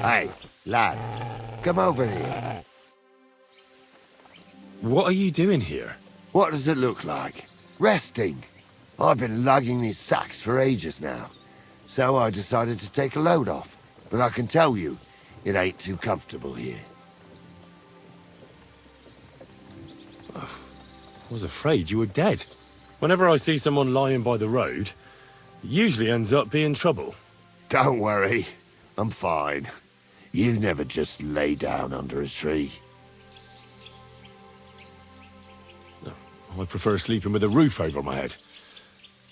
Hey, lad, come over here. What are you doing here? What does it look like? Resting. I've been lugging these sacks for ages now, so I decided to take a load off. But I can tell you, it ain't too comfortable here. I was afraid you were dead. Whenever I see someone lying by the road, it usually ends up being trouble. Don't worry, I'm fine. You never just lay down under a tree. I prefer sleeping with a roof over my head.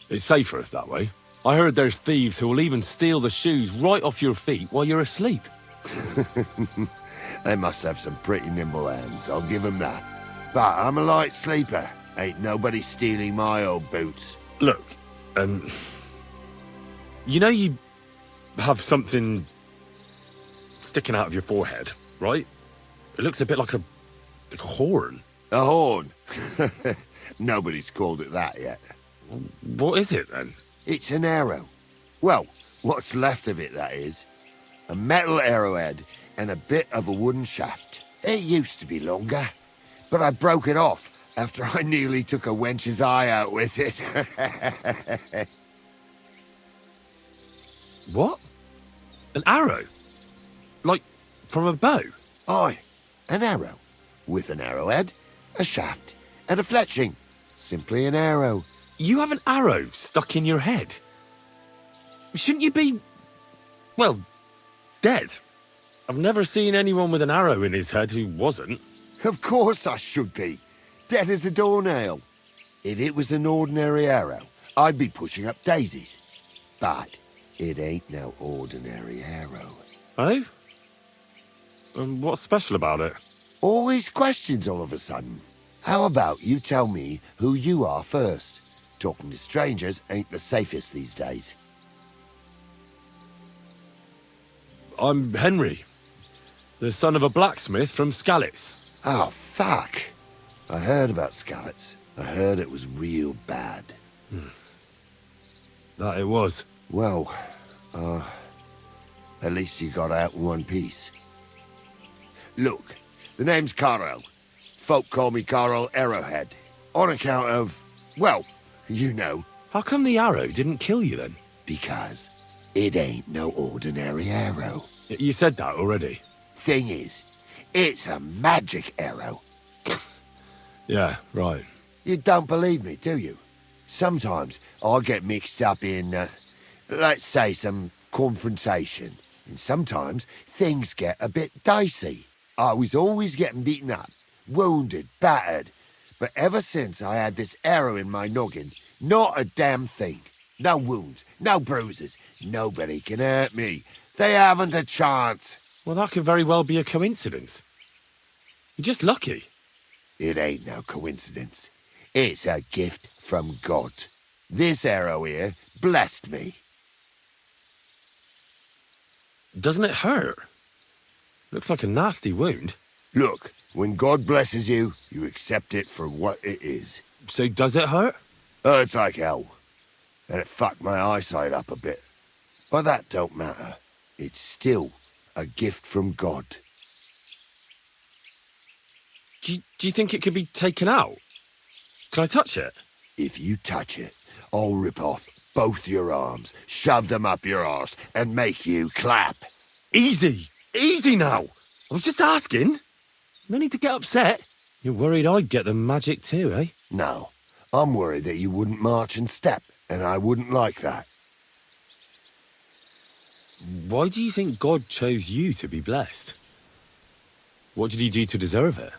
It's safer that way. I heard there's thieves who will even steal the shoes right off your feet while you're asleep. They must have some pretty nimble hands, I'll give them that. But I'm a light sleeper. Ain't nobody stealing my old boots. Look, you know you have something sticking out of your forehead, right? It looks a bit like a horn. A horn? Nobody's called it that yet. What is it, then? It's an arrow. Well, what's left of it, that is. A metal arrowhead and a bit of a wooden shaft. It used to be longer, but I broke it off after I nearly took a wench's eye out with it. What? An arrow? Like, from a bow? Aye, an arrow. With an arrowhead, a shaft, and a fletching. Simply an arrow. You have an arrow stuck in your head? Shouldn't you be, well, dead? I've never seen anyone with an arrow in his head who wasn't. Of course I should be. Dead as a doornail. If it was an ordinary arrow, I'd be pushing up daisies. But it ain't no ordinary arrow. Oh? And what's special about it? Always questions all of a sudden. How about you tell me who you are first? Talking to strangers ain't the safest these days. I'm Henry, the son of a blacksmith from Skalitz. Oh, fuck. I heard about Skalitz. I heard it was real bad. That it was. Well, at least you got out in one piece. Look, the name's Carl. Folk call me Carl Arrowhead. On account of, well, you know. How come the arrow didn't kill you then? Because it ain't no ordinary arrow. You said that already. Thing is, it's a magic arrow. Yeah, right. You don't believe me, do you? Sometimes I get mixed up in, let's say, some confrontation. And sometimes things get a bit dicey. I was always getting beaten up, wounded, battered. But ever since I had this arrow in my noggin, not a damn thing. No wounds, no bruises. Nobody can hurt me. They haven't a chance. Well, that could very well be a coincidence. You're just lucky. It ain't no coincidence. It's a gift from God. This arrow here blessed me. Doesn't it hurt? Looks like a nasty wound. Look, when God blesses you, you accept it for what it is. So does it hurt? Hurts like hell. And it fucked my eyesight up a bit. But that don't matter. It's still a gift from God. Do you think it could be taken out? Can I touch it? If you touch it, I'll rip off both your arms, shove them up your arse, and make you clap. Easy! Easy now! I was just asking. No need to get upset. You're worried I'd get the magic too, eh? No, I'm worried that you wouldn't march and step, and I wouldn't like that. Why do you think God chose you to be blessed? What did you do to deserve it?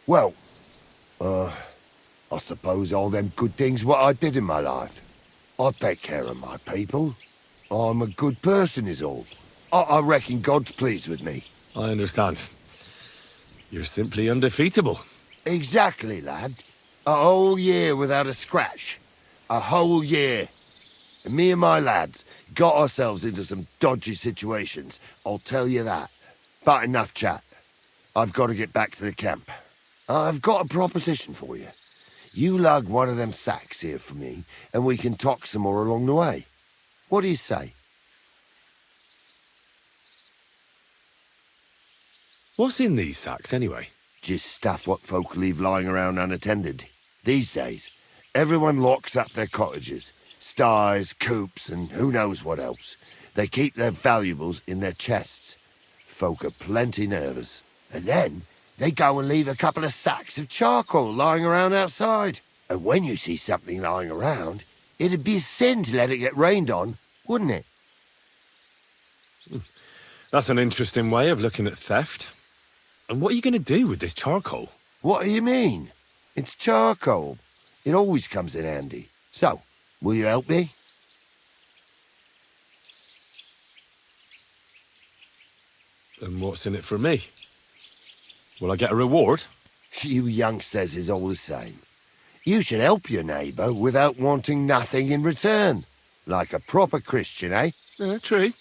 Well, I suppose all them good things what I did in my life. I take care of my people. I'm a good person is all. I reckon God's pleased with me. I understand. You're simply undefeatable. Exactly, lad. A whole year without a scratch. A whole year. And me and my lads got ourselves into some dodgy situations, I'll tell you that. But enough chat. I've got to get back to the camp. I've got a proposition for you. You lug one of them sacks here for me, and we can talk some more along the way. What do you say? What's in these sacks, anyway? Just stuff what folk leave lying around unattended. These days, everyone locks up their cottages, sties, coops, and who knows what else. They keep their valuables in their chests. Folk are plenty nervous. And then they go and leave a couple of sacks of charcoal lying around outside. And when you see something lying around, it'd be a sin to let it get rained on, wouldn't it? That's an interesting way of looking at theft. And what are you going to do with this charcoal? What do you mean? It's charcoal. It always comes in handy. So, will you help me? And what's in it for me? Will I get a reward? You youngsters is all the same. You should help your neighbour without wanting nothing in return. Like a proper Christian, eh? True.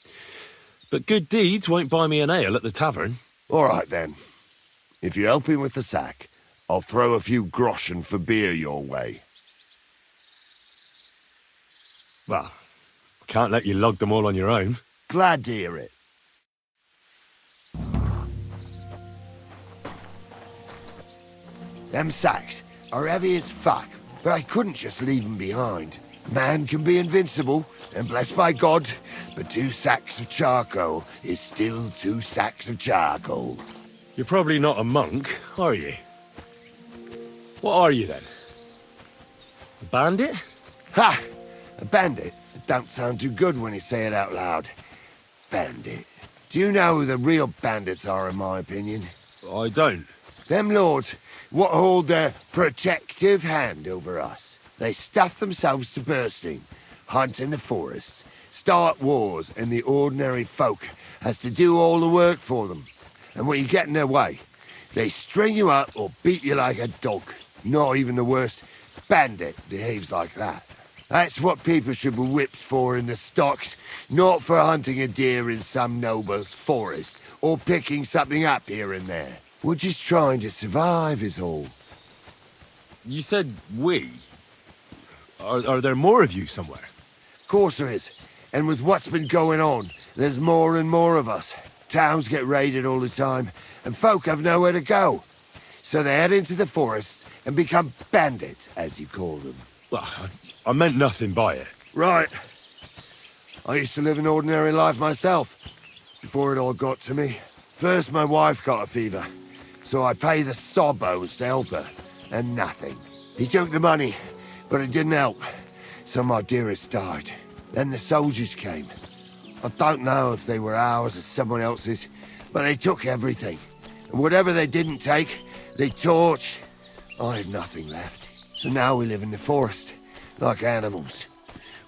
But good deeds won't buy me an ale at the tavern. All right, then. If you help him with the sack, I'll throw a few groschen for beer your way. Well, can't let you lug them all on your own. Glad to hear it. Them sacks are heavy as fuck, but I couldn't just leave them behind. Man can be invincible, and blessed by God, but 2 sacks of charcoal is still 2 sacks of charcoal. You're probably not a monk, are you? What are you, then? A bandit? Ha! A bandit? It don't sound too good when you say it out loud. Bandit. Do you know who the real bandits are, in my opinion? I don't. Them lords what hold their protective hand over us. They stuff themselves to bursting, hunt in the forests, start wars, and the ordinary folk has to do all the work for them. And when you get in their way, they string you up or beat you like a dog. Not even the worst bandit behaves like that. That's what people should be whipped for in the stocks, not for hunting a deer in some noble's forest, or picking something up here and there. We're just trying to survive is all. You said we. Are there more of you somewhere? Of course there is. And with what's been going on, there's more and more of us. Towns get raided all the time, and folk have nowhere to go. So they head into the forests and become bandits, as you call them. Well, I meant nothing by it. Right. I used to live an ordinary life myself, before it all got to me. First, my wife got a fever, so I paid the sawbones to help her, and nothing. He took the money, but it didn't help, so my dearest died. Then the soldiers came. I don't know if they were ours or someone else's, but they took everything. And whatever they didn't take, they torched. I had nothing left. So now we live in the forest, like animals.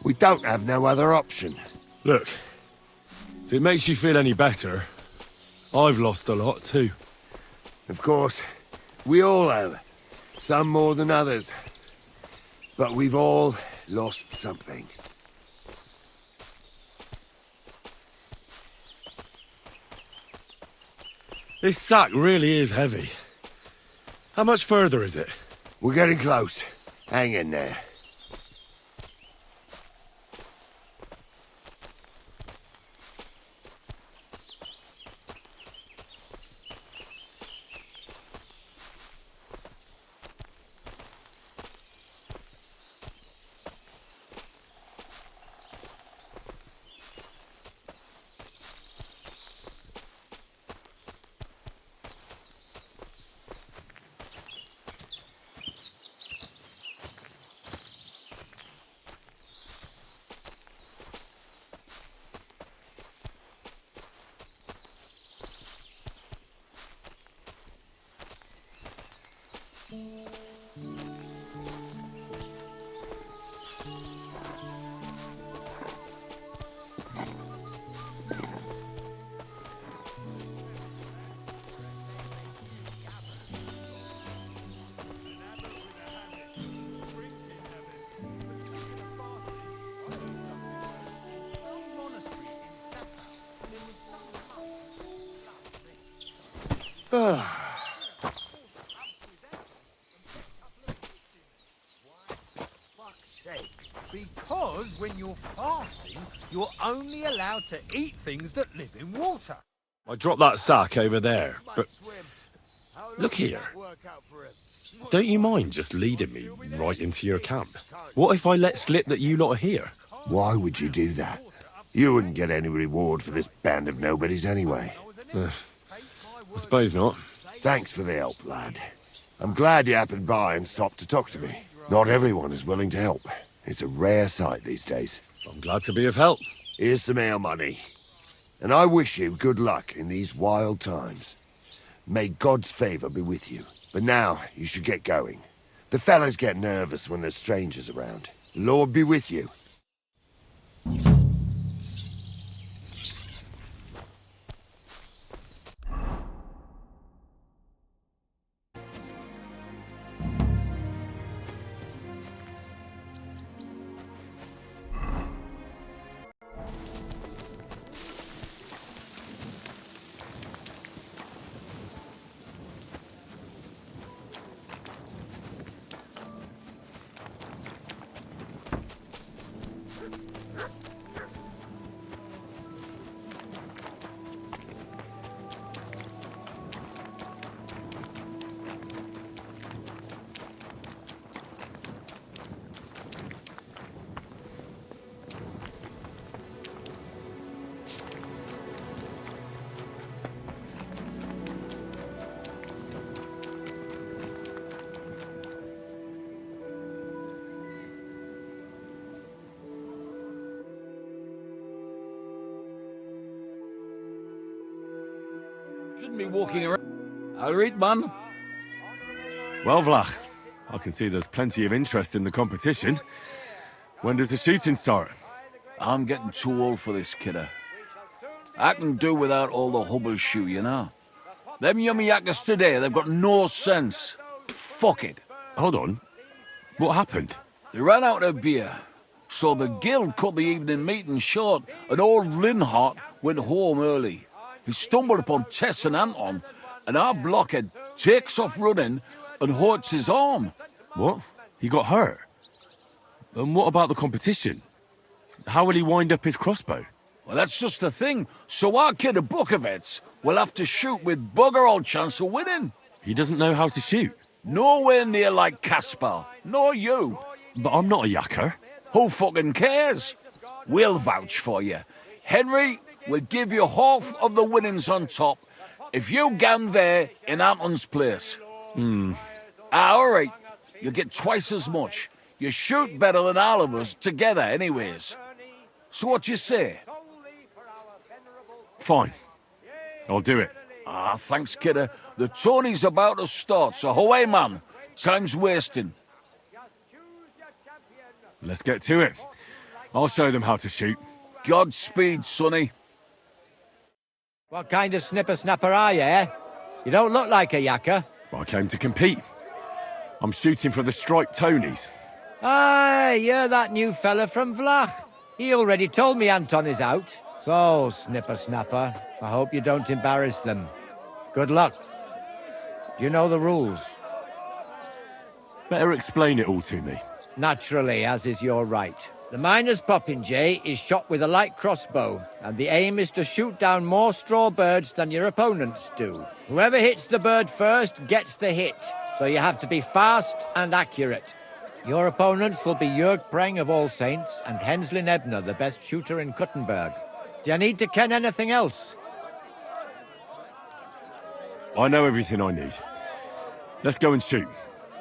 We don't have no other option. Look, if it makes you feel any better, I've lost a lot too. Of course, we all have. Some more than others. But we've all lost something. This sack really is heavy. How much further is it? We're getting close. Hang in there. Because when you're fasting, you're only allowed to eat things that live in water. I dropped that sack over there, but look here. Don't you mind just leading me right into your camp? What if I let slip that you lot are here? Why would you do that? You wouldn't get any reward for this band of nobodies anyway. I suppose not. Thanks for the help, lad. I'm glad you happened by and stopped to talk to me. Not everyone is willing to help. It's a rare sight these days. I'm glad to be of help. Here's some ale money. And I wish you good luck in these wild times. May God's favor be with you. But now, you should get going. The fellas get nervous when there's strangers around. The Lord be with you. Shouldn't be walking around. I'll read, man. Well, Vlach, I can see there's plenty of interest in the competition. When does the shooting start? I'm getting too old for this, kidder. I can do without all the hubble shoe, you know. Them yummy yakkers today, they've got no sense. Fuck it. Hold on. What happened? They ran out of beer. So the guild cut the evening meeting short, and old Linhart went home early. He stumbled upon Tess and Anton, and our blockhead takes off running and hurts his arm. What? He got hurt? And what about the competition? How will he wind up his crossbow? Well, that's just the thing. So our kid of Bukovets will have to shoot with bugger all chance of winning. He doesn't know how to shoot. Nowhere near like Caspar. Nor you. But I'm not a yakker. Who fucking cares? We'll vouch for you. Henry will give you half of the winnings on top if you gang there in Anton's place. All right. You'll get twice as much. You shoot better than all of us together anyways. So what you say? Fine. I'll do it. Ah, thanks, kidder. The tourney's about to start, so away, man. Time's wasting. Let's get to it. I'll show them how to shoot. Godspeed, sonny. What kind of snipper-snapper are you, eh? You don't look like a yakker. I came to compete. I'm shooting for the striped Tonys. Aye, you're that new fella from Vlach. He already told me Anton is out. So, snipper-snapper, I hope you don't embarrass them. Good luck. Do you know the rules? Better explain it all to me. Naturally, as is your right. The miner's Popinjay is shot with a light crossbow, and the aim is to shoot down more straw birds than your opponents do. Whoever hits the bird first gets the hit, so you have to be fast and accurate. Your opponents will be Jörg Preng of All Saints and Henslin Ebner, the best shooter in Kuttenberg. Do you need to ken anything else? I know everything I need. Let's go and shoot.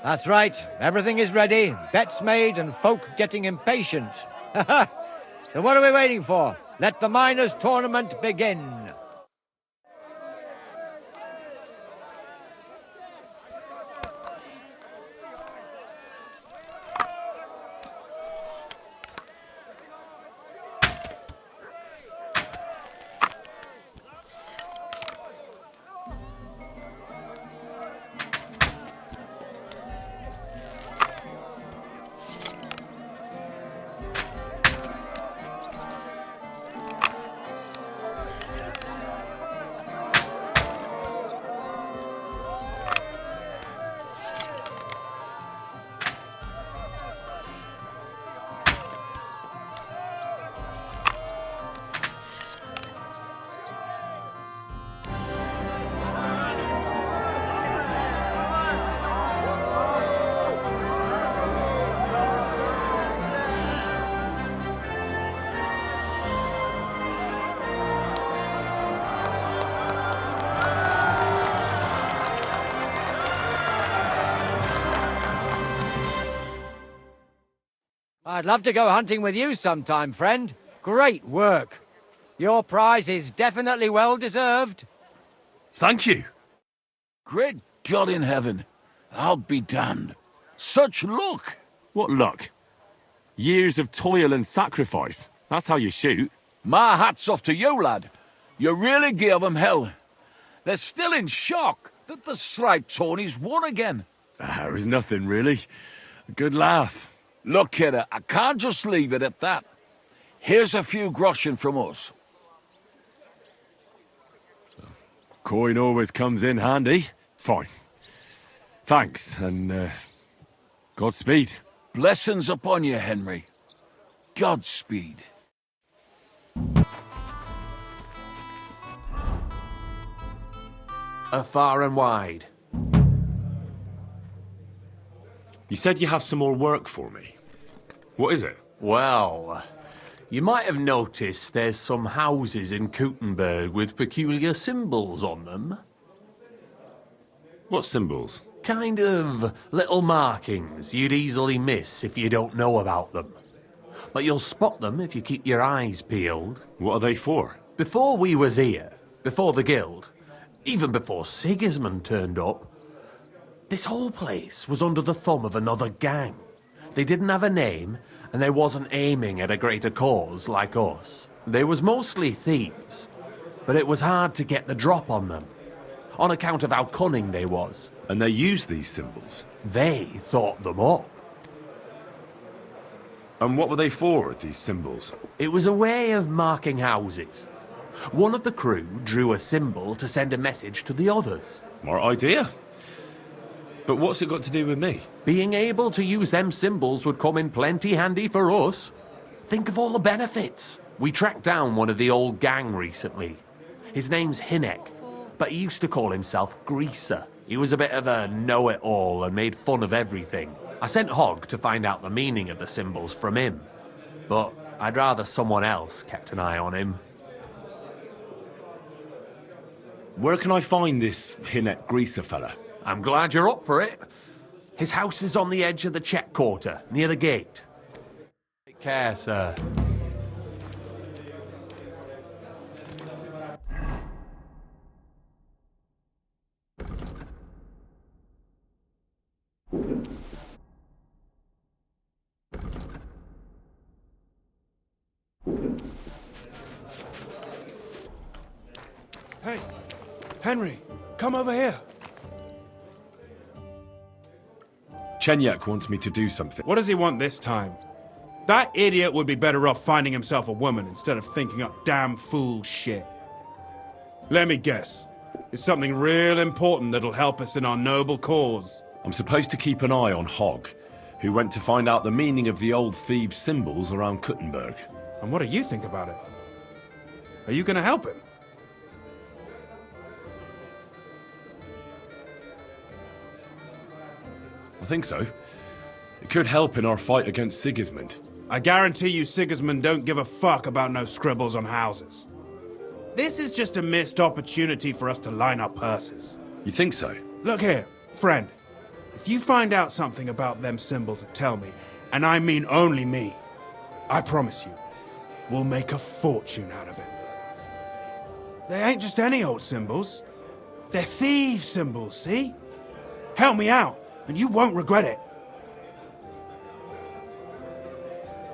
That's right. Everything is ready. Bets made and folk getting impatient. So what are we waiting for? Let the miners' tournament begin. I'd love to go hunting with you sometime, friend. Great work. Your prize is definitely well deserved. Thank you. Great God in heaven. I'll be damned. Such luck. What luck? Years of toil and sacrifice. That's how you shoot. My hat's off to you, lad. You really gave them hell. They're still in shock that the striped Tony's won again. There was nothing, really. A good laugh. Look, kidder, I can't just leave it at that. Here's a few groschen from us. Coin always comes in handy. Fine. Thanks, and Godspeed. Blessings upon you, Henry. Godspeed. Far and wide. You said you have some more work for me. What is it? Well, you might have noticed there's some houses in Kuttenberg with peculiar symbols on them. What symbols? Kind of little markings you'd easily miss if you don't know about them. But you'll spot them if you keep your eyes peeled. What are they for? Before we was here, before the guild, even before Sigismund turned up, this whole place was under the thumb of another gang. They didn't have a name, and they wasn't aiming at a greater cause like us. They was mostly thieves, but it was hard to get the drop on them, on account of how cunning they was. And they use these symbols? They thought them up. And what were they for, these symbols? It was a way of marking houses. One of the crew drew a symbol to send a message to the others. Smart idea. But what's it got to do with me? Being able to use them symbols would come in plenty handy for us. Think of all the benefits. We tracked down one of the old gang recently. His name's Hinek, but he used to call himself Greaser. He was a bit of a know-it-all and made fun of everything. I sent Hogg to find out the meaning of the symbols from him, but I'd rather someone else kept an eye on him. Where can I find this Hinek Greaser fella? I'm glad you're up for it. His house is on the edge of the check quarter, near the gate. Take care, sir. Hey, Henry, come over here. Chenyak wants me to do something. What does he want this time? That idiot would be better off finding himself a woman instead of thinking up damn fool shit. Let me guess. It's something real important that'll help us in our noble cause. I'm supposed to keep an eye on Hogg, who went to find out the meaning of the old thieves' symbols around Kuttenberg. And what do you think about it? Are you gonna help him? I think so. It could help in our fight against Sigismund. I guarantee you Sigismund don't give a fuck about no scribbles on houses. This is just a missed opportunity for us to line our purses. You think so? Look here, friend. If you find out something about them symbols, tell me, and I mean only me. I promise you, we'll make a fortune out of it. They ain't just any old symbols. They're thieves' symbols, see? Help me out, and you won't regret it.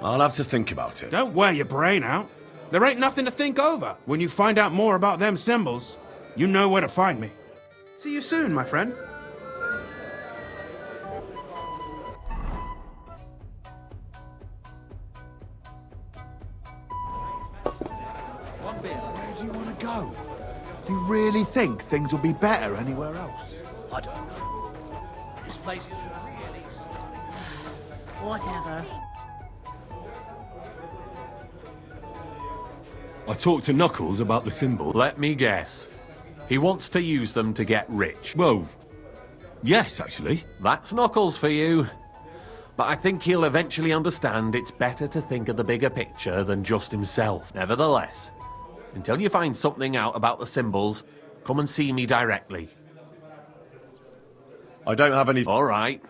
I'll have to think about it. Don't wear your brain out. There ain't nothing to think over. When you find out more about them symbols, you know where to find me. See you soon, my friend. Where do you want to go? Do you really think things will be better anywhere else? I don't know. This place is really Whatever. I talked to Knuckles about the symbol. Let me guess. He wants to use them to get rich. Well, yes, actually. That's Knuckles for you. But I think he'll eventually understand it's better to think of the bigger picture than just himself. Nevertheless, until you find something out about the symbols, come and see me directly. I don't have any... All right.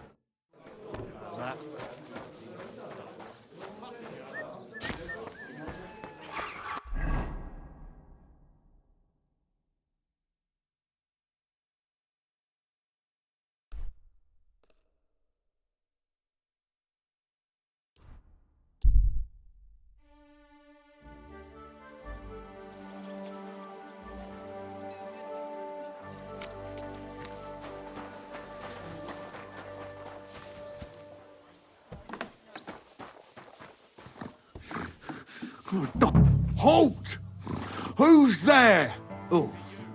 Halt! Who's there? Oh,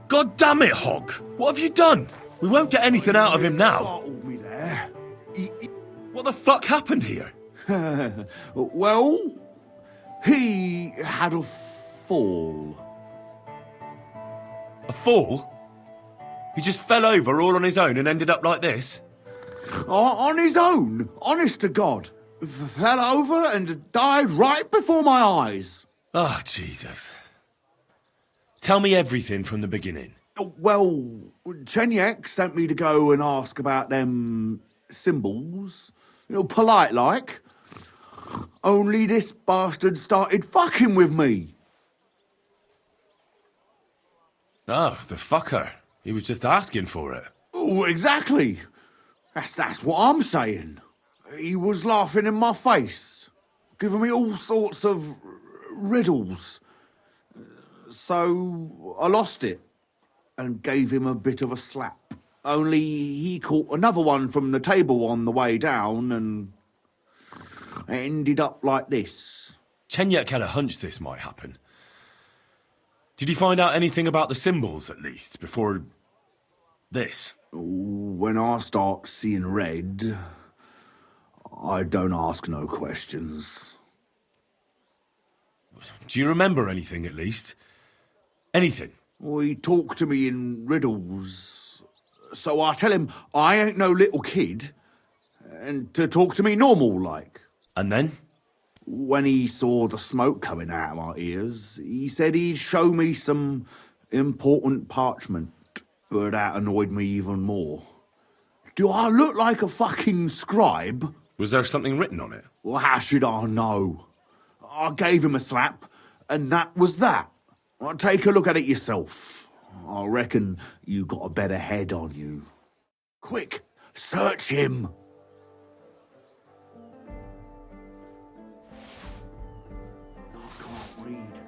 God damn it, Hog! What have you done? We won't get anything out of him now. startled me there. What the fuck happened here? Well, he had a fall. A fall? He just fell over all on his own and ended up like this? On his own, honest to God. Fell over and died right before my eyes. Oh, Jesus. Tell me everything from the beginning. Well, Chenyek sent me to go and ask about them symbols. Polite like. Only this bastard started fucking with me. Oh, the fucker. He was just asking for it. Oh, exactly. That's what I'm saying. He was laughing in my face, giving me all sorts of riddles. So I lost it and gave him a bit of a slap. Only he caught another one from the table on the way down and it ended up like this. Chenyek had a hunch this might happen. Did you find out anything about the symbols, at least, before this? When I start seeing red, I don't ask no questions. Do you remember anything, at least? Anything? He talked to me in riddles. So I tell him I ain't no little kid, and to talk to me normal like. And then? When he saw the smoke coming out of my ears, he said he'd show me some important parchment, but that annoyed me even more. Do I look like a fucking scribe? Was there something written on it? Well, how should I know? I gave him a slap, and that was that. Well, take a look at it yourself. I reckon you got a better head on you. Quick, search him. I can't read.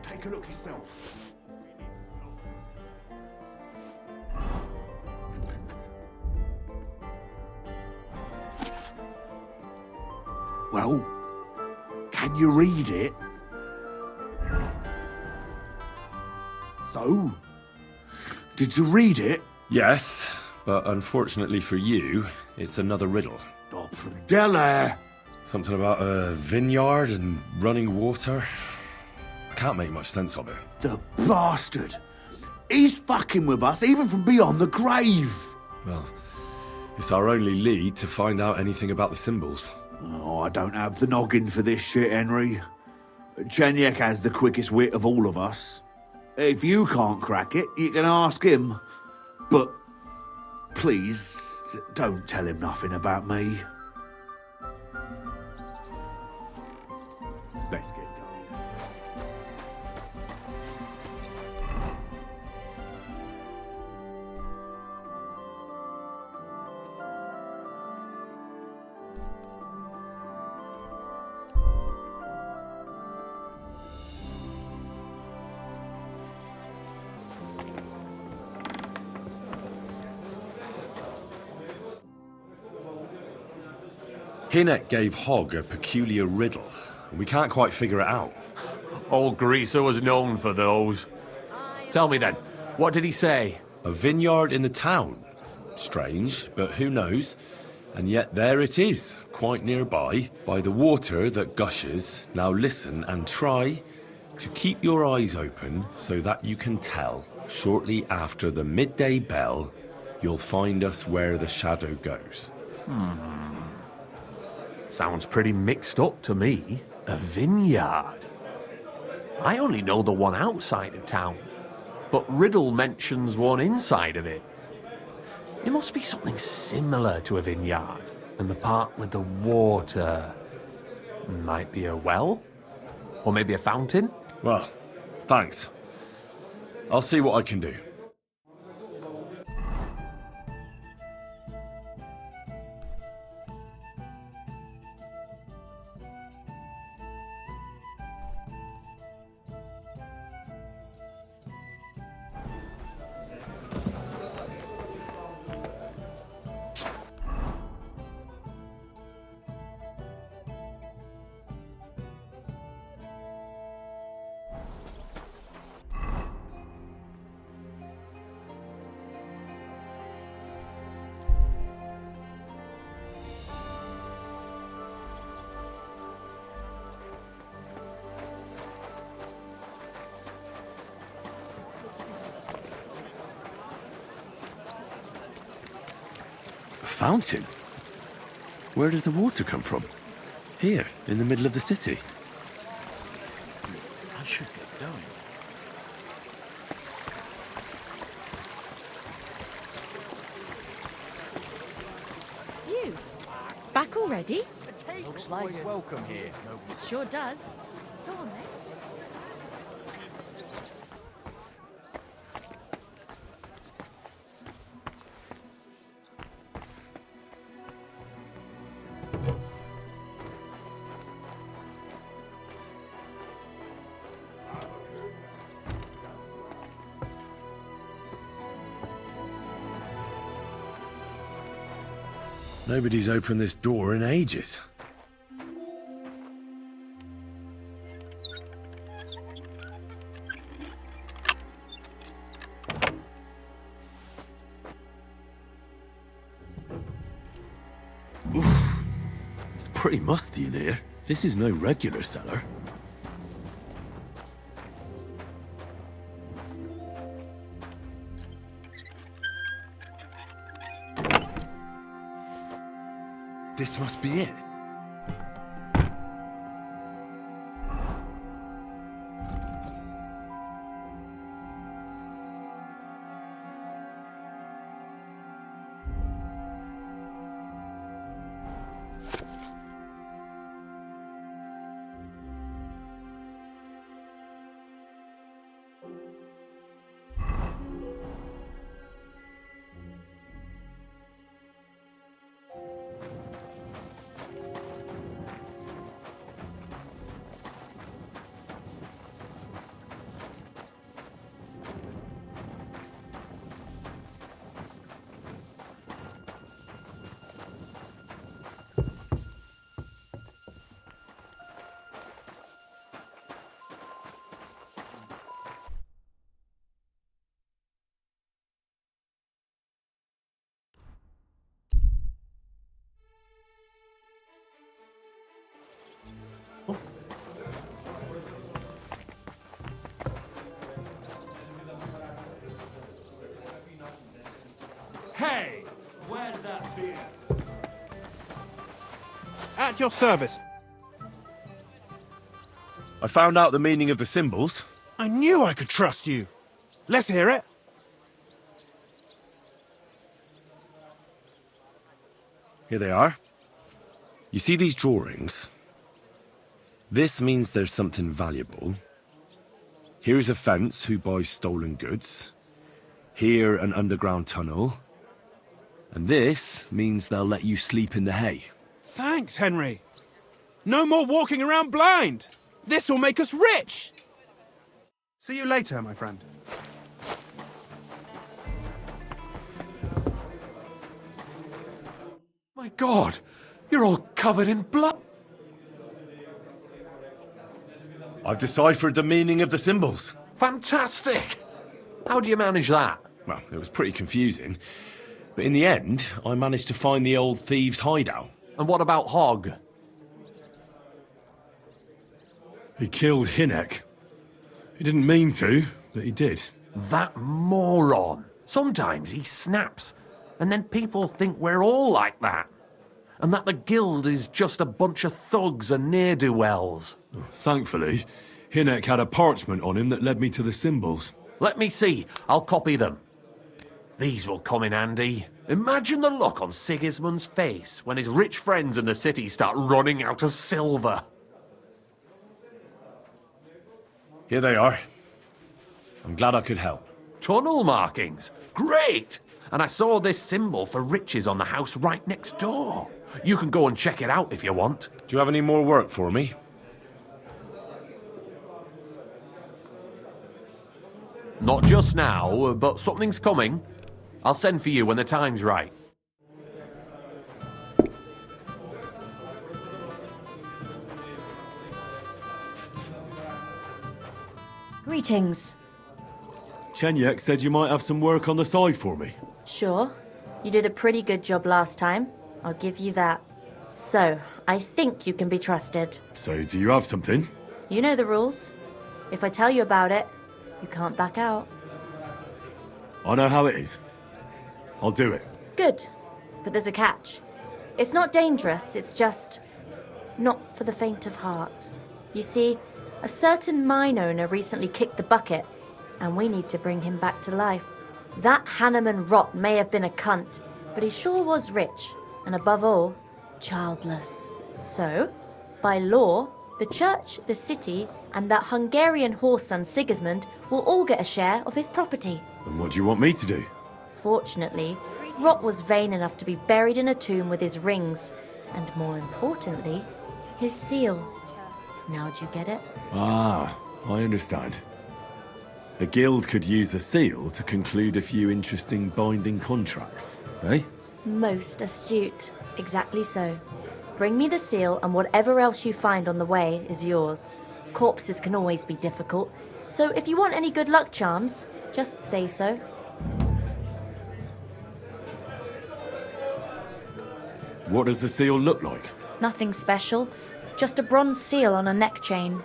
Take a look yourself. Well, can you read it? So, did you read it? Yes, but unfortunately for you, it's another riddle. Della. Something about a vineyard and running water. I can't make much sense of it. The bastard. He's fucking with us, even from beyond the grave. Well, it's our only lead to find out anything about the symbols. Oh, I don't have the noggin for this shit, Henry. Chenyek has the quickest wit of all of us. If you can't crack it, you can ask him. But please, don't tell him nothing about me. Let's get going. Hinek gave Hogg a peculiar riddle, and we can't quite figure it out. Old Greaser was known for those. Tell me then, what did he say? A vineyard in the town. Strange, but who knows? And yet there it is, quite nearby, by the water that gushes. Now listen and try to keep your eyes open so that you can tell. Shortly after the midday bell, you'll find us where the shadow goes. Sounds pretty mixed up to me. A vineyard. I only know the one outside of town, but Riddle mentions one inside of it. It must be something similar to a vineyard, and the part with the water might be a well? Or maybe a fountain? Well, thanks. I'll see what I can do. fountain. Where does the water come from? Here, in the middle of the city. I should get going. It's you. Back already? Looks like welcome here. Sure does. Go on then. Nobody's opened this door in ages. Oof. It's pretty musty in here. This is no regular cellar. This must be it. Hey! Where's that beer? At your service. I found out the meaning of the symbols. I knew I could trust you. Let's hear it. Here they are. You see these drawings? This means there's something valuable. Here's a fence who buys stolen goods. Here, an underground tunnel. And this means they'll let you sleep in the hay. Thanks, Henry. No more walking around blind. This will make us rich. See you later, my friend. My God, you're all covered in blood. I've deciphered the meaning of the symbols. Fantastic. How do you manage that? Well, it was pretty confusing. But in the end, I managed to find the old thieves' hideout. And what about Hogg? He killed Hinek. He didn't mean to, but he did. That moron. Sometimes he snaps, and then people think we're all like that. And that the guild is just a bunch of thugs and ne'er-do-wells. Thankfully, Hinek had a parchment on him that led me to the symbols. Let me see. I'll copy them. These will come in handy. Imagine the look on Sigismund's face when his rich friends in the city start running out of silver. Here they are. I'm glad I could help. Tunnel markings. Great! And I saw this symbol for riches on the house right next door. You can go and check it out if you want. Do you have any more work for me? Not just now, but something's coming. I'll send for you when the time's right. Greetings. Chenyek said you might have some work on the side for me. Sure. You did a pretty good job last time. I'll give you that. So, I think you can be trusted. So, do you have something? You know the rules. If I tell you about it, you can't back out. I know how it is. I'll do it. Good. But there's a catch. It's not dangerous, it's just not for the faint of heart. You see, a certain mine owner recently kicked the bucket, and we need to bring him back to life. That Hanneman rot may have been a cunt, but he sure was rich, and above all, childless. So, by law, the church, the city, and that Hungarian whoreson Sigismund will all get a share of his property. And what do you want me to do? Fortunately, Rot was vain enough to be buried in a tomb with his rings, and more importantly, his seal. Now do you get it? Ah, I understand. The guild could use the seal to conclude a few interesting binding contracts, eh? Most astute. Exactly so. Bring me the seal, and whatever else you find on the way is yours. Corpses can always be difficult, so if you want any good luck charms, just say so. What does the seal look like? Nothing special, just a bronze seal on a neck chain.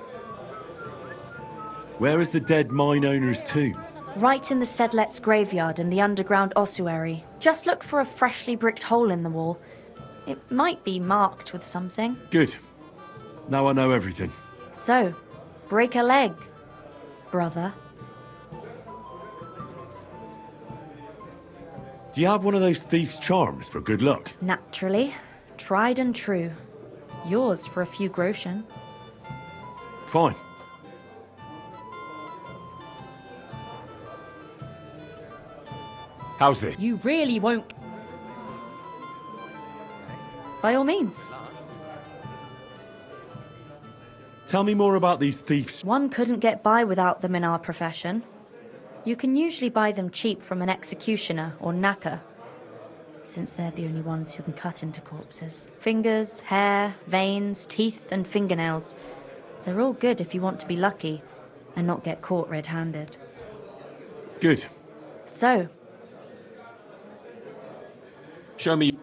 Where is the dead mine owner's tomb? Right in the Sedlet's graveyard in the underground ossuary. Just look for a freshly bricked hole in the wall. It might be marked with something. Good. Now I know everything. So, break a leg, brother. Do you have one of those thief's charms for good luck? Naturally. Tried and true. Yours for a few groschen. Fine. How's this? You really won't. By all means. Tell me more about these thieves. One couldn't get by without them in our profession. You can usually buy them cheap from an executioner or knacker, since they're the only ones who can cut into corpses. Fingers, hair, veins, teeth, and fingernails. They're all good if you want to be lucky and not get caught red-handed. Good. So, Show me.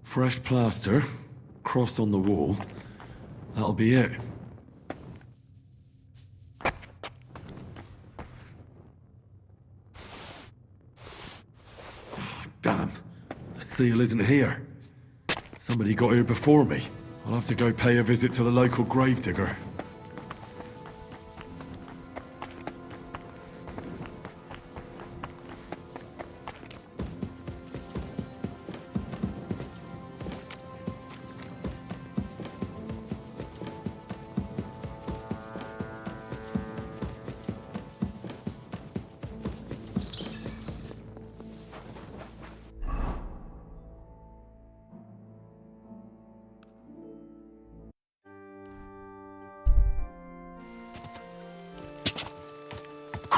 Fresh plaster, cross on the wall. That'll be it. Damn, the seal isn't here. Somebody got here before me. I'll have to go pay a visit to the local gravedigger.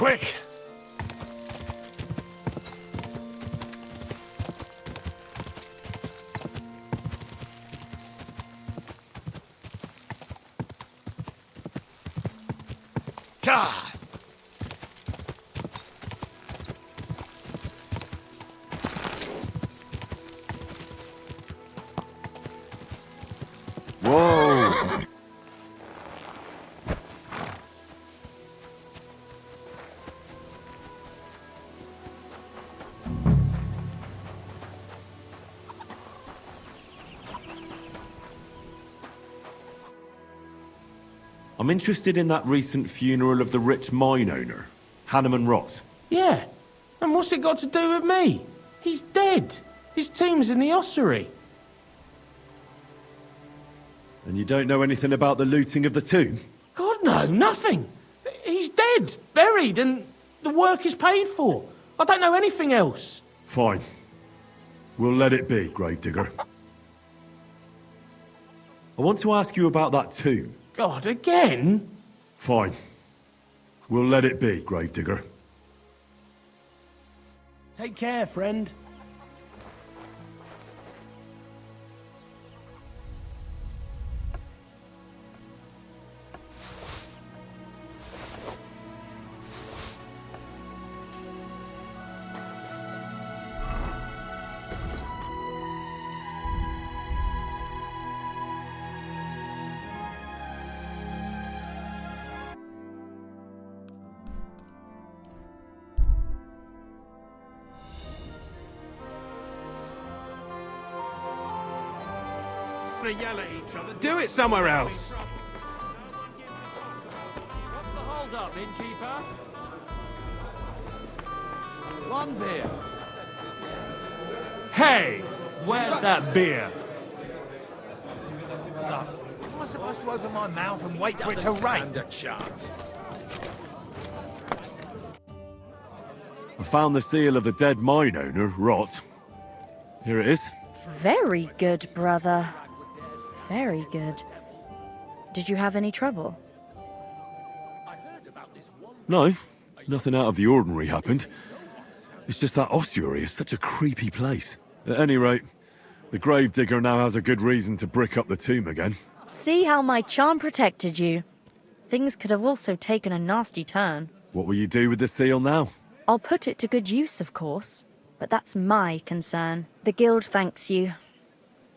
Quick! God! I'm interested in that recent funeral of the rich mine owner, Hanneman Ross. Yeah. And what's it got to do with me? He's dead. His tomb's in the ossuary. And you don't know anything about the looting of the tomb? God, no, nothing. He's dead, buried, and the work is paid for. I don't know anything else. Fine. We'll let it be, Gravedigger. I want to ask you about that tomb. God, again? Fine. We'll let it be, Gravedigger. Take care, friend. Yell at each other. Do it somewhere else. What's the hold up, innkeeper? One beer. Hey! Where's that beer? Am I supposed to open my mouth and wait for it to rain? I found the seal of the dead mine owner, Rot. Here it is. Very good, brother. Very good. Did you have any trouble? No, nothing out of the ordinary happened. It's just that ossuary is such a creepy place. At any rate, the gravedigger now has a good reason to brick up the tomb again. See how my charm protected you. Things could have also taken a nasty turn. What will you do with the seal now? I'll put it to good use, of course, but that's my concern. The guild thanks you.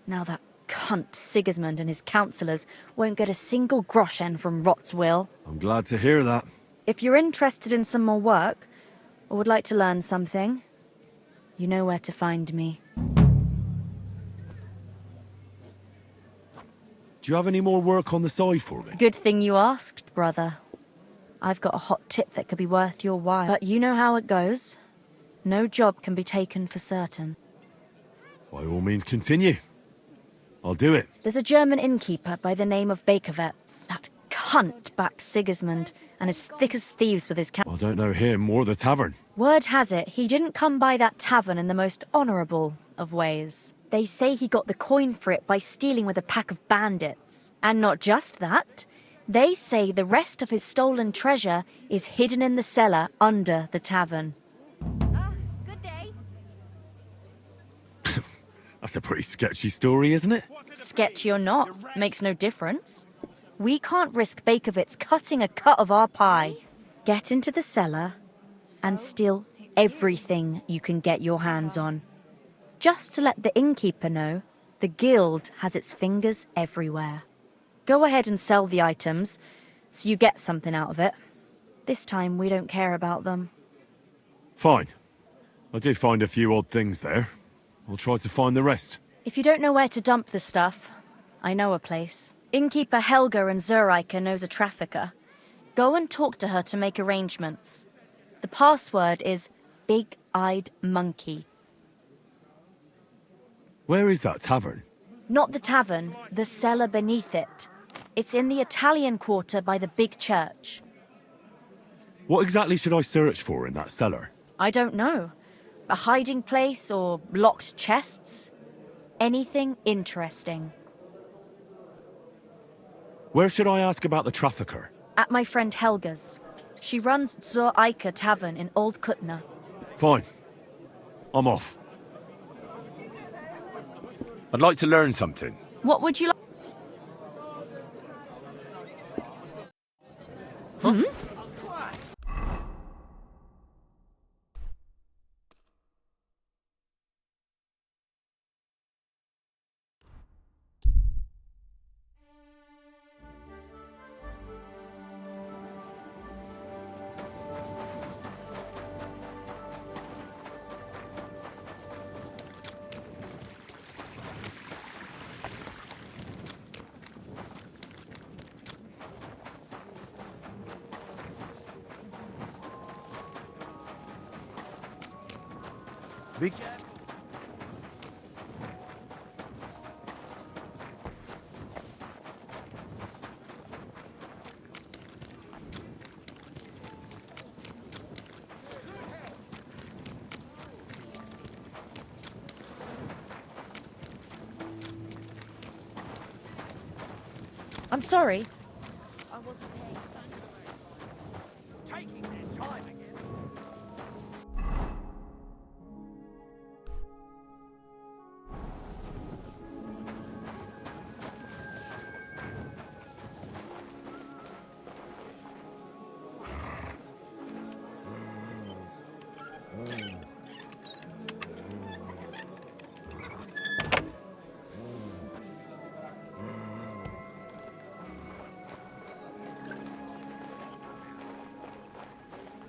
Now that cunt Sigismund and his councillors won't get a single groschen from Rot's will. I'm glad to hear that. If you're interested in some more work, or would like to learn something, you know where to find me. Do you have any more work on the side for me? Good thing you asked, brother. I've got a hot tip that could be worth your while. But you know how it goes. No job can be taken for certain. By all means, continue. I'll do it. There's a German innkeeper by the name of Bakervetz. That cunt backed Sigismund and is thick as thieves with his I don't know him or the tavern. Word has it, he didn't come by that tavern in the most honourable of ways. They say he got the coin for it by stealing with a pack of bandits. And not just that, they say the rest of his stolen treasure is hidden in the cellar under the tavern. Good day. That's a pretty sketchy story, isn't it? Sketchy or not, makes no difference. We can't risk Bakervetz cutting a cut of our pie. Get into the cellar and steal everything you can get your hands on. Just to let the innkeeper know, the guild has its fingers everywhere. Go ahead and sell the items, so you get something out of it. This time we don't care about them. Fine. I did find a few odd things there. I'll try to find the rest. If you don't know where to dump the stuff, I know a place. Innkeeper Helga in Zurich knows a trafficker. Go and talk to her to make arrangements. The password is Big-Eyed Monkey. Where is that tavern? Not the tavern, the cellar beneath it. It's in the Italian quarter by the big church. What exactly should I search for in that cellar? I don't know. A hiding place or locked chests? Anything interesting. Where should I ask about the trafficker? At my friend Helga's. She runs Zur Eiche Tavern in Old Kuttenberg. Fine. I'm off. I'd like to learn something. What would you like? Hmm? I'm sorry.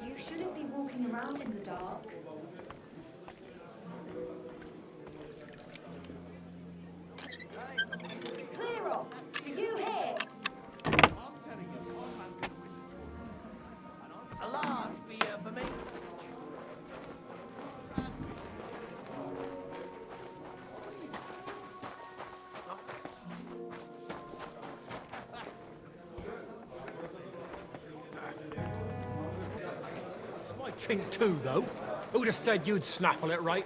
You shouldn't be walking around in the dark. Clear off! Do you hear? A large beer for me. It's my chink too, though. Who'd have said you'd snaffle it right?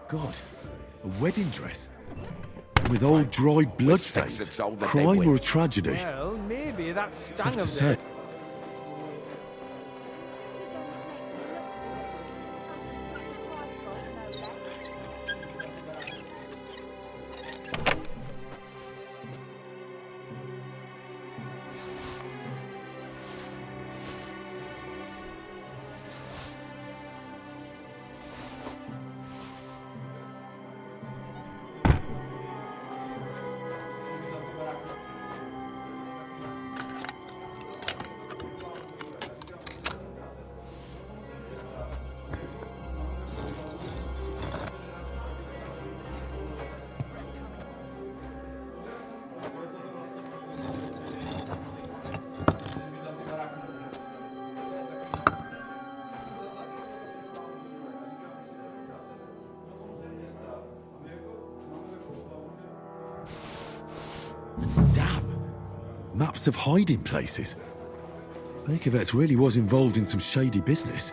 God, a wedding dress? With old dry blood stains? Crime or tragedy? Well, maybe that Tough to say. Maps of hiding places. Victimised really was involved in some shady business.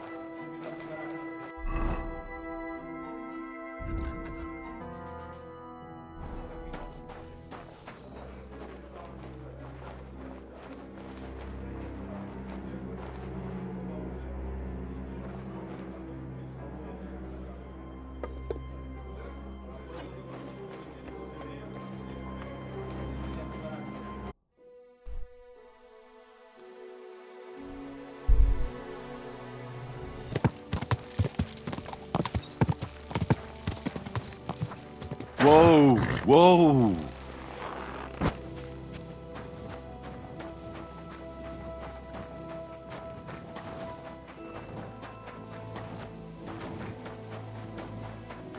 Whoa, whoa.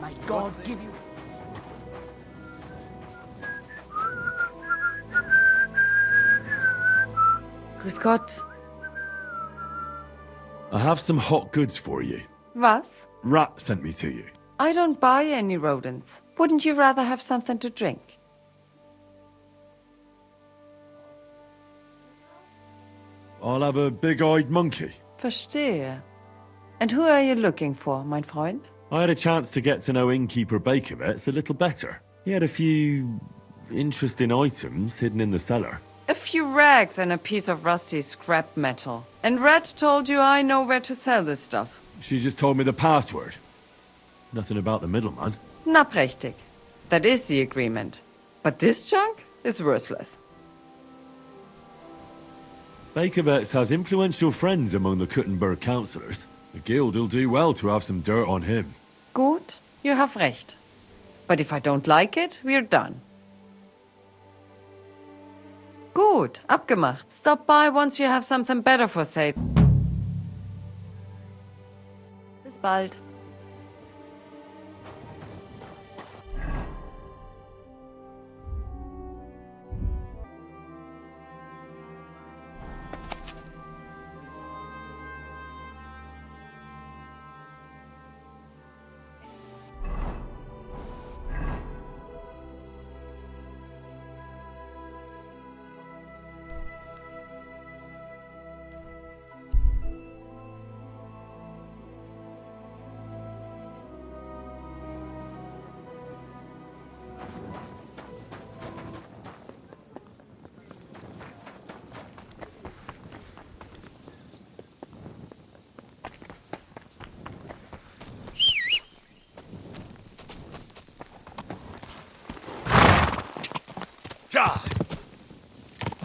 May God give you... Grüß Gott. I have some hot goods for you. Was? Rat sent me to you. I don't buy any rodents. Wouldn't you rather have something to drink? I'll have a big-eyed monkey. Verstehe. And who are you looking for, mein Freund? I had a chance to get to know innkeeper Victimised a little better. He had a few interesting items hidden in the cellar. A few rags and a piece of rusty scrap metal. And Red told you I know where to sell this stuff. She just told me the password. Nothing about the middleman. Na prächtig. That is the agreement. But this junk is worthless. Victimised has influential friends among the Kuttenberg councillors. The guild will do well to have some dirt on him. Gut, you have recht. But if I don't like it, we're done. Gut, abgemacht. Stop by once you have something better for sale. Bis bald.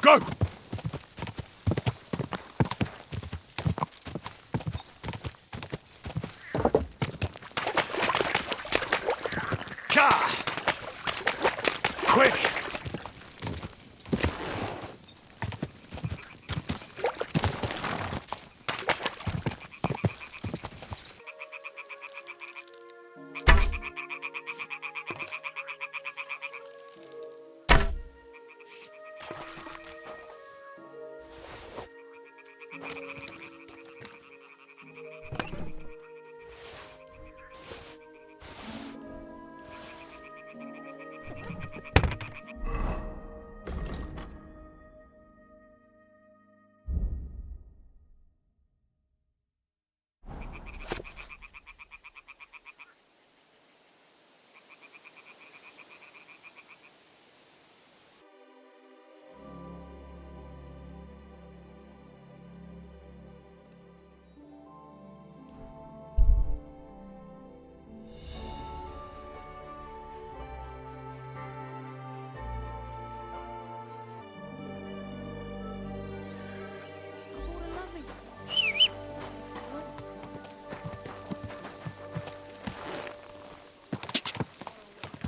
Go! Car! Quick!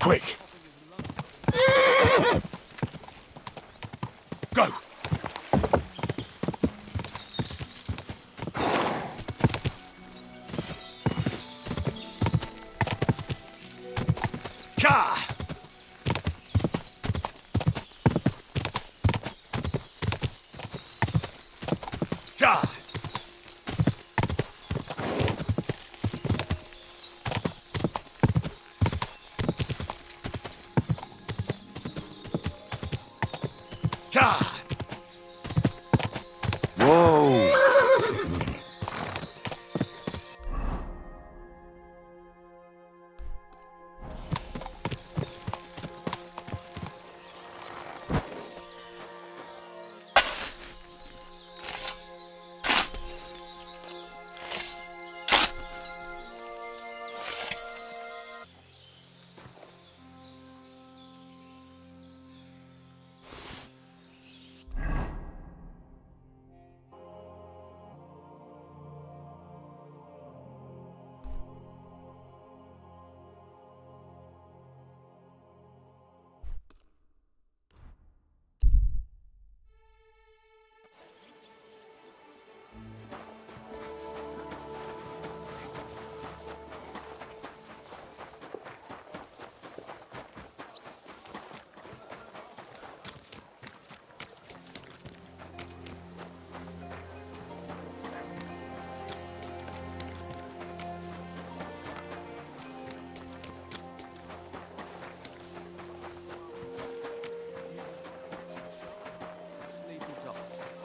Quick! Go! Car! Ja! Car! Whoa!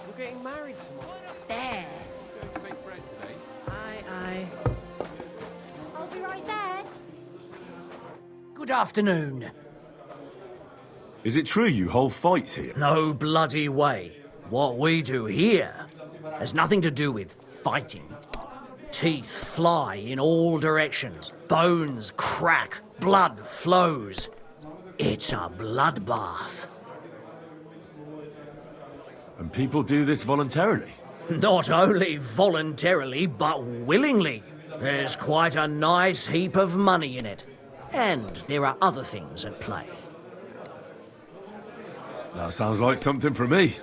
We're getting married tomorrow. There. Aye. I'll be right there. Good afternoon. Is it true you hold fights here? No bloody way. What we do here has nothing to do with fighting. Teeth fly in all directions. Bones crack. Blood flows. It's a bloodbath. And people do this voluntarily? Not only voluntarily, but willingly. There's quite a nice heap of money in it. And there are other things at play. That sounds like something for me.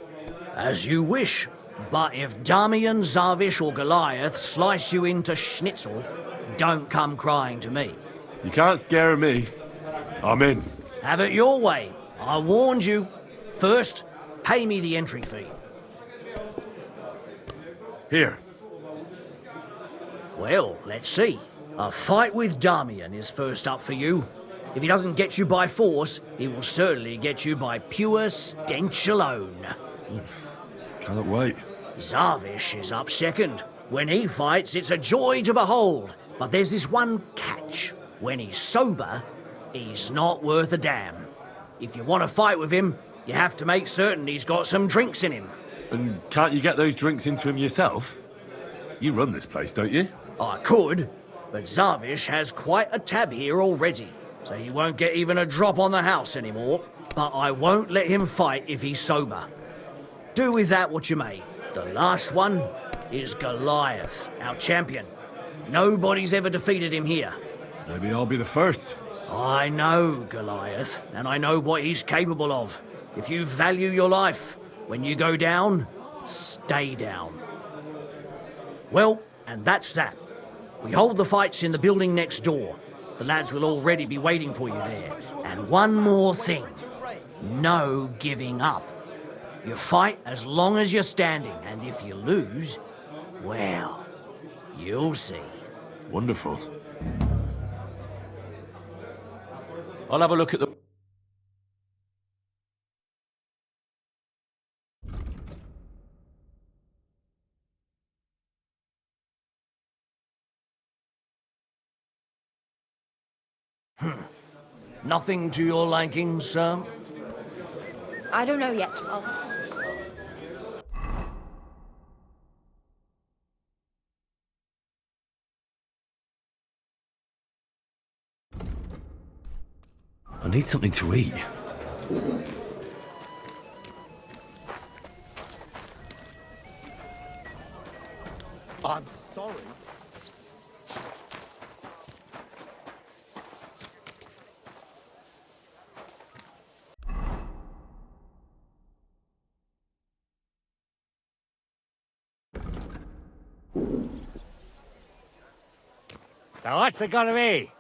As you wish. But if Damian, Zavish or Goliath slice you into schnitzel, don't come crying to me. You can't scare me. I'm in. Have it your way. I warned you. First, pay me the entry fee. Here. Well, let's see. A fight with Damian is first up for you. If he doesn't get you by force, he will certainly get you by pure stench alone. Can't wait. Zavish is up second. When he fights, it's a joy to behold. But there's this one catch. When he's sober, he's not worth a damn. If you want to fight with him, you have to make certain he's got some drinks in him. And can't you get those drinks into him yourself? You run this place, don't you? I could, but Zavish has quite a tab here already, so he won't get even a drop on the house anymore. But I won't let him fight if he's sober. Do with that what you may. The last one is Goliath, our champion. Nobody's ever defeated him here. Maybe I'll be the first. I know Goliath, and I know what he's capable of. If you value your life, when you go down, stay down. Well, and that's that. We hold the fights in the building next door. The lads will already be waiting for you there. And one more thing. No giving up. You fight as long as you're standing, and if you lose, well, you'll see. Wonderful. I'll have a look at the... Nothing to your liking, sir? I don't know yet. I need something to eat. I'm sorry. So what's it gonna be?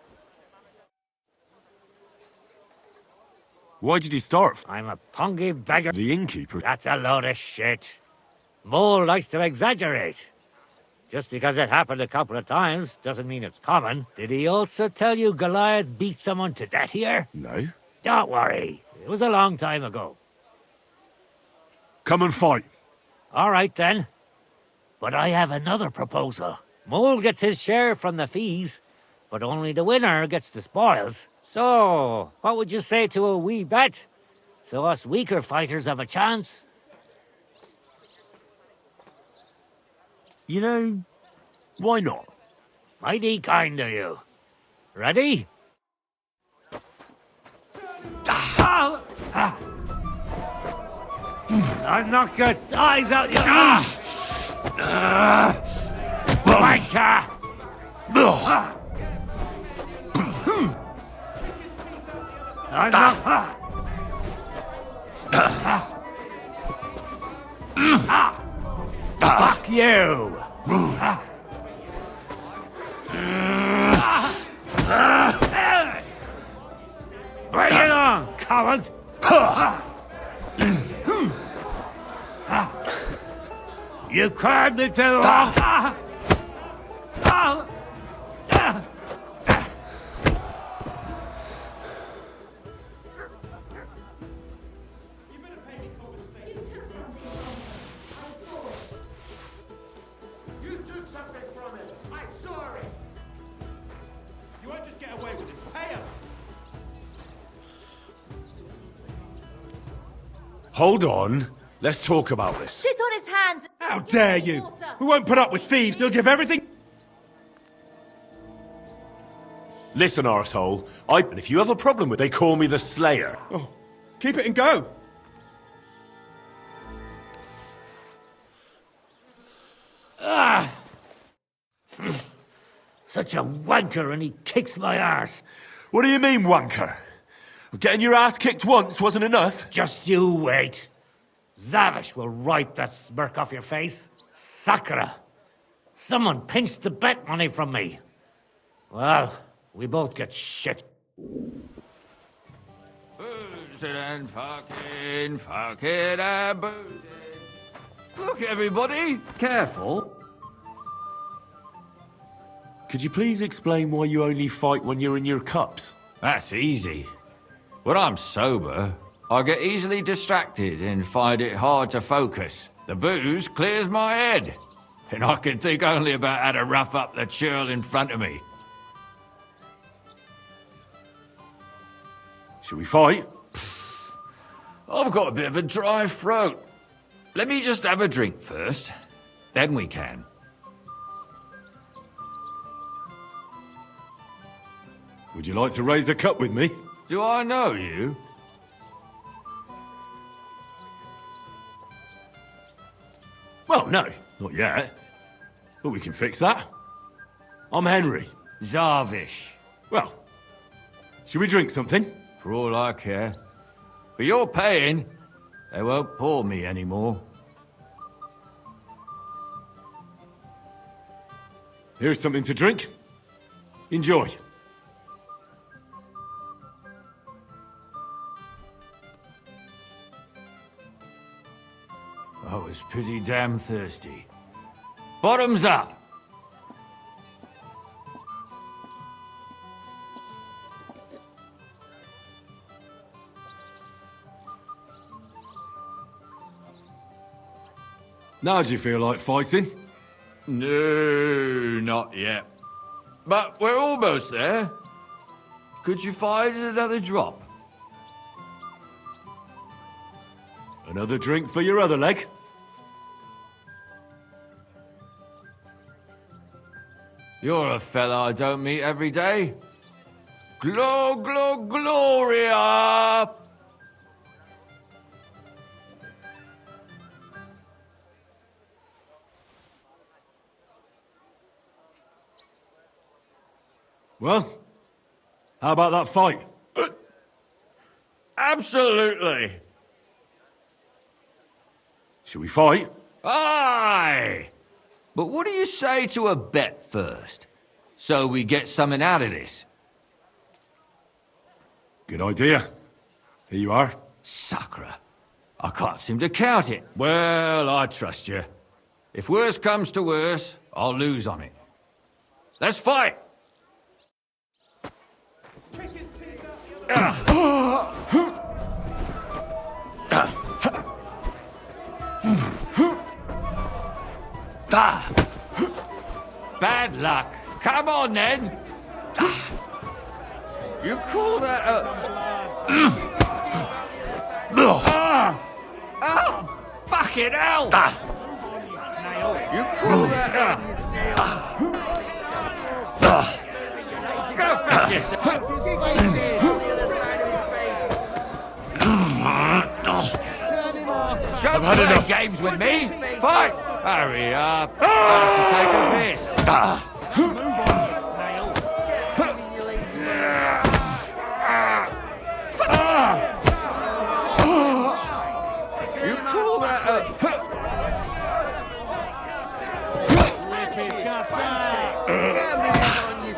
Why did you start? I'm a pungy beggar. The innkeeper? That's a load of shit. Mole likes to exaggerate. Just because it happened a couple of times doesn't mean it's common. Did he also tell you Goliath beat someone to death here? No. Don't worry. It was a long time ago. Come and fight. All right, then. But I have another proposal. Mole gets his share from the fees, but only the winner gets the spoils. So, what would you say to a wee bet? So us weaker fighters have a chance? You know, why not? Mighty kind of you. Ready? I'll knock your eyes out your... Wanker! I'll knock... Fuck you! Bring it on, coward! You cried me to... Hold on. Let's talk about this. Shit on his hands! How dare you! We won't put up with thieves. We'll give everything... Listen, arsehole. And if you have a problem with it, they call me the Slayer. Oh, keep it and go. Such a wanker, and he kicks my arse. What do you mean, wanker? Getting your ass kicked once wasn't enough? Just you wait. Zavish will wipe that smirk off your face. Sakura. Someone pinched the bet money from me. Well, we both get shit. Boozing and fucking and boozing. Look, everybody, careful. Could you please explain why you only fight when you're in your cups? That's easy. When I'm sober, I get easily distracted and find it hard to focus. The booze clears my head, and I can think only about how to rough up the churl in front of me. Should we fight? I've got a bit of a dry throat. Let me just have a drink first, then we can. Would you like to raise a cup with me? Do I know you? Well, no, not yet. But we can fix that. I'm Henry. Zarvish. Well, should we drink something? For all I care. But you're paying. They won't pour me anymore. Here's something to drink. Enjoy. I was pretty damn thirsty. Bottoms up! Now do you feel like fighting? No, not yet. But we're almost there. Could you find another drop? Another drink for your other leg? You're a fella I don't meet every day. Gloria! Well, how about that fight? Absolutely. Should we fight? Aye! But what do you say to a bet first? So we get something out of this. Good idea. Here you are. Sacre. I can't seem to count it. Well, I trust you. If worse comes to worse, I'll lose on it. Let's fight! Bad luck. Come on, then. You call that a... Fucking hell! You call that Go fuck yourself! Don't play games with me! Fight! Hurry up! I have to take a piss. You call that a...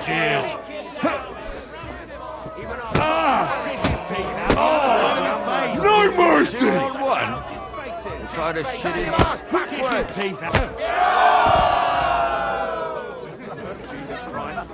Cheers. No mercy! 2 on 1? What kind of shit is this? Jesus Christ.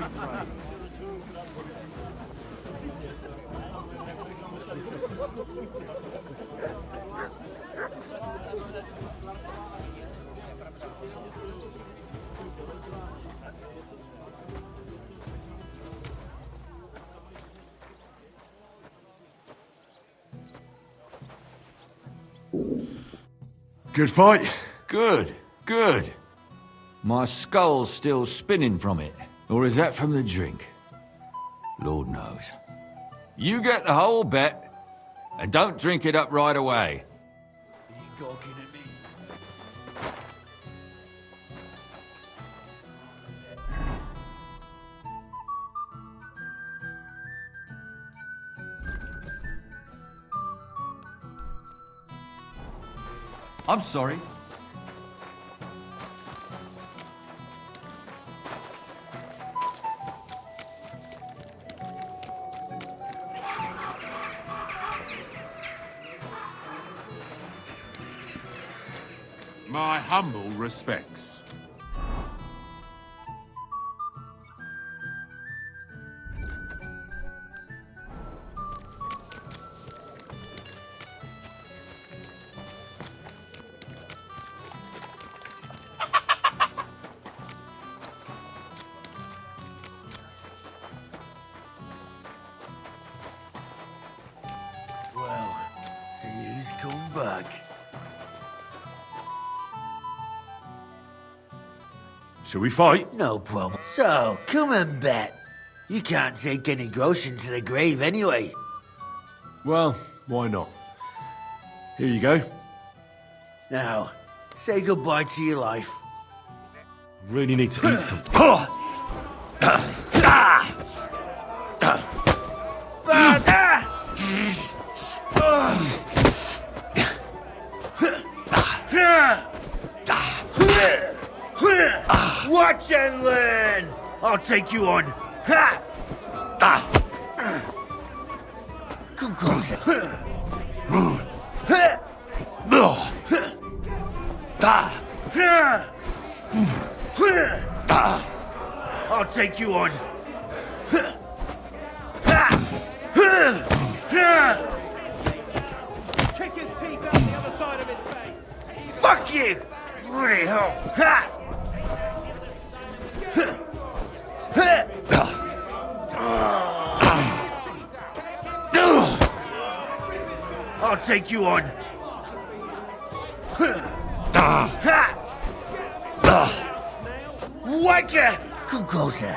Good fight. Good, good. My skull's still spinning from it. Or is that from the drink? Lord knows. You get the whole bet, and don't drink it up right away. I'm sorry. My humble respects. Well, see who's come back. Shall we fight? No problem. So, come and bet. You can't take any groschen to the grave anyway. Well, why not? Here you go. Now, Say goodbye to your life. Really need to eat some. Watch and learn! I'll take you on. Ha! Come closer. I'll take you on. Kick his teeth out the other side of his face. Fuck you! Bloody hell! Ha! I'll take you on. Watcha! Come closer.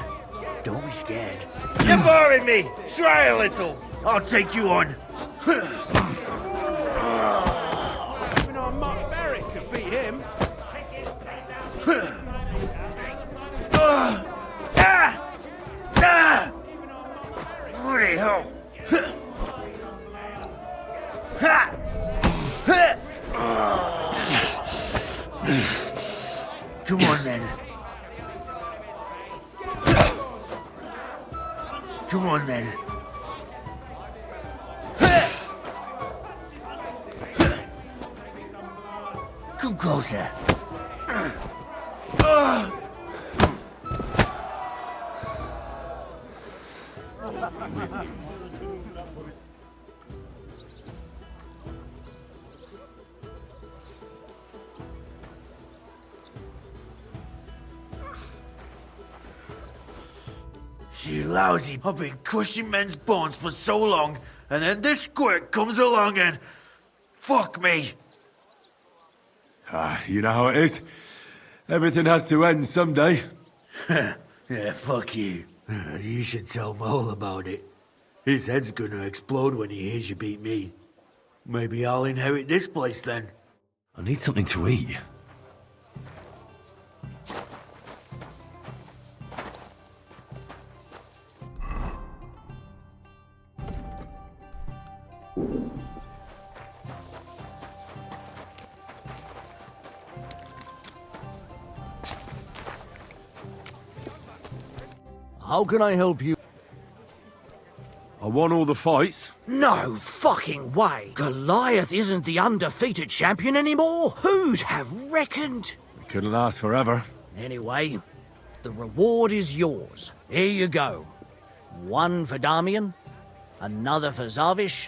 Don't be scared. You're boring me. Try a little. I'll take you on. Even our Mark Barrett could beat him. Bloody hell. Come on then. Come on then. Come closer. You lousy, I've been crushing men's bones for so long, and then this squirt comes along and... fuck me. You know how it is. Everything has to end someday. Yeah, fuck you. You should tell Mole about it. His head's gonna explode when he hears you beat me. Maybe I'll inherit this place then. I need something to eat. How can I help you? I won all the fights. No fucking way! Goliath isn't the undefeated champion anymore? Who'd have reckoned? We couldn't last forever. Anyway, the reward is yours. Here you go. One for Damian, another for Zavish,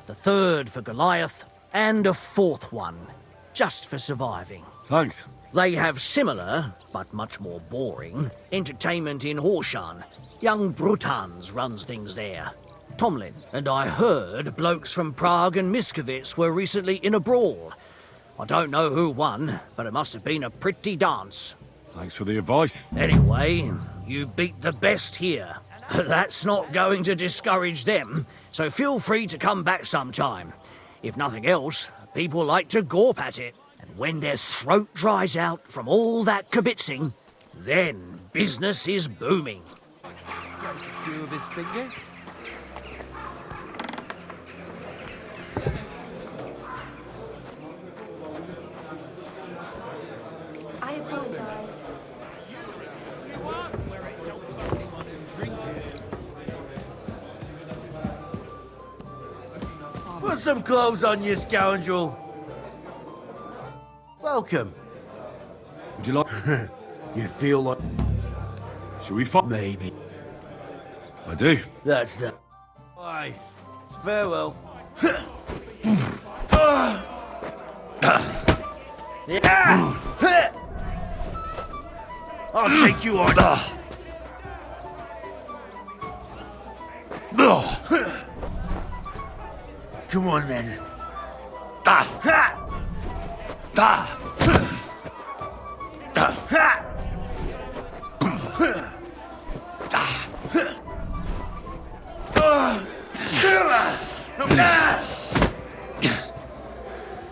the third for Goliath, and a fourth one, just for surviving. Thanks. They have similar, but much more boring, entertainment in Horshan. Young Brutans runs things there. Tomlin, and I heard blokes from Prague and Miskovitz were recently in a brawl. I don't know who won, but it must have been a pretty dance. Thanks for the advice. Anyway, you beat the best here. That's not going to discourage them, so feel free to come back sometime. If nothing else, people like to gawp at it. And when their throat dries out from all that kibitzing, then business is booming. A few of his fingers. I apologize. Put some clothes on, you scoundrel. Welcome. Would you like... You feel like... Should we fight? Maybe. I do. That's the... Bye. Farewell. I'll take you on. Come on then.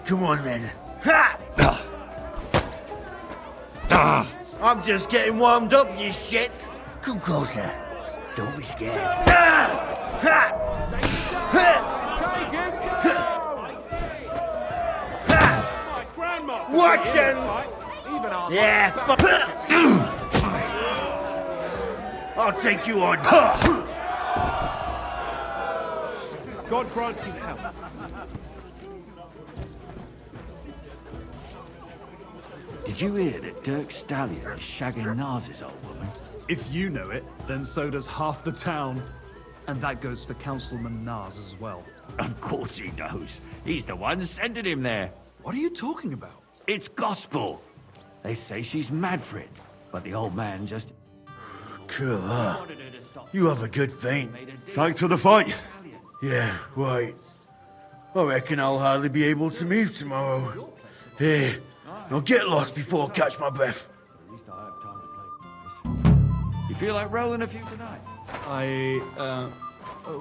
Come on then. I'm just getting warmed up, you shit. Come closer. Don't be scared. Watch and... Yeah, fuck. I'll take you on. God grant you health. Did you hear that Dirk Stallion is shagging Nars's old woman? If you know it, then so does half the town. And that goes for Councilman Nars as well. Of course he knows. He's the one sending him there. What are you talking about? It's gospel. They say she's mad for it, but the old man just... Cool, huh? You have a good feint. Thanks for the fight. Yeah, right. I reckon I'll hardly be able to move tomorrow. Here, I'll get lost before I catch my breath. You feel like rolling a few tonight? Well... A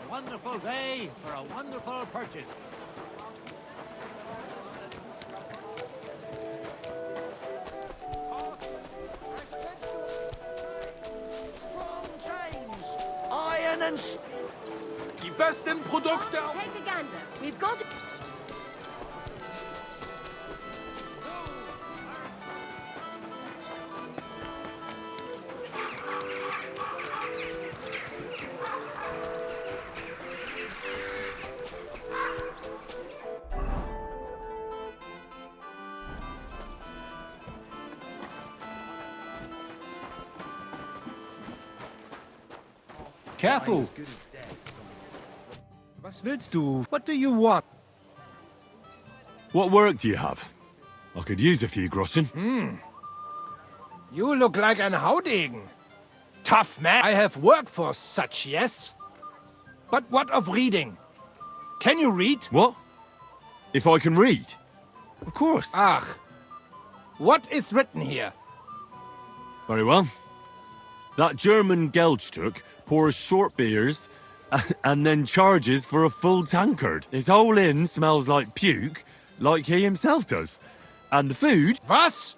wonderful day for a wonderful purchase. Iron and... Die besten Produkte... Take the gander. We've got to... Careful! Was willst du? What do you want? What work do you have? I could use a few groschen. You look like an Haudegen. Tough man. I have worked for such, yes? But what of reading? Can you read? What? If I can read? Of course. Ach. What is written here? Very well. That German Geldstruck pours short beers and then charges for a full tankard. His whole inn smells like puke, like he himself does. And the food... Was?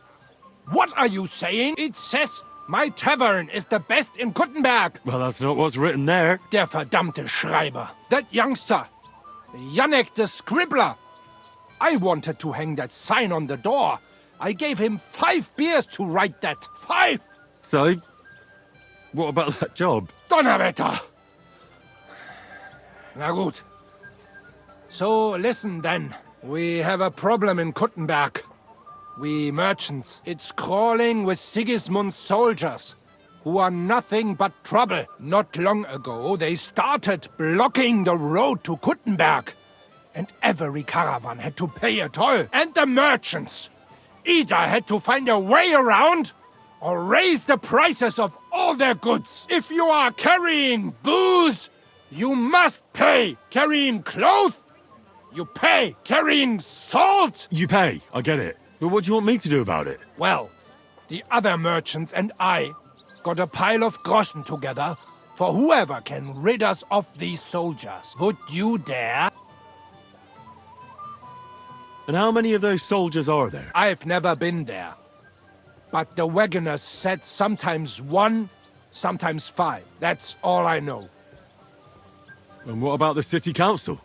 What are you saying? It says my tavern is the best in Kuttenberg. Well, that's not what's written there. Der verdammte Schreiber. That youngster. Janek the scribbler. I wanted to hang that sign on the door. I gave him 5 beers to write that. 5! So, what about that job? Donnerwetter! Na gut. So, listen then. We have a problem in Kuttenberg. We merchants. It's crawling with Sigismund's soldiers, who are nothing but trouble. Not long ago, they started blocking the road to Kuttenberg. And every caravan had to pay a toll. And the merchants either had to find a way around or raise the prices of all their goods. If you are carrying booze, you must pay. Carrying clothes, you pay. Carrying salt, You pay, I get it. But what do you want me to do about it? well, the other merchants and I got a pile of groschen together for whoever can rid us of these soldiers. Would you dare? And how many of those soldiers are there? I've never been there. But the wagoners said sometimes 1, sometimes 5. That's all I know. And what about the city council?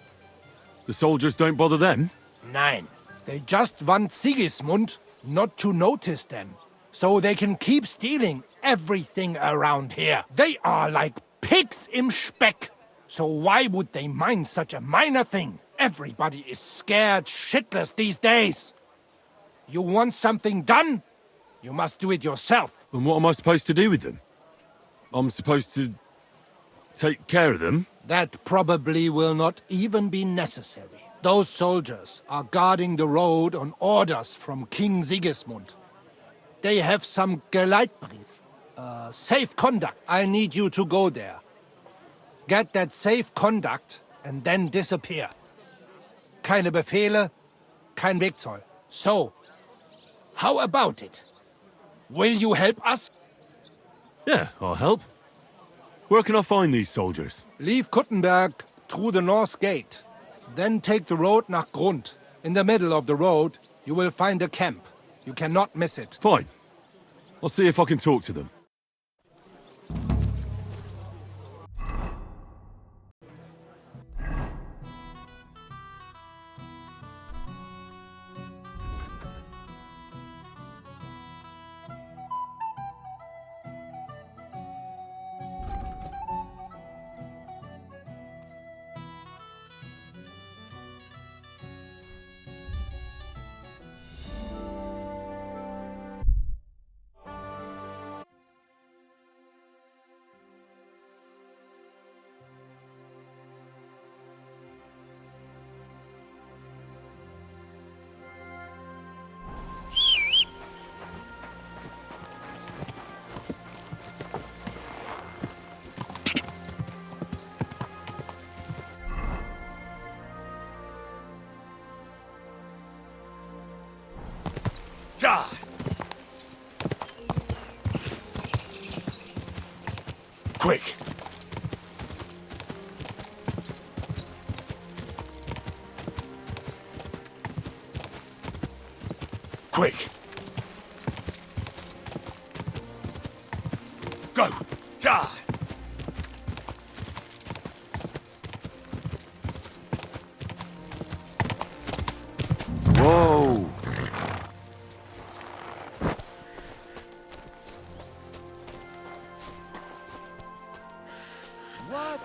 The soldiers don't bother them? Nein. They just want Sigismund not to notice them, so they can keep stealing everything around here. They are like pigs im Speck. So why would they mind such a minor thing? Everybody is scared shitless these days. You want something done? You must do it yourself. And what am I supposed to do with them? I'm supposed to take care of them? That probably will not even be necessary. Those soldiers are guarding the road on orders from King Sigismund. They have some Geleitbrief, safe conduct. I need you to go there. Get that safe conduct and then disappear. Keine Befehle, kein Wegzoll. So, how about it? Will you help us? Yeah, I'll help. Where can I find these soldiers? Leave Kuttenberg through the north gate. Then take the road nach Grund. In the middle of the road You will find a camp. You cannot miss it. Fine. I'll see if I can talk to them. Ja! Quick! Quick! Go! Ja! Whoa! What?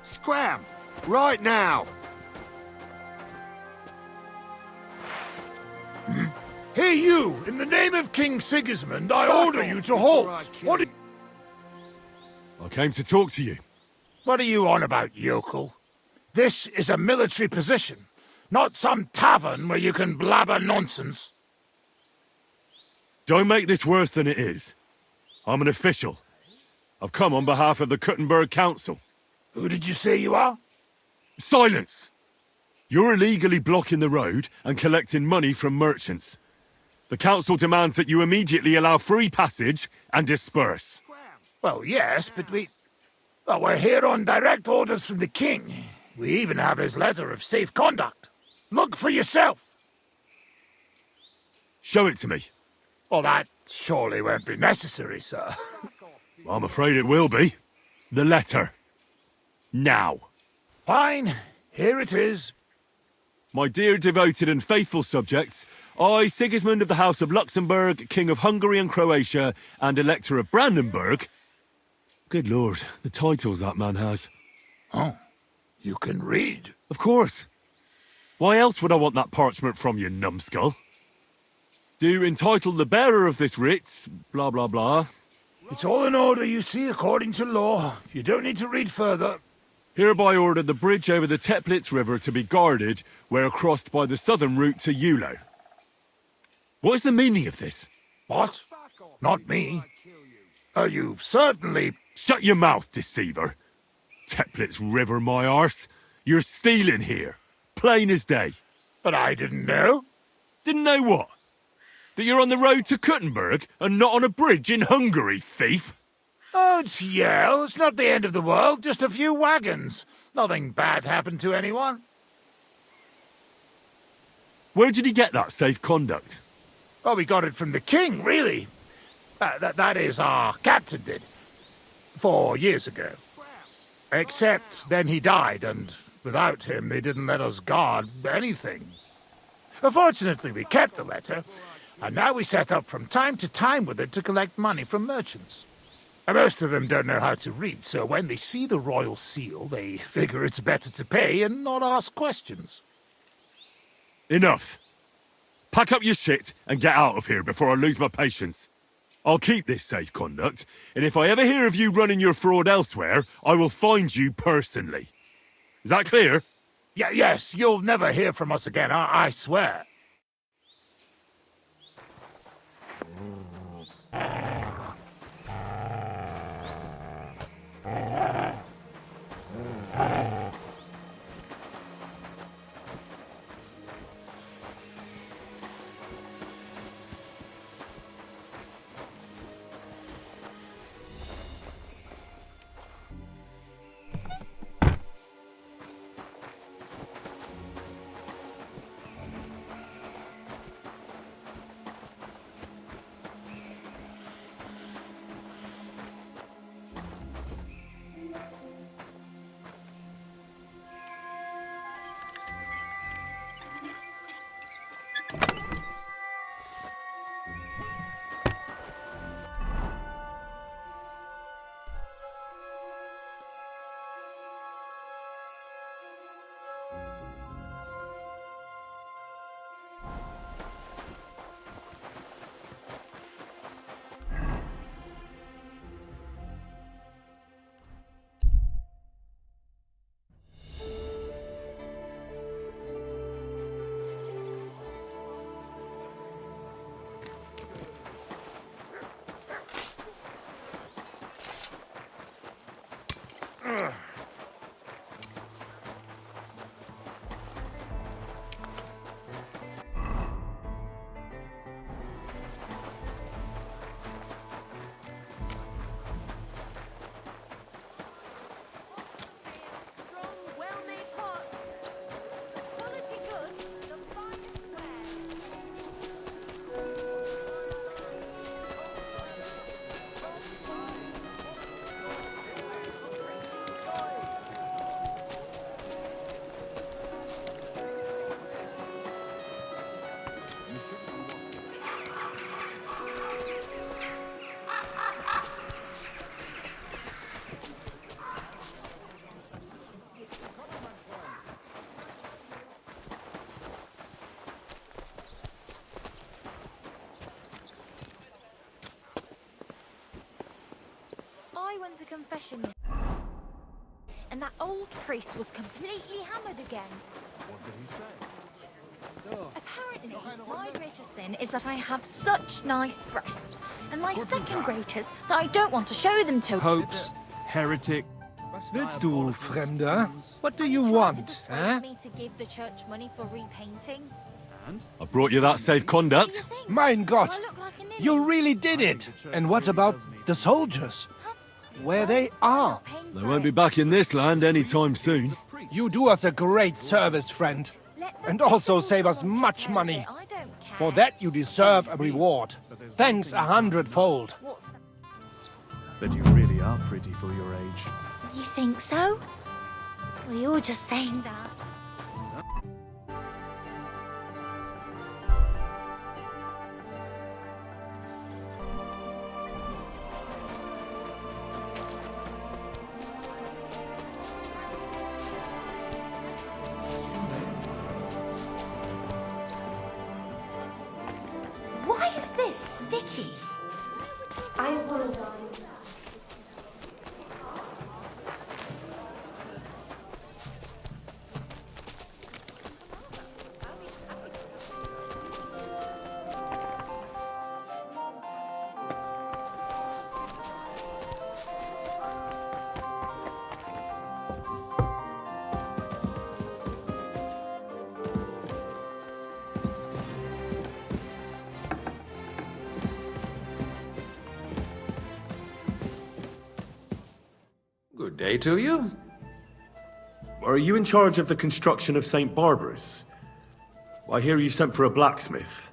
Scram! Right now! Hey, you! In the name of King Sigismund, I order you to halt! I came to talk to you. What are you on about, yokel? This is a military position, not some tavern where you can blabber nonsense. Don't make this worse than it is. I'm an official. I've come on behalf of the Kuttenberg Council. Who did you say you are? Silence! You're illegally blocking the road and collecting money from merchants. The council demands that you immediately allow free passage and disperse. Well, yes, but well, we're here on direct orders from the king. We even have his letter of safe conduct. Look for yourself. Show it to me. Well, that surely won't be necessary, sir. I'm afraid it will be. The letter. Now. Fine. Here it is. My dear devoted and faithful subjects, I, Sigismund of the House of Luxembourg, King of Hungary and Croatia, and Elector of Brandenburg... Good lord, the titles that man has. Oh, you can read? Of course. Why else would I want that parchment from you, numbskull? Do entitle the bearer of this writ, blah blah blah. It's all in order, you see, according to law. You don't need to read further. Hereby order the bridge over the Teplitz River to be guarded where crossed by the southern route to Eulo. What is the meaning of this? What? Not me. You've certainly... Shut your mouth, deceiver. Teplitz River, my arse. You're stealing here. Plain as day. But I didn't know. Didn't know what? That you're on the road to Kuttenberg and not on a bridge in Hungary, thief? Oh, it's Yale. It's not the end of the world. Just a few wagons. Nothing bad happened to anyone. Where did he get that safe conduct? Oh, we got it from the king, really. That is, our captain did. 4 years ago. Except then he died, and without him they didn't let us guard anything. Fortunately, we kept the letter, and now we set up from time to time with it to collect money from merchants. Most of them don't know how to read, so when they see the royal seal, they figure it's better to pay and not ask questions. Enough. Pack up your shit and get out of here before I lose my patience. I'll keep this safe conduct, and if I ever hear of you running your fraud elsewhere, I will find you personally. Is that clear? Yes, you'll never hear from us again, I swear. confession. And that old priest was completely hammered again. What did he say? Apparently, my greatest sin is that I have such nice breasts, and my second greatest that I don't want to show them to. Popes, heretic. Was willst du, Fremder? What do you want, huh? Me to give the church money for repainting. I brought you that safe conduct. Mein Gott! You really did it! And what about the soldiers? Where they are? They won't be back in this land anytime soon. You do us a great service, friend. And also save us much money. For that you deserve a reward. Thanks 100-fold. But you really are pretty for your age. You think so? Well, you're just saying that. Why is this sticky? I apologize. Good day to you. Are you in charge of the construction of St. Barbara's? I hear you sent for a blacksmith.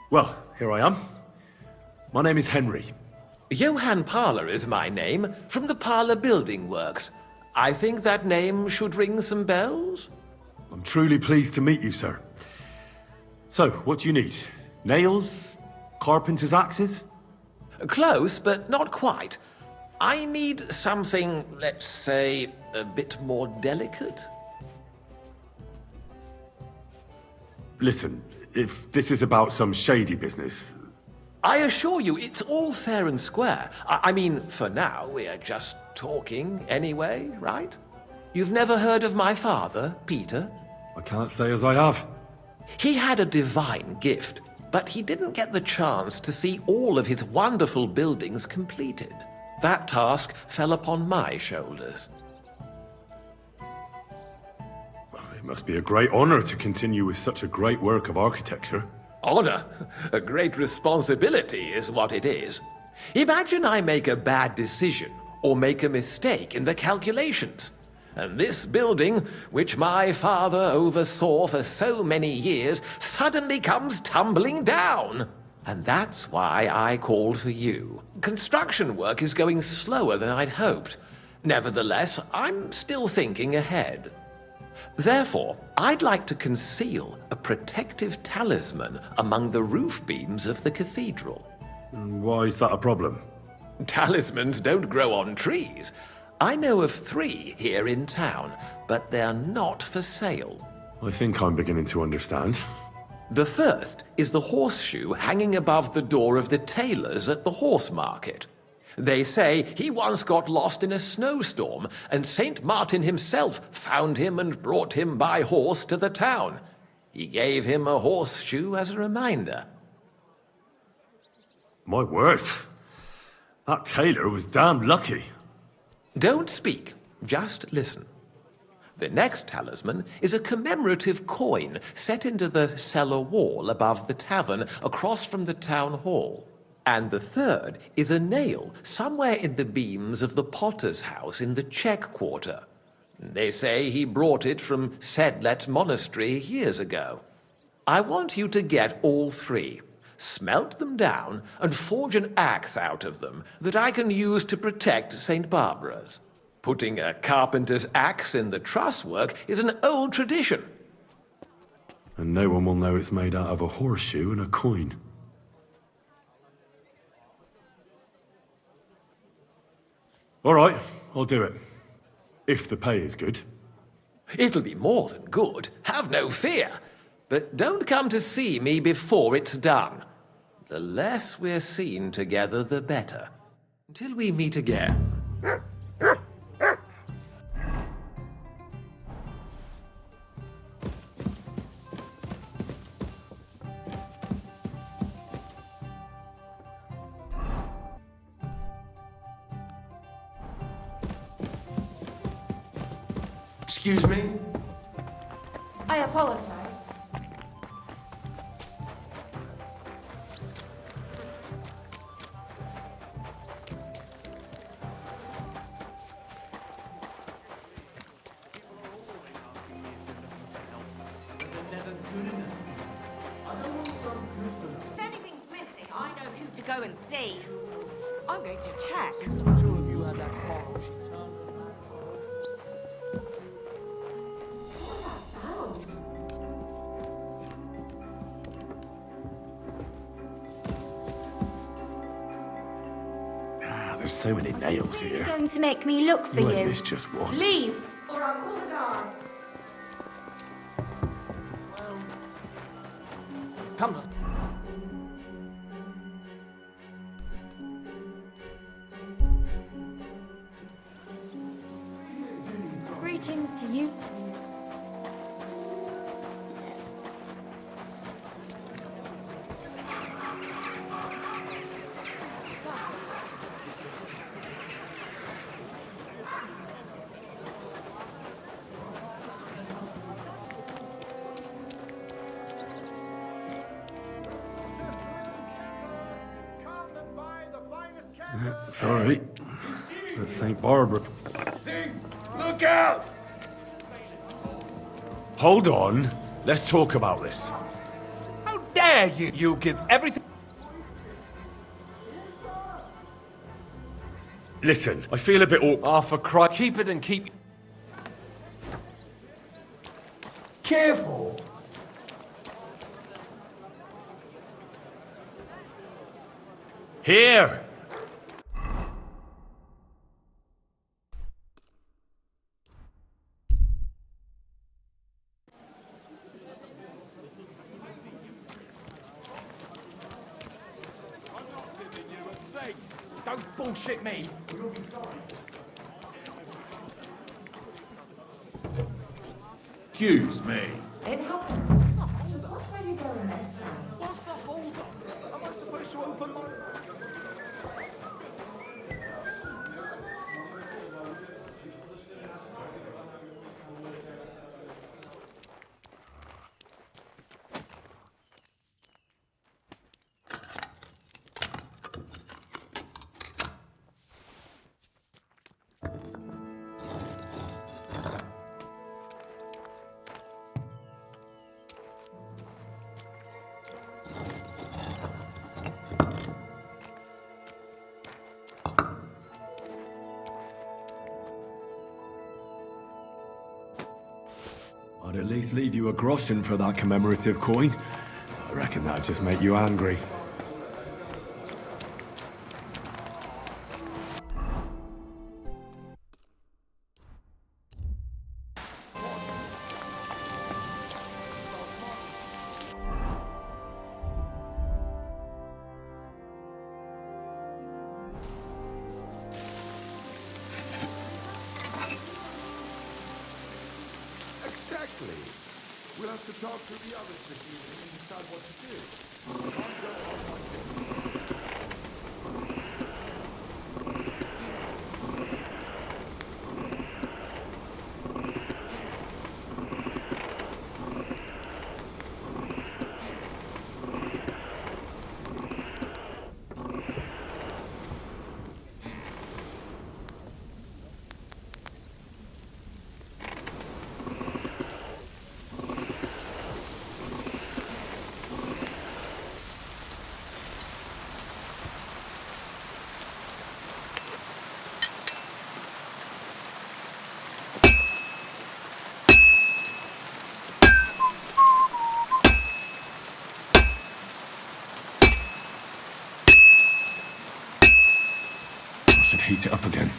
Well, here I am. My name is Henry. Johann Parler is my name, from the Parler Building Works. I think that name should ring some bells. I'm truly pleased to meet you, sir. So, what do you need? Nails? Carpenter's axes? Close, but not quite. I need something, let's say, a bit more delicate. Listen, if this is about some shady business... I assure you, it's all fair and square. I mean, for now, we're just talking anyway, right? You've never heard of my father, Peter? I can't say as I have. He had a divine gift, but he didn't get the chance to see all of his wonderful buildings completed. That task fell upon my shoulders. It must be a great honor to continue with such a great work of architecture. Honor? A great responsibility is what it is. Imagine I make a bad decision or make a mistake in the calculations. And this building, which my father oversaw for so many years, suddenly comes tumbling down. And that's why I called for you. Construction work is going slower than I'd hoped. Nevertheless, I'm still thinking ahead. Therefore, I'd like to conceal a protective talisman among the roof beams of the cathedral. Why is that a problem? Talismans don't grow on trees. I know of 3 here in town, but they're not for sale. I think I'm beginning to understand. The first is the horseshoe hanging above the door of the tailor's at the horse market. They say he once got lost in a snowstorm, and St. Martin himself found him and brought him by horse to the town. He gave him a horseshoe as a reminder. My word. That tailor was damn lucky. Don't speak, just listen. The next talisman is a commemorative coin set into the cellar wall above the tavern across from the town hall. And the third is a nail somewhere in the beams of the potter's house in the Czech quarter. They say he brought it from Sedlet Monastery years ago. I want you to get all 3, smelt them down, and forge an axe out of them that I can use to protect St. Barbara's. Putting a carpenter's axe in the truss work is an old tradition. And no one will know it's made out of a horseshoe and a coin. All right, I'll do it. If the pay is good. It'll be more than good, have no fear. But don't come to see me before it's done. The less we're seen together, the better. Until we meet again, Excuse me? I apologize. If anything's missing, I know who to go and see. I'm going to check. Two of you had that quarrel, she turned. There's so many nails here. Going to make me look for You ain't you. missed just one. Leave, or I'll call the guard. Come on. Greetings to you. It's all right. At St. Barbara. Look out! Hold on. Let's talk about this. How dare you! You give everything. Listen, I feel a bit For Christ, keep it and keep. Careful! Here! Don't bullshit me! Excuse me. It happens. Where are you going next time? What's the hold up? Am I supposed to open my... I'd at least leave you a groschen for that commemorative coin. I reckon that'd just make you angry. Exactly. We'll have to talk to the others this evening and decide what to do. Should heat it up again.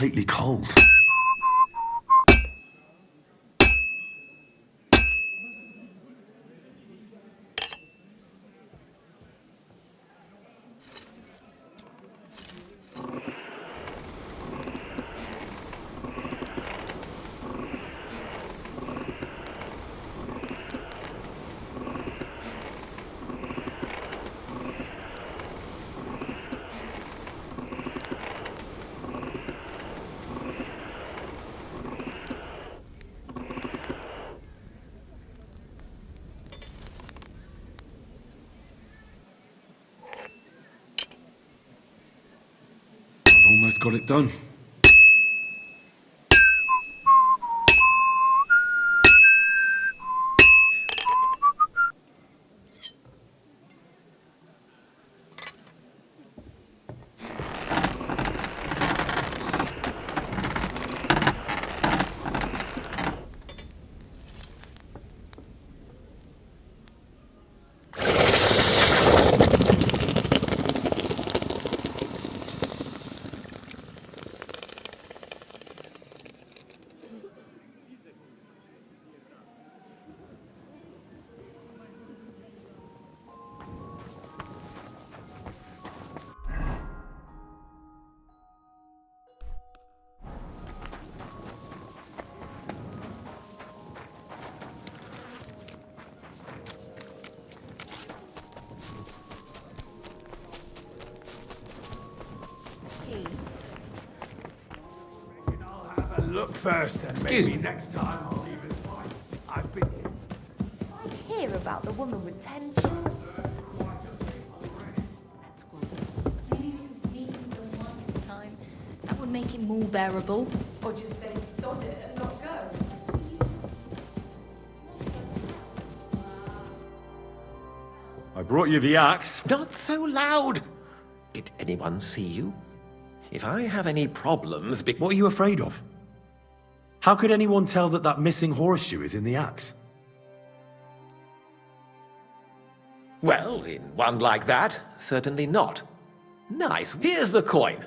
completely cold. Almost got it done. Look first, and Excuse maybe me. next time I'll leave it fine. I've been. I hear about the woman with 10 swords. Time. That would make it more bearable. Or just say sod it and not go. I brought you the axe. Not so loud! Did anyone see you? If I have any problems, What are you afraid of? How could anyone tell that that missing horseshoe is in the axe? well, in one like that, certainly not. Nice, here's the coin.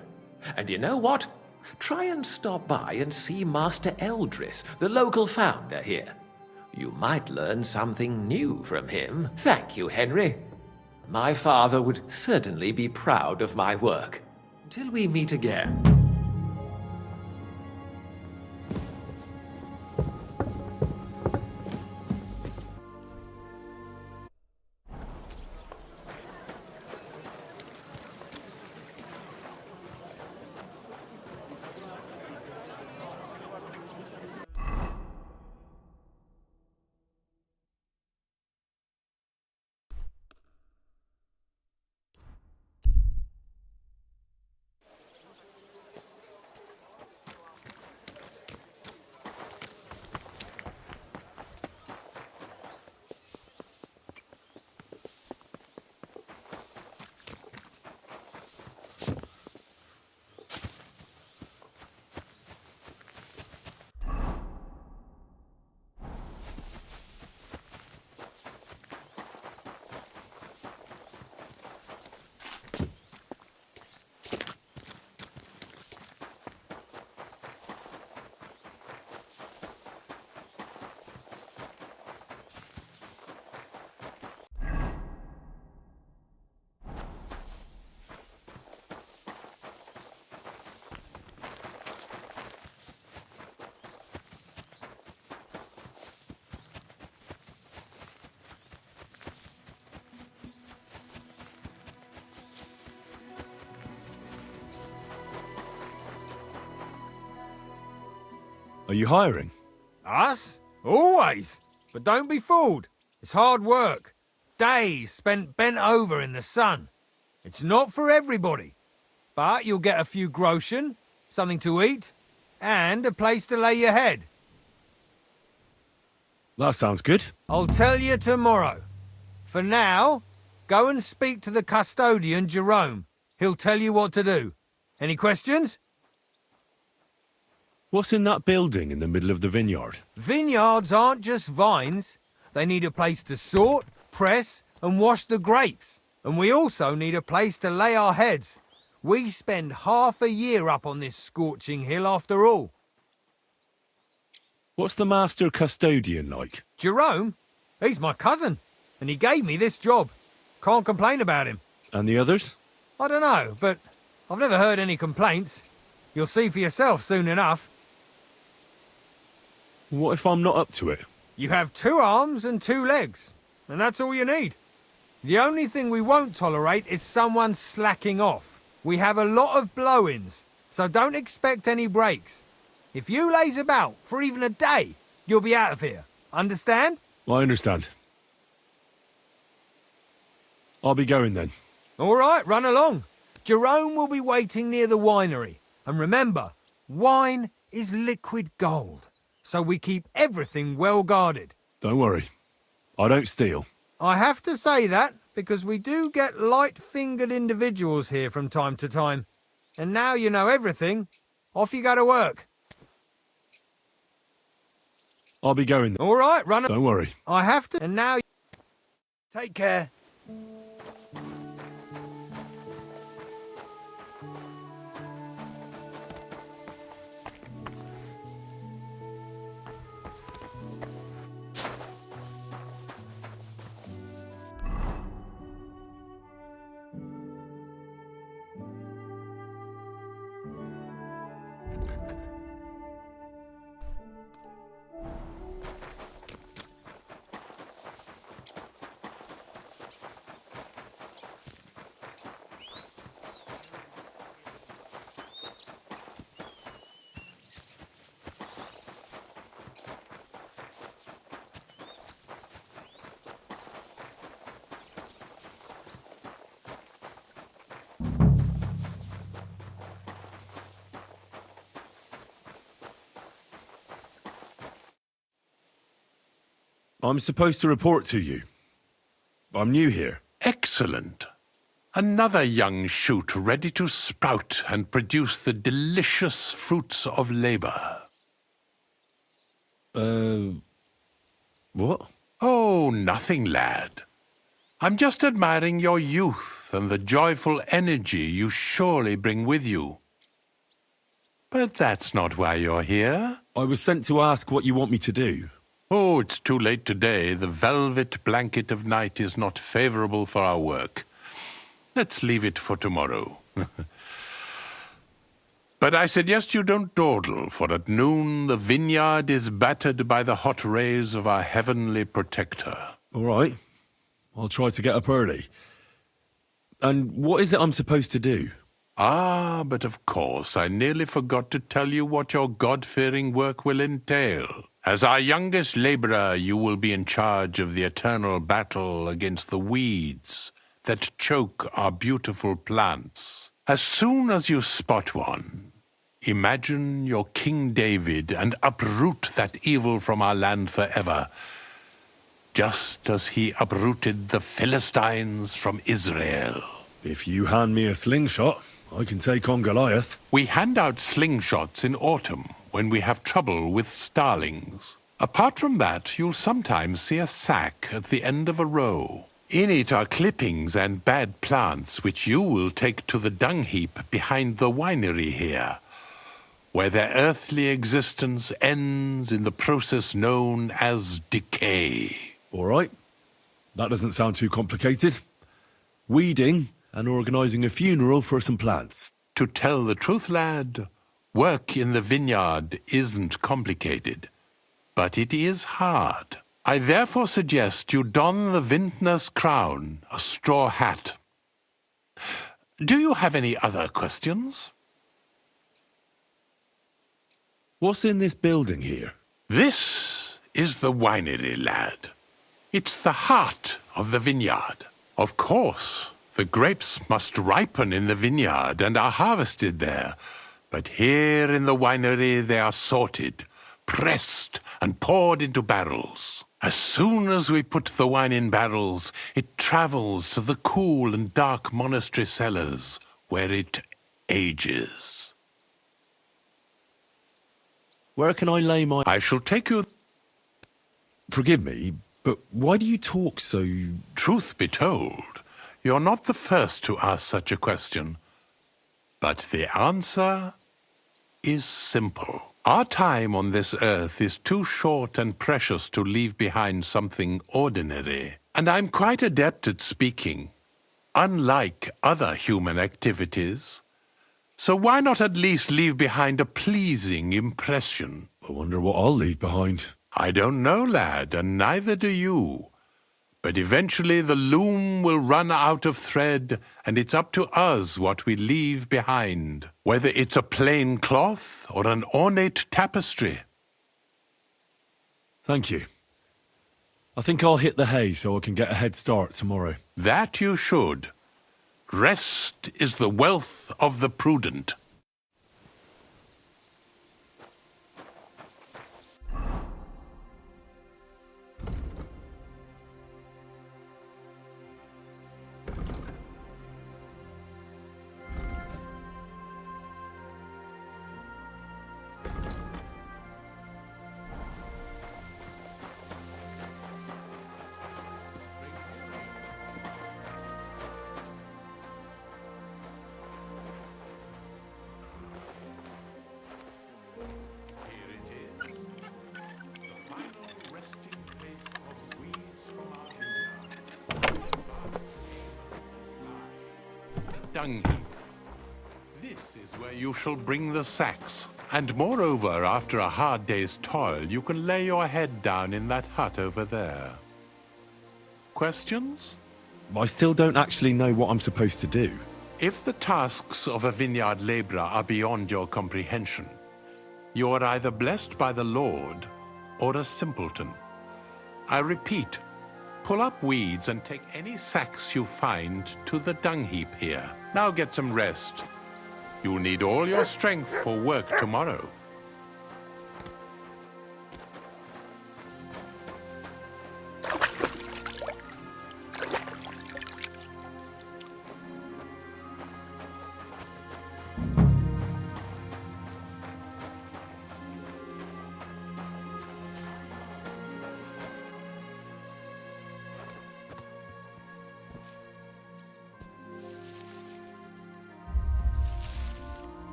And you know what? Try and stop by and see Master Eldris, the local founder here. You might learn something new from him. Thank you, Henry. My father would certainly be proud of my work. Till we meet again. Are you hiring? Us? Always. But don't be fooled. It's hard work. Days spent bent over in the sun. It's not for everybody. But you'll get a few groschen, something to eat, and a place to lay your head. That sounds good. I'll tell you tomorrow. For now, go and speak to the custodian, Jerome. He'll tell you what to do. Any questions? What's in that building in the middle of the vineyard? Vineyards aren't just vines. They need a place to sort, press, and wash the grapes. And we also need a place to lay our heads. We spend half a year up on this scorching hill after all. What's the master custodian like? Jerome? He's my cousin, and he gave me this job. Can't complain about him. And the others? I don't know, but I've never heard any complaints. You'll see for yourself soon enough. What if I'm not up to it? You have 2 arms and 2 legs, and that's all you need. The only thing we won't tolerate is someone slacking off. We have a lot of blow-ins, so don't expect any breaks. If you laze about for even a day, you'll be out of here. Understand? I understand. I'll be going then. All right, run along. Jerome will be waiting near the winery. And remember, wine is liquid gold, so we keep everything well guarded. Don't worry. I don't steal. I have to say that because we do get light-fingered individuals here from time to time. And now you know everything. Off you go to work. I'll be going then. All right, run. Don't worry. I have to. And now. Take care. I'm supposed to report to you. I'm new here. Excellent. Another young shoot ready to sprout and produce the delicious fruits of labor. What? Oh, nothing, lad. I'm just admiring your youth and the joyful energy you surely bring with you. But that's not why you're here. I was sent to ask what you want me to do. Oh, it's too late today. The velvet blanket of night is not favorable for our work. Let's leave it for tomorrow. But I suggest you don't dawdle, for at noon the vineyard is battered by the hot rays of our heavenly protector. All right. I'll try to get up early. And what is it I'm supposed to do? Ah, but of course, I nearly forgot to tell you what your God-fearing work will entail. As our youngest laborer, you will be in charge of the eternal battle against the weeds that choke our beautiful plants. As soon as you spot one, imagine you're King David and uproot that evil from our land forever, just as he uprooted the Philistines from Israel. If you hand me a slingshot, I can take on Goliath. We hand out slingshots in autumn when we have trouble with starlings. Apart from that, you'll sometimes see a sack at the end of a row. In it are clippings and bad plants which you will take to the dung heap behind the winery here, where their earthly existence ends in the process known as decay. All right. That doesn't sound too complicated. Weeding and organising a funeral for some plants. To tell the truth, lad, work in the vineyard isn't complicated, but it is hard. I therefore suggest you don the vintner's crown, a straw hat. Do you have any other questions? What's in this building here? This is the winery, lad. It's the heart of the vineyard. Of course, the grapes must ripen in the vineyard and are harvested there. But here in the winery they are sorted, pressed, and poured into barrels. As soon as we put the wine in barrels, it travels to the cool and dark monastery cellars, where it ages. Where can I lay my... I shall take you... Forgive me, but why do you talk so... Truth be told, you're not the first to ask such a question. But the answer is simple. Our time on this earth is too short and precious to leave behind something ordinary. And I'm quite adept at speaking, unlike other human activities. So why not at least leave behind a pleasing impression? I wonder what I'll leave behind. I don't know, lad, and neither do you. But eventually the loom will run out of thread, and it's up to us what we leave behind, whether it's a plain cloth or an ornate tapestry. Thank you. I think I'll hit the hay so I can get a head start tomorrow. That you should. Rest is the wealth of the prudent. Dung heap. This is where you shall bring the sacks. And moreover, after a hard day's toil, you can lay your head down in that hut over there. Questions? I still don't actually know what I'm supposed to do. If the tasks of a vineyard laborer are beyond your comprehension, you are either blessed by the Lord or a simpleton. I repeat, pull up weeds and take any sacks you find to the dung heap here. Now get some rest. You'll need all your strength for work tomorrow.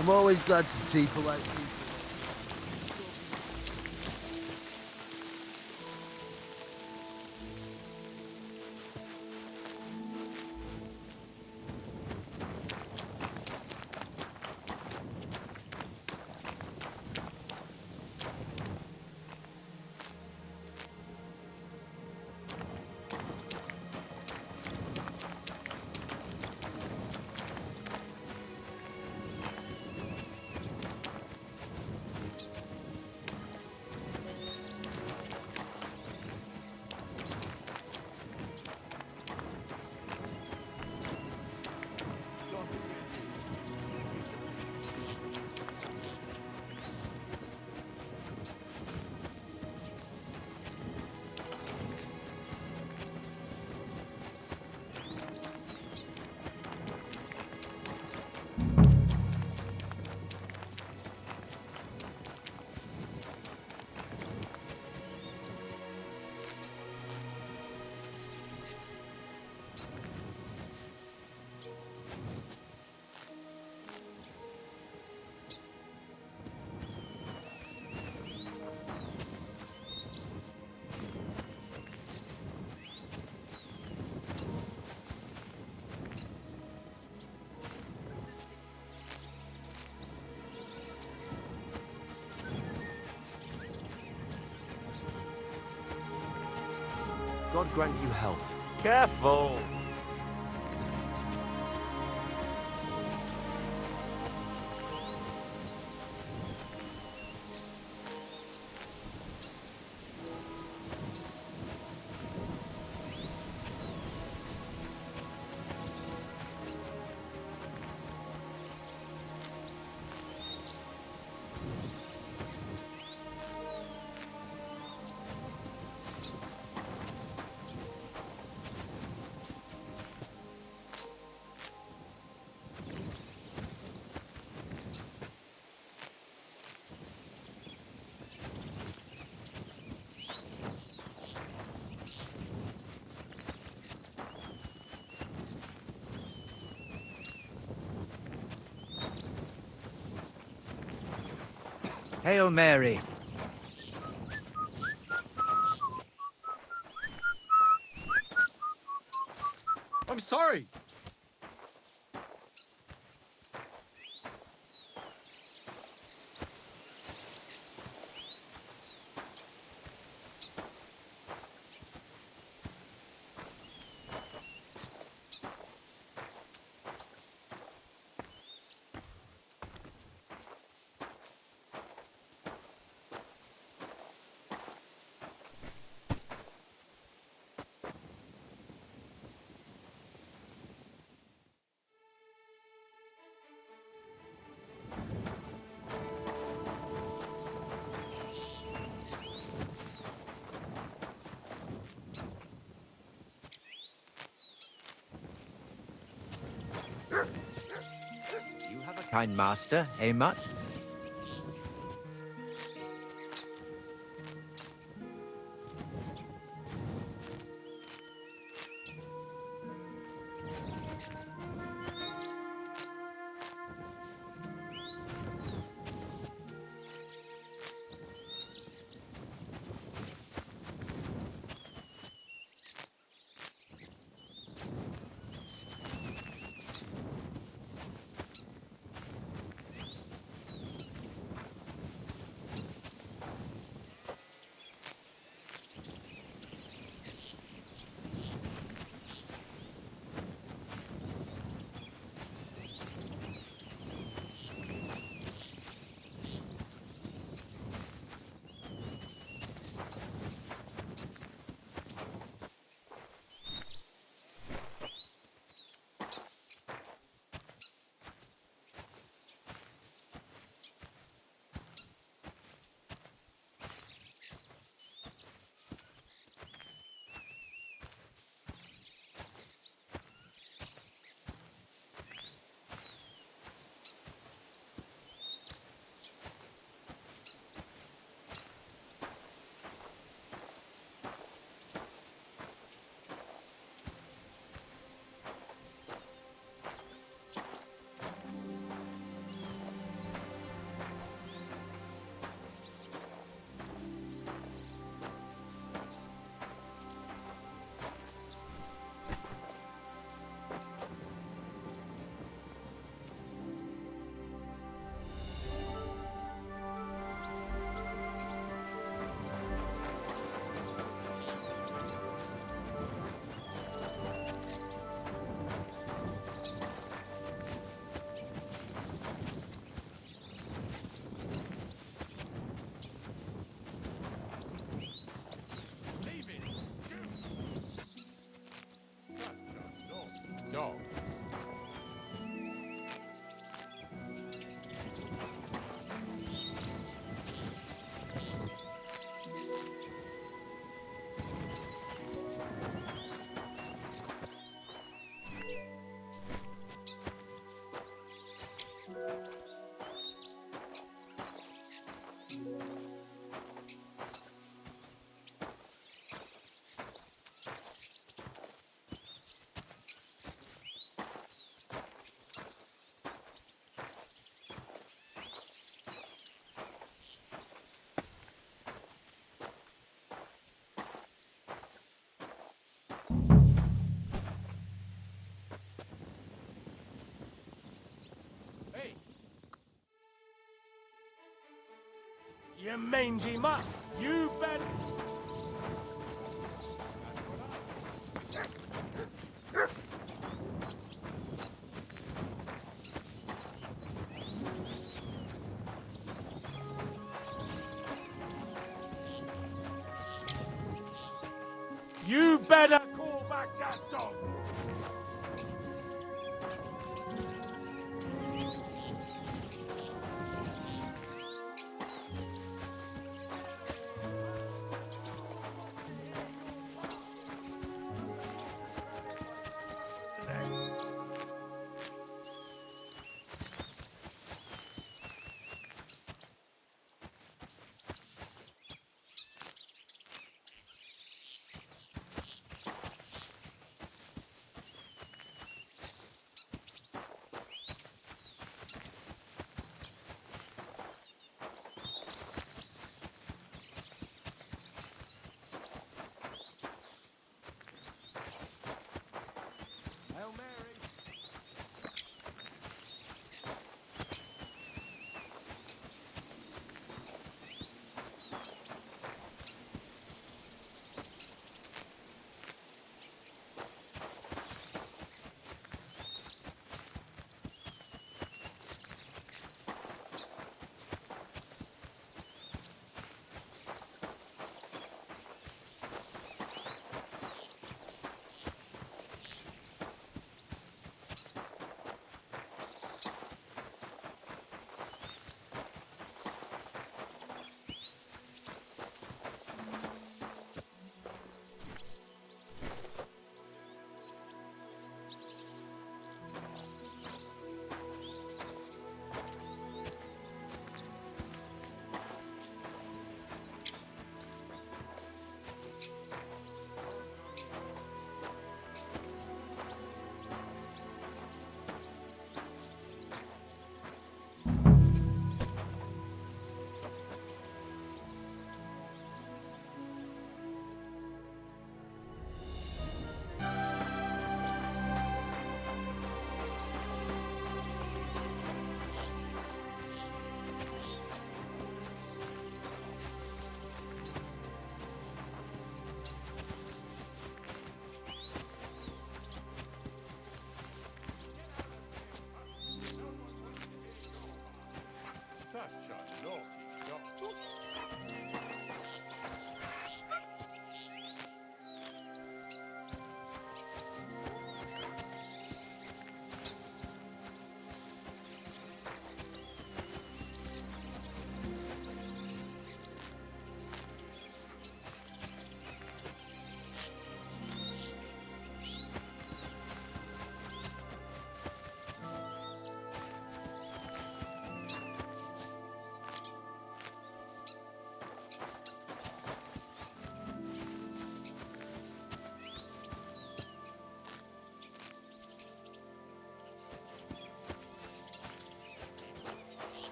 I'm always glad to see polite people. God grant you health. Careful! Hail Mary. I'm sorry! You have a kind master, eh, much? Dog. You mangy mutt! You bet! You better call back that dog.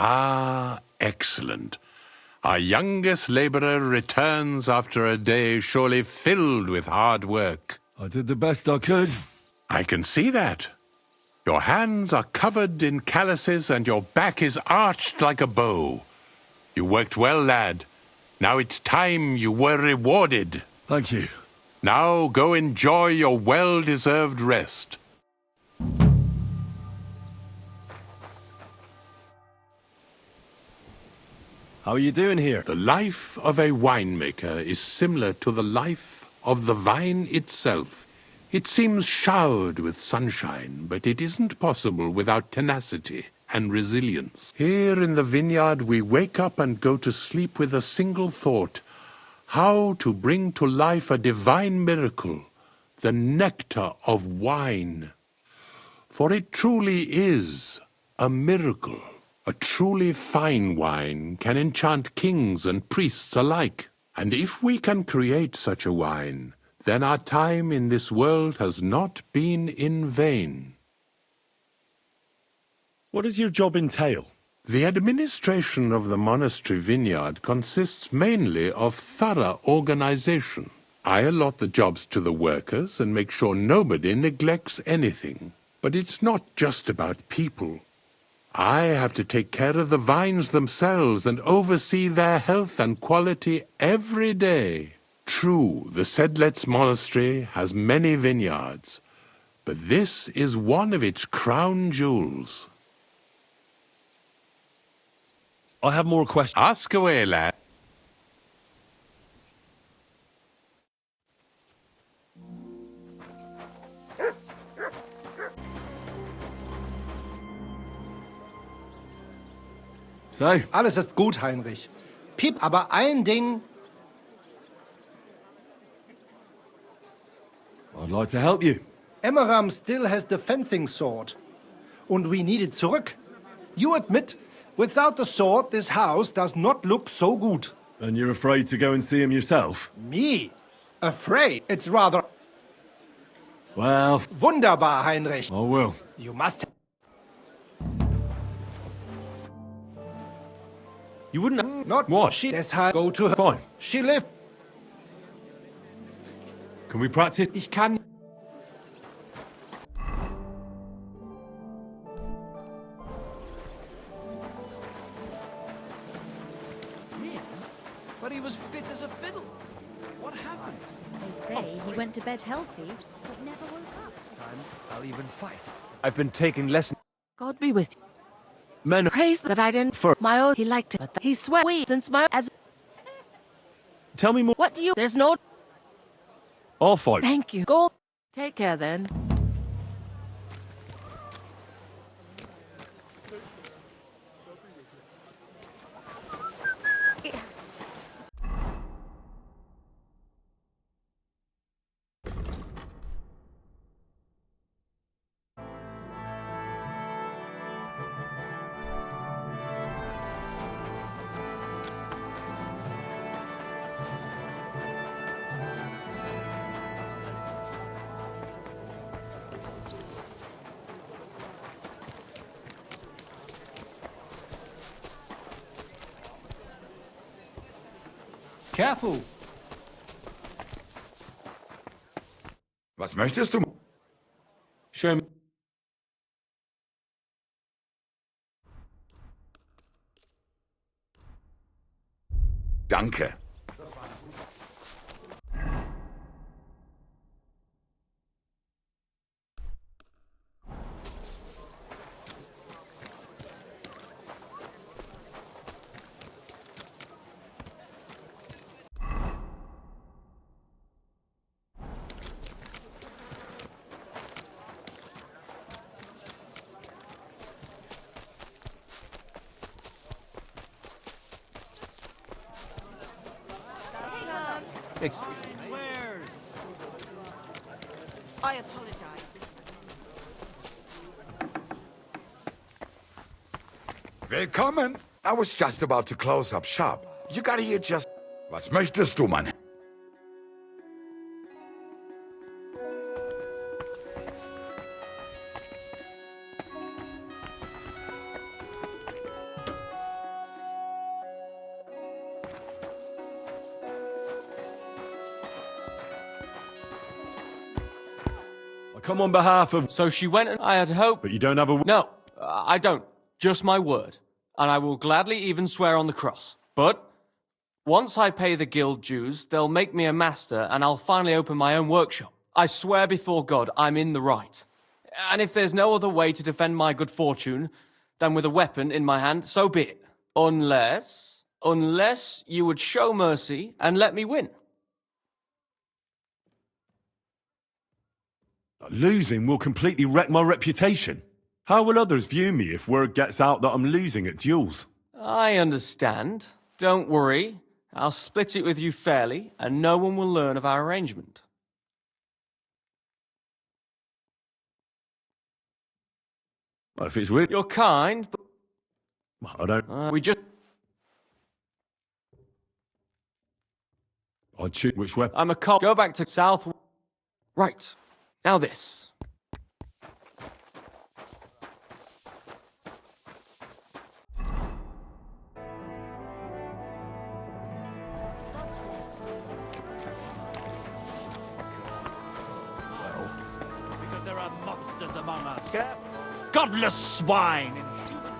Ah, excellent. Our youngest labourer returns after a day surely filled with hard work. I did the best I could. I can see that. Your hands are covered in calluses and your back is arched like a bow. You worked well, lad. Now it's time you were rewarded. Thank you. Now go enjoy your well-deserved rest. How are you doing here? The life of a winemaker is similar to the life of the vine itself. It seems showered with sunshine, but it isn't possible without tenacity and resilience. Here in the vineyard, we wake up and go to sleep with a single thought: how to bring to life a divine miracle, the nectar of wine. For it truly is a miracle. A truly fine wine can enchant kings and priests alike. And if we can create such a wine, then our time in this world has not been in vain. What does your job entail? The administration of the monastery vineyard consists mainly of thorough organization. I allot the jobs to the workers and make sure nobody neglects anything. But it's not just about people. I have to take care of the vines themselves and oversee their health and quality every day. True, the Sedlets monastery has many vineyards, but this is one of its crown jewels. I have more questions. Ask away, lad. So? Alles ist gut, Heinrich. Piep, aber ein Ding. I'd like to help you. Emmeram still has the fencing sword. And we need it zurück. You admit, without the sword, this house does not look so good. And you're afraid to go and see him yourself? Me? Afraid? It's rather... Well... Wunderbar, Heinrich. I will. You must... You wouldn't... Not what? She deshalb go to her. Fine. She lived... Can we practice? Ich kann... But he was fit as a fiddle. What happened? They say he went to bed healthy, but never woke up. I'll even fight. I've been taking lessons. God be with you. Men praise that I didn't for my own. He liked it, but he swear we since my as. Tell me more. What do you? There's no. I'll fight. Thank you. Go. Take care then. Careful. Was möchtest du? Schön. Danke. I apologize. Willkommen. I was just about to close up shop. You got here just... Was möchtest du, Mann? come on behalf of... So she went and I had hoped... But you don't have a... No, I don't. Just my word. And I will gladly even swear on the cross. But once I pay the guild dues, they'll make me a master and I'll finally open my own workshop. I swear before God I'm in the right. And if there's no other way to defend my good fortune than with a weapon in my hand, so be it. Unless you would show mercy and let me win. Losing will completely wreck my reputation. How will others view me if word gets out that I'm losing at duels? I understand. Don't worry. I'll split it with you fairly, and no one will learn of our arrangement. Well, if it's weird... You're kind, but... I don't... we just... I'd choose which way... I'm a cop. Go back to south... Right. Now this. Because there are monsters among us. Godless swine in human form.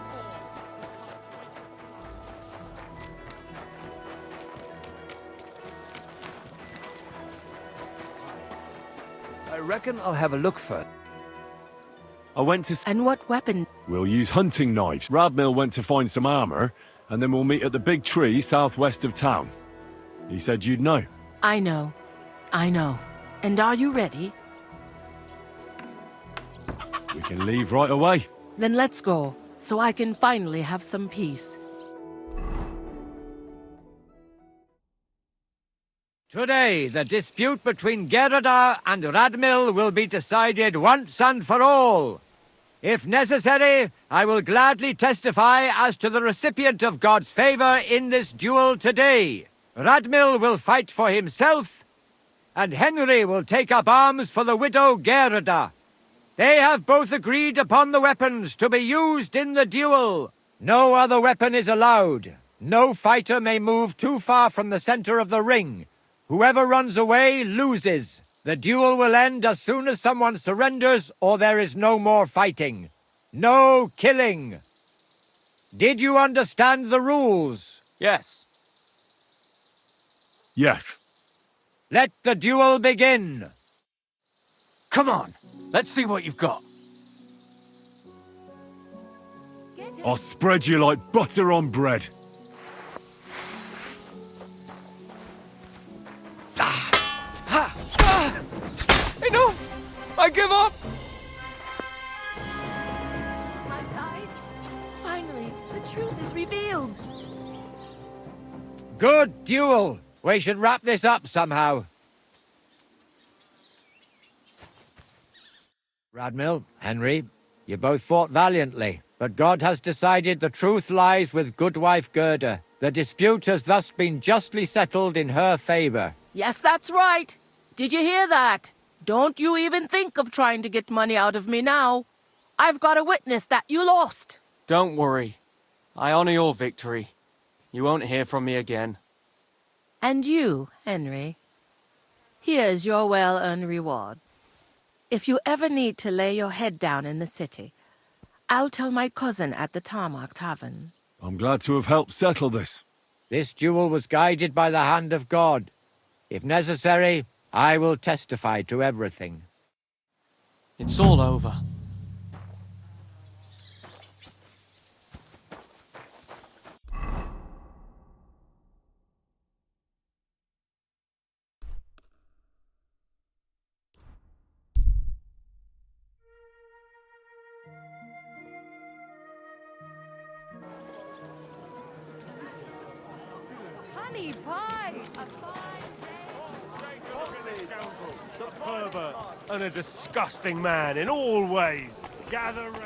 I reckon I'll have a look first. I went to... And what weapon? We'll use hunting knives. Radmill went to find some armor, and then we'll meet at the big tree southwest of town. He said you'd know. I know. I know. And are you ready? We can leave right away. Then let's go, so I can finally have some peace. Today, the dispute between Gerda and Radmill will be decided once and for all. If necessary, I will gladly testify as to the recipient of God's favor in this duel today. Radmill will fight for himself, and Henry will take up arms for the widow Gerda. They have both agreed upon the weapons to be used in the duel. No other weapon is allowed. No fighter may move too far from the center of the ring. Whoever runs away loses. The duel will end as soon as someone surrenders or there is no more fighting. No killing. Did you understand the rules? Yes. Yes. Let the duel begin. Come on, let's see what you've got. I'll spread you like butter on bread. Enough! I give up! Finally, the truth is revealed. Good duel. We should wrap this up somehow. Radmill, Henry, you both fought valiantly, but God has decided the truth lies with Goodwife Gerda. The dispute has thus been justly settled in her favor. Yes, that's right. Did you hear that? Don't you even think of trying to get money out of me now. I've got a witness that you lost. Don't worry. I honor your victory. You won't hear from me again. And you, Henry, here's your well-earned reward. If you ever need to lay your head down in the city, I'll tell my cousin at the Tarmac Tavern. I'm glad to have helped settle this. This duel was guided by the hand of God. If necessary, I will testify to everything. It's all over. Honey pie! A fine The pervert and a disgusting man in all ways. Gather round.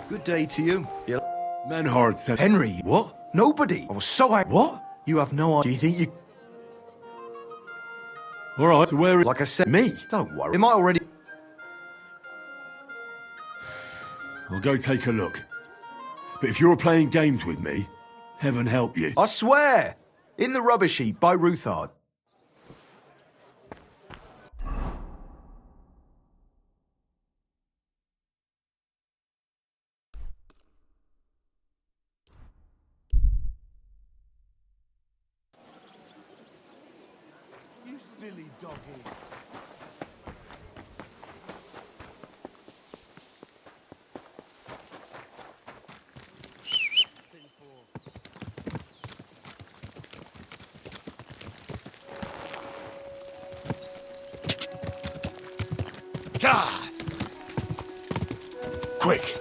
Good day to you. Menhard said... Henry, what? Nobody. I was so angry. What? You have no idea. Do you think you... All right, so where... Like I said, me. Don't worry. Am I already... I'll go take a look. But if you're playing games with me, Heaven help you. I swear! In the rubbish heap by Ruthard. You silly doggy. God! Quick!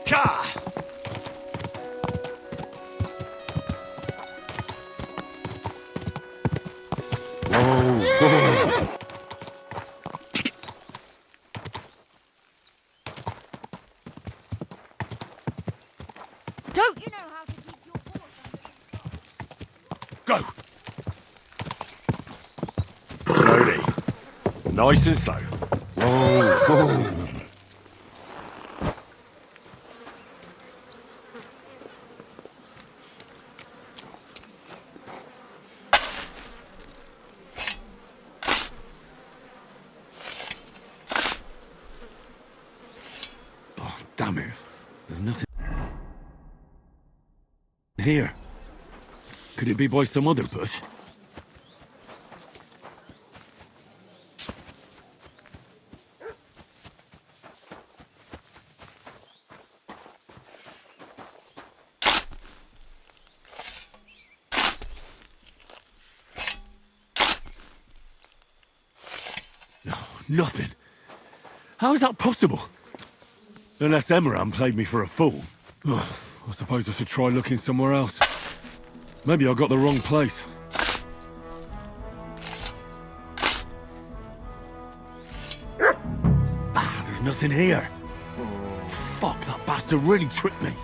God! Whoa. Don't you know how to keep your Go! Slowly. Nice and slow. Whoa. Oh, damn it. There's nothing here. Could it be by some other bush? No, nothing. How is that possible? Unless Emran played me for a fool. I suppose I should try looking somewhere else. Maybe I got the wrong place. There's nothing here. Fuck, that bastard really tricked me.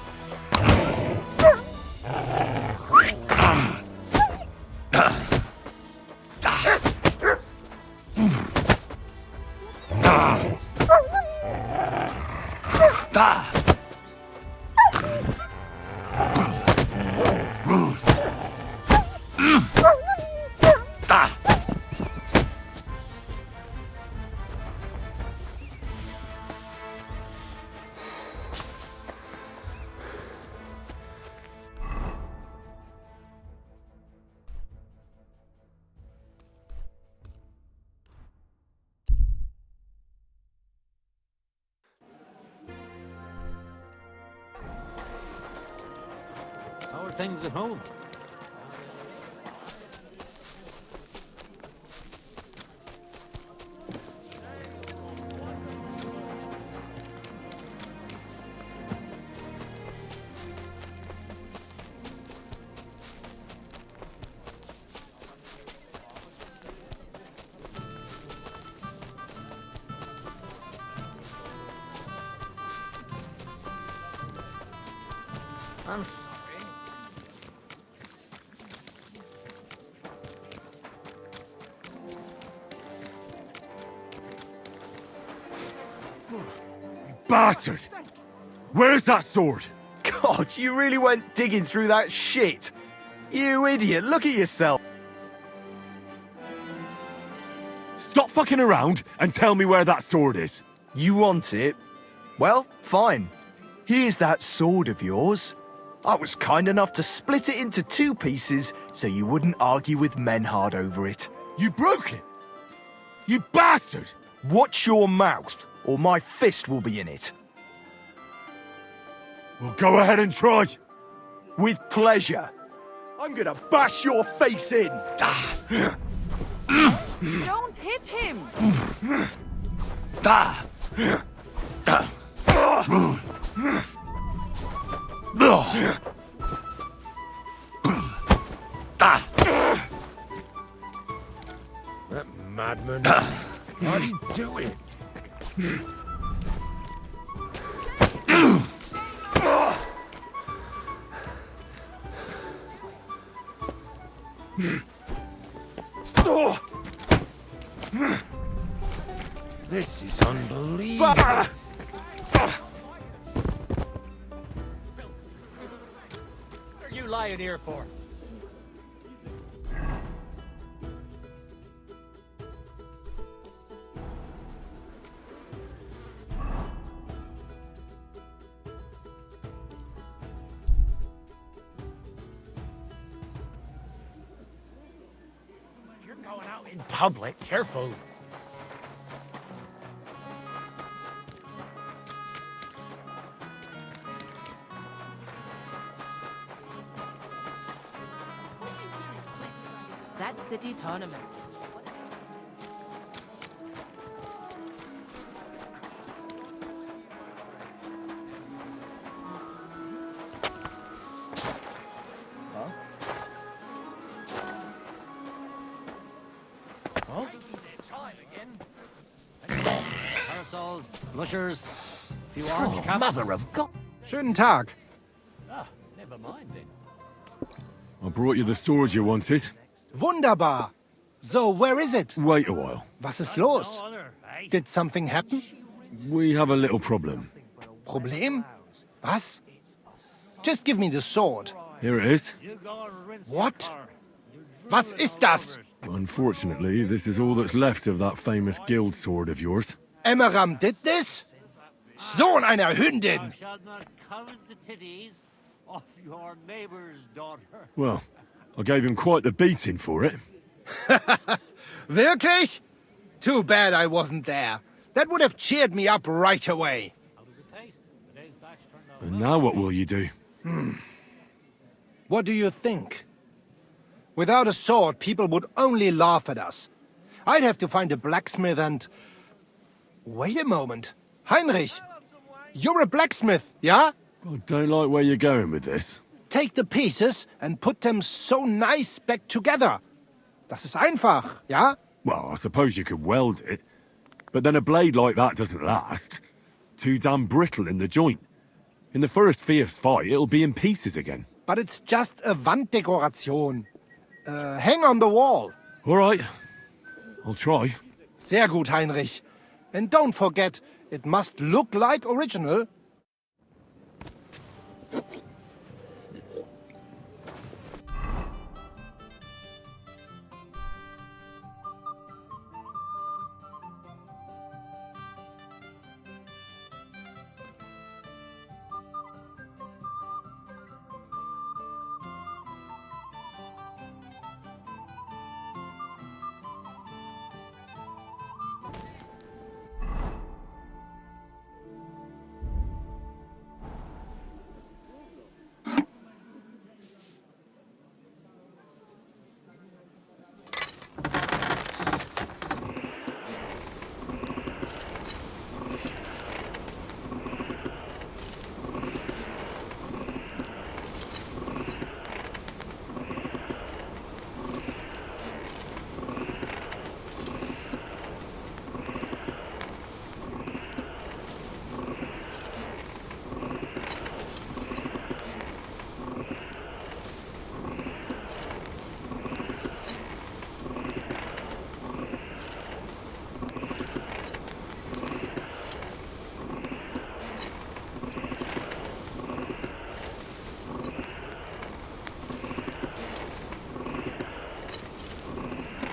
How are things at home? I'm Bastard! Where's that sword? God, you really went digging through that shit. You idiot, look at yourself. Stop fucking around and tell me where that sword is. You want it? Well, fine. Here's that sword of yours. I was kind enough to split it into 2 pieces so you wouldn't argue with Menhard over it. You broke it? You bastard! Watch your mouth, or my fist will be in it. Well, go ahead and try. With pleasure. I'm gonna bash your face in. Don't hit him! That madman. How'd he do it? believe it. What are you lying here for? You're going out in public. Careful. That city tournament. Parasols, blushers, few orange caps. Mother of God. Schönen Tag. Ah, never mind then. I brought you the sword you wanted. Wunderbar. So, where is it? Wait a while. Was ist los? Did something happen? We have a little problem. Problem? Was? Just give me the sword. Here it is. What? Was ist das? Unfortunately, this is all that's left of that famous guild sword of yours. Emmeram did this? Sohn einer Hündin! Shall not covet the titties of your neighbor's daughter. Well, I gave him quite the beating for it. Wirklich? Too bad I wasn't there. That would have cheered me up right away. And now what will you do? What do you think? Without a sword, people would only laugh at us. I'd have to find a blacksmith and... Wait a moment. Heinrich, you're a blacksmith, yeah? I don't like where you're going with this. Take the pieces and put them so nice back together. Das ist einfach, ja? Well, I suppose you could weld it. But then a blade like that doesn't last. Too damn brittle in the joint. In the first fierce fight, it'll be in pieces again. But it's just a Wanddekoration. Hang on the wall. All right. I'll try. Sehr gut, Heinrich. And don't forget, it must look like original.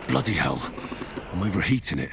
Bloody hell. I'm overheating it.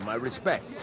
My respects.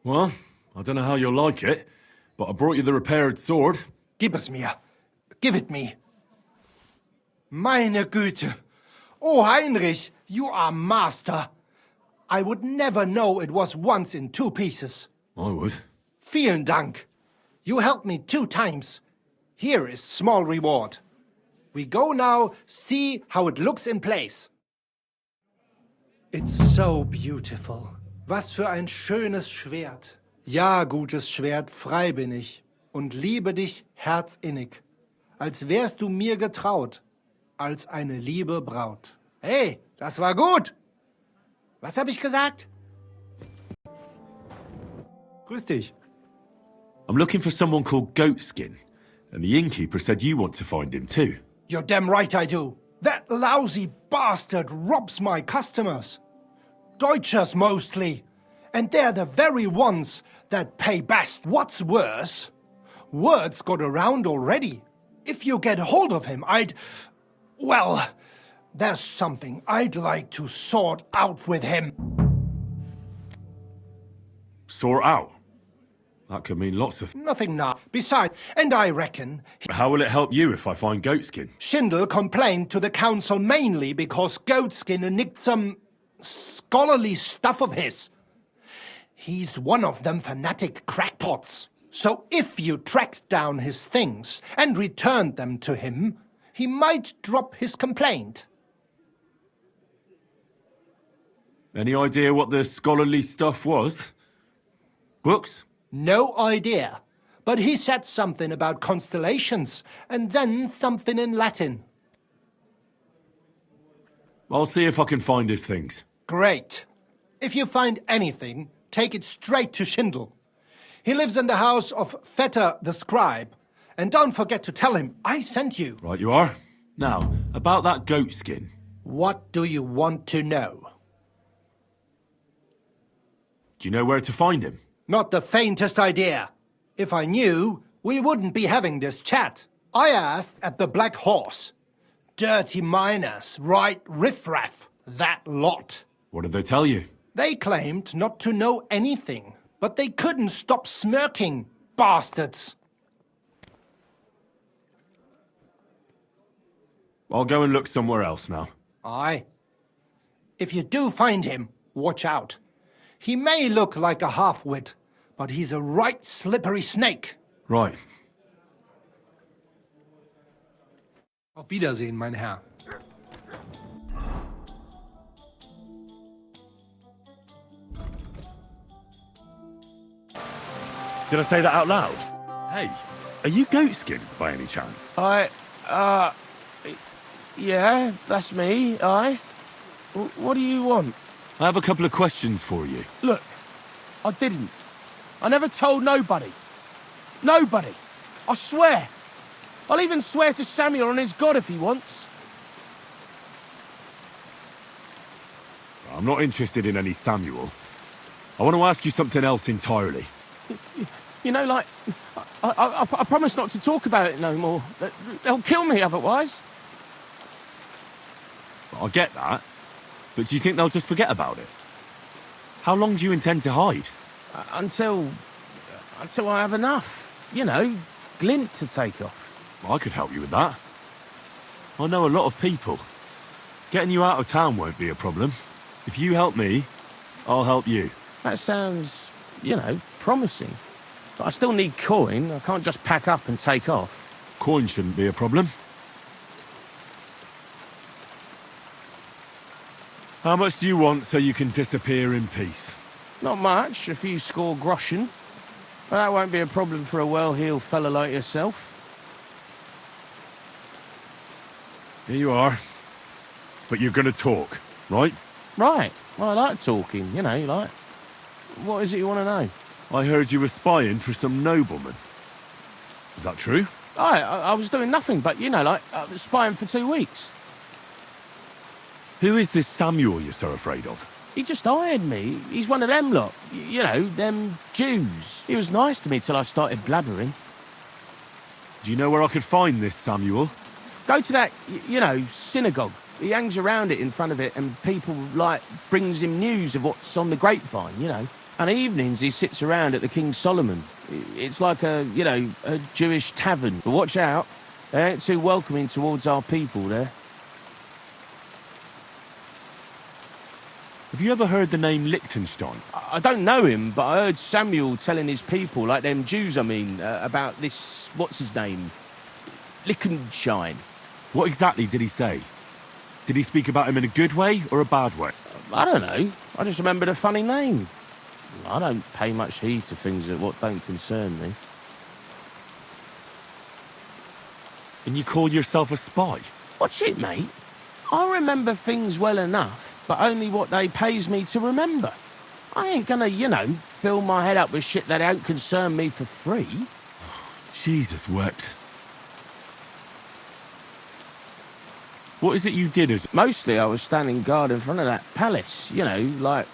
Well, I don't know how you'll like it, but I brought you the repaired sword. Gib es mir. Give it me. Meine Güte. Oh, Heinrich, you are master. I would never know it was once in 2 pieces. I would. Vielen Dank. You helped me 2 times. Here is small reward. We go now see how it looks in place. It's so beautiful. Was für ein schönes Schwert. Ja, gutes Schwert, frei bin ich und liebe dich herzinnig, als wärst du mir getraut, als eine liebe Braut. Hey, das war gut. Was habe ich gesagt? Grüß dich. I'm looking for someone called Goatskin, and the innkeeper said you want to find him too. You're damn right I do. That lousy bastard robs my customers. Deutschers mostly. And they're the very ones that pay best. What's worse, word's got around already. If you get hold of him, well, there's something I'd like to sort out with him. Sort out? That could mean lots of... Nothing now. Besides, and I reckon... How will it help you if I find Goatskin? Schindel complained to the council mainly because Goatskin nicked some scholarly stuff of his. He's one of them fanatic crackpots. So if you tracked down his things and returned them to him, he might drop his complaint. Any idea what the scholarly stuff was? Books? No idea. But he said something about constellations, and then something in Latin. I'll see if I can find his things. Great. If you find anything, take it straight to Schindel. He lives in the house of Vetter the scribe. And don't forget to tell him I sent you. Right you are. Now, about that goatskin. What do you want to know? Do you know where to find him? Not the faintest idea. If I knew, we wouldn't be having this chat. I asked at the Black Horse. Dirty miners, right riffraff, that lot. What did they tell you? They claimed not to know anything, but they couldn't stop smirking, bastards. I'll go and look somewhere else now. Aye. If you do find him, watch out. He may look like a half-wit, but he's a right slippery snake. Right. Auf Wiedersehen, mein Herr. Did I say that out loud? Hey, are you Goatskin by any chance? Yeah, that's me, aye. What do you want? I have a couple of questions for you. Look, I didn't. I never told nobody. Nobody. I swear. I'll even swear to Samuel and his God if he wants. I'm not interested in any Samuel. I want to ask you something else entirely. You know, like, I promise not to talk about it no more. They'll kill me otherwise. I get that, but do you think they'll just forget about it? How long do you intend to hide? Until I have enough. You know, glint to take off. I could help you with that. I know a lot of people. Getting you out of town won't be a problem. If you help me, I'll help you. That sounds, you know, promising. But I still need coin. I can't just pack up and take off. Coin shouldn't be a problem. How much do you want so you can disappear in peace? Not much, a few score groschen. But that won't be a problem for a well-heeled fella like yourself. Here you are. But you're gonna talk, right? Right. Well, I like talking, you know, like... What is it you want to know? I heard you were spying for some nobleman. Is that true? I was doing nothing but, you know, like, spying for 2 weeks. Who is this Samuel you're so afraid of? He just hired me. He's one of them lot. You know, them Jews. He was nice to me till I started blabbering. Do you know where I could find this Samuel? Go to that, you know, synagogue. He hangs around it in front of it and people, like, brings him news of what's on the grapevine, you know. And evenings he sits around at the King Solomon. It's like a, you know, a Jewish tavern. But watch out, they ain't too welcoming towards our people there. Have you ever heard the name Liechtenstein? I don't know him, but I heard Samuel telling his people, like them Jews, I mean, about this, what's his name? Liechtenstein. What exactly did he say? Did he speak about him in a good way or a bad way? I don't know. I just remembered a funny name. I don't pay much heed to things that what don't concern me. And you call yourself a spy? Watch it, mate. I remember things well enough, but only what they pays me to remember. I ain't gonna, you know, fill my head up with shit that don't concern me for free. Jesus wept. What is it you did as... Mostly I was standing guard in front of that palace, you know, like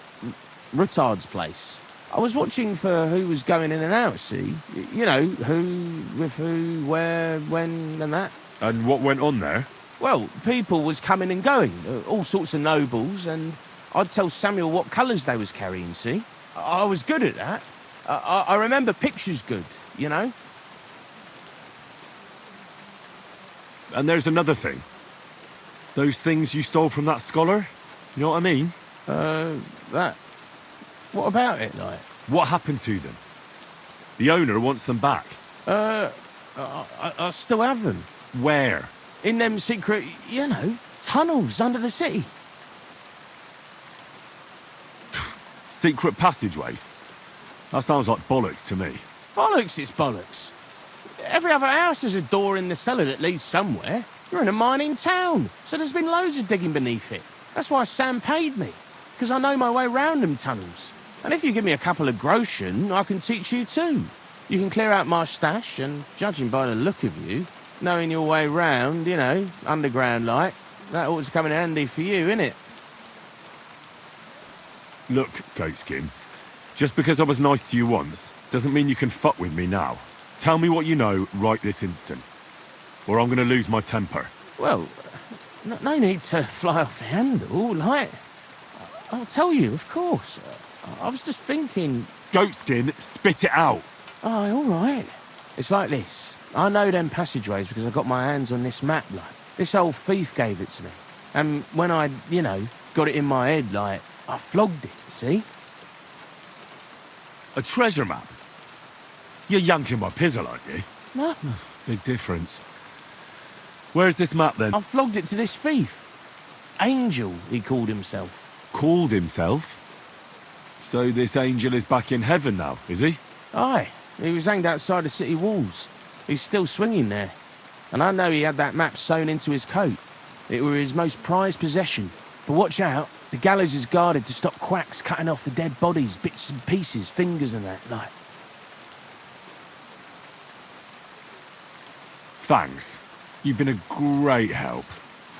Rutard's place. I was watching for who was going in and out, see? You know, who, with who, where, when, and that. And what went on there? Well, people was coming and going, all sorts of nobles, and I'd tell Samuel what colours they was carrying, see? I was good at that. I remember pictures good, you know? And there's another thing. Those things you stole from that scholar? You know what I mean? That... What about it, like? What happened to them? The owner wants them back. I still have them. Where? In them secret, you know, tunnels under the city. Secret passageways? That sounds like bollocks to me. Bollocks, it's bollocks. Every other house has a door in the cellar that leads somewhere. You're in a mining town, so there's been loads of digging beneath it. That's why Sam paid me, because I know my way round them tunnels. And if you give me a couple of groschen, I can teach you too. You can clear out my stash, and judging by the look of you, knowing your way round, you know, underground like, that ought to come in handy for you, innit? Look, Goatskin, just because I was nice to you once, doesn't mean you can fuck with me now. Tell me what you know right this instant, or I'm gonna lose my temper. Well, no need to fly off the handle, like... I'll tell you, of course. I was just thinking... Goatskin, spit it out! Oh, all right. It's like this. I know them passageways because I got my hands on this map, like. This old thief gave it to me. And when I, you know, got it in my head, like, I flogged it, see? A treasure map? You're yanking my pizzle, aren't you? No. Big difference. Where's this map, then? I flogged it to this thief. Angel, he called himself. Called himself? So this angel is back in heaven now, is he? Aye. He was hanged outside the city walls. He's still swinging there. And I know he had that map sewn into his coat. It were his most prized possession. But watch out, the gallows is guarded to stop quacks cutting off the dead bodies, bits and pieces, fingers and that, like. Thanks. You've been a great help.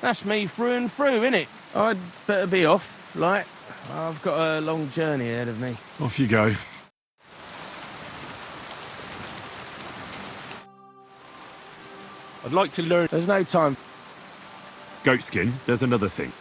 That's me through and through, innit? I'd better be off, like. I've got a long journey ahead of me. Off you go. I'd like to learn... There's no time. Goatskin, there's another thing.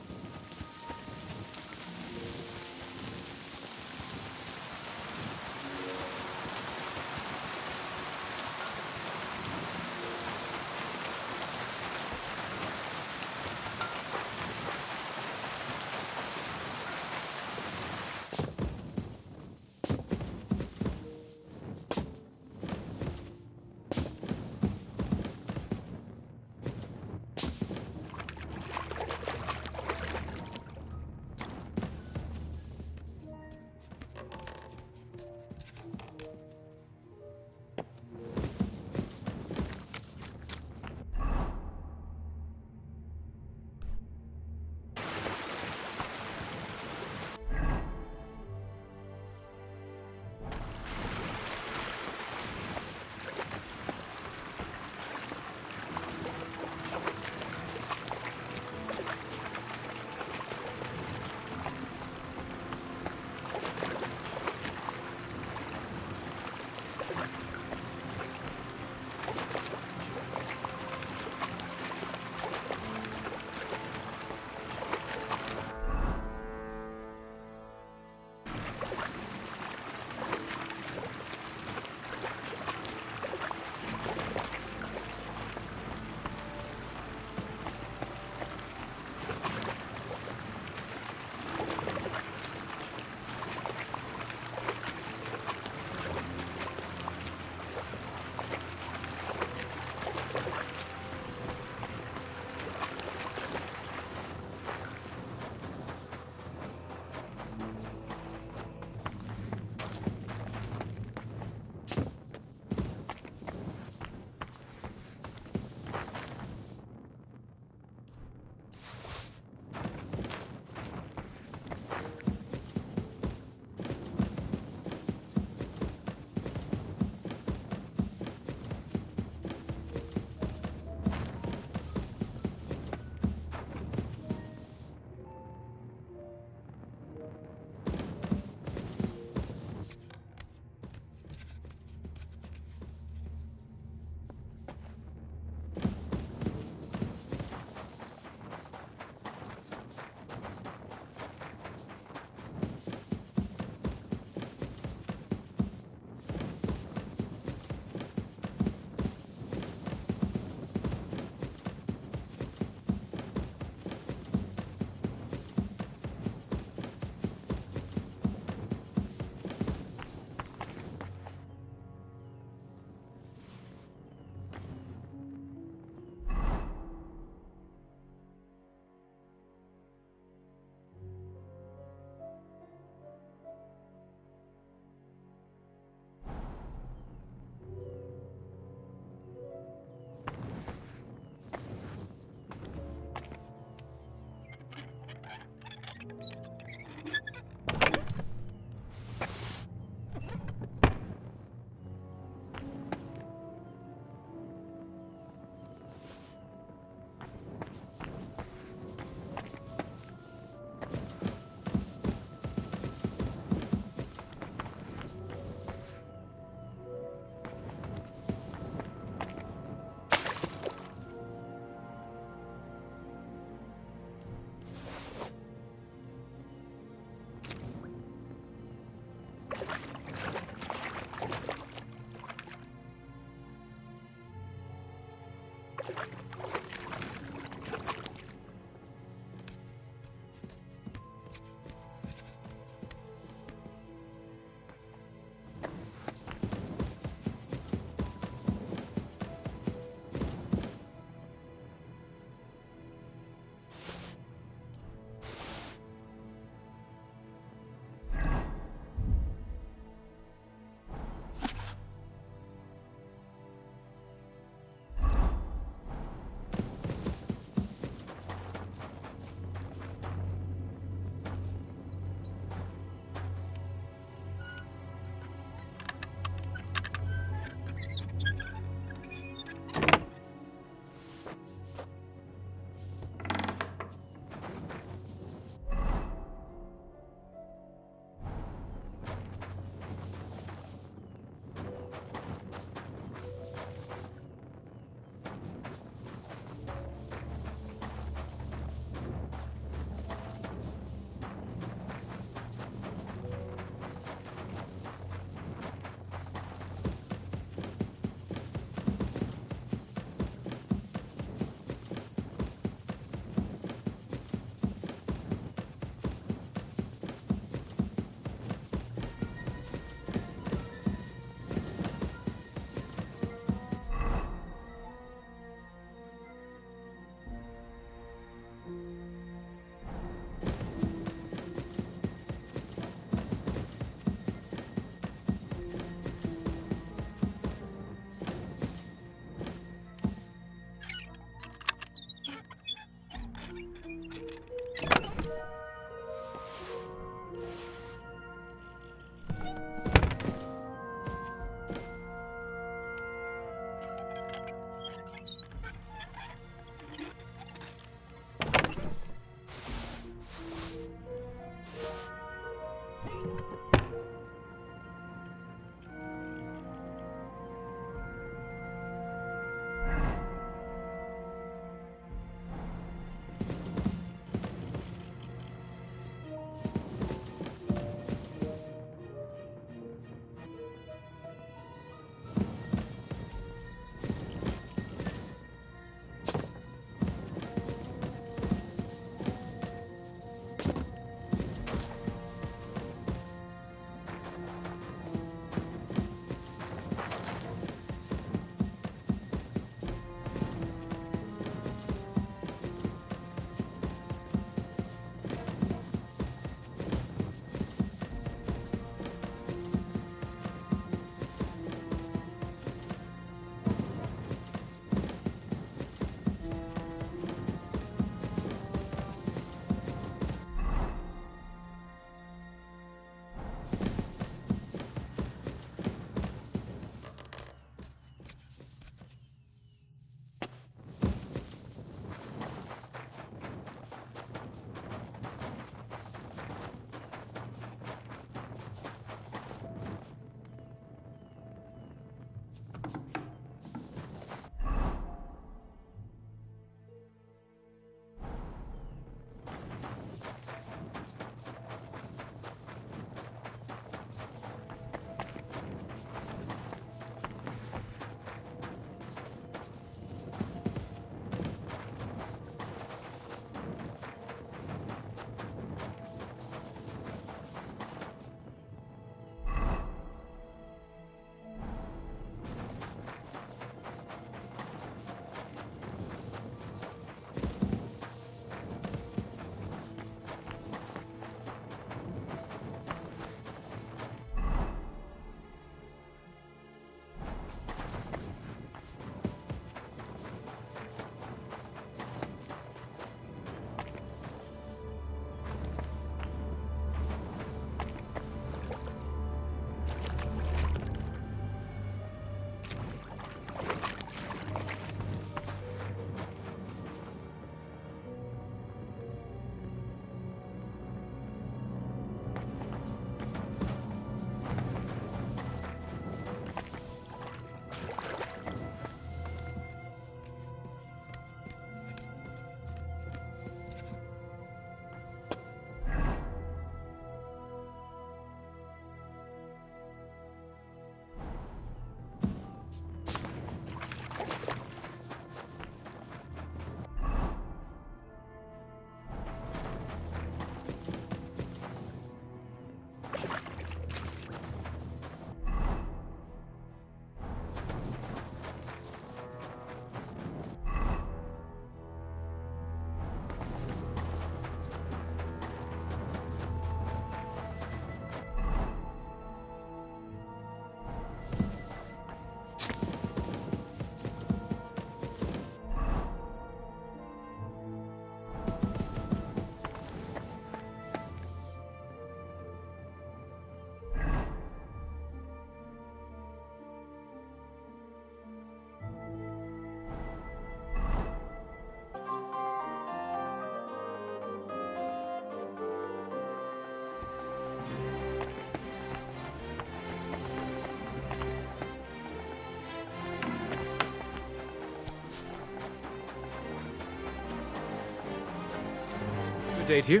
day to you.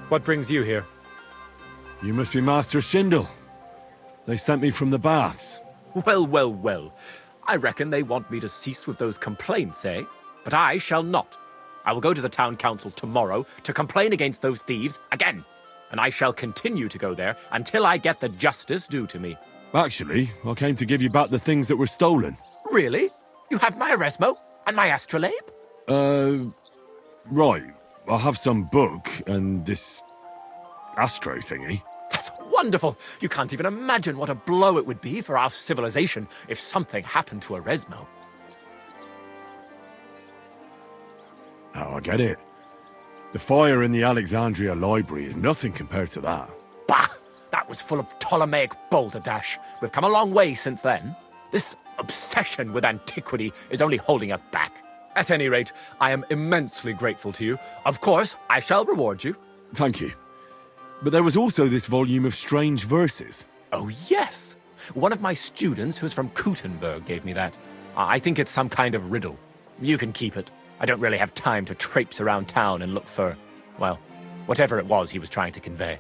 What brings you here? You must be Master Schindel. They sent me from the baths. Well, well, well. I reckon they want me to cease with those complaints, eh? But I shall not. I will go to the town council tomorrow to complain against those thieves again. And I shall continue to go there until I get the justice due to me. Actually, I came to give you back the things that were stolen. Really? You have my Eresmo and my astrolabe? Right. I have some book and this astro thingy. That's wonderful. You can't even imagine what a blow it would be for our civilization if something happened to Eresmo. Oh, I get it. The fire in the Alexandria library is nothing compared to that. Bah! That was full of Ptolemaic balderdash. We've come a long way since then. This obsession with antiquity is only holding us back. At any rate, I am immensely grateful to you. Of course, I shall reward you. Thank you. But there was also this volume of strange verses. Oh, yes! One of my students who's from Kuttenberg gave me that. I think it's some kind of riddle. You can keep it. I don't really have time to traipse around town and look for, well, whatever it was he was trying to convey.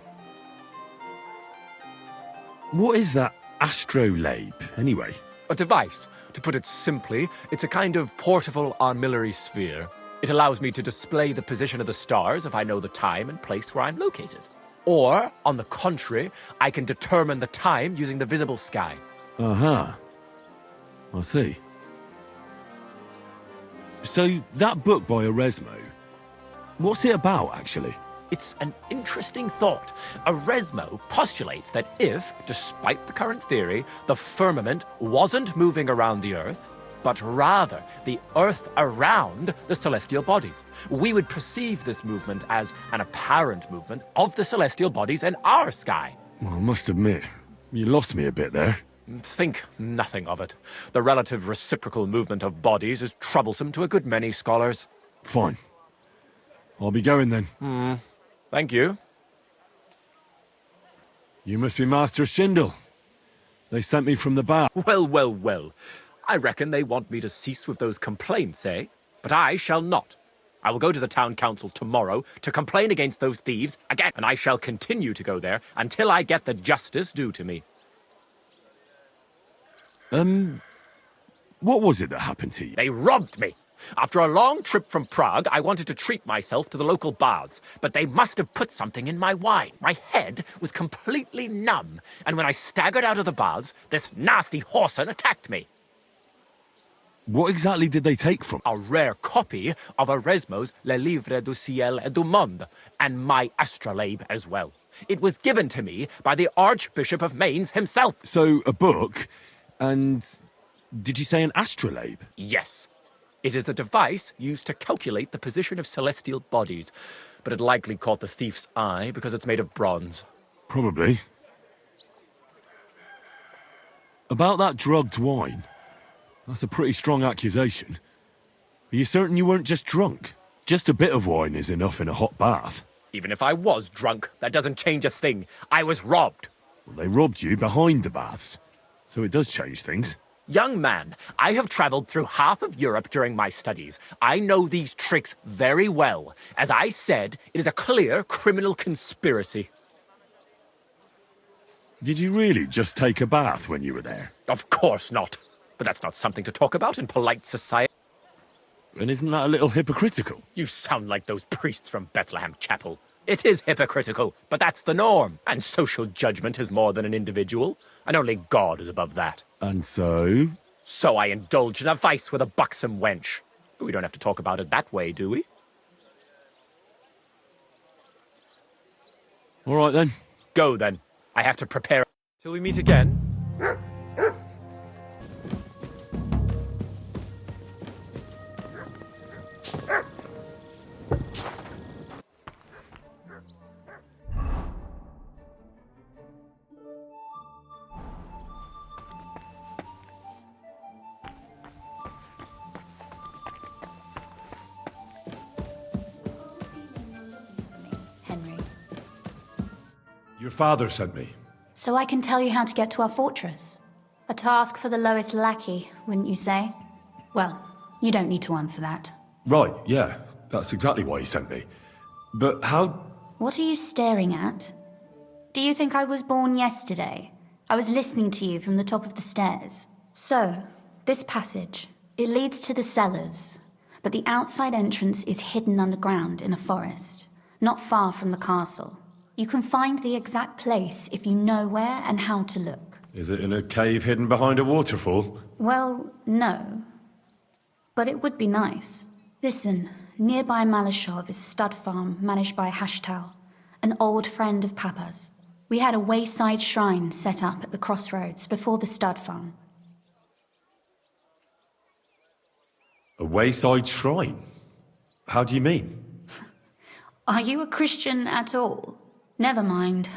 What is that astrolabe, anyway? A device. To put it simply, it's a kind of portable armillary sphere. It allows me to display the position of the stars if I know the time and place where I'm located. Or, on the contrary, I can determine the time using the visible sky. Uh-huh. I see. So, that book by Erasmo, what's it about, actually? It's an interesting thought. Erasmo postulates that if, despite the current theory, the firmament wasn't moving around the Earth, but rather the Earth around the celestial bodies, we would perceive this movement as an apparent movement of the celestial bodies in our sky. Well, I must admit, you lost me a bit there. Think nothing of it. The relative reciprocal movement of bodies is troublesome to a good many scholars. Fine. I'll be going then. Thank you. You must be Master Schindel. They sent me from the bar. Well, well, well. I reckon they want me to cease with those complaints, eh? But I shall not. I will go to the town council tomorrow to complain against those thieves again, and I shall continue to go there until I get the justice due to me. What was it that happened to you? They robbed me. After a long trip from Prague, I wanted to treat myself to the local baths, but they must have put something in my wine. My head was completely numb, and when I staggered out of the baths, this nasty whoreson attacked me. What exactly did they take from? A rare copy of Erasmo's Le Livre du Ciel et du Monde, and my astrolabe as well. It was given to me by the Archbishop of Mainz himself. So, a book, and did you say an astrolabe? Yes. It is a device used to calculate the position of celestial bodies, but it likely caught the thief's eye because it's made of bronze. Probably. About that drugged wine, that's a pretty strong accusation. Are you certain you weren't just drunk? Just a bit of wine is enough in a hot bath. Even if I was drunk, that doesn't change a thing. I was robbed. Well, they robbed you behind the baths, so it does change things. Young man, I have traveled through half of Europe during my studies. I know these tricks very well. As I said, it is a clear criminal conspiracy. Did you really just take a bath when you were there? Of course not. But that's not something to talk about in polite society. And isn't that a little hypocritical? You sound like those priests from Bethlehem Chapel. It is hypocritical, but that's the norm. And social judgment is more than an individual, and only God is above that. And so? So I indulge in a vice with a buxom wench. But we don't have to talk about it that way, do we? All right, then. Go, then. I have to prepare. Till we meet again. Your father sent me. So I can tell you how to get to our fortress. A task for the lowest lackey, wouldn't you say? Well, you don't need to answer that. Right, yeah. That's exactly why he sent me. But how... What are you staring at? Do you think I was born yesterday? I was listening to you from the top of the stairs. So, this passage, it leads to the cellars, but the outside entrance is hidden underground in a forest, not far from the castle. You can find the exact place if you know where and how to look. Is it in a cave hidden behind a waterfall? Well, no. But it would be nice. Listen, nearby Malashov is stud farm managed by Hashtal, an old friend of Papa's. We had a wayside shrine set up at the crossroads before the stud farm. A wayside shrine? How do you mean? Are you a Christian at all? Never mind.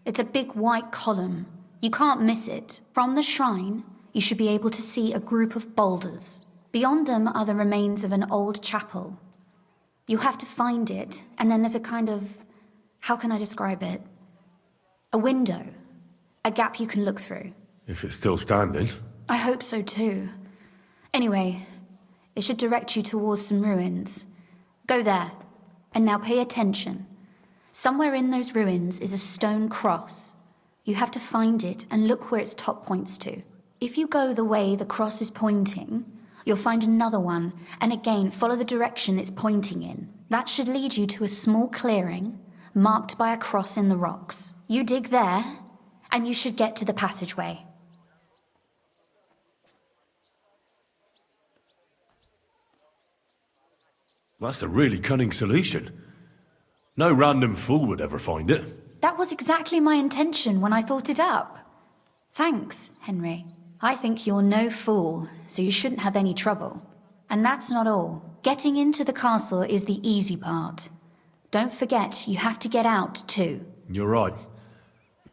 It's a big white column. You can't miss it. From the shrine, you should be able to see a group of boulders. Beyond them are the remains of an old chapel. You have to find it, and then there's a kind of... how can I describe it? A window. A gap you can look through. If it's still standing. I hope so too. Anyway, it should direct you towards some ruins. Go there. And now pay attention. Somewhere in those ruins is a stone cross. You have to find it and look where its top points to. If you go the way the cross is pointing, you'll find another one, and again follow the direction it's pointing in. That should lead you to a small clearing, marked by a cross in the rocks. You dig there, and you should get to the passageway. That's a really cunning solution. No random fool would ever find it. That was exactly my intention when I thought it up. Thanks, Henry. I think you're no fool, so you shouldn't have any trouble. And that's not all. Getting into the castle is the easy part. Don't forget, you have to get out too. You're right.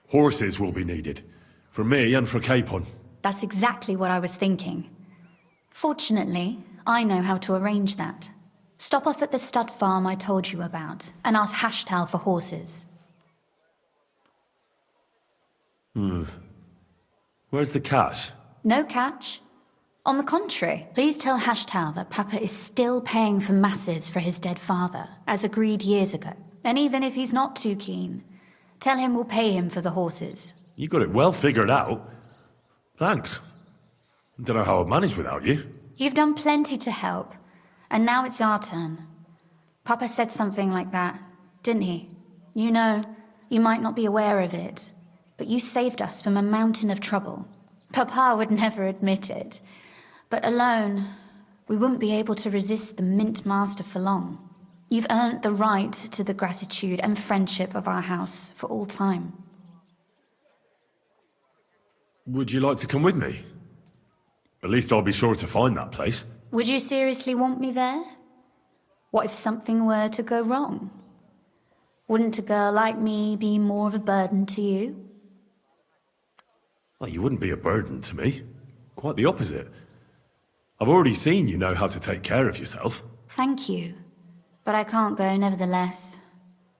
Horses will be needed. For me and for Capon. That's exactly what I was thinking. Fortunately, I know how to arrange that. Stop off at the stud farm I told you about, and ask Hashtal for horses. Where's the cash? No catch. On the contrary, please tell Hashtal that Papa is still paying for masses for his dead father, as agreed years ago. And even if he's not too keen, tell him we'll pay him for the horses. You got it well figured out. Thanks. Don't know how I'd manage without you. You've done plenty to help, and now it's our turn. Papa said something like that, didn't he? You know, you might not be aware of it, but you saved us from a mountain of trouble. Papa would never admit it, but alone, we wouldn't be able to resist the Mint Master for long. You've earned the right to the gratitude and friendship of our house for all time. Would you like to come with me? At least I'll be sure to find that place. Would you seriously want me there? What if something were to go wrong? Wouldn't a girl like me be more of a burden to you? Well, you wouldn't be a burden to me. Quite the opposite. I've already seen you know how to take care of yourself. Thank you. But I can't go nevertheless.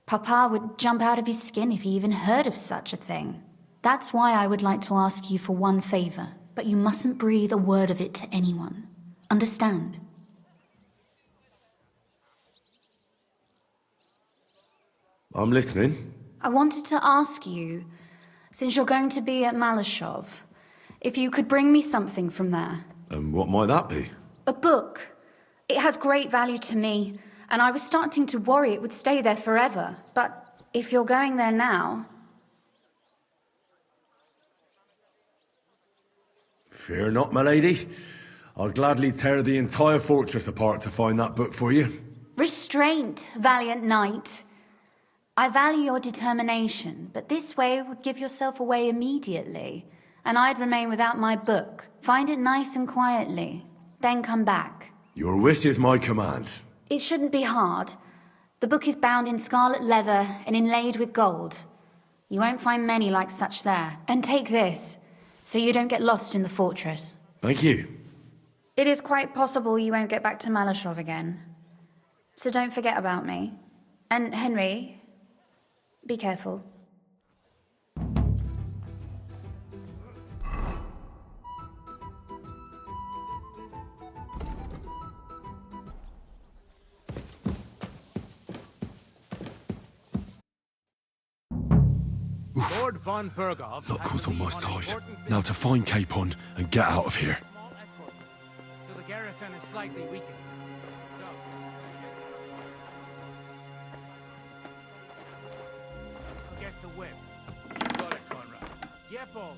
Papa would jump out of his skin if he even heard of such a thing. That's why I would like to ask you for one favor, but you mustn't breathe a word of it to anyone. Understand? I'm listening. I wanted to ask you, since you're going to be at Malashov, if you could bring me something from there. And what might that be? A book. It has great value to me, and I was starting to worry it would stay there forever. But if you're going there now... Fear not, my lady. I'll gladly tear the entire fortress apart to find that book for you. Restraint, valiant knight. I value your determination, but this way would give yourself away immediately, and I'd remain without my book. Find it nice and quietly, then come back. Your wish is my command. It shouldn't be hard. The book is bound in scarlet leather and inlaid with gold. You won't find many like such there. And take this, so you don't get lost in the fortress. Thank you. It is quite possible you won't get back to Malashov again. So don't forget about me. And Henry, be careful. Lord von Bergov. Luck was on my side. Now to find Capon and get out of here. So the garrison is slightly weakened. Get the whip. You got it, Conrad. Yepo.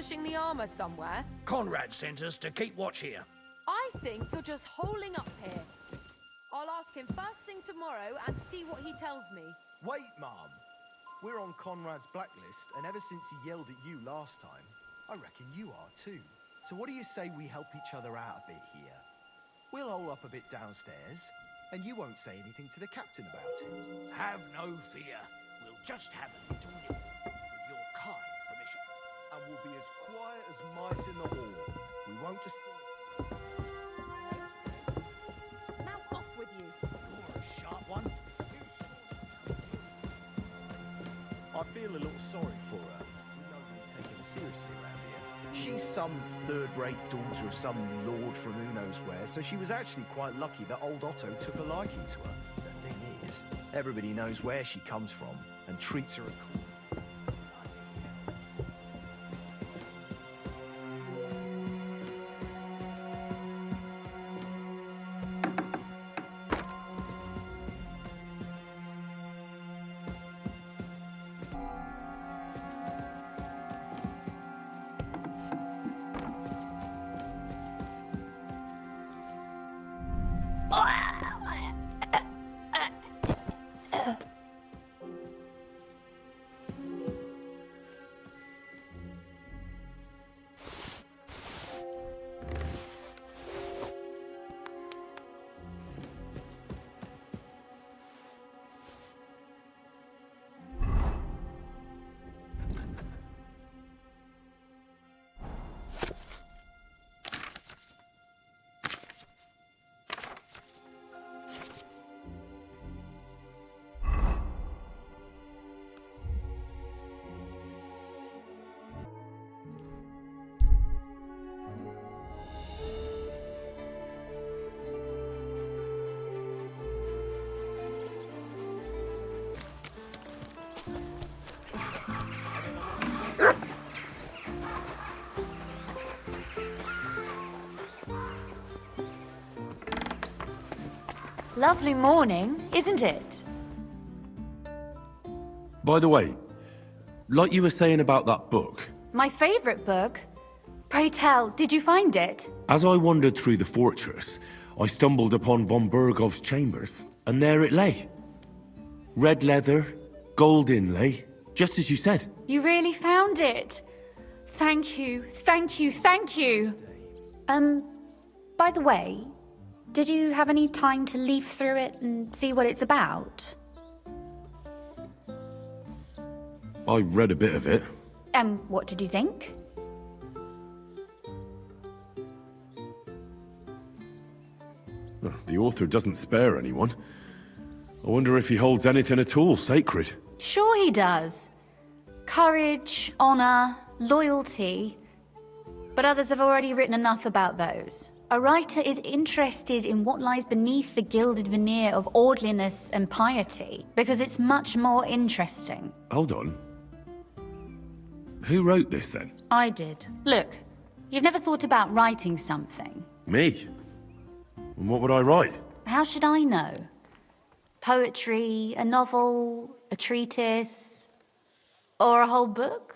polishing the armor somewhere? Conrad sent us to keep watch here. I think you're just holing up here. I'll ask him first thing tomorrow and see what he tells me. Wait, Mom. We're on Conrad's blacklist, and ever since he yelled at you last time, I reckon you are too. So what do you say we help each other out a bit here? We'll hole up a bit downstairs, and you won't say anything to the captain about it. Have no fear. We'll just have a little nip, with your kind permission. And we'll be as quiet as mice in the hall. We won't Now off with you. You're a sharp one. I feel a little sorry for her. We don't really take her seriously around here. She's some third-rate daughter of some lord from who knows where, so she was actually quite lucky that old Otto took a liking to her. The thing is, everybody knows where she comes from and treats her accordingly. Lovely morning, isn't it? By the way, like you were saying about that book, My favourite book. Pray tell, did you find it? as I wandered through the fortress, I stumbled upon von Bergov's chambers, and there it lay. Red leather, gold inlay, just as you said. You really found it. Thank you, thank you, thank you. By the way, did you have any time to leaf through it and see what it's about? I read a bit of it. What did you think? The author doesn't spare anyone. I wonder if he holds anything at all sacred. Sure he does. Courage, honor, loyalty. But others have already written enough about those. A writer is interested in what lies beneath the gilded veneer of orderliness and piety, because it's much more interesting. Hold on. Who wrote this then? I did. Look, you've never thought about writing something. Me? And what would I write? How should I know? Poetry, a novel, a treatise, or a whole book?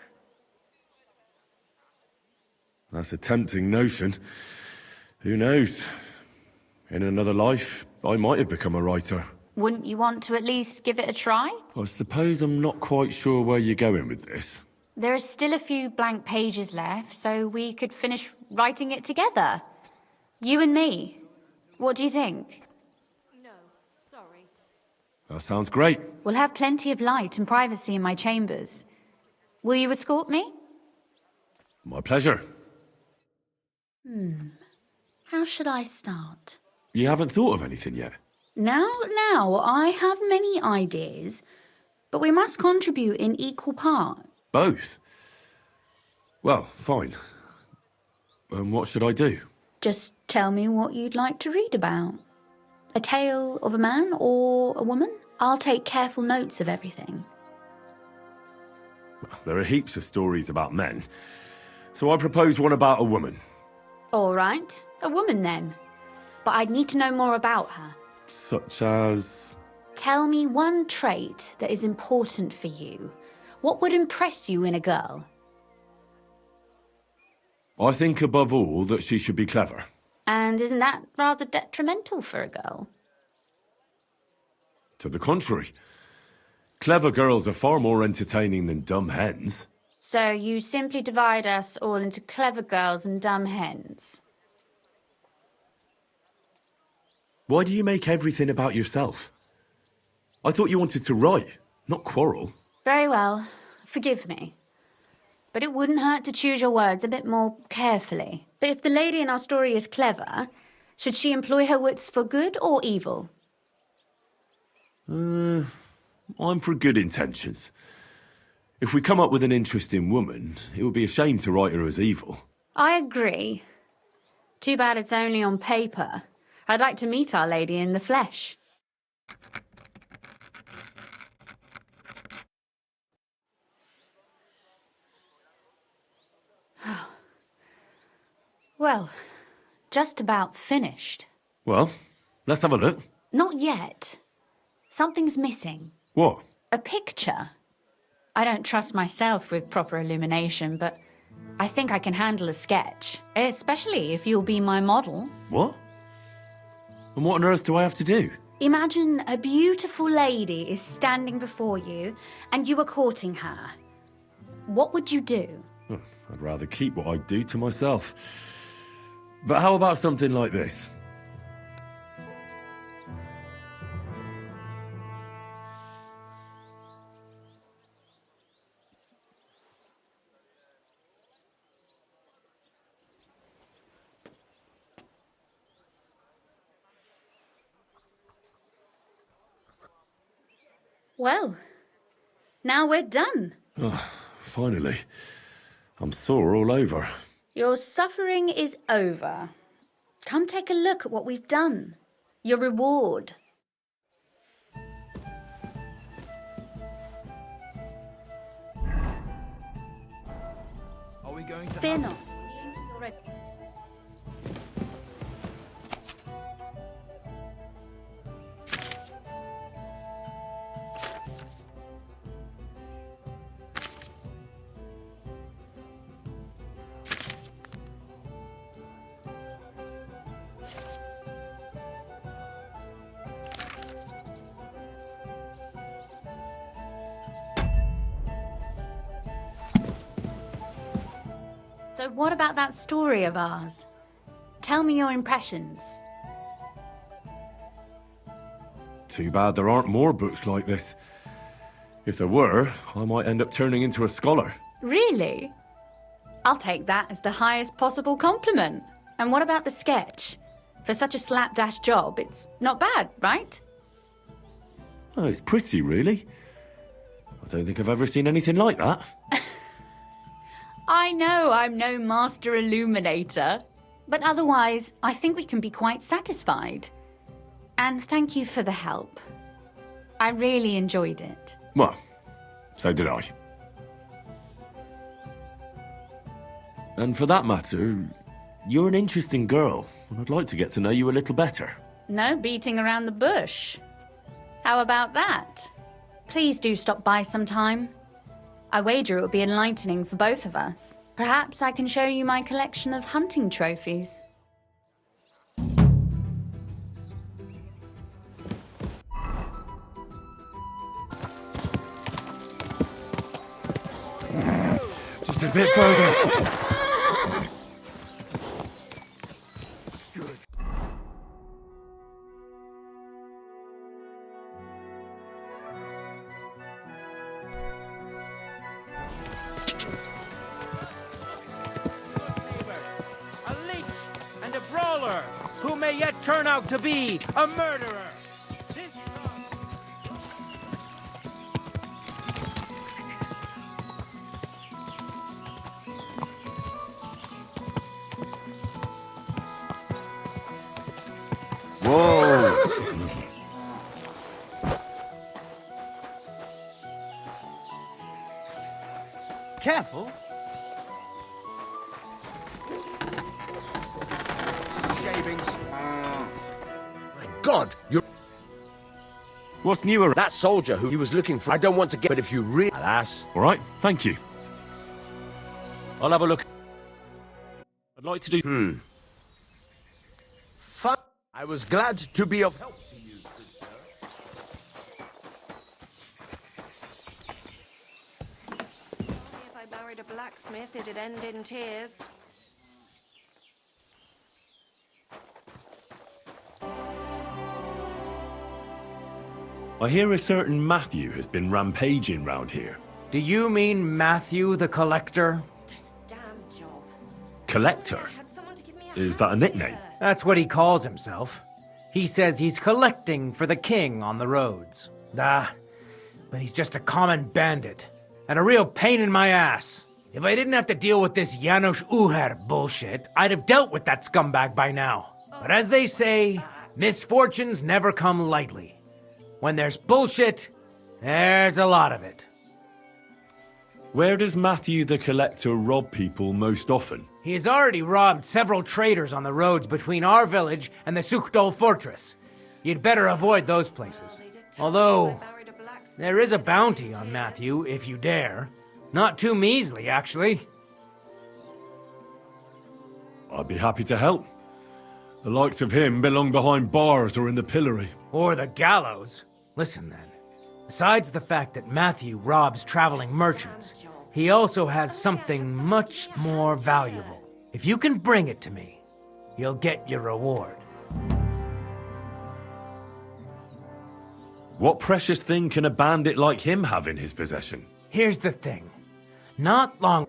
That's a tempting notion. Who knows? In another life, I might have become a writer. Wouldn't you want to at least give it a try? I suppose I'm not quite sure where you're going with this. There are still a few blank pages left, so we could finish writing it together. You and me. What do you think? No, sorry. That sounds great. We'll have plenty of light and privacy in my chambers. Will you escort me? My pleasure. How should I start? You haven't thought of anything yet? Now, I have many ideas, but we must contribute in equal part. Both? Well, fine. And what should I do? Just tell me what you'd like to read about. A tale of a man or a woman? I'll take careful notes of everything. Well, there are heaps of stories about men, so I propose one about a woman. All right, a woman then. But I'd need to know more about her. Such as... Tell me one trait that is important for you. What would impress you in a girl? I think above all that she should be clever. And isn't that rather detrimental for a girl? To the contrary. Clever girls are far more entertaining than dumb hens. So you simply divide us all into clever girls and dumb hens? Why do you make everything about yourself? I thought you wanted to write, not quarrel. Very well. Forgive me. But it wouldn't hurt to choose your words a bit more carefully. But if the lady in our story is clever, should she employ her wits for good or evil? I'm for good intentions. If we come up with an interesting woman, it would be a shame to write her as evil. I agree. Too bad it's only on paper. I'd like to meet our lady in the flesh. Well, just about finished. Well, let's have a look. Not yet. Something's missing. What? A picture. I don't trust myself with proper illumination, but I think I can handle a sketch, especially if you'll be my model. What? And what on earth do I have to do? Imagine a beautiful lady is standing before you and you are courting her. What would you do? I'd rather keep what I do to myself. But how about something like this? Well, now we're done. Oh, finally. I'm sore all over. Your suffering is over. Come take a look at what we've done. Your reward. Are we going to... Fear not. So what about that story of ours? Tell me your impressions. Too bad there aren't more books like this. If there were, I might end up turning into a scholar. Really? I'll take that as the highest possible compliment. And what about the sketch? For such a slapdash job, it's not bad, right? Oh, it's pretty, really. I don't think I've ever seen anything like that. I know I'm no master illuminator, but otherwise, I think we can be quite satisfied. And thank you for the help. I really enjoyed it. Well, so did I. And for that matter, you're an interesting girl, and I'd like to get to know you a little better. No beating around the bush. How about that? Please do stop by sometime. I wager it will be enlightening for both of us. Perhaps I can show you my collection of hunting trophies. Just a bit further. Who may yet turn out to be a murderer. Whoa! Careful. Shavings. My God, you're... What's newer? That soldier who he was looking for. I don't want to get... But if you really... Alas. All right, thank you. I'll have a look. I'd like to do... Fun. I was glad to be of help to you, good sir. If I married a blacksmith, it'd end in tears. I hear a certain Matthew has been rampaging round here. Do you mean Matthew the Collector? Collector? Is that a nickname? That's what he calls himself. He says he's collecting for the king on the roads. But he's just a common bandit. And a real pain in my ass. If I didn't have to deal with this Janos Uher bullshit, I'd have dealt with that scumbag by now. But as they say, misfortunes never come lightly. When there's bullshit, there's a lot of it. Where does Matthew the Collector rob people most often? He has already robbed several traders on the roads between our village and the Suchdol fortress. You'd better avoid those places. Although, there is a bounty on Matthew, if you dare. Not too measly, actually. I'd be happy to help. The likes of him belong behind bars or in the pillory. Or the gallows. Listen then. Besides the fact that Matthew robs traveling merchants, he also has something much more valuable. If you can bring it to me, you'll get your reward. What precious thing can a bandit like him have in his possession? Here's the thing. Not long...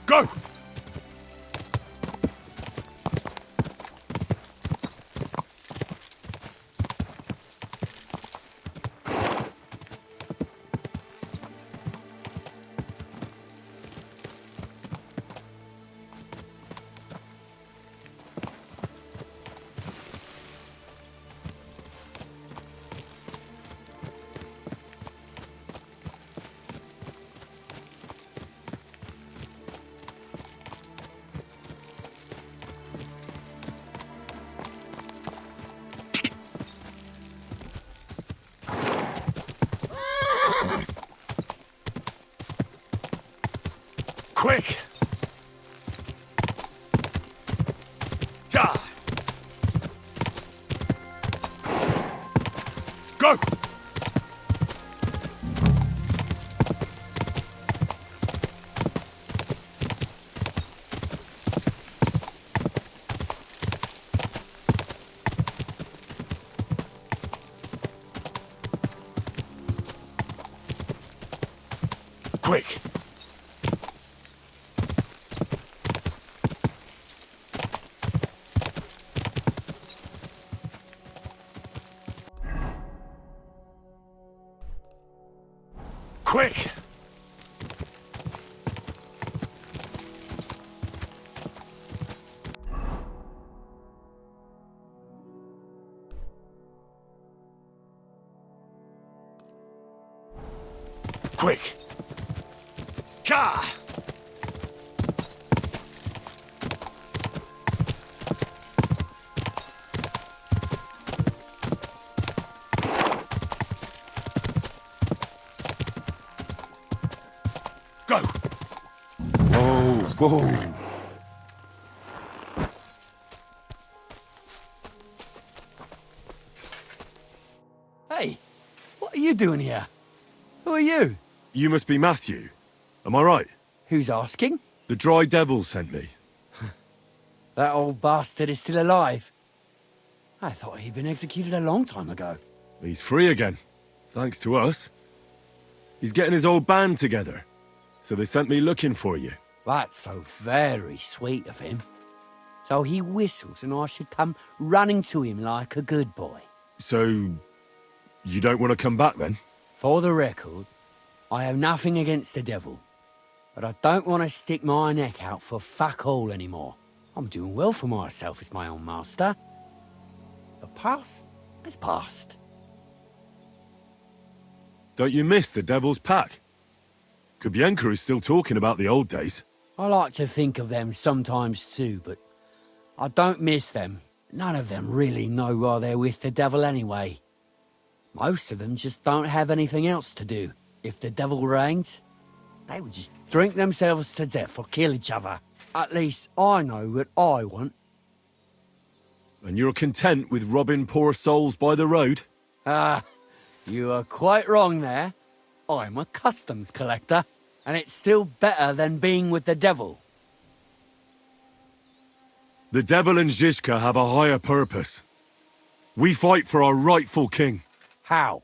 Go! Quick! Ja! Go! Quick! Quick! Quick! Ka! Go! Whoa, whoa! Hey, what are you doing here? Who are you? You must be Matthew. Am I right? Who's asking? The Dry Devil sent me. That old bastard is still alive. I thought he'd been executed a long time ago. He's free again, thanks to us. He's getting his old band together, so they sent me looking for you. That's so very sweet of him. So he whistles and I should come running to him like a good boy. So, you don't want to come back then? For the record, I have nothing against the devil. But I don't want to stick my neck out for fuck all anymore. I'm doing well for myself as my own master. The past is past. Don't you miss the Devil's Pack? Kubienka is still talking about the old days. I like to think of them sometimes too, but I don't miss them. None of them really know why they're with the devil anyway. Most of them just don't have anything else to do. If the devil reigned, they would just drink themselves to death or kill each other. At least I know what I want. And you're content with robbing poor souls by the road? Ah, you are quite wrong there. I'm a customs collector, and it's still better than being with the devil. The devil and Zizka have a higher purpose. We fight for our rightful king. How?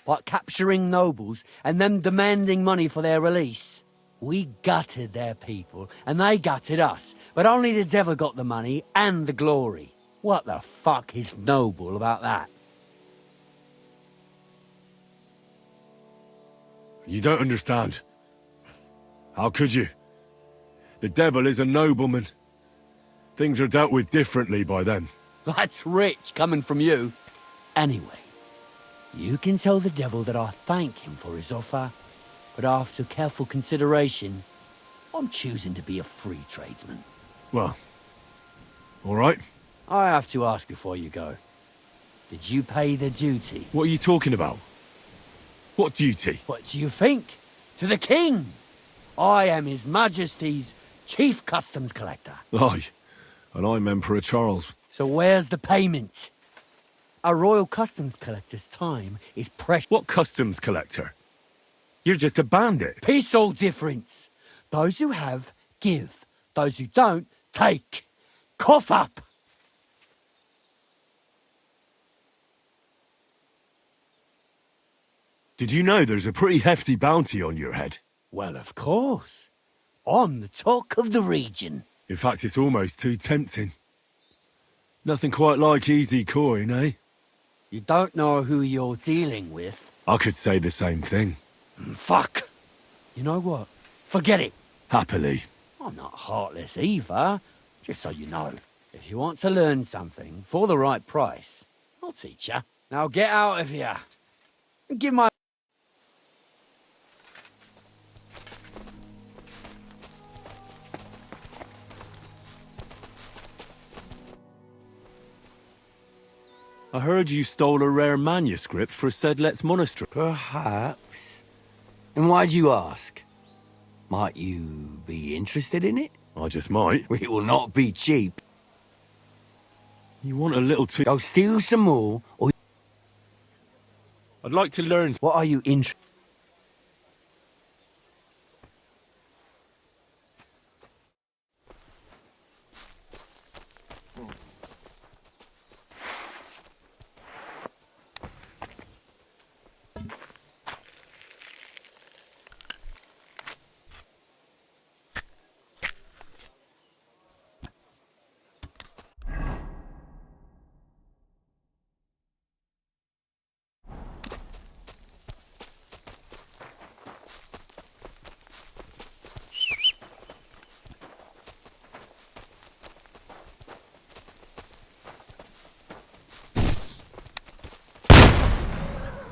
By capturing nobles and them demanding money for their release? We gutted their people, and they gutted us, but only the devil got the money and the glory. What the fuck is noble about that? You don't understand. How could you? The devil is a nobleman. Things are dealt with differently by them. That's rich coming from you. Anyway, you can tell the devil that I thank him for his offer, but after careful consideration, I'm choosing to be a free tradesman. Well, all right. I have to ask before you go. Did you pay the duty? What are you talking about? What duty? What do you think? To the king! I am His Majesty's Chief Customs Collector. Aye, and I'm Emperor Charles. So where's the payment? A royal customs collector's time is precious. What customs collector? You're just a bandit. Peace all difference. Those who have, give. Those who don't, take. Cough up! Did you know there's a pretty hefty bounty on your head? Well, of course. I'm the talk of the region. In fact, it's almost too tempting. Nothing quite like easy coin, eh? You don't know who you're dealing with. I could say the same thing. Fuck! You know what? Forget it. Happily. I'm not heartless either, just so you know. If you want to learn something for the right price, I'll teach you. Now get out of here. And give my... I heard you stole a rare manuscript for Sedlet's monastery. Perhaps. And why'd you ask? Might you be interested in it? I just might. It will not be cheap. You want a little too... Go steal some more, or... I'd like to learn... What are you interested...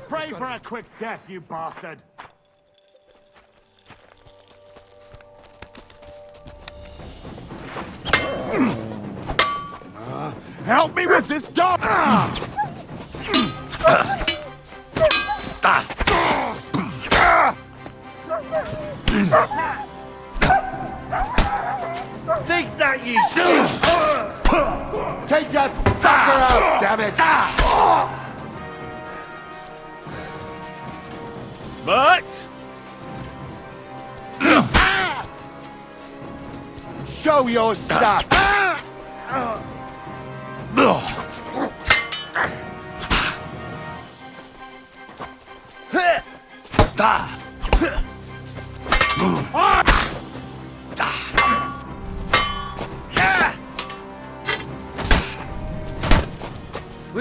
Pray for a quick death, you bastard! Help me with this dog! Take that, you shit! Take that fucker out, damn it! But... Show your stuff!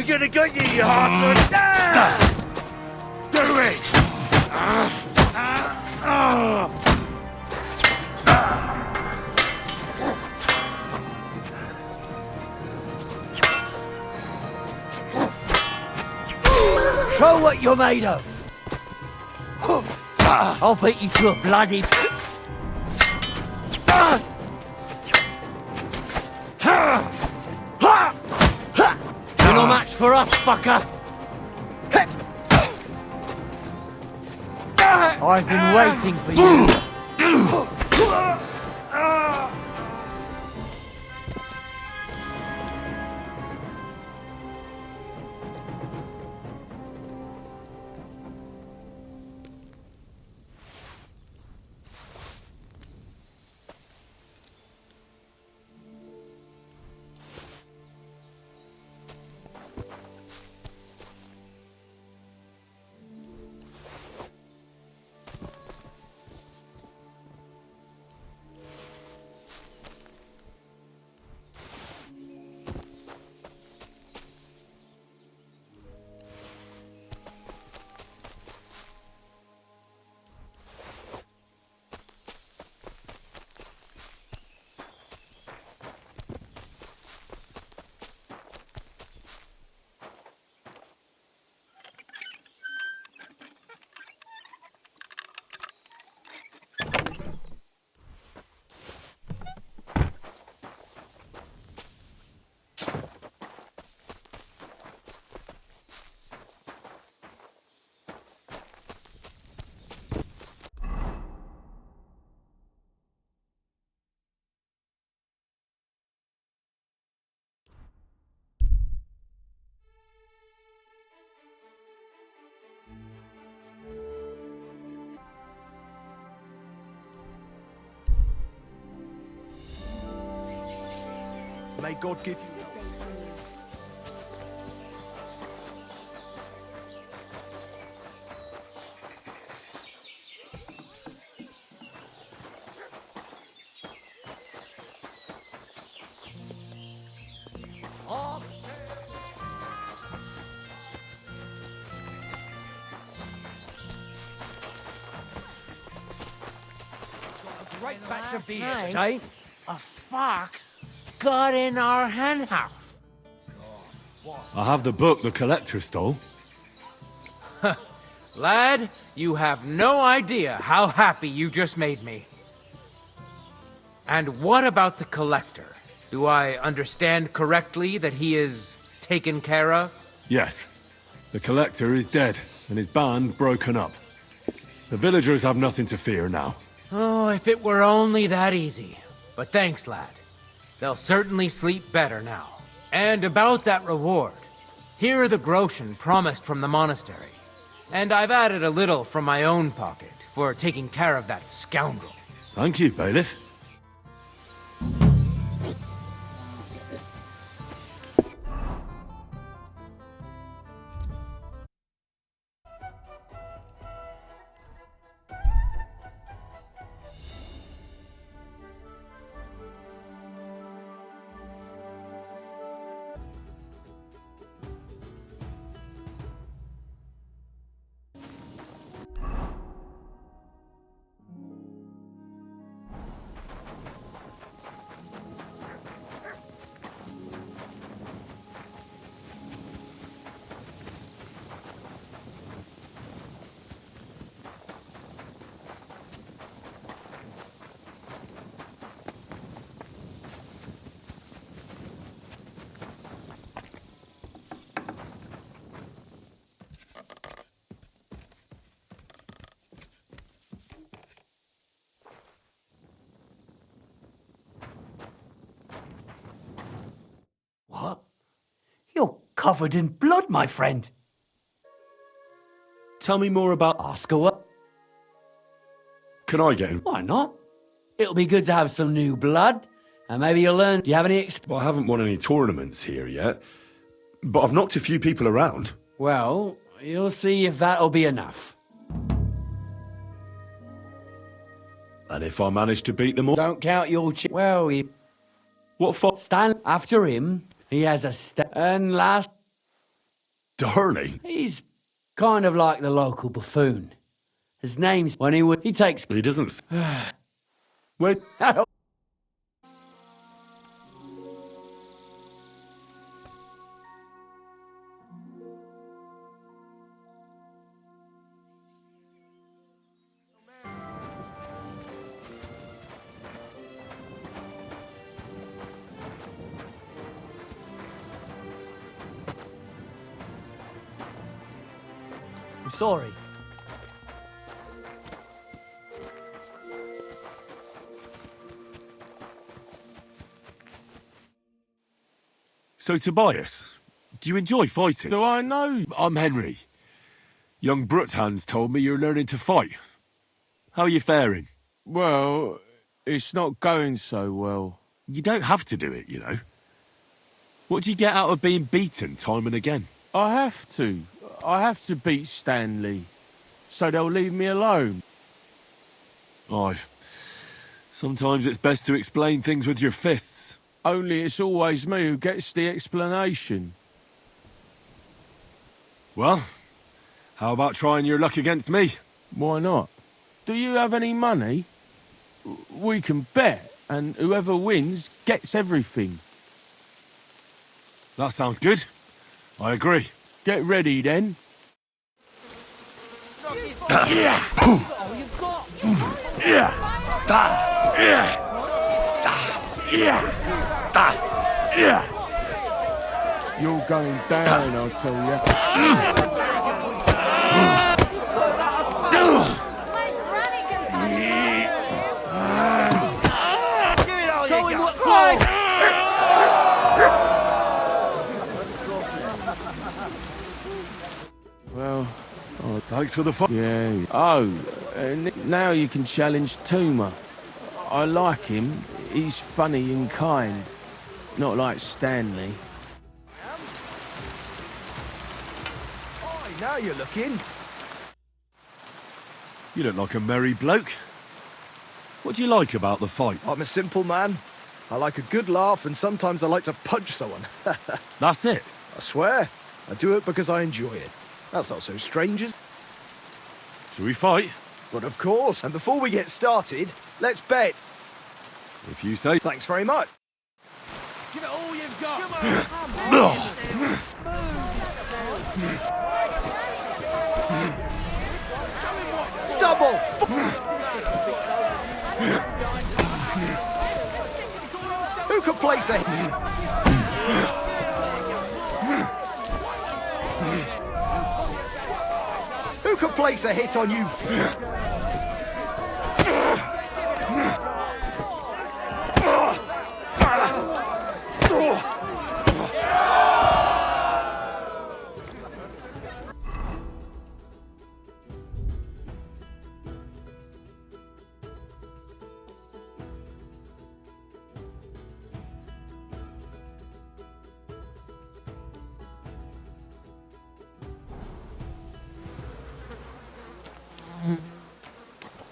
We're gonna get you, you heartless! Do it! Show what you're made of. I'll beat you to a bloody... You're no match for us, fucker! I've been waiting for you. May God give you... Great batch of beer today. A fox got in our hen house. I have the book the collector stole. Lad, you have no idea how happy you just made me. And what about the collector? Do I understand correctly that he is taken care of? Yes. The collector is dead, and his band broken up. The villagers have nothing to fear now. Oh, if it were only that easy. But thanks, lad. They'll certainly sleep better now. And about that reward. Here are the groschen promised from the monastery. And I've added a little from my own pocket for taking care of that scoundrel. Thank you, bailiff. What? You're covered in blood, my friend. Tell me more about... Ask her. Can I get him? Why not? It'll be good to have some new blood. And maybe you'll learn... Do you have any... Well, I haven't won any tournaments here yet. But I've knocked a few people around. Well, you'll see if that'll be enough. And if I manage to beat them all... Don't count your Well, What for? Stand after him. He has a and last... Darling? He's kind of like the local buffoon. His name's when he takes. He doesn't. Wait. I'm sorry. So, Tobias, do you enjoy fighting? Do I know? I'm Henry. Young Bruthans told me you're learning to fight. How are you faring? Well, it's not going so well. You don't have to do it, you know. What do you get out of being beaten time and again? I have to. I have to beat Stanley, so they'll leave me alone. Aye. Sometimes it's best to explain things with your fists. Only it's always me who gets the explanation. Well, how about trying your luck against me? Why not? Do you have any money? We can bet, and whoever wins gets everything. That sounds good. I agree. Get ready, then. You're going down, I'll tell you. Well, thanks for the fun. Yeah. Oh, now you can challenge Tuma. I like him. He's funny and kind. Not like Stanley. Oh, now you're looking. You look like a merry bloke. What do you like about the fight? I'm a simple man. I like a good laugh, and sometimes I like to punch someone. That's it? I swear. I do it because I enjoy it. That's not so strange, is it? Shall we fight? But of course. And before we get started, let's bet. If you say. Thanks very much. Give it all you've got. Stubble! Who could place a... Who could place a hit on you?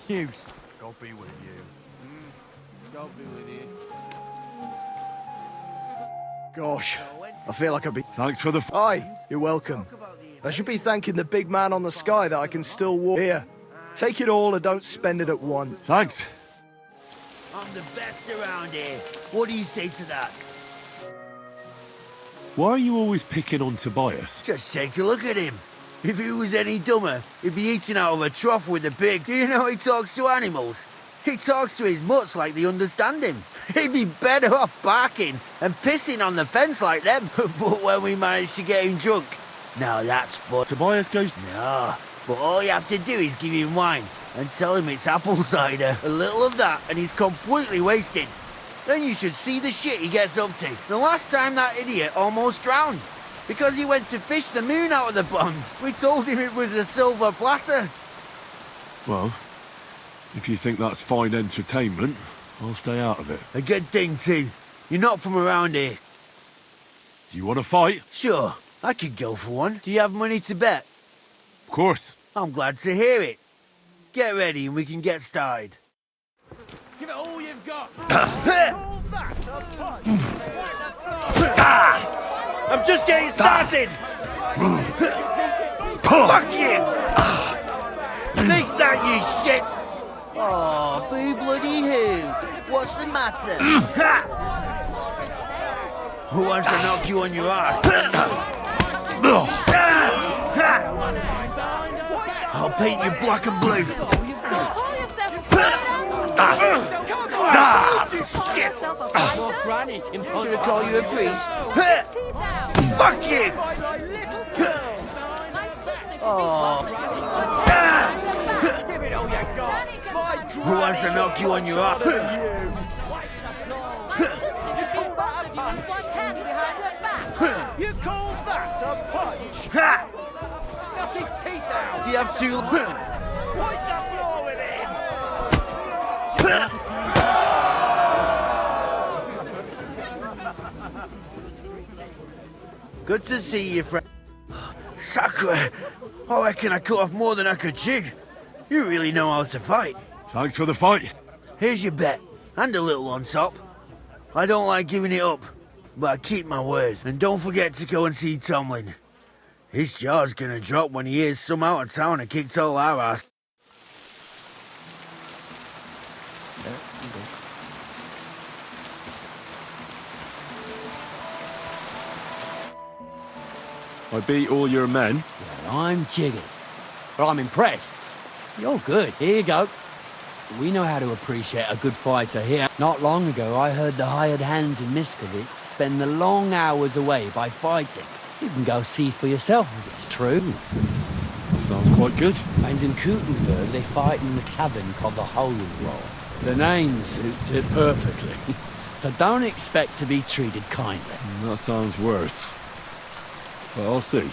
Hughes. God be with you. God be with you. Gosh, I feel like I'd be... Thanks for the... Aye, you're welcome. I should be thanking the big man on the sky that I can still walk. Here, take it all and don't spend it at once. Thanks. I'm the best around here. What do you say to that? Why are you always picking on Tobias? Just take a look at him. If he was any dumber, he'd be eating out of a trough with the pig. Do you know he talks to animals? He talks to his mutts like they understand him. He'd be better off barking and pissing on the fence like them. But when we managed to get him drunk, now that's fun. Tobias goes... No, but all you have to do is give him wine and tell him it's apple cider. A little of that and he's completely wasted. Then you should see the shit he gets up to. The last time that idiot almost drowned. Because he went to fish the moon out of the pond. We told him it was a silver platter. Well, if you think that's fine entertainment, I'll stay out of it. A good thing, too. You're not from around here. Do you want to fight? Sure, I could go for one. Do you have money to bet? Of course. I'm glad to hear it. Get ready and we can get started. Give it all you've got. I'm just getting started! Fuck you! Take that, you shit! Oh, boo bloody who? What's the matter? Who wants to knock you on your ass? I'll paint you black and blue. Well, Granny, Should I call you a priest? Fuck you! Oh. Who wants to knock you on your ass? You call that a punch? Knock his teeth out! Do you have two? Wipe the floor with him! Good to see you, friend. Sacre! I reckon I cut off more than I could chew. You really know how to fight. Thanks for the fight. Here's your bet, and a little on top. I don't like giving it up, but I keep my word. And don't forget to go and see Tomlin. His jaw's gonna drop when he hears some out of town and kicked all our ass. I beat all your men. Well, I'm jiggered. But I'm impressed. You're good. Here you go. We know how to appreciate a good fighter here. Not long ago, I heard the hired hands in Miskovitz spend the long hours away by fighting. You can go see for yourself if it's true. Sounds quite good. And in Kuttenberg, they fight in the tavern called the Holy Roll. The name suits it perfectly. So don't expect to be treated kindly. That sounds worse. But I'll see.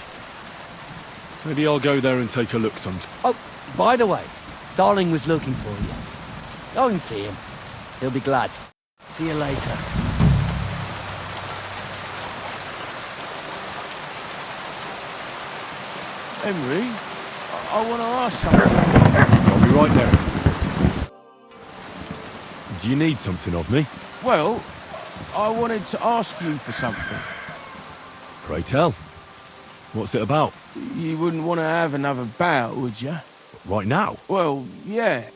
Maybe I'll go there and take a look sometime. Oh, by the way, Darling was looking for you. Go and see him. He'll be glad. See you later. Henry, I want to ask something. I'll be right there. Do you need something of me? Well, I wanted to ask you for something. Pray tell. What's it about? You wouldn't want to have another bout, would you? Right now? Well, yeah.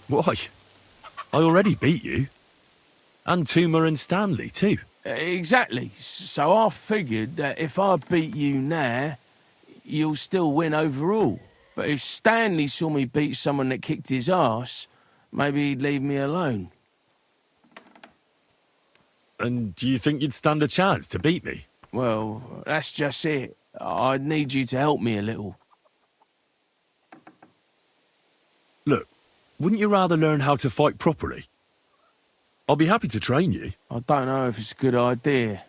Why? I already beat you. And Tuma and Stanley, too. Exactly. So I figured that if I beat you now, you'll still win overall. But if Stanley saw me beat someone that kicked his ass, maybe he'd leave me alone. And do you think you'd stand a chance to beat me? Well, that's just it. I'd need you to help me a little. Look, wouldn't you rather learn how to fight properly? I'll be happy to train you. I don't know if it's a good idea.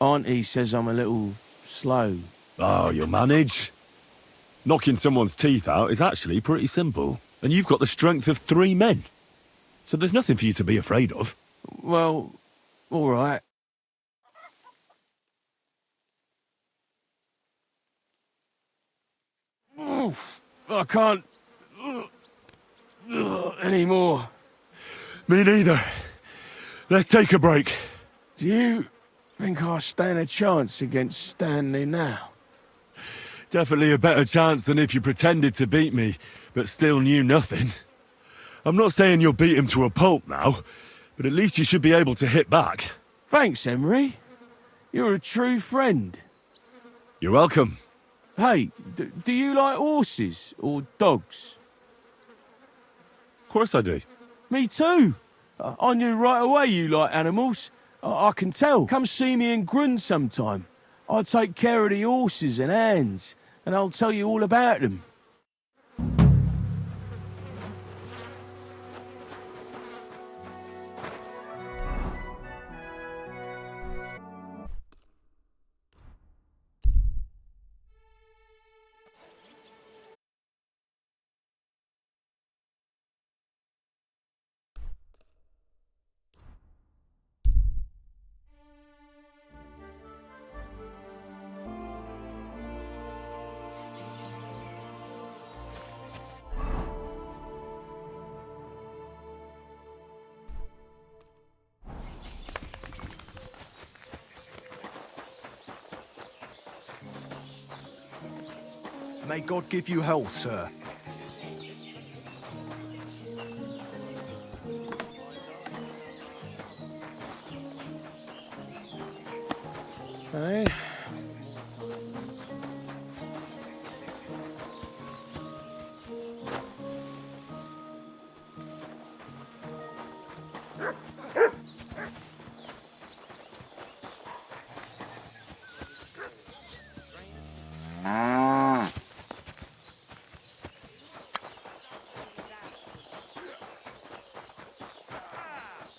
Auntie says I'm a little slow. Oh, you'll manage. Knocking someone's teeth out is actually pretty simple. And you've got the strength of 3 men. So there's nothing for you to be afraid of. Well, all right. Oof, I can't anymore. Me neither. Let's take a break. Do you think I stand a chance against Stanley now? Definitely a better chance than if you pretended to beat me, but still knew nothing. I'm not saying you'll beat him to a pulp now, but at least you should be able to hit back. Thanks, Emery. You're a true friend. You're welcome. Hey, do you like horses or dogs? Of course I do. Me too. I knew right away you like animals. I can tell. Come see me in Grun sometime. I take care of the horses and hands, and I'll tell you all about them. May God give you health, sir. Hey.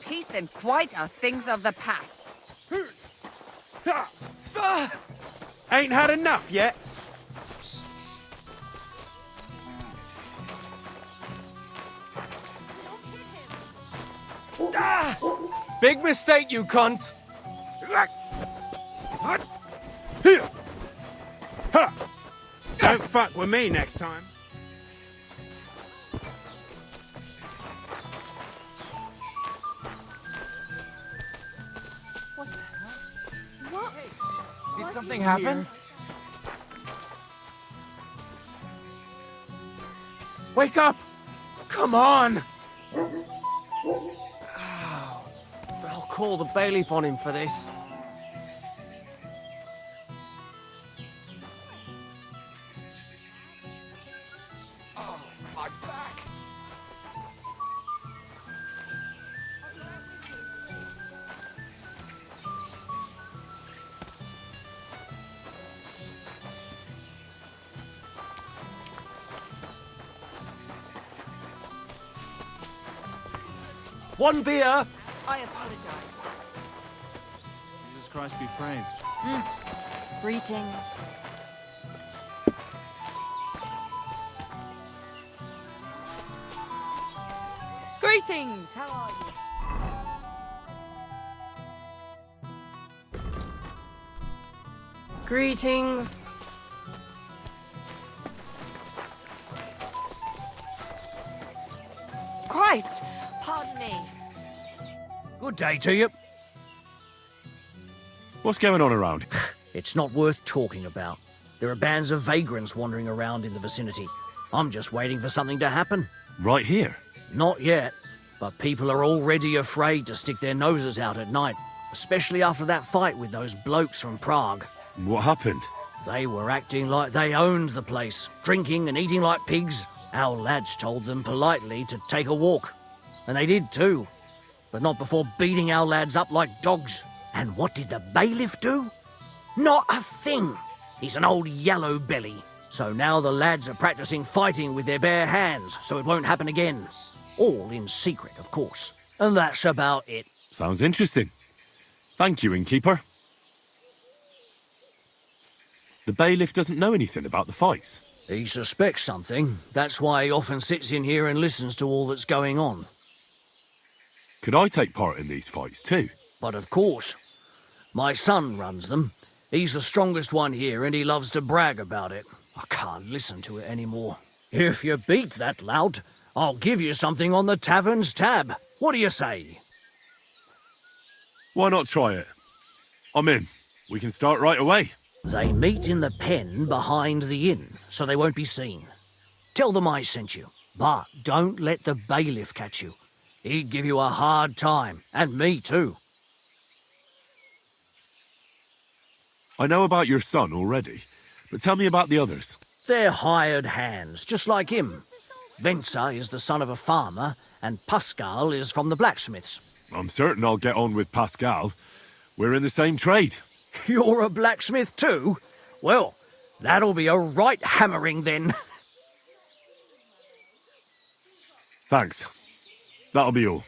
Peace and quiet are things of the past. Ain't had enough yet. Big mistake, you cunt! Don't fuck with me next time. What? Did something happen? Wake up! Come on! I'll call the bailiff on him for this. Oh, my back! One beer! I apologize. Jesus Christ be praised. Greetings. Greetings! How are you? Greetings. Christ! Pardon me. Good day to you. What's going on around? It's not worth talking about. There are bands of vagrants wandering around in the vicinity. I'm just waiting for something to happen. Right here? Not yet, but people are already afraid to stick their noses out at night, especially after that fight with those blokes from Prague. What happened? They were acting like they owned the place, drinking and eating like pigs. Our lads told them politely to take a walk, and they did too, but not before beating our lads up like dogs. And what did the bailiff do? Not a thing. He's an old yellow belly. So now the lads are practicing fighting with their bare hands, so it won't happen again. All in secret, of course. And that's about it. Sounds interesting. Thank you, innkeeper. The bailiff doesn't know anything about the fights. He suspects something. That's why he often sits in here and listens to all that's going on. Could I take part in these fights too? But of course. My son runs them. He's the strongest one here and he loves to brag about it. I can't listen to it anymore. If you beat that lout, I'll give you something on the tavern's tab. What do you say? Why not try it? I'm in. We can start right away. They meet in the pen behind the inn, so they won't be seen. Tell them I sent you, but don't let the bailiff catch you. He'd give you a hard time, and me too. I know about your son already, but tell me about the others. They're hired hands, just like him. Venza is the son of a farmer, and Pascal is from the blacksmiths. I'm certain I'll get on with Pascal. We're in the same trade. You're a blacksmith too? Well, that'll be a right hammering then. Thanks. That'll be all.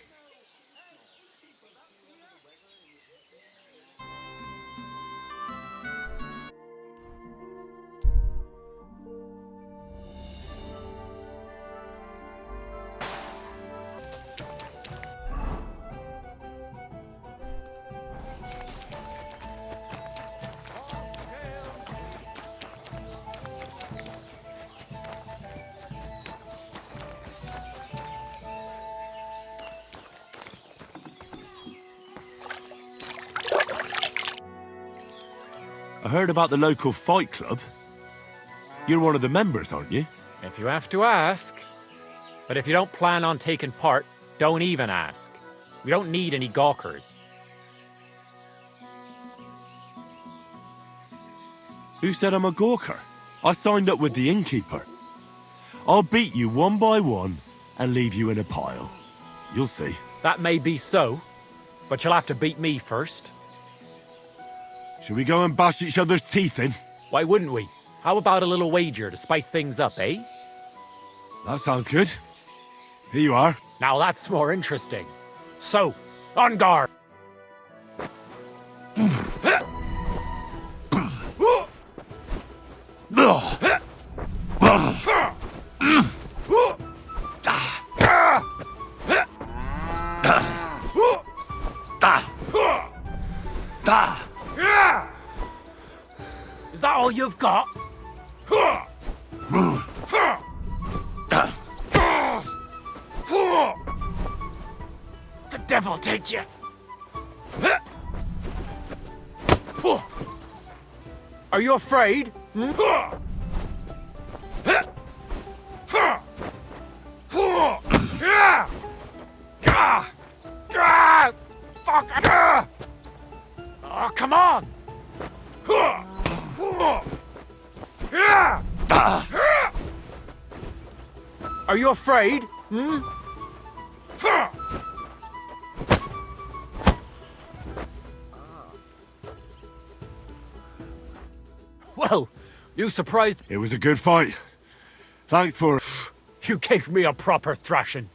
I heard about the local fight club. You're one of the members, aren't you? If you have to ask. But if you don't plan on taking part, don't even ask. We don't need any gawkers. Who said I'm a gawker? I signed up with the innkeeper. I'll beat you one by one and leave you in a pile. You'll see. That may be so, but you'll have to beat me first. Should we go and bash each other's teeth in? Why wouldn't we? How about a little wager to spice things up, eh? That sounds good. Here you are. Now that's more interesting. So, on guard! Is that all you've got? The devil take you! Are you afraid? Oh, come on! Are you afraid? Well, you surprised... It was a good fight. Thanks for... You gave me a proper thrashing.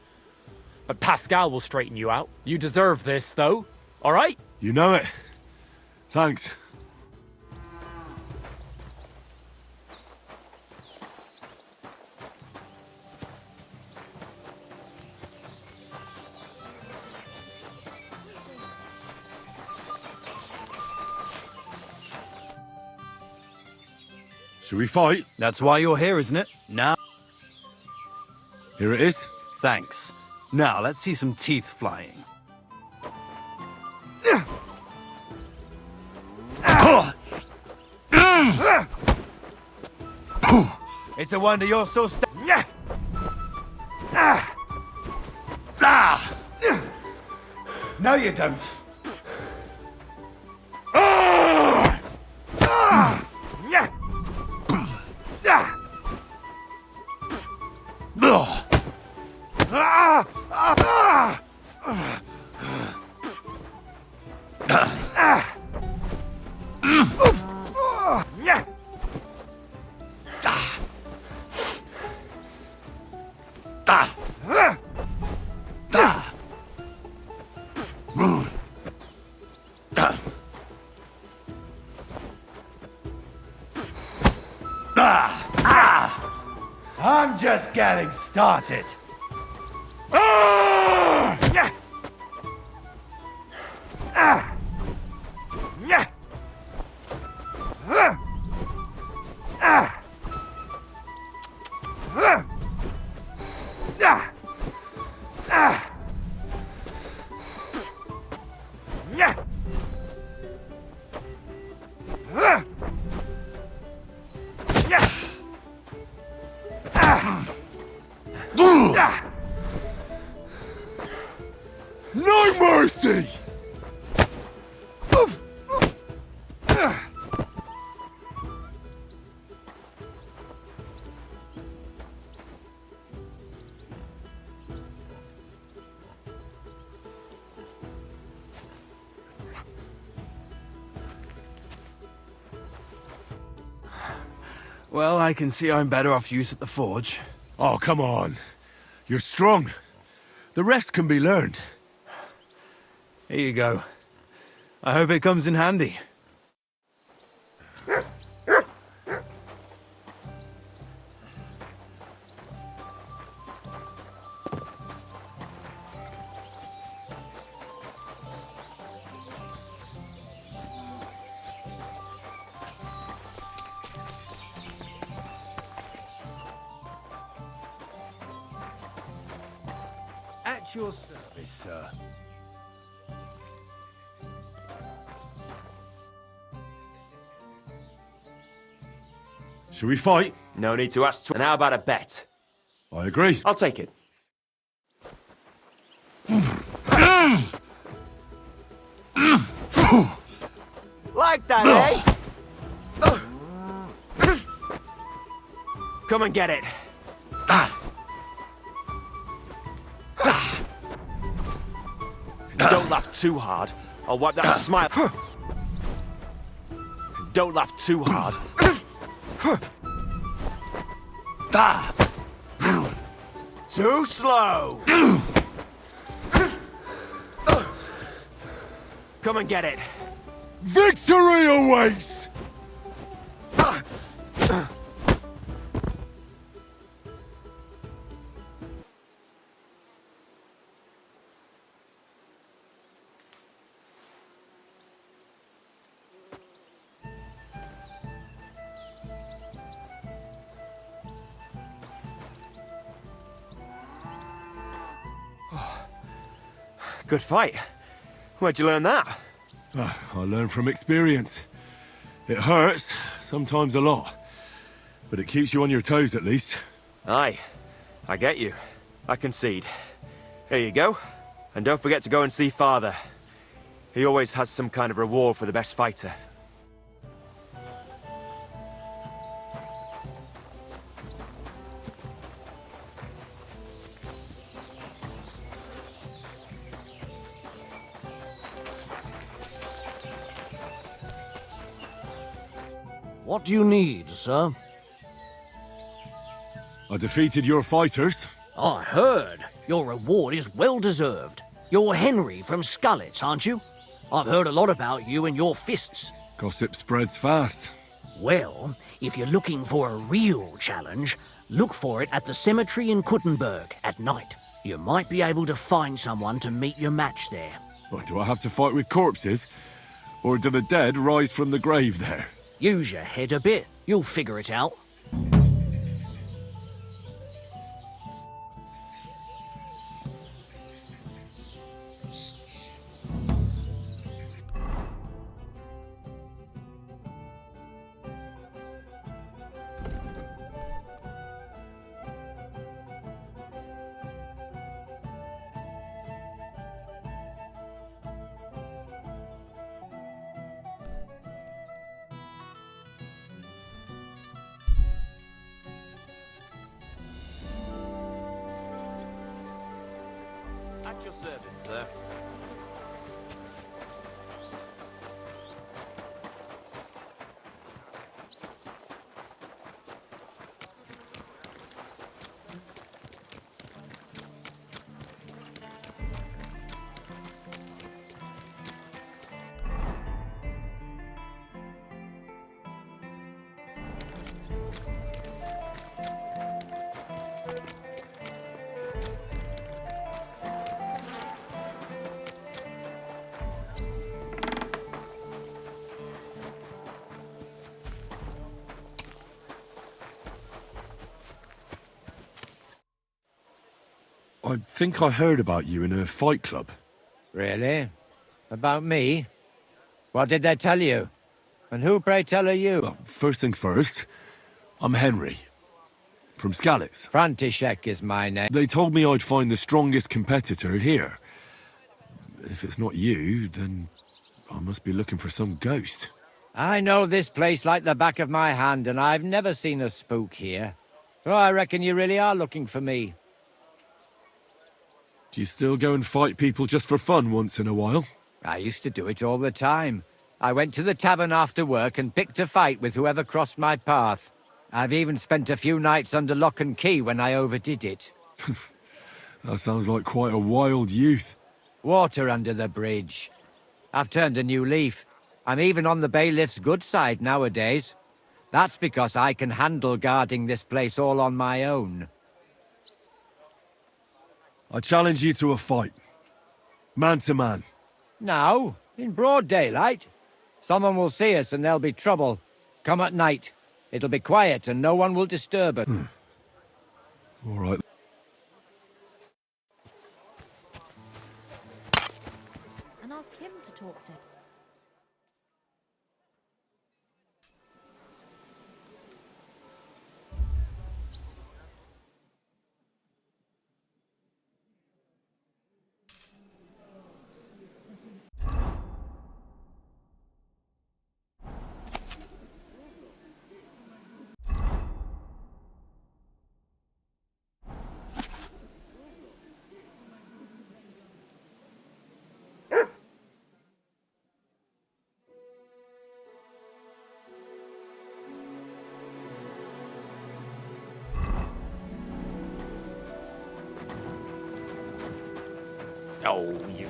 But Pascal will straighten you out. You deserve this, though. All right? You know it. Thanks. Should we fight? That's why you're here, isn't it? Now. Here it is. Thanks. Now, let's see some teeth flying. It's a wonder you're still No, you don't. I'm just getting started. No mercy! Well, I can see I'm better off use at the forge. Oh, come on. You're strong. The rest can be learned. Here you go. I hope it comes in handy. At your service, sir. Should we fight? No need to ask. And how about a bet? I agree. I'll take it. Like that, eh? Come and get it. Don't laugh too hard. I'll wipe that smile. Don't laugh too hard. Too slow. Come and get it. Victory awaits! Good fight. Where'd you learn that? I learn from experience. It hurts, sometimes a lot. But it keeps you on your toes at least. Aye, I get you. I concede. Here you go. And don't forget to go and see Father. He always has some kind of reward for the best fighter. What do you need, sir? I defeated your fighters. I heard. Your reward is well deserved. You're Henry from Scullets, aren't you? I've heard a lot about you and your fists. Gossip spreads fast. Well, if you're looking for a real challenge, look for it at the cemetery in Kuttenberg at night. You might be able to find someone to meet your match there. What, do I have to fight with corpses? Or do the dead rise from the grave there? Use your head a bit. You'll figure it out. At your service, sir. I think I heard about you in a fight club. Really? About me? What did they tell you? And who, pray tell, are you? Well, first things first, I'm Henry. From Scullets. František is my name. They told me I'd find the strongest competitor here. If it's not you, then I must be looking for some ghost. I know this place like the back of my hand, and I've never seen a spook here. So I reckon you really are looking for me. Do you still go and fight people just for fun once in a while? I used to do it all the time. I went to the tavern after work and picked a fight with whoever crossed my path. I've even spent a few nights under lock and key when I overdid it. That sounds like quite a wild youth. Water under the bridge. I've turned a new leaf. I'm even on the bailiff's good side nowadays. That's because I can handle guarding this place all on my own. I challenge you to a fight. Man to man. Now, in broad daylight. Someone will see us and there'll be trouble. Come at night. It'll be quiet and no one will disturb us. All right. And ask him to talk to. Oh, you...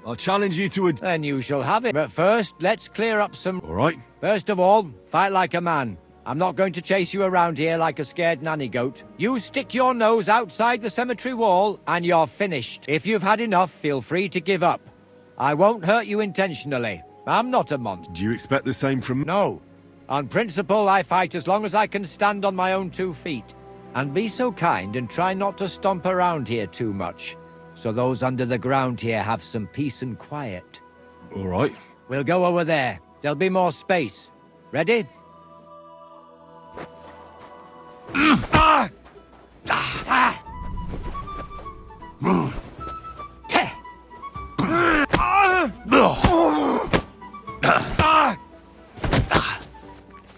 I'll challenge you to a... Then you shall have it. But first, let's clear up some... All right. First of all, fight like a man. I'm not going to chase you around here like a scared nanny goat. You stick your nose outside the cemetery wall, and you're finished. If you've had enough, feel free to give up. I won't hurt you intentionally. I'm not a monster. Do you expect the same from... No. On principle, I fight as long as I can stand on my own 2 feet. And be so kind and try not to stomp around here too much, so those under the ground here have some peace and quiet. All right. We'll go over there. There'll be more space. Ready?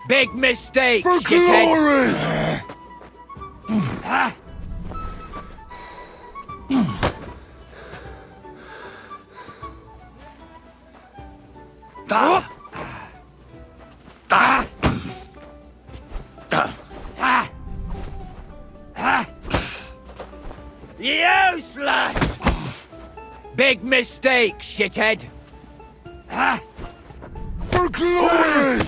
Big mistake, For shithead. Useless! Big mistake, shithead. For glory!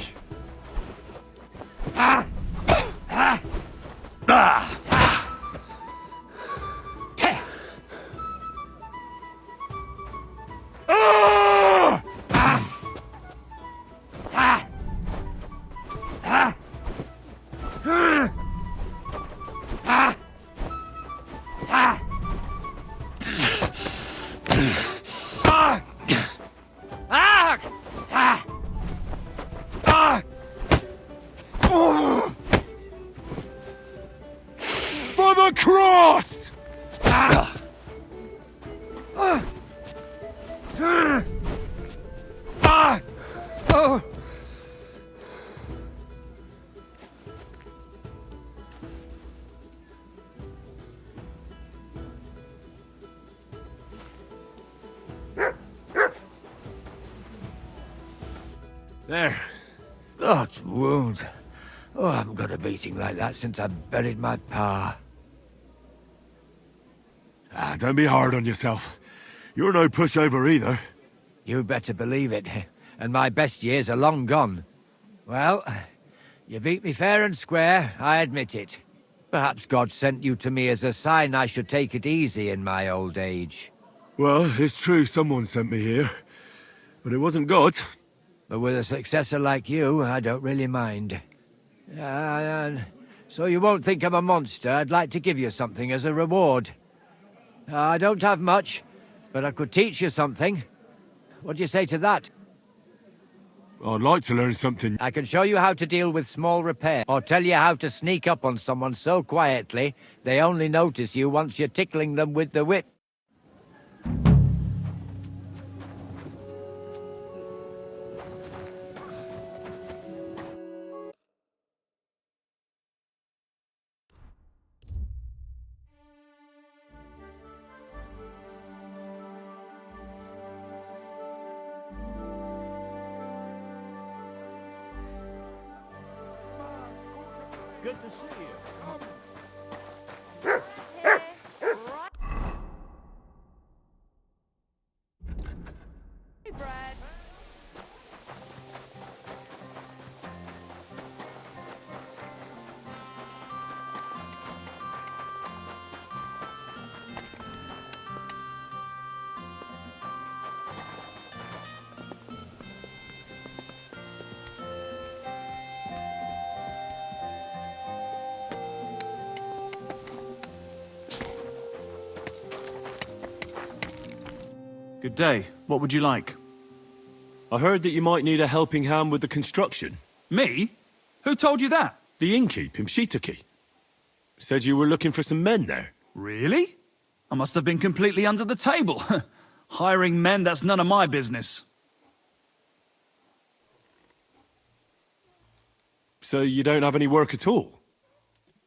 For the cross! There. That wound. Oh, I haven't got a beating like that since I buried my pa. Don't be hard on yourself. You're no pushover either. You'd better believe it. And my best years are long gone. Well, you beat me fair and square, I admit it. Perhaps God sent you to me as a sign I should take it easy in my old age. Well, it's true someone sent me here. But it wasn't God. But with a successor like you, I don't really mind. So you won't think I'm a monster, I'd like to give you something as a reward. I don't have much, but I could teach you something. What do you say to that? I'd like to learn something. I can show you how to deal with small repair, or tell you how to sneak up on someone so quietly, they only notice you once you're tickling them with the whip. Good to see you. Hey, Brad. Good day. What would you like? I heard that you might need a helping hand with the construction. Me? Who told you that? The innkeep in Shitaki. Said you were looking for some men there. Really? I must have been completely under the table. Hiring men, that's none of my business. So you don't have any work at all?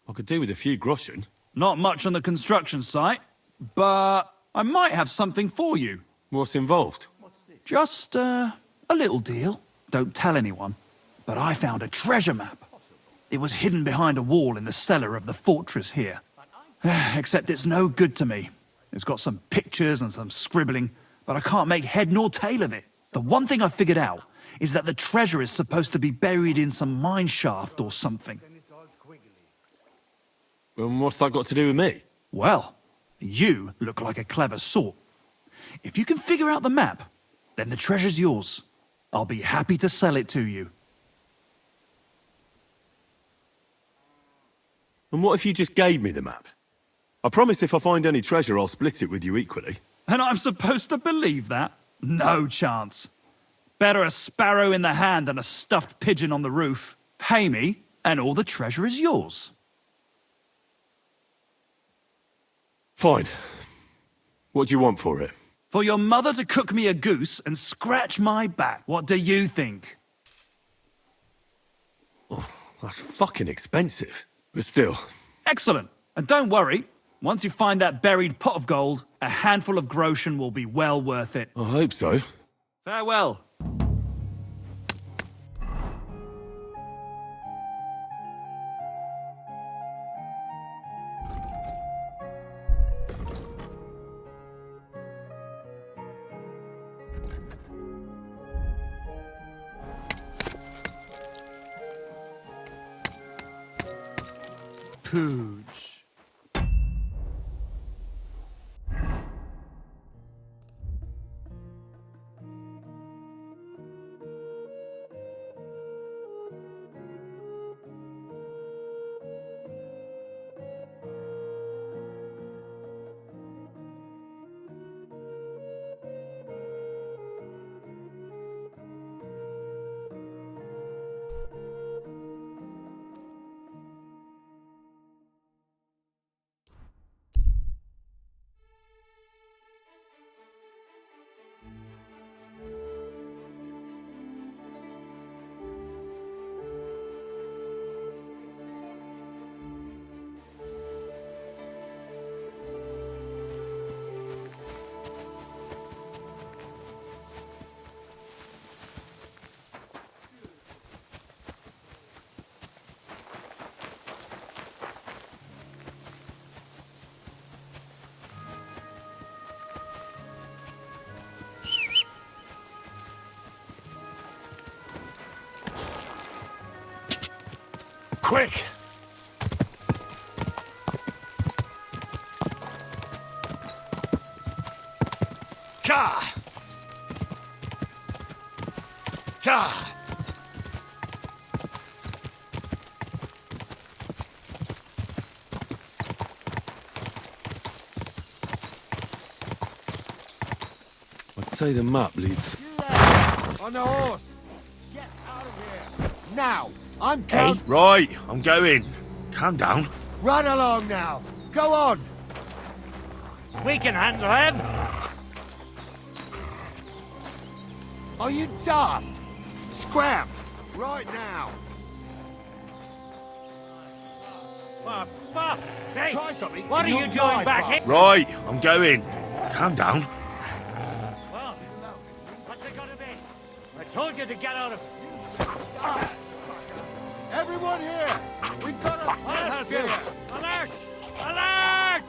I could do with a few groschen. Not much on the construction site, but I might have something for you. What's involved? Just a little deal. Don't tell anyone. But I found a treasure map. It was hidden behind a wall in the cellar of the fortress here. Except it's no good to me. It's got some pictures and some scribbling, but I can't make head nor tail of it. The one thing I figured out is that the treasure is supposed to be buried in some mine shaft or something. And what's that got to do with me? Well, you look like a clever sort. If you can figure out the map, then the treasure's yours. I'll be happy to sell it to you. And what if you just gave me the map? I promise if I find any treasure, I'll split it with you equally. And I'm supposed to believe that? No chance. Better a sparrow in the hand than a stuffed pigeon on the roof. Pay me, and all the treasure is yours. Fine. What do you want for it? For your mother to cook me a goose and scratch my back. What do you think? Oh, that's fucking expensive. But still. Excellent. And don't worry. Once you find that buried pot of gold, a handful of groschen will be well worth it. I hope so. Farewell. Pooch. Quick! Ka! Ka! I'd say the map leads... On the horse! Get out of here! Now! I'm Hey, coming! right, I'm going. Calm down. Run along now! Go on! We can handle him! Are you daft? Scram! Right now! For fuck's sake! Try something! What are You'll you doing die, back boss. here? Right, I'm going. Calm down. Well, what's it gonna be? I told you to get out of... Everyone here! We've got a I'll help you! here! Alert! Alert!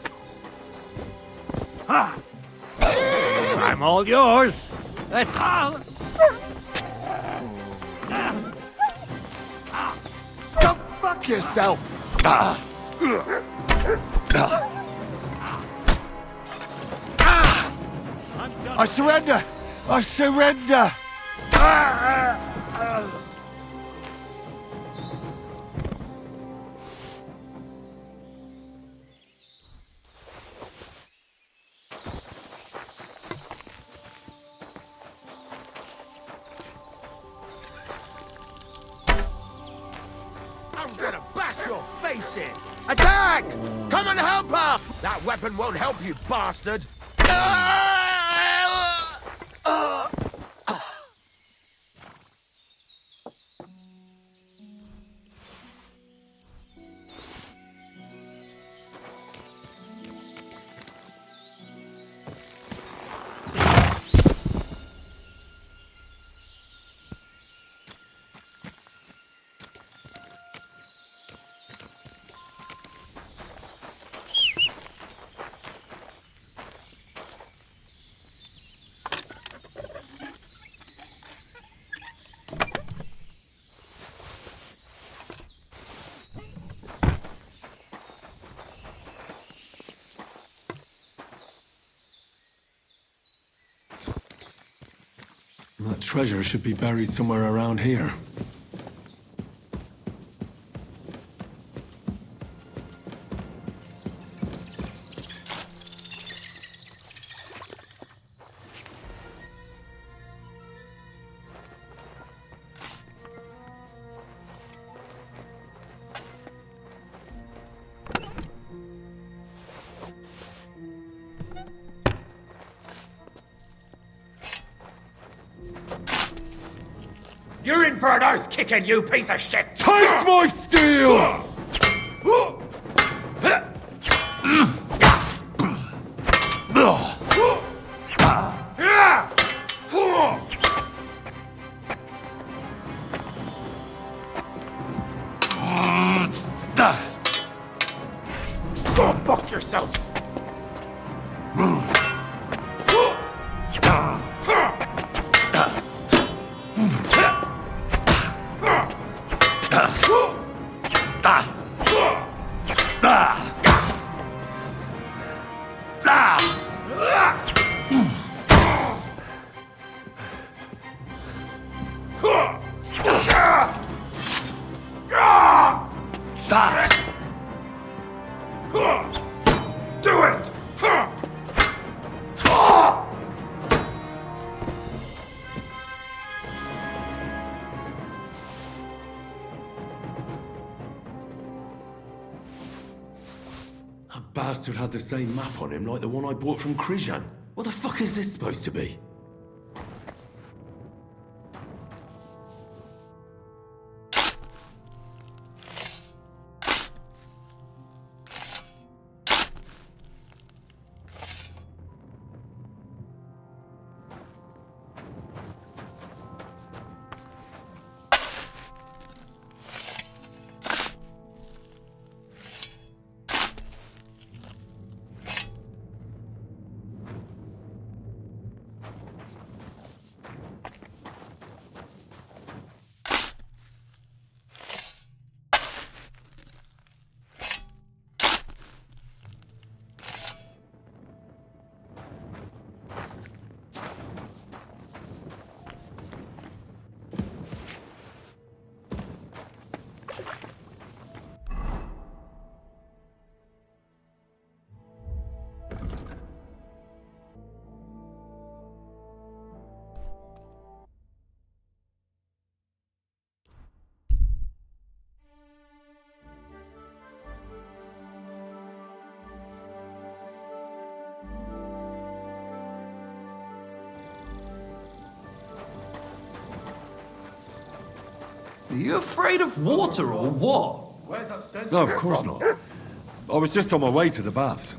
I'm all yours! Let's go! Go fuck yourself! I surrender! I surrender! I'm gonna bash your face in! Attack! Come and help her! That weapon won't help you, bastard! That treasure should be buried somewhere around here. You're in for an arse kicking, you piece of shit! Taste my steel! Go fuck yourself! Do it! That bastard had the same map on him like the one I bought from Krijan. What the fuck is this supposed to be? Are you afraid of water or what? No, of course not. I was just on my way to the baths.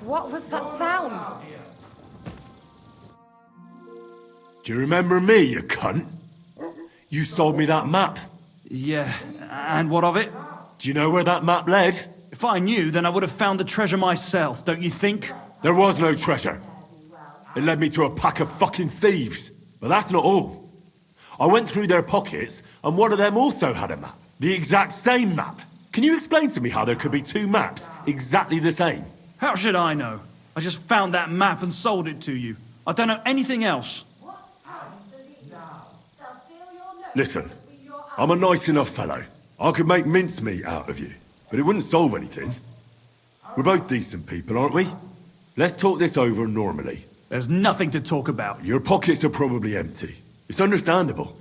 What was that sound? Do you remember me, you cunt? You sold me that map. Yeah, and what of it? Do you know where that map led? If I knew, then I would have found the treasure myself, don't you think? There was no treasure. It led me to a pack of fucking thieves. But that's not all. I went through their pockets, and one of them also had a map. The exact same map. Can you explain to me how there could be two maps exactly the same? How should I know? I just found that map and sold it to you. I don't know anything else. Listen, I'm a nice enough fellow. I could make mincemeat out of you, but it wouldn't solve anything. We're both decent people, aren't we? Let's talk this over normally. There's nothing to talk about. Your pockets are probably empty. It's understandable.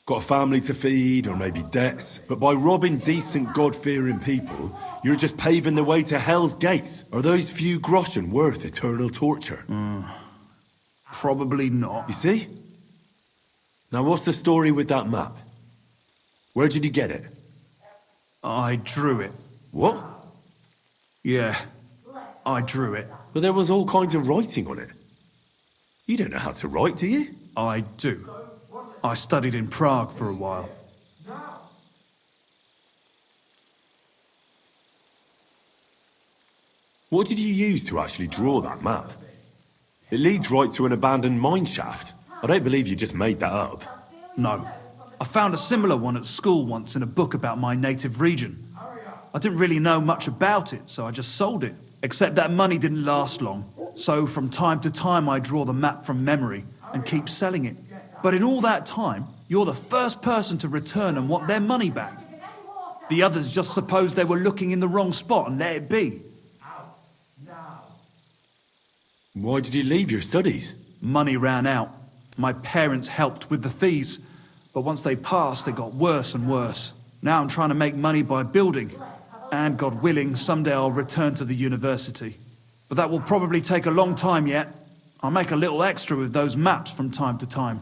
Got a family to feed, or maybe debts, but by robbing decent, God-fearing people, you're just paving the way to Hell's Gates. Are those few groschen worth eternal torture? Probably not. You see? Now what's the story with that map? Where did you get it? I drew it. What? Yeah, I drew it. But there was all kinds of writing on it. You don't know how to write, do you? I do. I studied in Prague for a while. What did you use to actually draw that map? It leads right to an abandoned mine shaft. I don't believe you just made that up. No. I found a similar one at school once in a book about my native region. I didn't really know much about it, so I just sold it. Except that money didn't last long, so from time to time I draw the map from memory and keep selling it. But in all that time, you're the first person to return and want their money back. The others just supposed they were looking in the wrong spot and let it be. Why did you leave your studies? Money ran out. My parents helped with the fees, but once they passed, it got worse and worse. Now I'm trying to make money by building, and God willing, someday I'll return to the university. But that will probably take a long time yet. I'll make a little extra with those maps from time to time.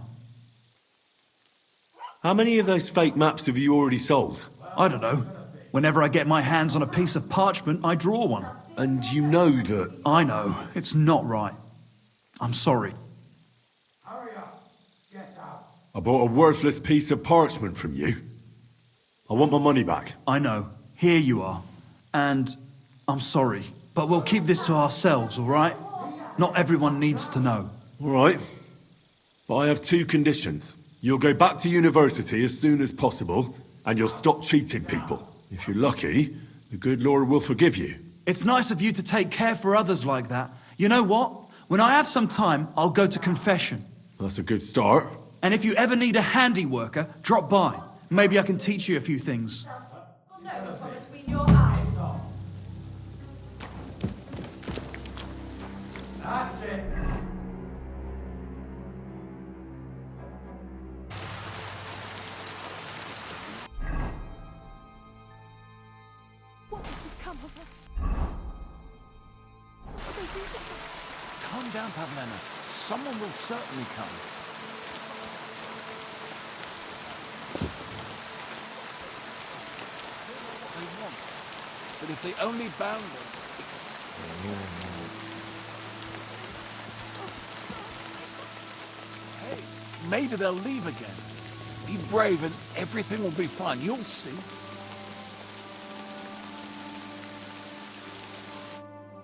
How many of those fake maps have you already sold? I don't know. Whenever I get my hands on a piece of parchment, I draw one. And you know that... I know. It's not right. I'm sorry. I bought a worthless piece of parchment from you. I want my money back. I know. Here you are. And I'm sorry. But we'll keep this to ourselves, all right? Not everyone needs to know. All right. But I have two conditions. You'll go back to university as soon as possible, and you'll stop cheating people. If you're lucky, the good Lord will forgive you. It's nice of you to take care for others like that. You know what? When I have some time, I'll go to confession. That's a good start. And if you ever need a handy worker, drop by. Maybe I can teach you a few things. That's it. What will become of us? Calm down, Pavlena. Someone will certainly come. They want, but if they only bound us... Hey, maybe they'll leave again. Be brave and everything will be fine. You'll see.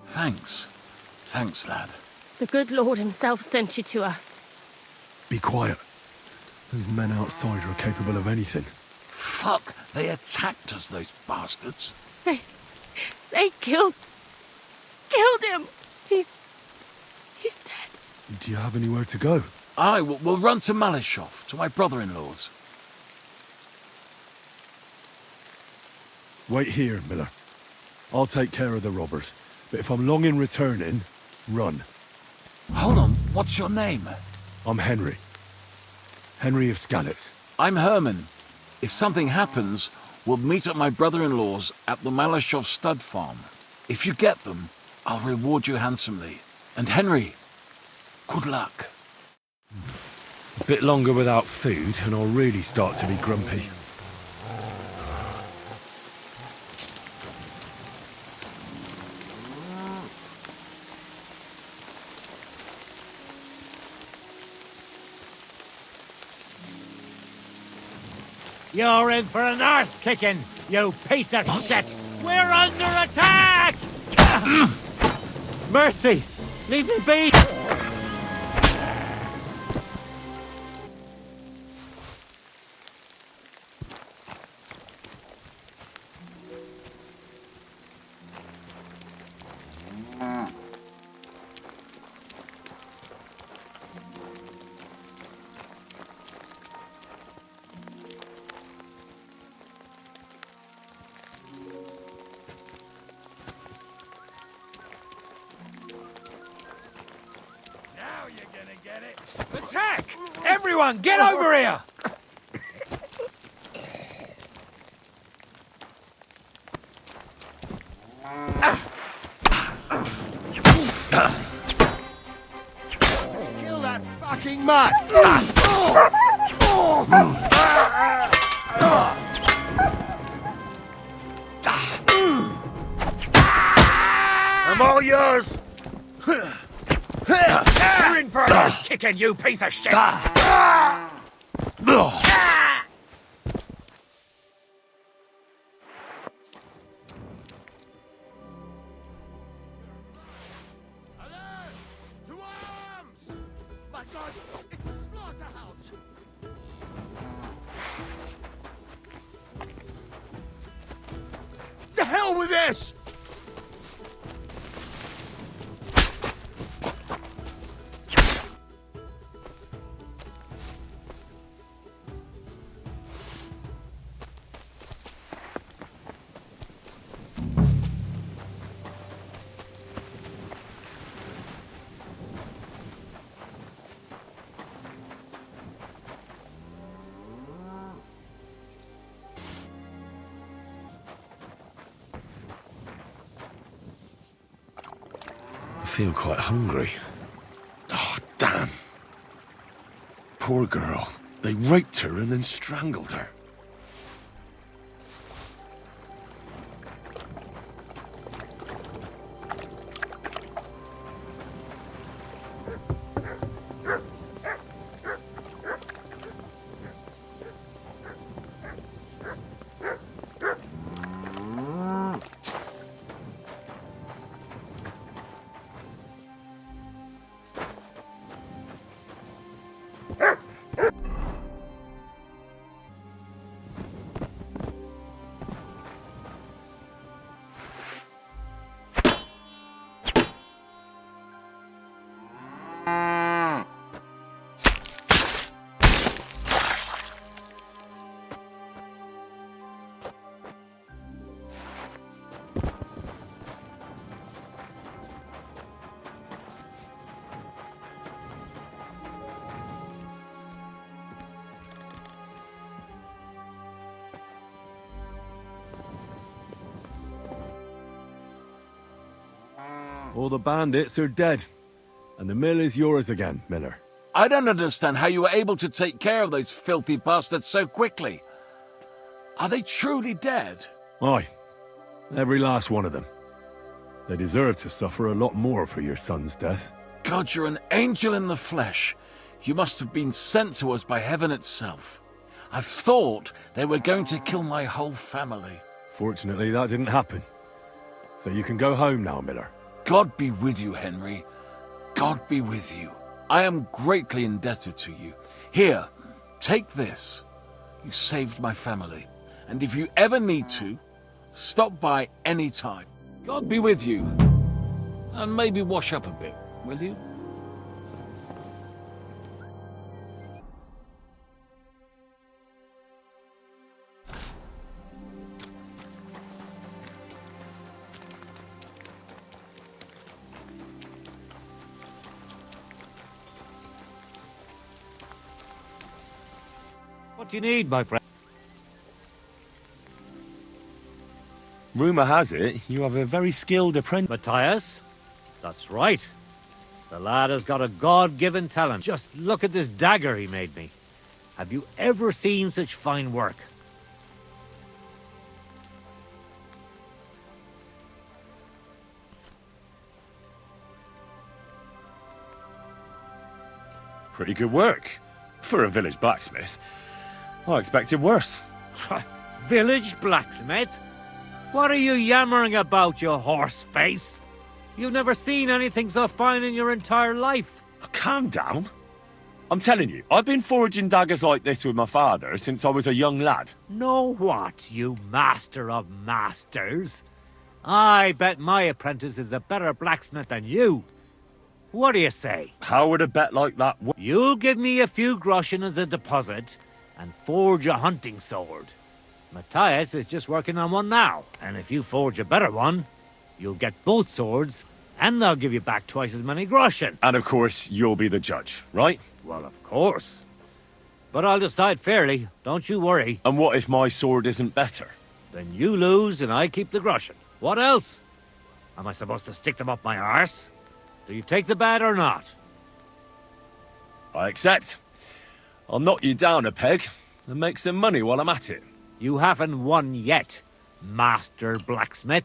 Thanks. Thanks, lad. The good Lord himself sent you to us. Be quiet. Those men outside are capable of anything. Fuck! They attacked us, those bastards. They killed him. He's dead. Do you have anywhere to go? Aye, we'll run to Malishov, to my brother-in-law's. Wait here, Miller. I'll take care of the robbers. But if I'm long in returning, run. Hold on, what's your name? I'm Henry. Henry of Skalitz. I'm Herman. If something happens, we'll meet at my brother-in-law's at the Malishov stud farm. If you get them, I'll reward you handsomely. And Henry, good luck. A bit longer without food, and I'll really start to be grumpy. You're in for an arse kicking, you piece of shit! We're under attack! Mercy! Leave me be! Attack! Everyone, get over here! Kill that fucking mutt! I'm all yours! You're in for an arse kicking, you piece of shit! To arms! My God, it's a slaughterhouse! this! I feel quite hungry. Oh, damn. Poor girl. They raped her and then strangled her. All the bandits are dead. And the mill is yours again, Miller. I don't understand how you were able to take care of those filthy bastards so quickly. Are they truly dead? Aye. Every last one of them. They deserve to suffer a lot more for your son's death. God, you're an angel in the flesh. You must have been sent to us by heaven itself. I thought they were going to kill my whole family. Fortunately, that didn't happen. So you can go home now, Miller. God be with you, Henry. God be with you. I am greatly indebted to you. Here, take this. You saved my family. And if you ever need to, stop by any time. God be with you. And maybe wash up a bit, will you? What do you need, my friend? Rumour has it, you have a very skilled apprentice. Matthias? That's right. The lad has got a God-given talent. Just look at this dagger he made me. Have you ever seen such fine work? Pretty good work. For a village blacksmith. I expected worse. Village blacksmith? What are you yammering about, you horse face? You've never seen anything so fine in your entire life. Calm down. I'm telling you, I've been forging daggers like this with my father since I was a young lad. Know what, you master of masters? I bet my apprentice is a better blacksmith than you. What do you say? How would a bet like that work? You'll give me a few groschen as a deposit and forge a hunting sword. Matthias is just working on one now, and if you forge a better one, you'll get both swords, and I'll give you back twice as many groschen. And of course, you'll be the judge, right? Well, of course. But I'll decide fairly, don't you worry. And what if my sword isn't better? Then you lose and I keep the groschen. What else? Am I supposed to stick them up my arse? Do you take the bet or not? I accept. I'll knock you down a peg and make some money while I'm at it. You haven't won yet, Master Blacksmith.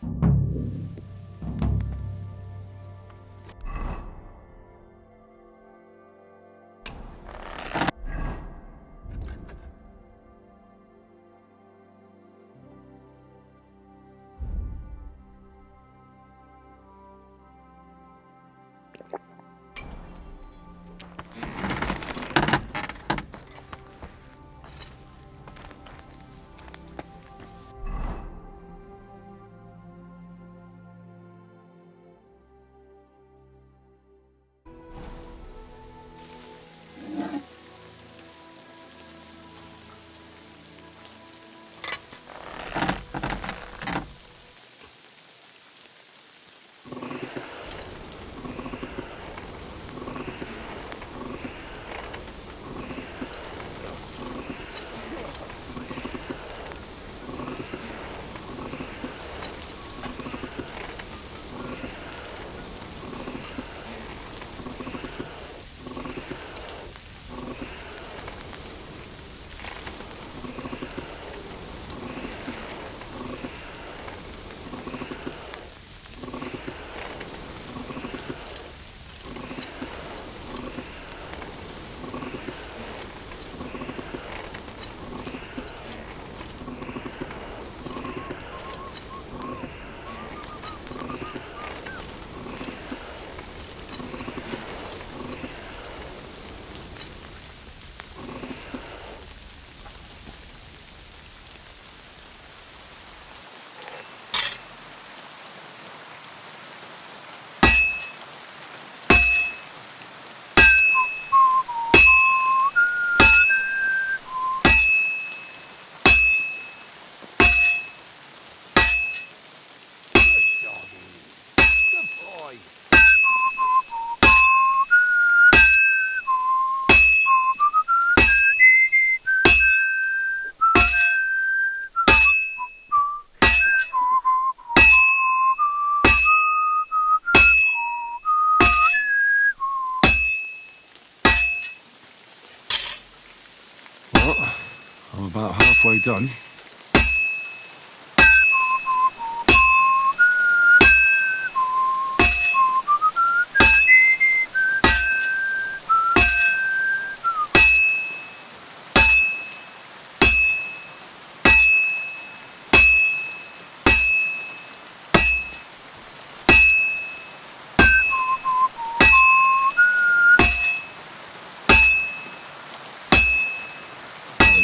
about halfway done.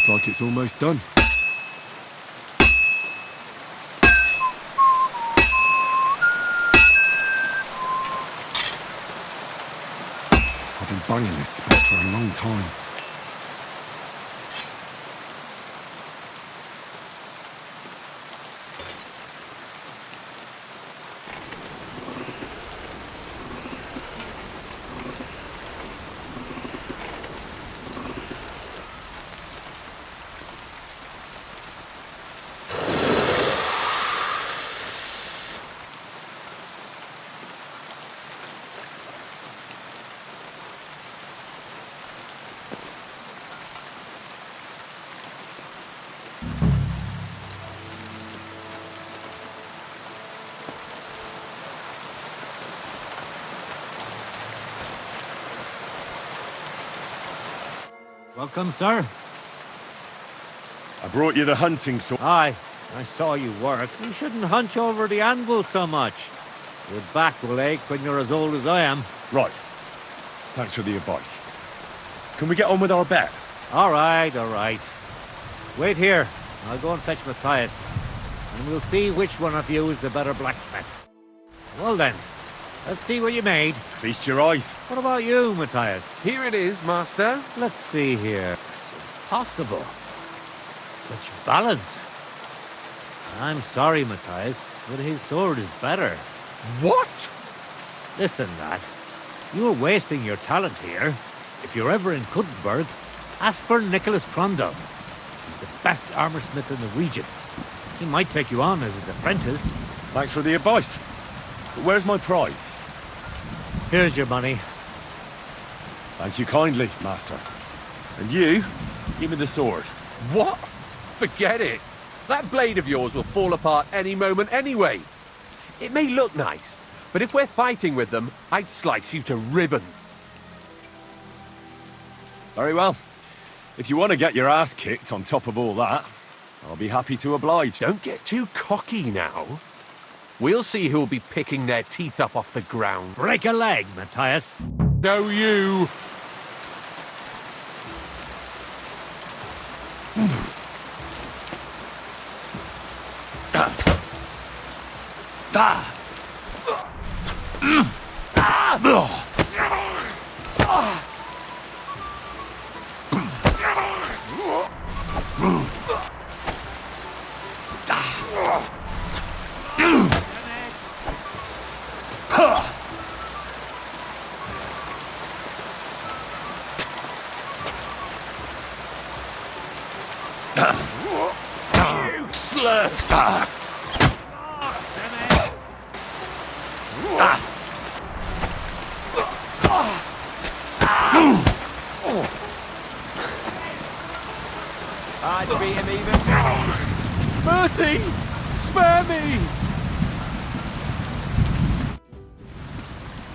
Looks like it's almost done. I've been banging this spot for a long time. Welcome, sir. I brought you the hunting sword. Aye, I saw you work. You shouldn't hunch over the anvil so much. Your back will ache when you're as old as I am. Right. Thanks for the advice. Can we get on with our bet? All right, all right. Wait here. I'll go and fetch Matthias, and we'll see which one of you is the better blacksmith. Well then, let's see what you made. Feast your eyes. What about you, Matthias? Here it is, master. Let's see here. It's impossible. Such balance. I'm sorry, Matthias, but his sword is better. What? Listen, lad. You're wasting your talent here. If you're ever in Kuttenberg, ask for Nicholas Crondon. He's the best armorsmith in the region. He might take you on as his apprentice. Thanks for the advice. But where's my prize? Here's your money. Thank you kindly, master. And you, give me the sword. What? Forget it. That blade of yours will fall apart any moment anyway. It may look nice, but if we're fighting with them, I'd slice you to ribbon. Very well. If you want to get your ass kicked on top of all that, I'll be happy to oblige. Don't get too cocky now. We'll see who'll be picking their teeth up off the ground. Break a leg, Matthias. No, you. I'd beat him even. Mercy! Spare me!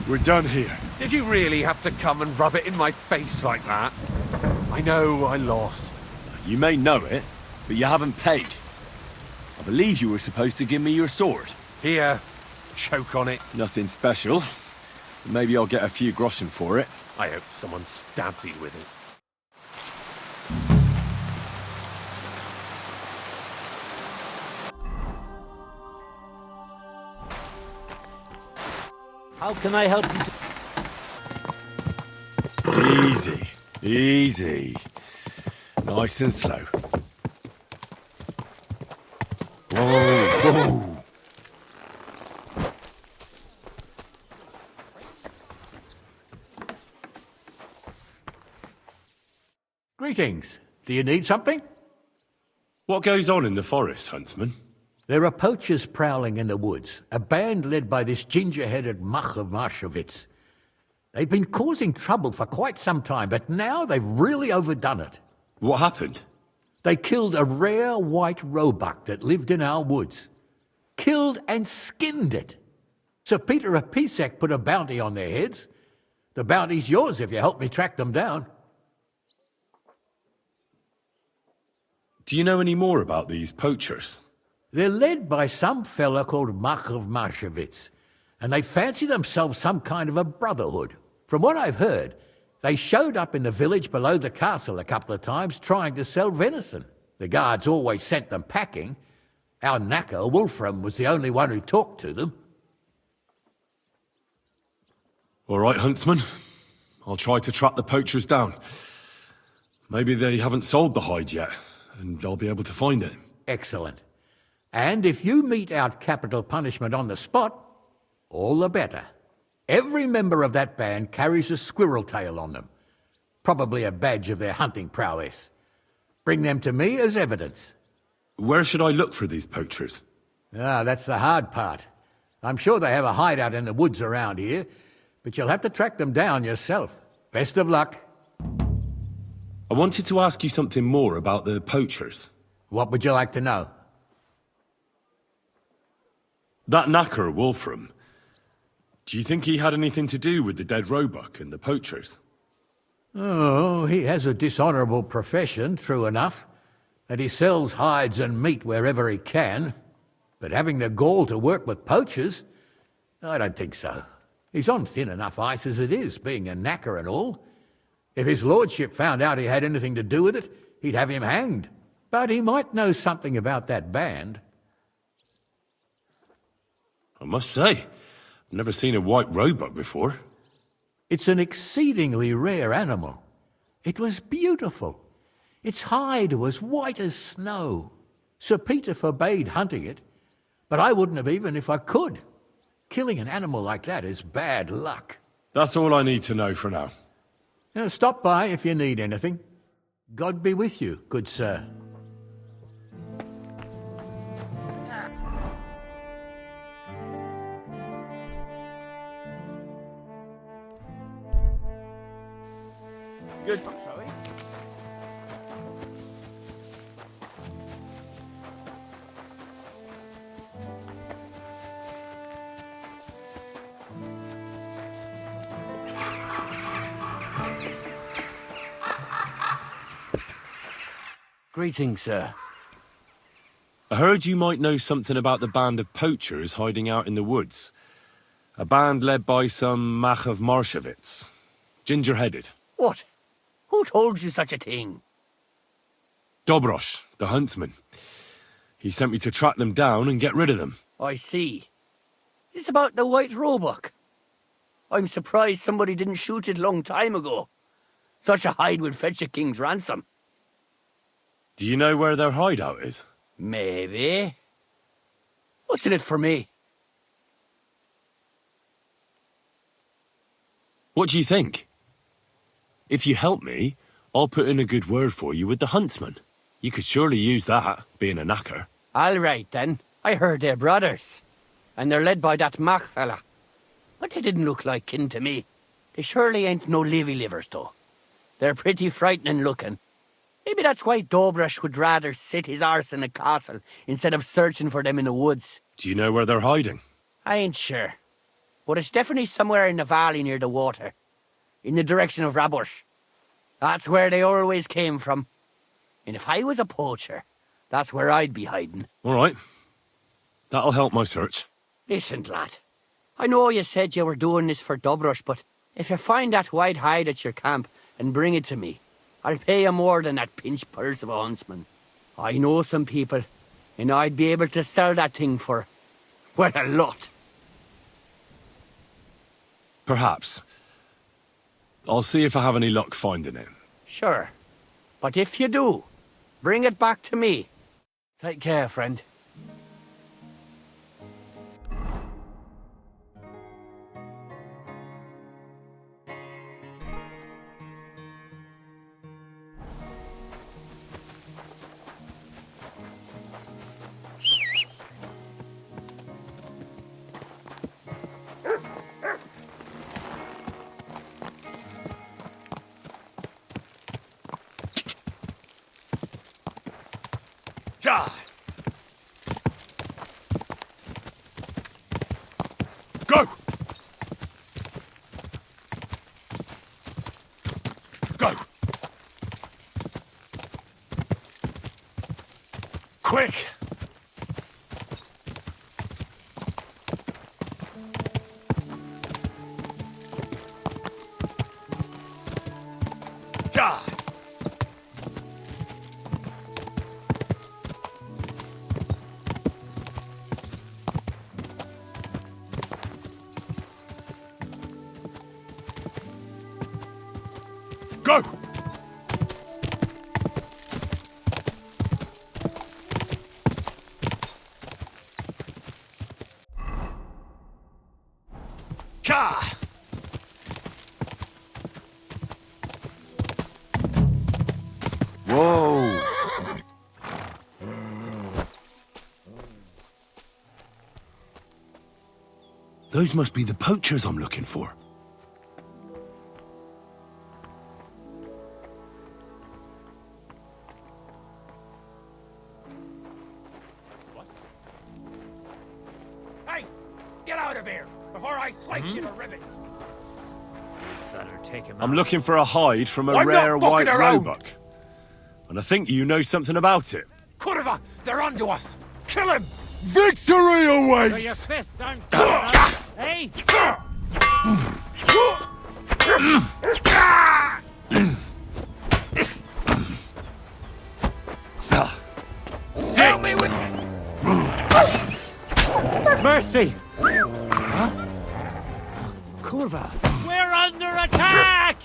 We're done here. Did you really have to come and rub it in my face like that? I know I lost. You may know it, but you haven't paid. I believe you were supposed to give me your sword. Here, choke on it. Nothing special. Maybe I'll get a few groschen for it. I hope someone stabs you with it. How can I help you? Easy. Easy. Nice and slow. Whoa, whoa. Greetings. Do you need something? What goes on in the forest, huntsman? There are poachers prowling in the woods, a band led by this ginger-headed muck of Marshowitz. They've been causing trouble for quite some time, but now they've really overdone it. What happened? They killed a rare white roebuck that lived in our woods. Killed and skinned it. Sir Peter of Pesach put a bounty on their heads. The bounty's yours if you help me track them down. Do you know any more about these poachers? They're led by some fella called Mach of Marshevitz, and they fancy themselves some kind of a brotherhood. From what I've heard, they showed up in the village below the castle a couple of times trying to sell venison. The guards always sent them packing. Our knacker, Wolfram, was the only one who talked to them. All right, huntsman. I'll try to track the poachers down. Maybe they haven't sold the hide yet, and I'll be able to find it. Excellent. And if you mete out capital punishment on the spot, all the better. Every member of that band carries a squirrel tail on them. Probably a badge of their hunting prowess. Bring them to me as evidence. Where should I look for these poachers? Ah, that's the hard part. I'm sure they have a hideout in the woods around here, but you'll have to track them down yourself. Best of luck. I wanted to ask you something more about the poachers. What would you like to know? That knacker, Wolfram, do you think he had anything to do with the dead roebuck and the poachers? Oh, he has a dishonourable profession, true enough, and he sells hides and meat wherever he can. But having the gall to work with poachers, I don't think so. He's on thin enough ice as it is, being a knacker and all. If his lordship found out he had anything to do with it, he'd have him hanged. But he might know something about that band. I must say, I've never seen a white roebuck before. It's an exceedingly rare animal. It was beautiful. Its hide was white as snow. Sir Peter forbade hunting it, but I wouldn't have even if I could. Killing an animal like that is bad luck. That's all I need to know for now. Stop by if you need anything. God be with you, good sir. Good. Greetings, sir. I heard you might know something about the band of poachers hiding out in the woods. A band led by some Mach of Marshevitz. Ginger-headed. What? Who told you such a thing? Dobrosh, the huntsman. He sent me to track them down and get rid of them. I see. It's about the white roebuck. I'm surprised somebody didn't shoot it long time ago. Such a hide would fetch a king's ransom. Do you know where their hideout is? Maybe. What's in it for me? What do you think? If you help me, I'll put in a good word for you with the huntsman. You could surely use that, being a knacker. All right, then. I heard they're brothers. And they're led by that Mach fella. But they didn't look like kin to me. They surely ain't no livers, though. They're pretty frightening looking. Maybe that's why Dobrosh would rather sit his arse in a castle instead of searching for them in the woods. Do you know where they're hiding? I ain't sure. But it's definitely somewhere in the valley near the water. In the direction of Rabush. That's where they always came from. And if I was a poacher, that's where I'd be hiding. All right. That'll help my search. Listen, lad. I know you said you were doing this for Dobrosh, but if you find that white hide at your camp and bring it to me, I'll pay you more than that pinch purse of a huntsman. I know some people, and I'd be able to sell that thing for, well, a lot. Perhaps. I'll see if I have any luck finding it. Sure. But if you do, bring it back to me. Take care, friend. Quick! Ja! Go! Ka! Whoa! Those must be the poachers I'm looking for. Hey! Get out of here before I slice you to ribbons! Better take him I'm looking for a hide from a I'm not rare fucking white around. roebuck. And I think you know something about it. Kurva! They're onto us! Kill him! Victory awaits! So your fists aren't good enough, eh? Help me with... Mercy! Huh? Kurva! We're under attack!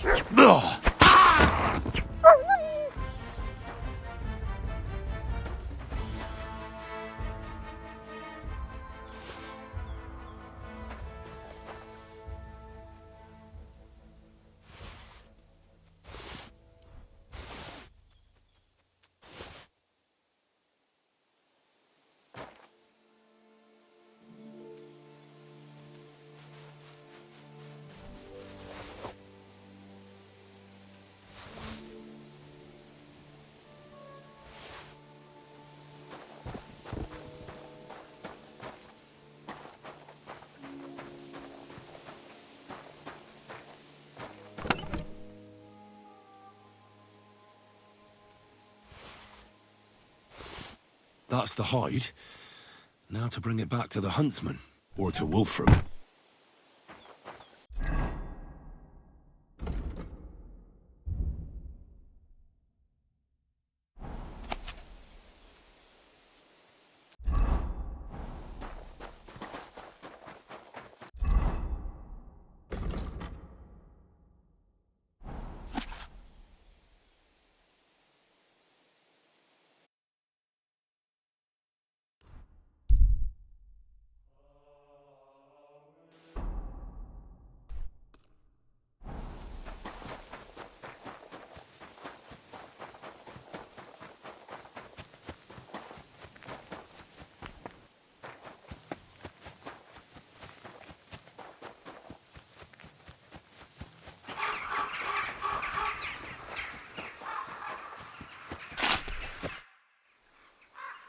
That's the hide. Now to bring it back to the huntsman. Or to Wolfram.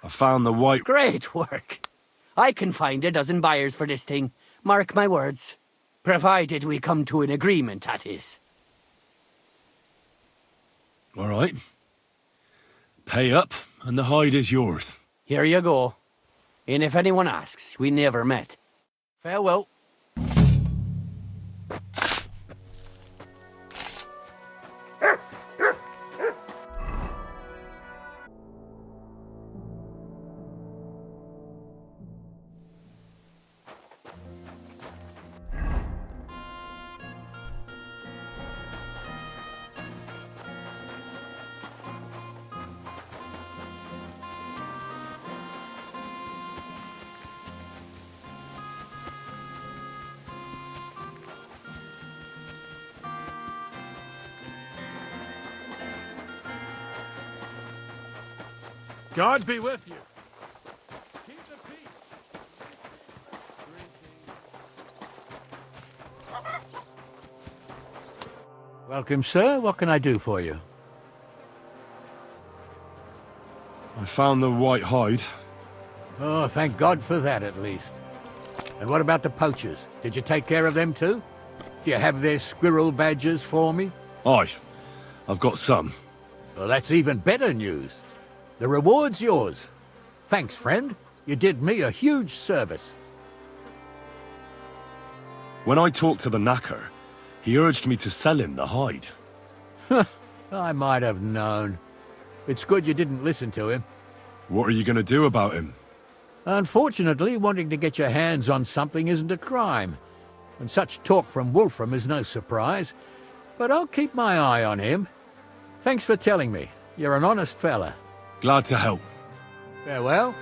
I found the white... Great work. I can find a dozen buyers for this thing. Mark my words. Provided we come to an agreement, that is. All right. Pay up, and the hide is yours. Here you go. And if anyone asks, we never met. Farewell. God be with you. Keep the peace. Welcome, sir. What can I do for you? I found the white hide. Oh, thank God for that, at least. And what about the poachers? Did you take care of them too? Do you have their squirrel badges for me? Aye. I've got some. Well, that's even better news. The reward's yours. Thanks, friend. You did me a huge service. When I talked to the knacker, he urged me to sell him the hide. I might have known. It's good you didn't listen to him. What are you going to do about him? Unfortunately, wanting to get your hands on something isn't a crime, and such talk from Wolfram is no surprise. But I'll keep my eye on him. Thanks for telling me. You're an honest fella. Glad to help. Farewell.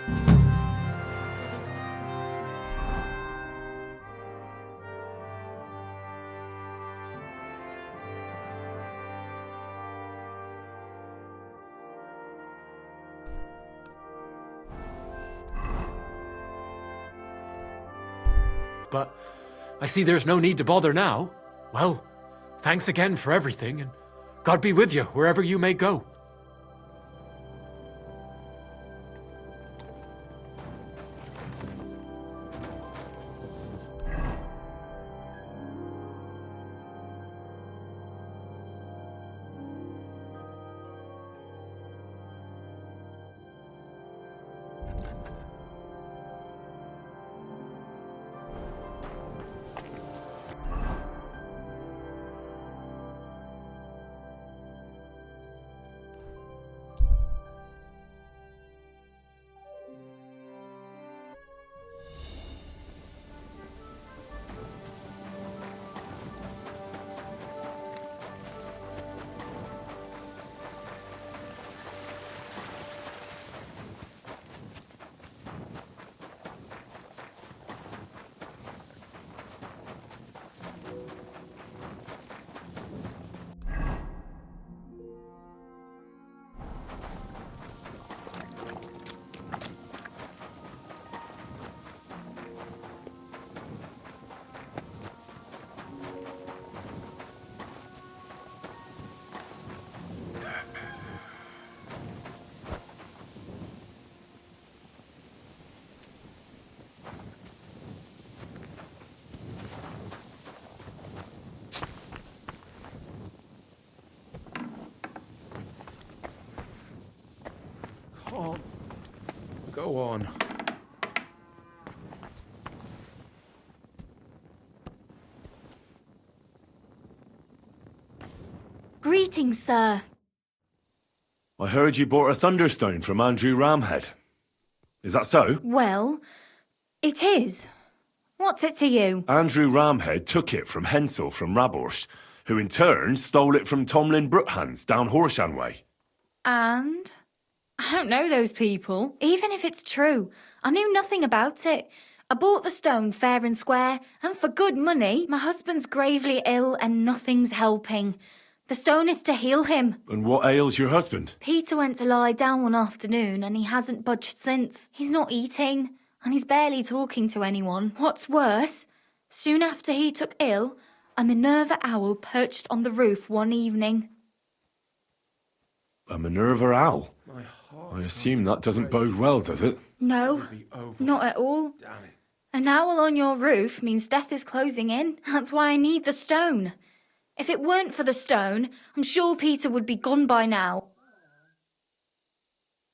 But I see there's no need to bother now. Well, thanks again for everything, and God be with you wherever you may go. Oh, go on. Greetings, sir. I heard you bought a thunderstone from Andrew Ramhead. Is that so? Well, it is. What's it to you? Andrew Ramhead took it from Hensel from Raborsh, who in turn stole it from Tomlin Brookhans down Horshan way. And? I don't know those people. Even if it's true, I knew nothing about it. I bought the stone fair and square, and for good money. My husband's gravely ill and nothing's helping. The stone is to heal him. And what ails your husband? Peter went to lie down one afternoon and he hasn't budged since. He's not eating, and he's barely talking to anyone. What's worse, soon after he took ill, a Minerva owl perched on the roof one evening. A Minerva owl? I assume that doesn't bode well, does it? No, not at all. An owl on your roof means death is closing in. That's why I need the stone. If it weren't for the stone, I'm sure Peter would be gone by now.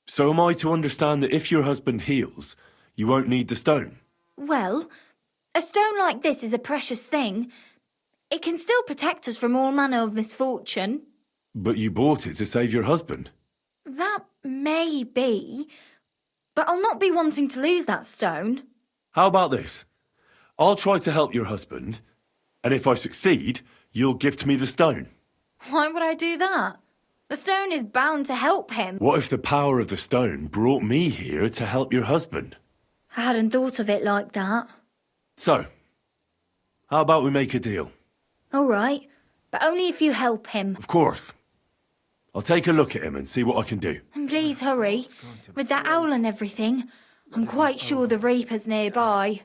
So am I to understand that if your husband heals, you won't need the stone? Well, a stone like this is a precious thing. It can still protect us from all manner of misfortune. But you bought it to save your husband. That may be, but I'll not be wanting to lose that stone. How about this? I'll try to help your husband, and if I succeed, you'll gift me the stone. Why would I do that? The stone is bound to help him. What if the power of the stone brought me here to help your husband? I hadn't thought of it like that. So, how about we make a deal? All right, but only if you help him. Of course. I'll take a look at him and see what I can do. And please hurry. With that owl and everything, I'm quite sure the Reaper's nearby.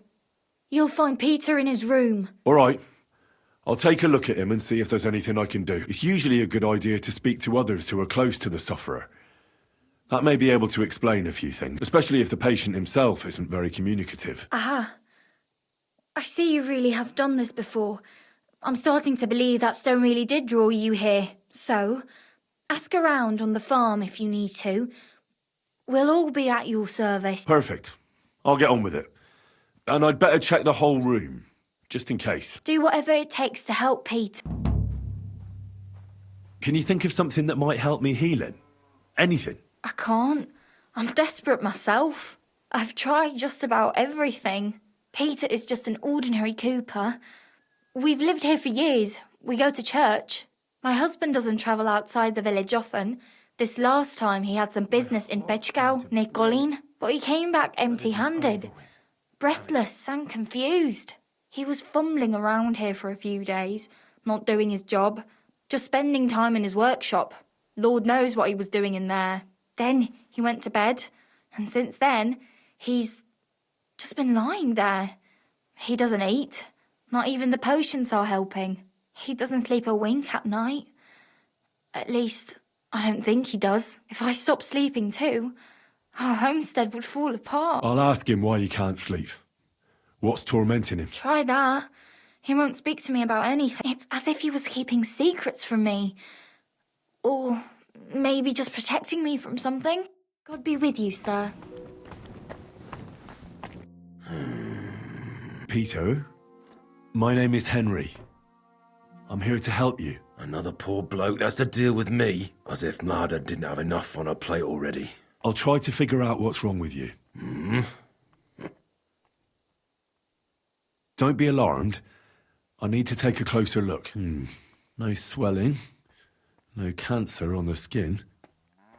You'll find Peter in his room. All right. I'll take a look at him and see if there's anything I can do. It's usually a good idea to speak to others who are close to the sufferer. That may be able to explain a few things, especially if the patient himself isn't very communicative. Aha. I see you really have done this before. I'm starting to believe that stone really did draw you here. So, ask around on the farm if you need to. We'll all be at your service. Perfect. I'll get on with it. And I'd better check the whole room, just in case. Do whatever it takes to help Pete. Can you think of something that might help me healing? Anything? I can't. I'm desperate myself. I've tried just about everything. Peter is just an ordinary cooper. We've lived here for years. We go to church. My husband doesn't travel outside the village often. This last time he had some business in Pechgau, near Colleen, but he came back empty-handed. Breathless and confused. He was fumbling around here for a few days, not doing his job, just spending time in his workshop. Lord knows what he was doing in there. Then he went to bed, and since then, he's just been lying there. He doesn't eat. Not even the potions are helping. He doesn't sleep a wink at night. At least, I don't think he does. If I stopped sleeping too, our homestead would fall apart. I'll ask him why he can't sleep. What's tormenting him? Try that. He won't speak to me about anything. It's as if he was keeping secrets from me. Or maybe just protecting me from something. God be with you, sir. Peter, my name is Henry. I'm here to help you. Another poor bloke that's to deal with me, as if Marder didn't have enough on her plate already. I'll try to figure out what's wrong with you. Don't be alarmed. I need to take a closer look. No swelling. No cancer on the skin.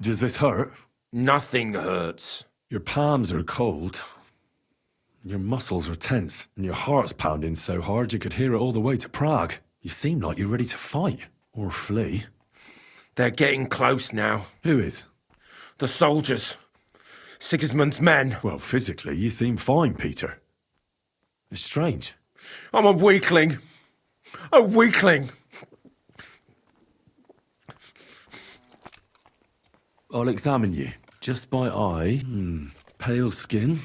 Does this hurt? Nothing hurts. Your palms are cold. Your muscles are tense. And your heart's pounding so hard you could hear it all the way to Prague. You seem like you're ready to fight. Or flee. They're getting close now. Who is? The soldiers. Sigismund's men. Well, physically, you seem fine, Peter. It's strange. I'm a weakling. A weakling. I'll examine you. Just by eye. Pale skin.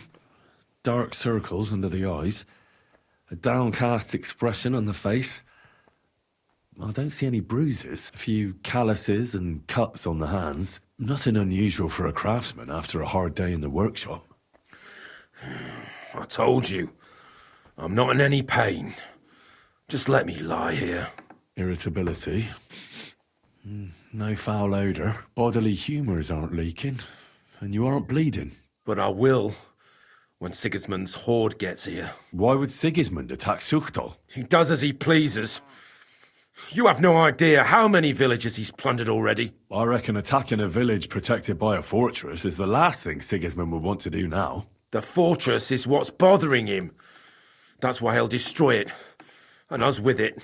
Dark circles under the eyes. A downcast expression on the face. I don't see any bruises. A few calluses and cuts on the hands. Nothing unusual for a craftsman after a hard day in the workshop. I told you. I'm not in any pain. Just let me lie here. Irritability. No foul odour. Bodily humours aren't leaking. And you aren't bleeding. But I will, when Sigismund's horde gets here. Why would Sigismund attack Suchtal? He does as he pleases. You have no idea how many villages he's plundered already. I reckon attacking a village protected by a fortress is the last thing Sigismund would want to do now. The fortress is what's bothering him. That's why he'll destroy it. And us with it.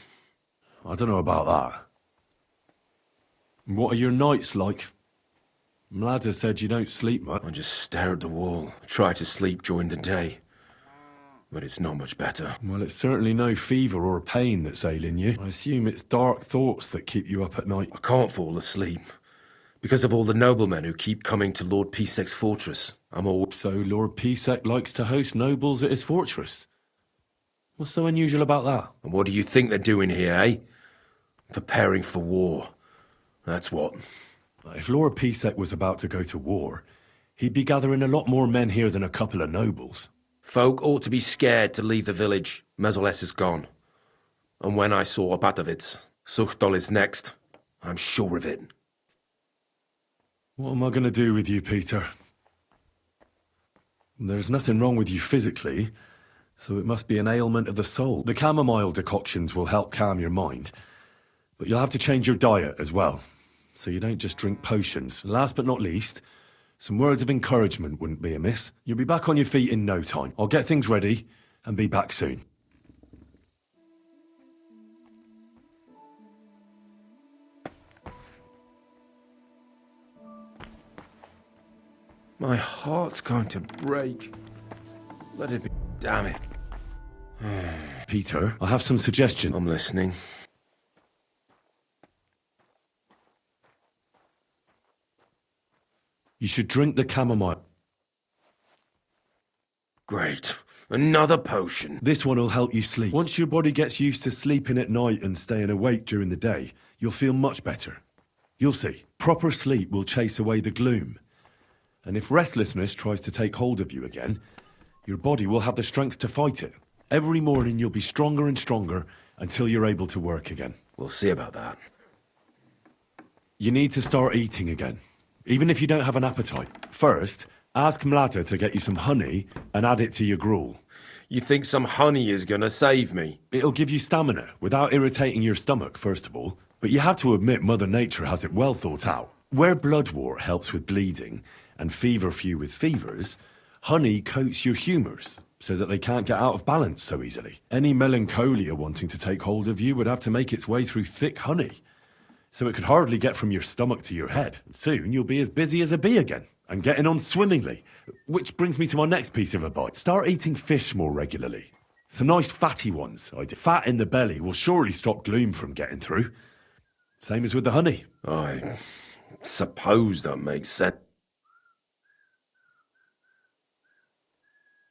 I don't know about that. What are your nights like? Mladda said you don't sleep much. I just stare at the wall. I try to sleep during the day. But it's not much better. Well, it's certainly no fever or pain that's ailing you. I assume it's dark thoughts that keep you up at night. I can't fall asleep. Because of all the noblemen who keep coming to Lord Pisec's fortress. So Lord Pisec likes to host nobles at his fortress? What's so unusual about that? And what do you think they're doing here, eh? Preparing for war. That's what. If Lord Pisec was about to go to war, he'd be gathering a lot more men here than a couple of nobles. Folk ought to be scared to leave the village. Mezoles is gone. And when I saw Opatowitz, Suchtol is next. I'm sure of it. What am I going to do with you, Peter? There's nothing wrong with you physically, so it must be an ailment of the soul. The chamomile decoctions will help calm your mind, but you'll have to change your diet as well, so you don't just drink potions. Last but not least, some words of encouragement wouldn't be amiss. You'll be back on your feet in no time. I'll get things ready and be back soon. My heart's going to break. Let it be. Damn it. Peter, I have some suggestions. I'm listening. You should drink the chamomile. Great. Another potion. This one will help you sleep. Once your body gets used to sleeping at night and staying awake during the day, you'll feel much better. You'll see. Proper sleep will chase away the gloom. And if restlessness tries to take hold of you again, your body will have the strength to fight it. Every morning you'll be stronger and stronger until you're able to work again. We'll see about that. You need to start eating again, even if you don't have an appetite. First, ask Mlada to get you some honey and add it to your gruel. You think some honey is gonna save me? It'll give you stamina without irritating your stomach, first of all. But you have to admit Mother Nature has it well thought out. Where bloodwort helps with bleeding and feverfew with fevers, honey coats your humours so that they can't get out of balance so easily. Any melancholia wanting to take hold of you would have to make its way through thick honey. So it could hardly get from your stomach to your head. Soon you'll be as busy as a bee again, and getting on swimmingly. Which brings me to my next piece of advice. Start eating fish more regularly. Some nice fatty ones. Fat in the belly will surely stop gloom from getting through. Same as with the honey. I suppose that makes sense.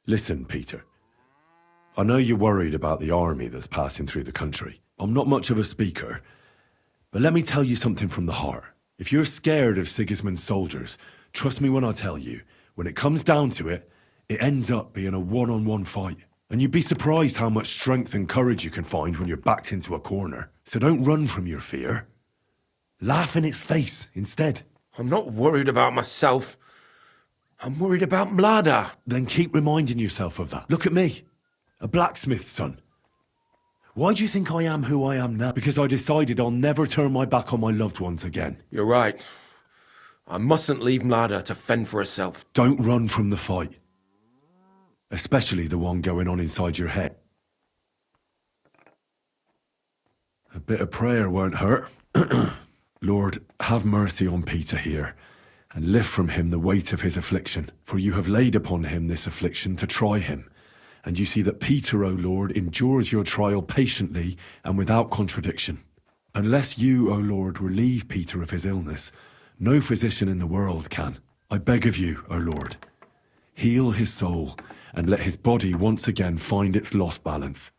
Listen, Peter. I know you're worried about the army that's passing through the country. I'm not much of a speaker, but let me tell you something from the heart. If you're scared of Sigismund's soldiers, trust me when I tell you, when it comes down to it, it ends up being a one-on-one fight. And you'd be surprised how much strength and courage you can find when you're backed into a corner. So don't run from your fear. Laugh in its face instead. I'm not worried about myself. I'm worried about Mlada. Then keep reminding yourself of that. Look at me, a blacksmith's son. Why do you think I am who I am now? Because I decided I'll never turn my back on my loved ones again. You're right. I mustn't leave Mlada to fend for herself. Don't run from the fight. Especially the one going on inside your head. A bit of prayer won't hurt. Lord, have mercy on Peter here, and lift from him the weight of his affliction. For you have laid upon him this affliction to try him. And you see that Peter, O Lord, endures your trial patiently and without contradiction. Unless you, O Lord, relieve Peter of his illness, no physician in the world can. I beg of you, O Lord, heal his soul and let his body once again find its lost balance.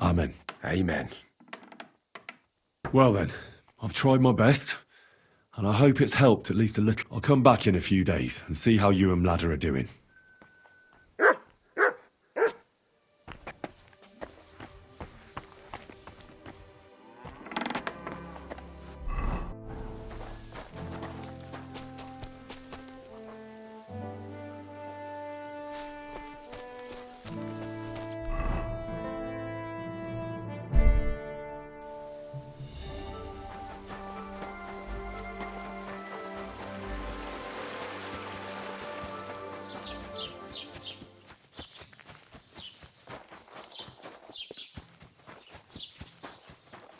Amen. Amen. Well then, I've tried my best, and I hope it's helped at least a little. I'll come back in a few days and see how you and Mlada are doing.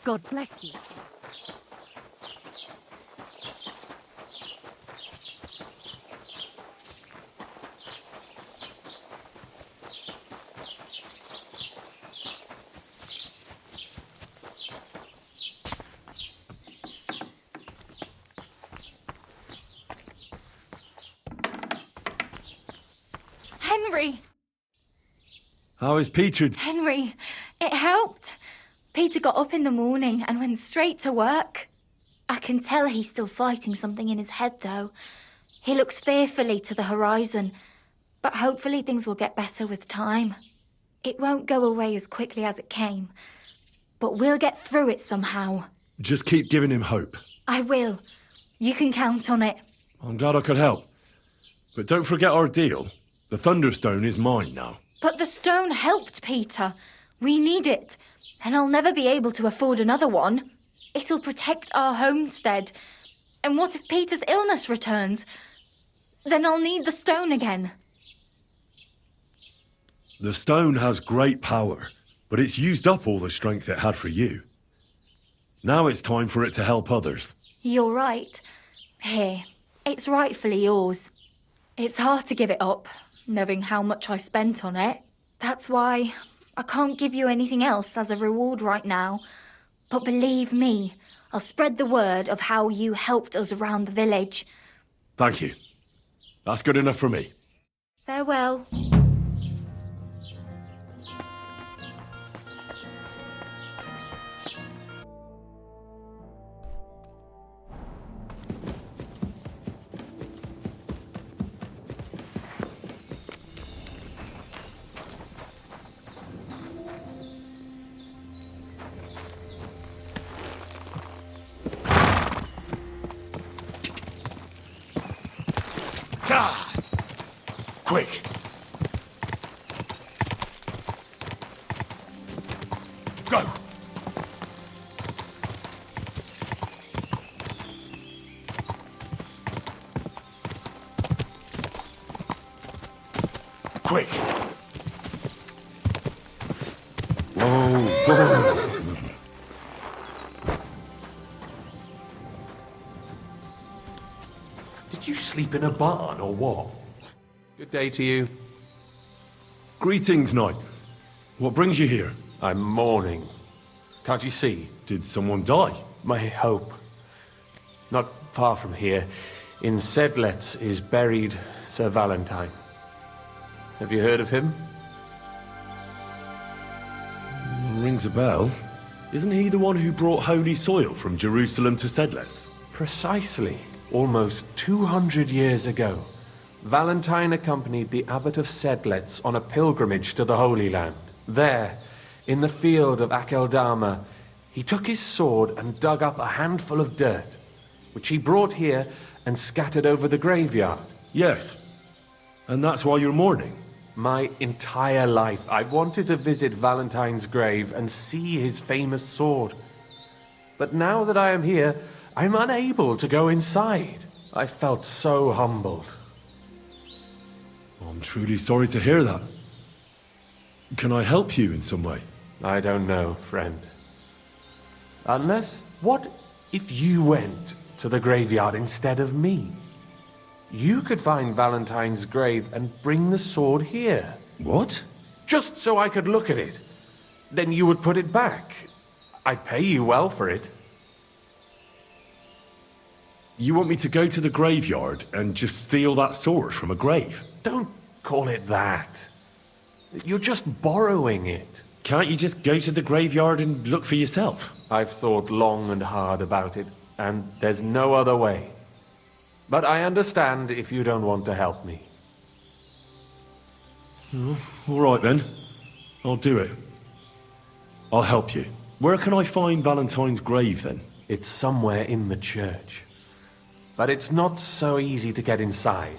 God bless you. Henry! How is Peter? Henry, it helped. Peter got up in the morning and went straight to work. I can tell he's still fighting something in his head, though. He looks fearfully to the horizon, but hopefully things will get better with time. It won't go away as quickly as it came, but we'll get through it somehow. Just keep giving him hope. I will. You can count on it. I'm glad I could help. But don't forget our deal. The Thunderstone is mine now. But the stone helped Peter. We need it. And I'll never be able to afford another one. It'll protect our homestead. And what if Peter's illness returns? Then I'll need the stone again. The stone has great power, but it's used up all the strength it had for you. Now it's time for it to help others. You're right. Here, it's rightfully yours. It's hard to give it up, knowing how much I spent on it. That's why I can't give you anything else as a reward right now. But believe me, I'll spread the word of how you helped us around the village. Thank you. That's good enough for me. Farewell. Ah! Quick! Go! Quick! Whoa! Did you sleep in a barn or what? Good day to you. Greetings, knight. What brings you here? I'm mourning. Can't you see? Did someone die? My hope. Not far from here, in Sedlets, is buried Sir Valentine. Have you heard of him? Rings a bell. Isn't he the one who brought holy soil from Jerusalem to Sedles? Precisely. Almost 200 years ago, Valentine accompanied the abbot of Sedlets on a pilgrimage to the Holy Land. There, in the field of Akeldama, he took his sword and dug up a handful of dirt, which he brought here and scattered over the graveyard. Yes. And that's why you're mourning? My entire life, I've wanted to visit Valentine's grave and see his famous sword. But now that I am here, I'm unable to go inside. I felt so humbled. I'm truly sorry to hear that. Can I help you in some way? I don't know, friend. Unless, what if you went to the graveyard instead of me? You could find Valentine's grave and bring the sword here. What? Just so I could look at it. Then you would put it back. I'd pay you well for it. You want me to go to the graveyard and just steal that sword from a grave? Don't call it that. You're just borrowing it. Can't you just go to the graveyard and look for yourself? I've thought long and hard about it, and there's no other way. But I understand if you don't want to help me. All right then. I'll do it. I'll help you. Where can I find Valentine's grave then? It's somewhere in the church. But it's not so easy to get inside.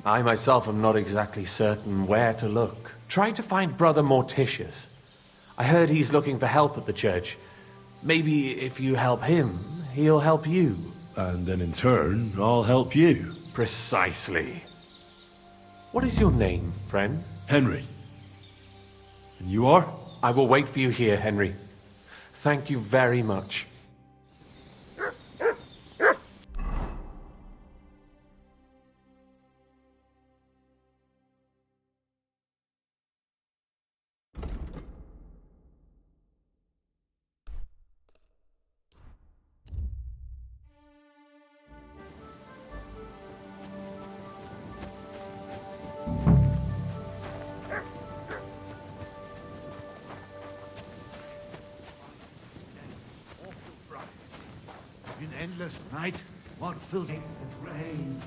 I myself am not exactly certain where to look. Try to find Brother Morticius. I heard he's looking for help at the church. Maybe if you help him, he'll help you. And then in turn, I'll help you. Precisely. What is your name, friend? Henry. And you are? I will wait for you here, Henry. Thank you very much. An endless night, what fills the rain?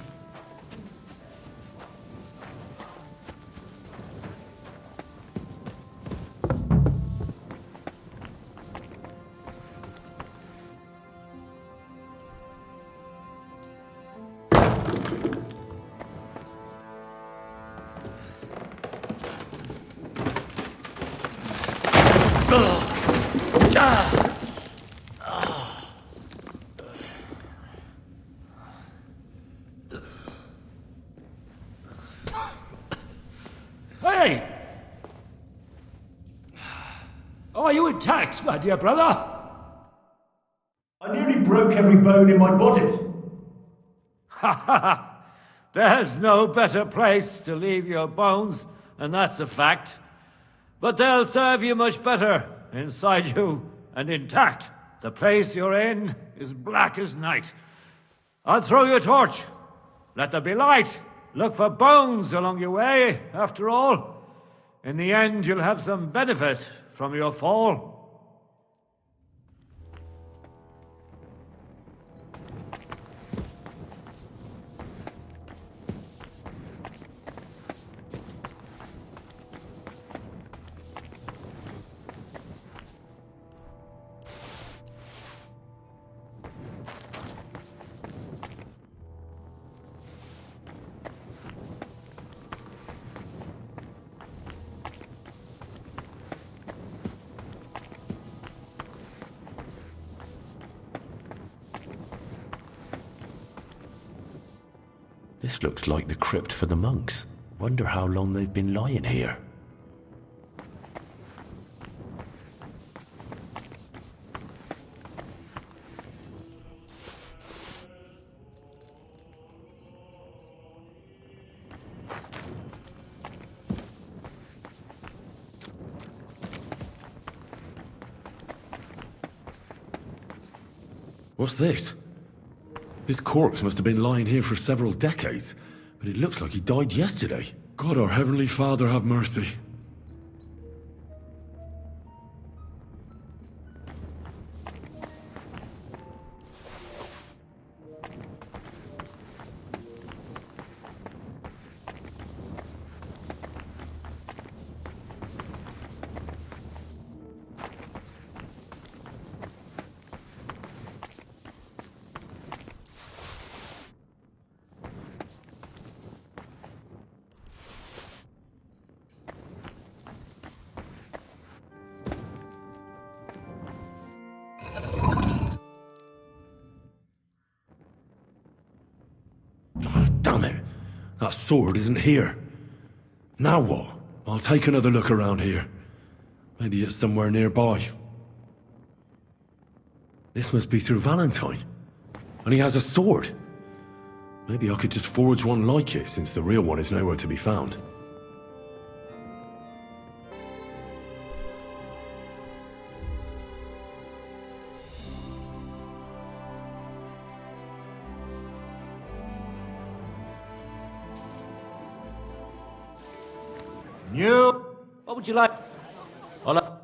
Hey! Are you intact, my dear brother? I nearly broke every bone in my body. Ha ha ha! There's no better place to leave your bones, and that's a fact. But they'll serve you much better inside you and intact. The place you're in is black as night. I'll throw you a torch. Let there be light. Look for bones along your way, after all. In the end, you'll have some benefit from your fall. This looks like the crypt for the monks. Wonder how long they've been lying here. What's this? This corpse must have been lying here for several decades, but it looks like he died yesterday. God, our Heavenly Father, have mercy. Damn it! That sword isn't here. Now what? I'll take another look around here. Maybe it's somewhere nearby. This must be Sir Valentine. And he has a sword. Maybe I could just forge one like it, since the real one is nowhere to be found. New. What would you like? Hola.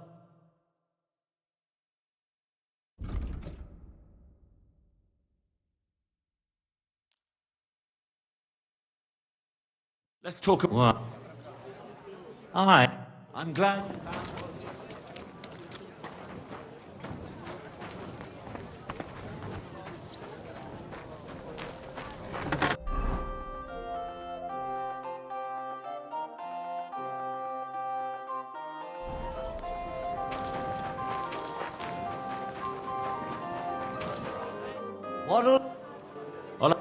Let's talk about... What? Hi. I'm glad. What'll... Hola.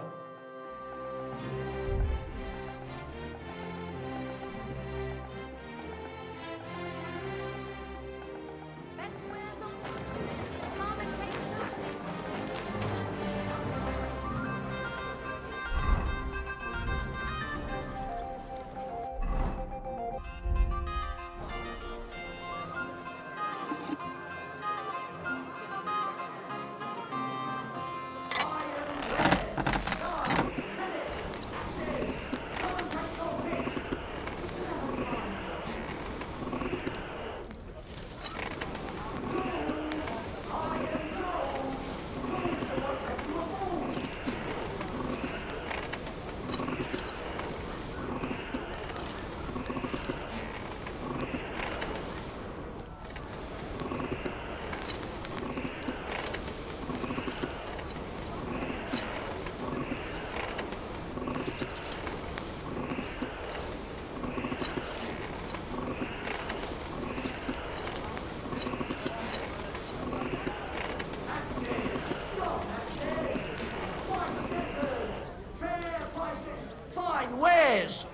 Where's?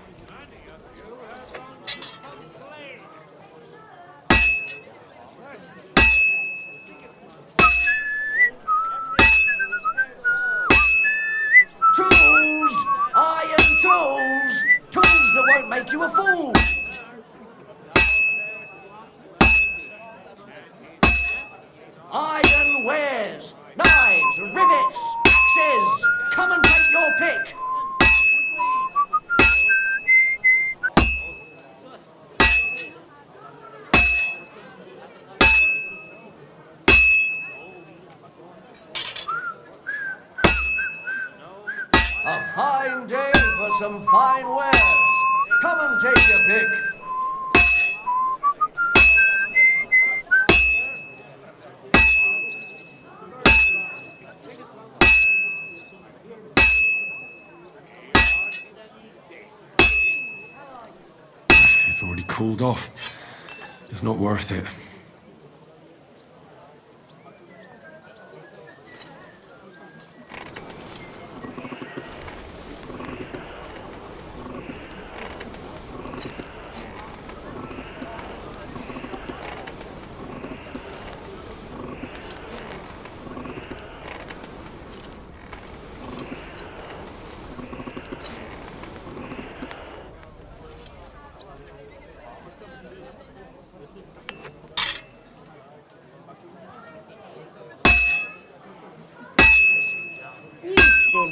Tools! Iron tools! Tools that won't make you a fool! Iron wares! Knives, rivets, axes! Come and take your pick! A fine day for some fine wares. Come and take your pick. It's already cooled off. It's not worth it.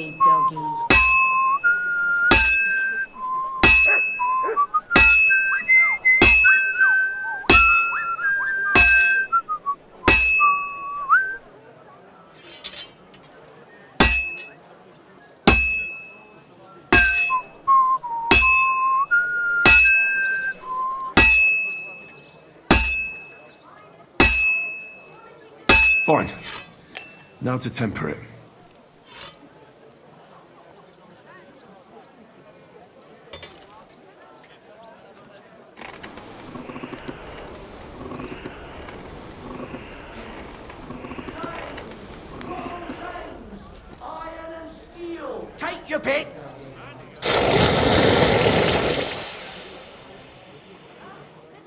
silly doggy. Fine. Now to temper it. Take your pick.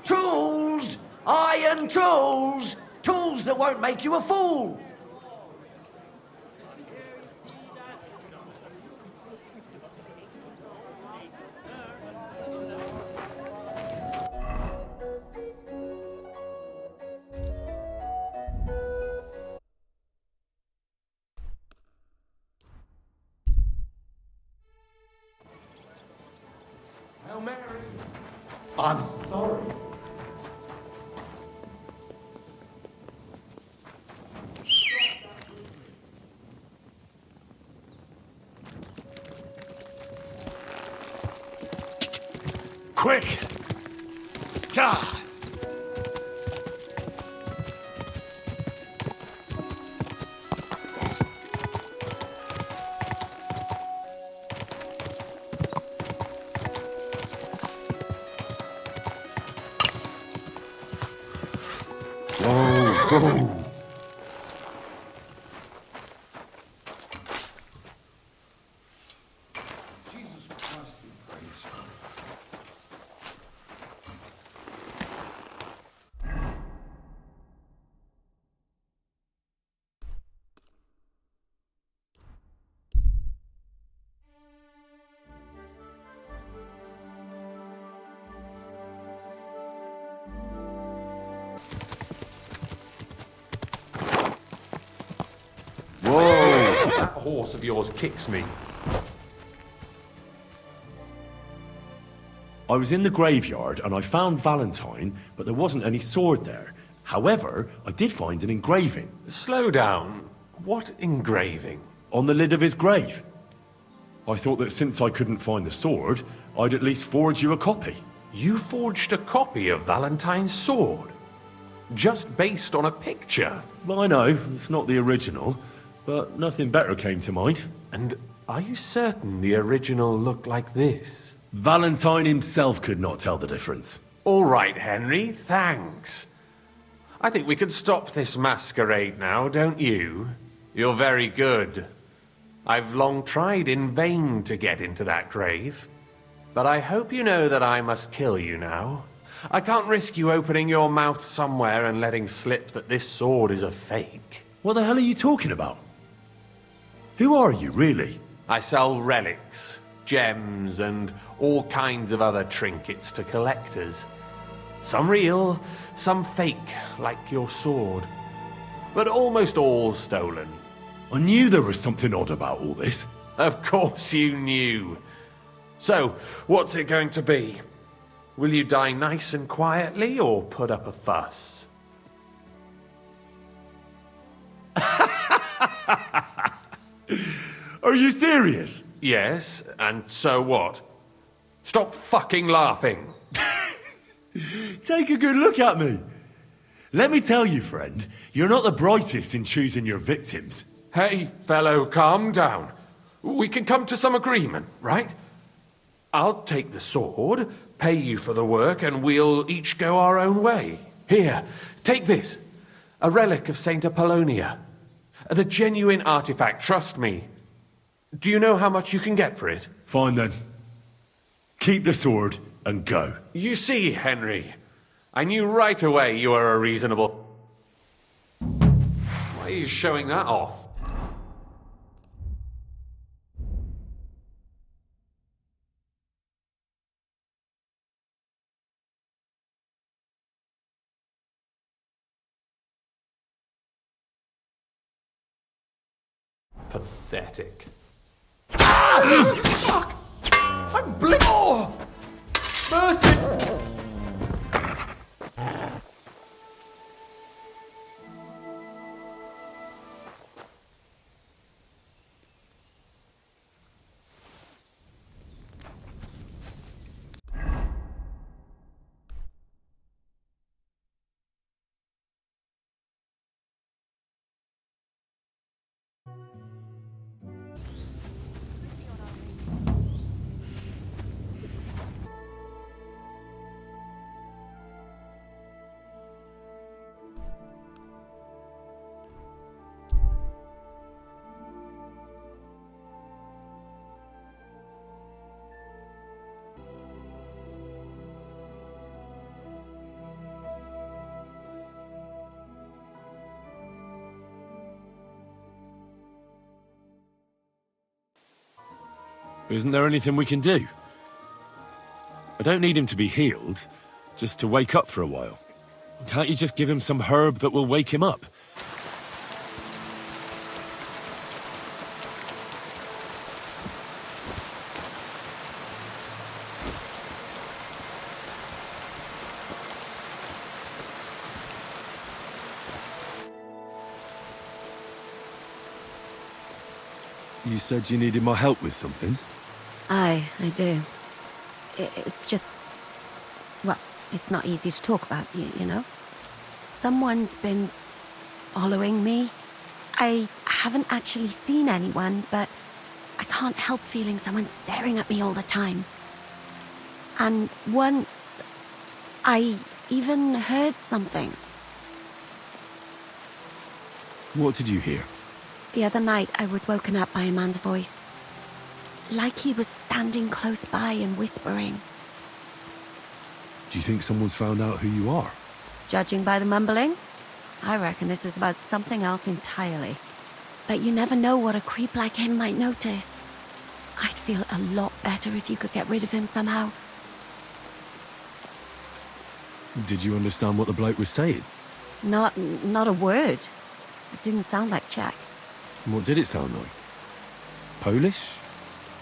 Tools! Iron tools! Tools that won't make you a fool! Hail Mary. I'm sorry. Quick! God! Whoa! That horse of yours kicks me. I was in the graveyard and I found Valentine, but there wasn't any sword there. However, I did find an engraving. Slow down. What engraving? On the lid of his grave. I thought that since I couldn't find the sword, I'd at least forge you a copy. You forged a copy of Valentine's sword? Just based on a picture? Well, I know, it's not the original, but nothing better came to mind. And are you certain the original looked like this? Valentine himself could not tell the difference. All right, Henry, thanks. I think we can stop this masquerade now, don't you? You're very good. I've long tried in vain to get into that grave. But I hope you know that I must kill you now. I can't risk you opening your mouth somewhere and letting slip that this sword is a fake. What the hell are you talking about? Who are you, really? I sell relics, gems, and all kinds of other trinkets to collectors. Some real, some fake, like your sword. But almost all stolen. I knew there was something odd about all this. Of course you knew. So, what's it going to be? Will you die nice and quietly, or put up a fuss? Are you serious? Yes, and so what? Stop fucking laughing. Take a good look at me. Let me tell you, friend, you're not the brightest in choosing your victims. Hey, fellow, calm down. We can come to some agreement, right? I'll take the sword, pay you for the work, and we'll each go our own way. Here, take this. A relic of Saint Apollonia. The genuine artifact, trust me. Do you know how much you can get for it? Fine then. Keep the sword and go. You see, Henry, I knew right away you were a reasonable... Why are you showing that off? Pathetic. Fuck! I'm oh! Mercy! Isn't there anything we can do? I don't need him to be healed, just to wake up for a while. Can't you just give him some herb that will wake him up? You said you needed my help with something? Aye, I do. It's just... well, it's not easy to talk about, you know? Someone's been following me. I haven't actually seen anyone, but I can't help feeling someone staring at me all the time. And once, I even heard something. What did you hear? The other night, I was woken up by a man's voice. Like he was standing close by and whispering. Do you think someone's found out who you are? Judging by the mumbling, I reckon this is about something else entirely. But you never know what a creep like him might notice. I'd feel a lot better if you could get rid of him somehow. Did you understand what the bloke was saying? Not a word. It didn't sound like Czech. What did it sound like? Polish?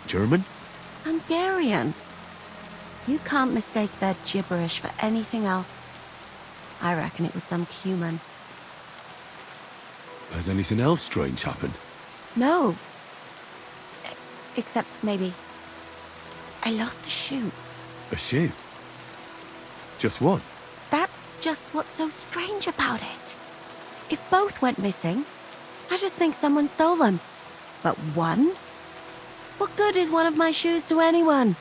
German? Hungarian. You can't mistake their gibberish for anything else. I reckon it was some human. Has anything else strange happened? No. Except maybe... I lost a shoe. A shoe? Just one? That's just what's so strange about it. If both went missing, I just think someone stole them. But one? What good is one of my shoes to anyone?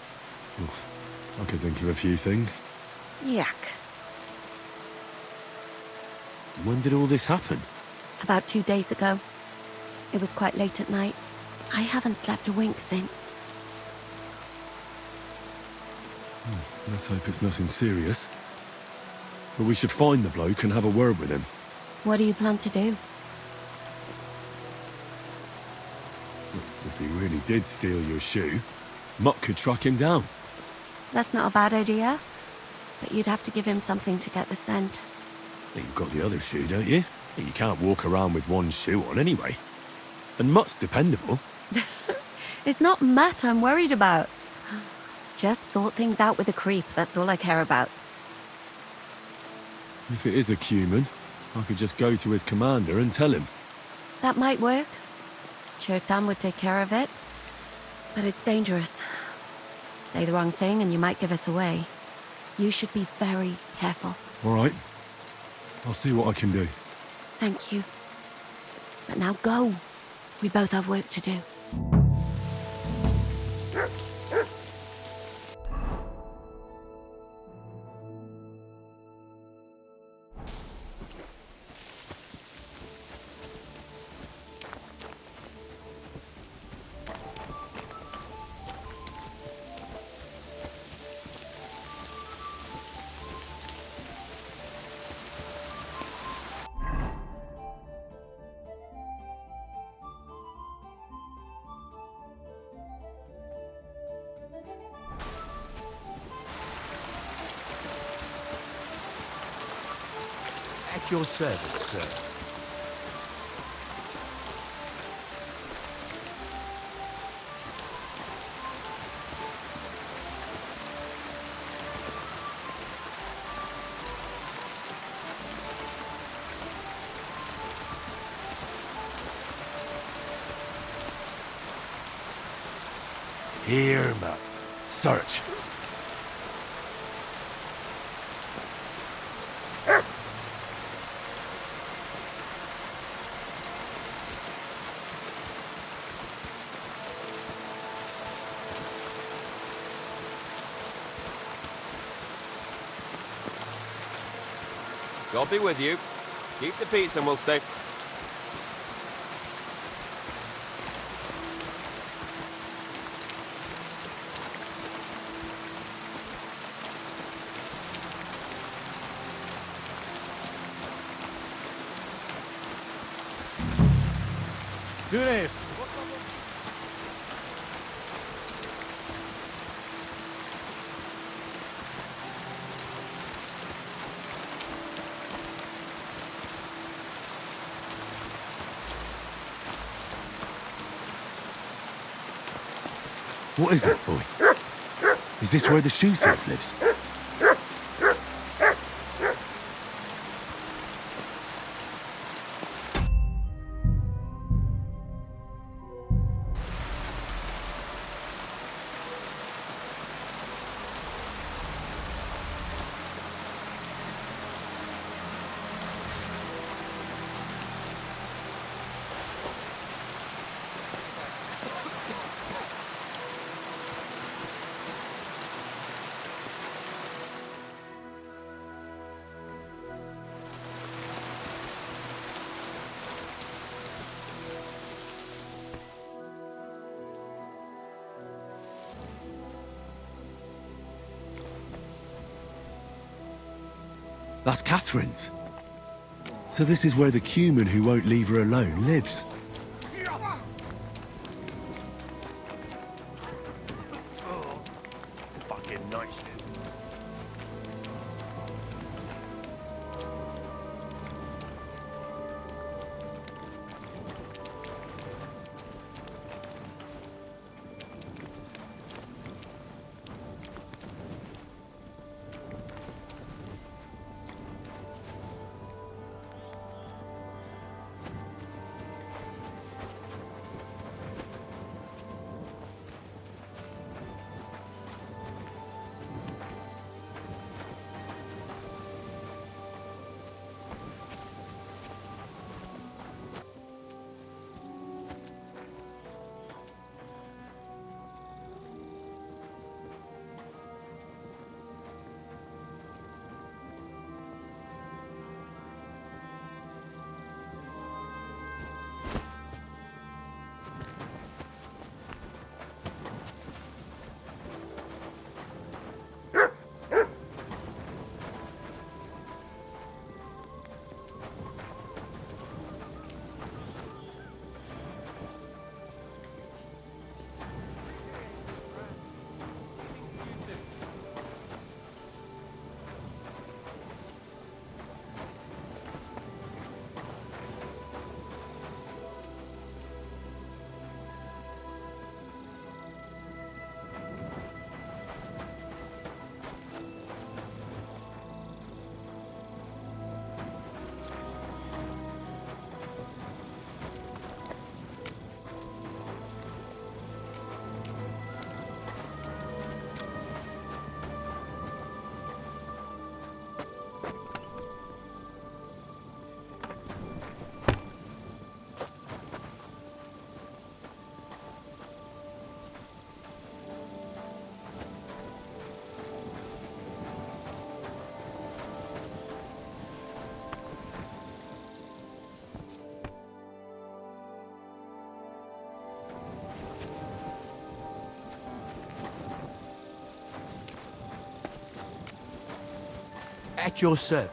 I could think of a few things. Yuck. When did all this happen? About 2 days ago. It was quite late at night. I haven't slept a wink since. Let's hope it's nothing serious. But we should find the bloke and have a word with him. What do you plan to do? If he really did steal your shoe, Mutt could track him down. That's not a bad idea. But you'd have to give him something to get the scent. You've got the other shoe, don't you? You can't walk around with one shoe on anyway. And Mutt's dependable. It's not Matt I'm worried about. Just sort things out with the creep, that's all I care about. If it is a Cuman, I could just go to his commander and tell him. That might work. Chertan would take care of it. But it's dangerous. Say the wrong thing and you might give us away. You should be very careful. All right. I'll see what I can do. Thank you. But now go. We both have work to do. At your service, sir. Here, Matt. Search. God be with you. Keep the peace and we'll stay. Do this. What is it, boy? Is this where the shoe thief lives? That's Catherine's. So this is where the Cuman who won't leave her alone lives. Fucking nice shit. At your service.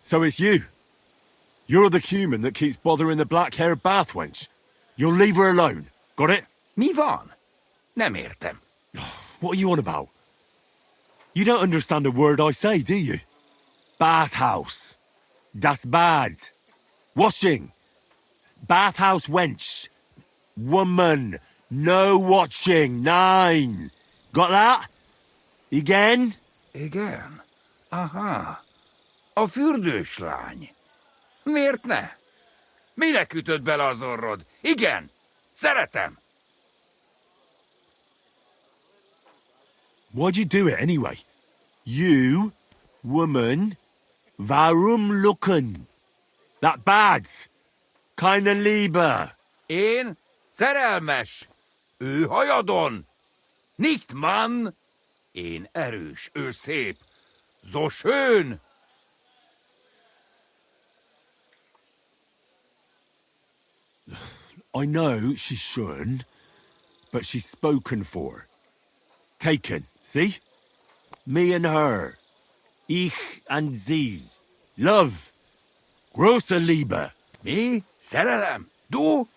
So it's you. You're the human that keeps bothering the black-haired bath wench. You'll leave her alone. Got it? Mi van? Nem értem. What are you on about? You don't understand a word I say, do you? Bathhouse. Das bad. Washing. Bathhouse wench. Woman. No watching. 9. Got that? Igen? Igen? Aha. A fürdős lány. Miért ne? Minek ütöd bele az orrod? Igen. Szeretem. Why'd you do it anyway? You, woman, warum lucken? That bad. Keine Liebe. Én szerelmes. Ő hajadon. Nicht Mann. Én erős, ő szép. So schön. I know she's schön, but she's spoken for. Taken, see? Me and her. Ich and sie. Love. Große Liebe. Mi? Szerelem? Du?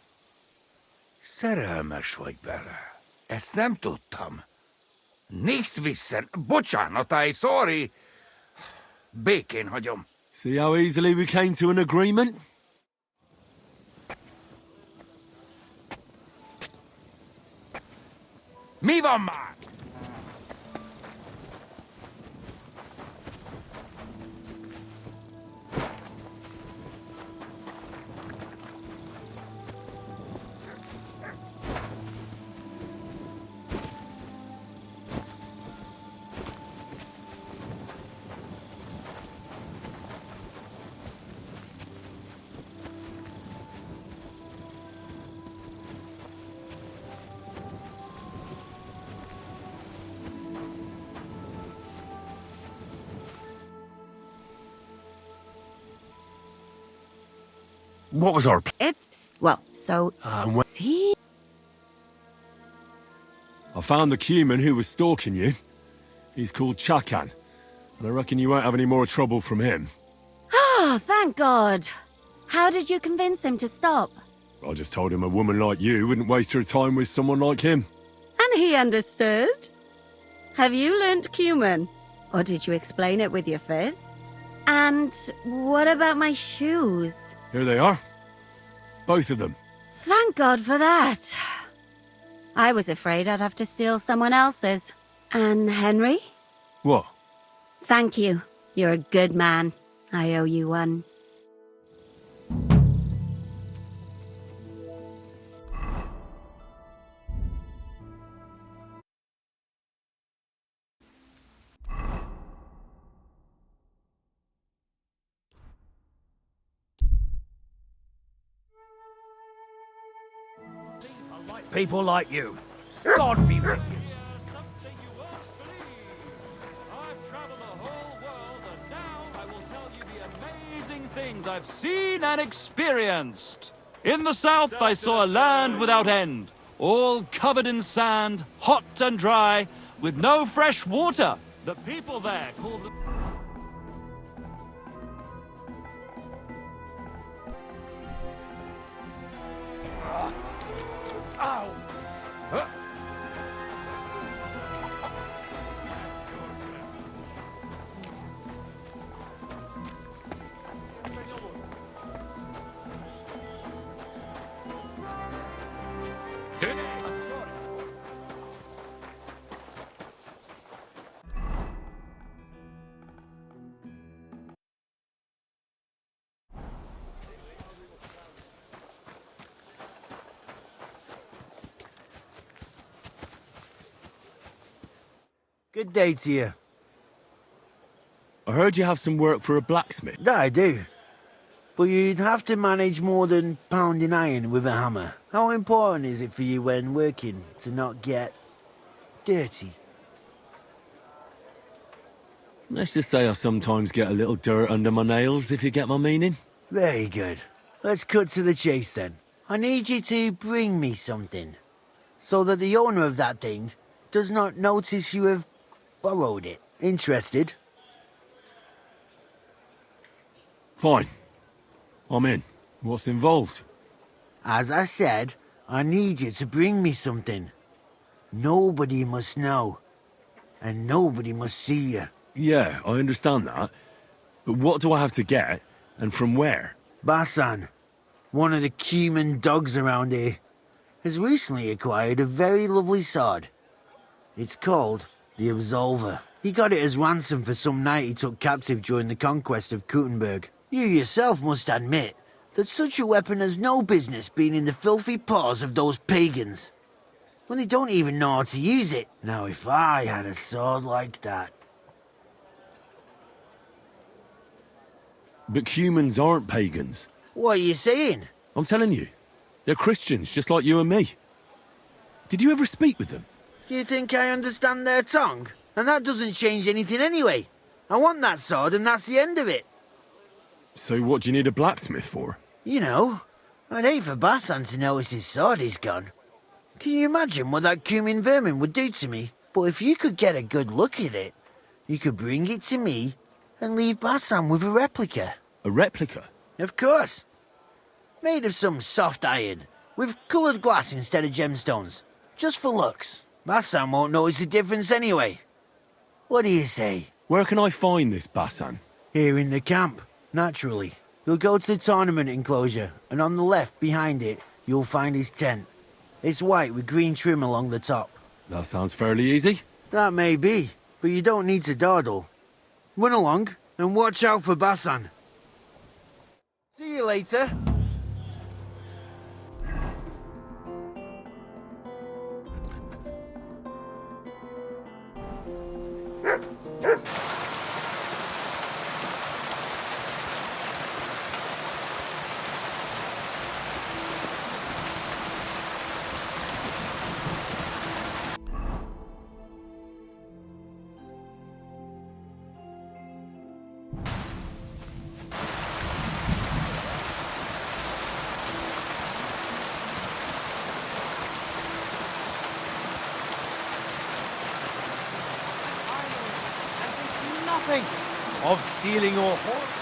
Szerelmes vagy bele. Ezt nem tudtam. Nicht wissen. Bocsánat, I sorry. Békén hagyom. See how easily we came to an agreement? Mi van már? What was our... It's... well, so... see? I found the Cuman who was stalking you. He's called Chakan, and I reckon you won't have any more trouble from him. Oh, thank God. How did you convince him to stop? I just told him a woman like you wouldn't waste her time with someone like him. And he understood? Have you learnt Cuman? Or did you explain it with your fists? And what about my shoes? Here they are. Both of them. Thank God for that. I was afraid I'd have to steal someone else's. And Henry? What? Thank you. You're a good man. I owe you one. People like you. God be with you. Things I've seen and experienced. In the south, I saw a land without end, all covered in sand, hot and dry, with no fresh water. The people there called the... Ow! Huh? Good day to you. I heard you have some work for a blacksmith. That I do. But you'd have to manage more than pounding iron with a hammer. How important is it for you when working to not get dirty? Let's just say I sometimes get a little dirt under my nails, if you get my meaning. Very good. Let's cut to the chase then. I need you to bring me something, so that the owner of that thing does not notice you have borrowed it. Interested? Fine. I'm in. What's involved? As I said, I need you to bring me something. Nobody must know. And nobody must see you. Yeah, I understand that. But what do I have to get, and from where? Basan, one of the cumin dogs around here, has recently acquired a very lovely sword. It's called the Absolver. He got it as ransom for some knight he took captive during the conquest of Kuttenberg. You yourself must admit that such a weapon has no business being in the filthy paws of those pagans. When they don't even know how to use it. Now if I had a sword like that... But humans aren't pagans. What are you saying? I'm telling you. They're Christians, just like you and me. Did you ever speak with them? Do you think I understand their tongue? And that doesn't change anything anyway. I want that sword and that's the end of it. So what do you need a blacksmith for? You know, I'd hate for Basan to notice his sword is gone. Can you imagine what that cumin vermin would do to me? But if you could get a good look at it, you could bring it to me and leave Basan with a replica. A replica? Of course. Made of some soft iron, with coloured glass instead of gemstones. Just for looks. Basan won't notice the difference anyway. What do you say? Where can I find this Basan? Here in the camp, naturally. You'll go to the tournament enclosure, and on the left behind it, you'll find his tent. It's white with green trim along the top. That sounds fairly easy. That may be, but you don't need to dawdle. Run along, and watch out for Basan. See you later. Of stealing your horse.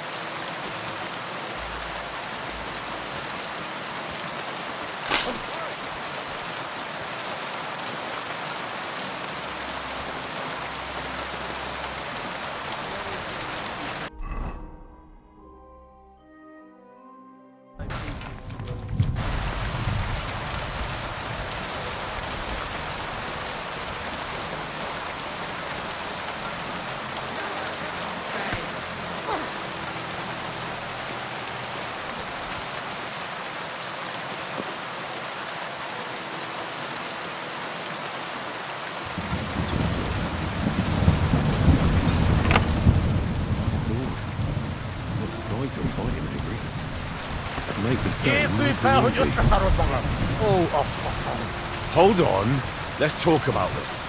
Hold on. Let's talk about this.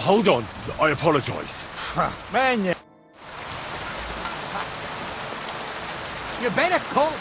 Hold on. I apologize. You better call.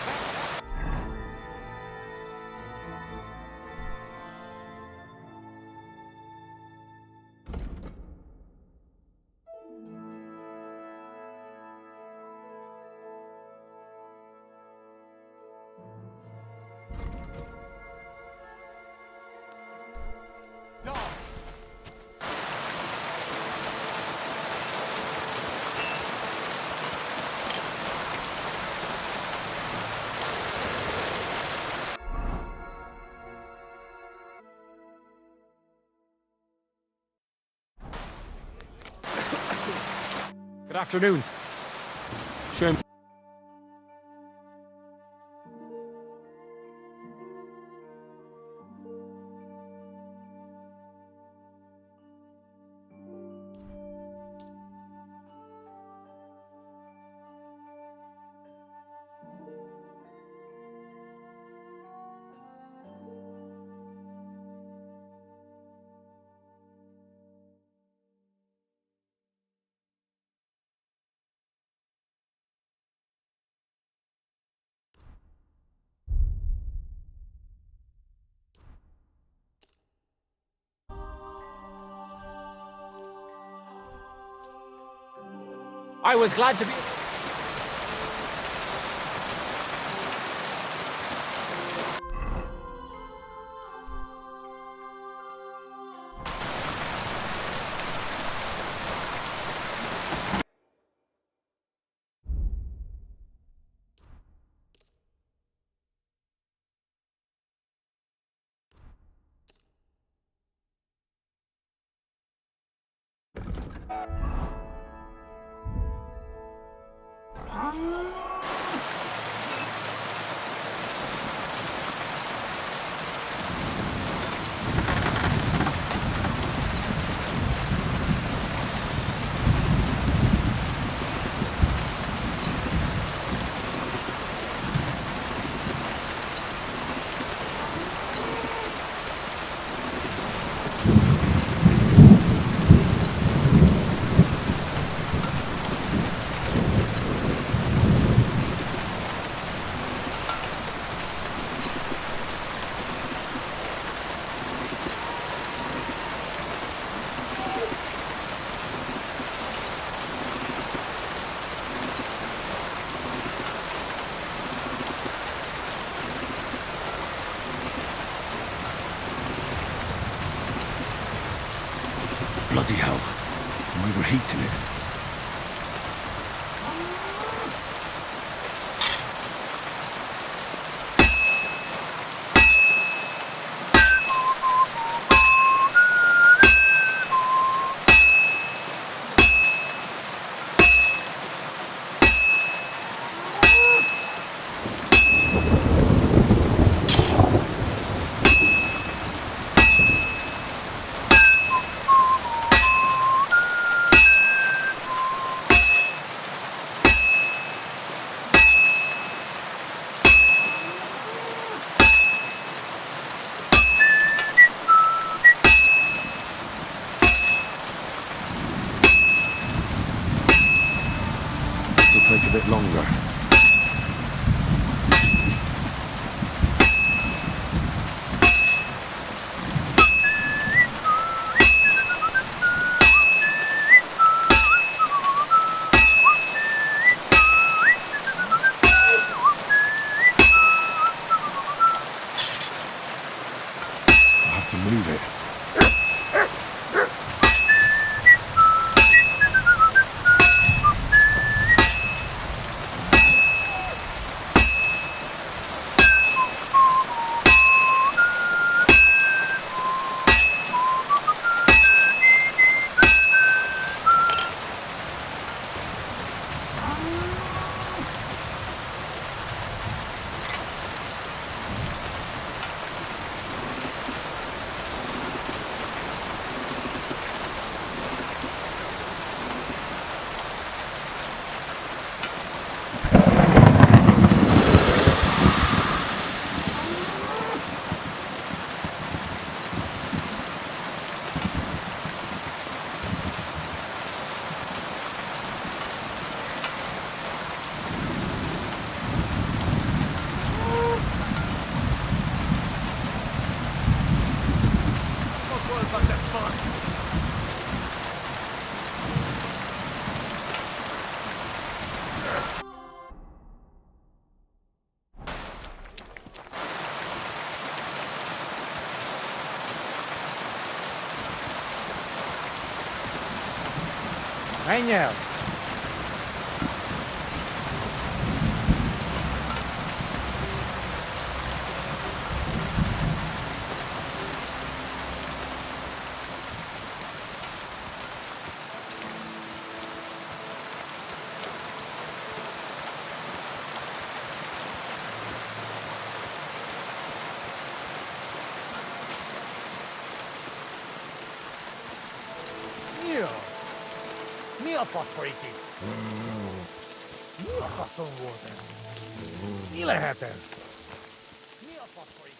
Good afternoon. Shame. I was glad to be... Bloody hell. I'm overheating it. Take a bit longer. I have to move it. Daniel. Mia fosforiti. Mia fason volt ez? Mi lehet ez? Mia fosforiti?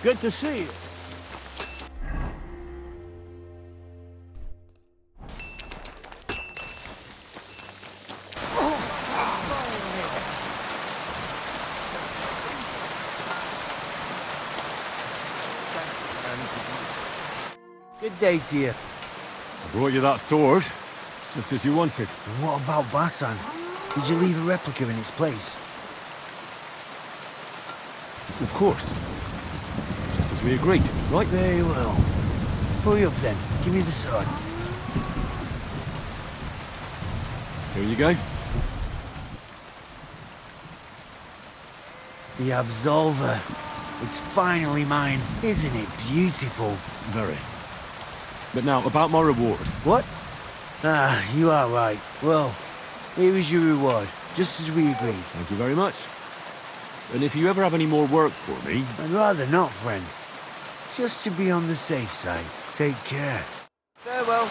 Good to see you. Good day to you. I brought you that sword, just as you wanted. And what about Basan? Did you leave a replica in its place? Of course. Just as we agreed, right? Very well. Hurry up then. Give me the sword. Here you go. The Absolver. It's finally mine. Isn't it beautiful? Very. But now, about my reward. What? Ah, you are right. Well, here is your reward, just as we agreed. Thank you very much. And if you ever have any more work for me... I'd rather not, friend. Just to be on the safe side. Take care. Farewell.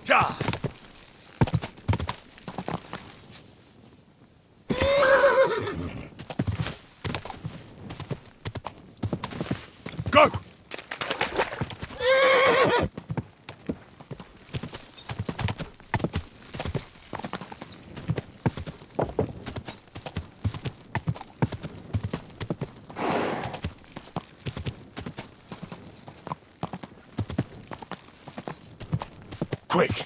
Ja! Go! Quick!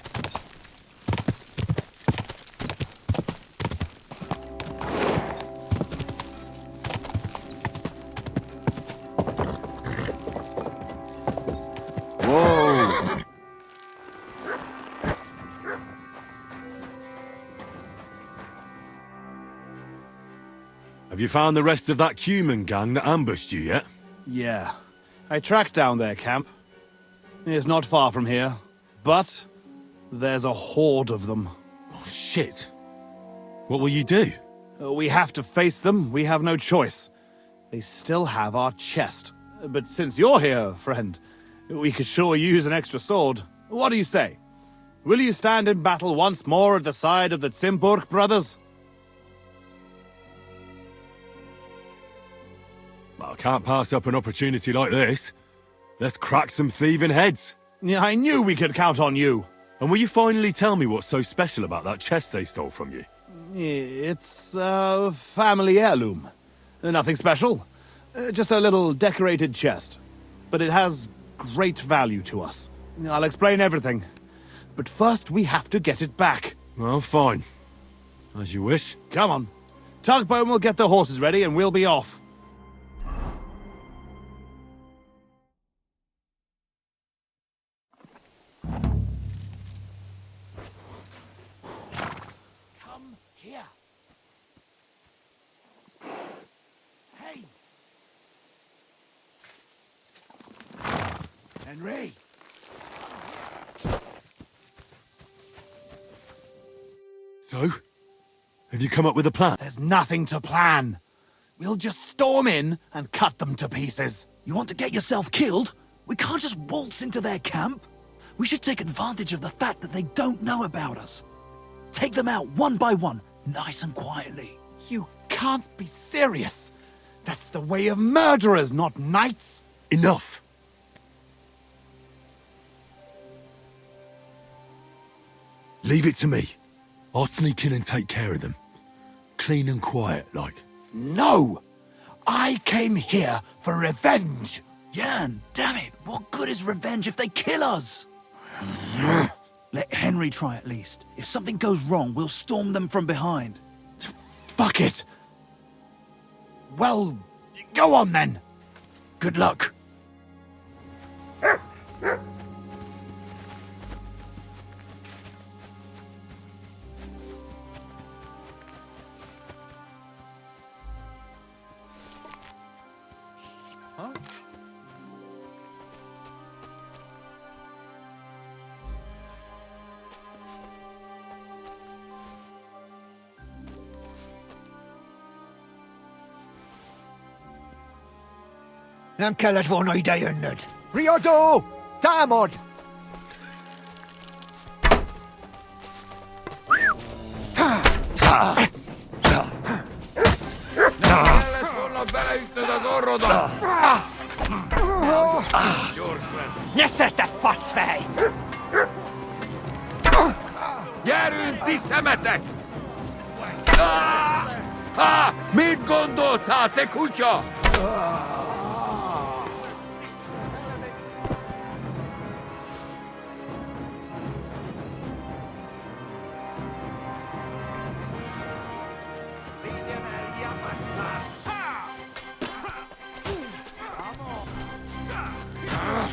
Whoa! Have you found the rest of that human gang that ambushed you yet? Yeah. I tracked down their camp. It's not far from here, but there's a horde of them. Oh, shit. What will you do? We have to face them. We have no choice. They still have our chest. But since you're here, friend, we could sure use an extra sword. What do you say? Will you stand in battle once more at the side of the Zimburg brothers? I can't pass up an opportunity like this. Let's crack some thieving heads. Yeah, I knew we could count on you. And will you finally tell me what's so special about that chest they stole from you? It's a family heirloom. Nothing special. Just a little decorated chest. But it has great value to us. I'll explain everything. But first we have to get it back. Well, fine. As you wish. Come on. Tugboat will get the horses ready and we'll be off. Come here. Hey. Henry. So? Have you come up with a plan? There's nothing to plan. We'll just storm in and cut them to pieces. You want to get yourself killed? We can't just waltz into their camp. We should take advantage of the fact that they don't know about us. Take them out one by one, nice and quietly. You can't be serious. That's the way of murderers, not knights. Enough. Leave it to me. I'll sneak in and take care of them. Clean and quiet, like. No! I came here for revenge. Jan, damn it. What good is revenge if they kill us? Let Henry try at least. If something goes wrong, we'll storm them from behind. Fuck it. Well, go on then. Good luck. Nam callat von o'i daiynyd. Riodo! Damod! Nyeszette faszfej! Gyerünk, ti szemetek! Mit gondoltál, te kutya?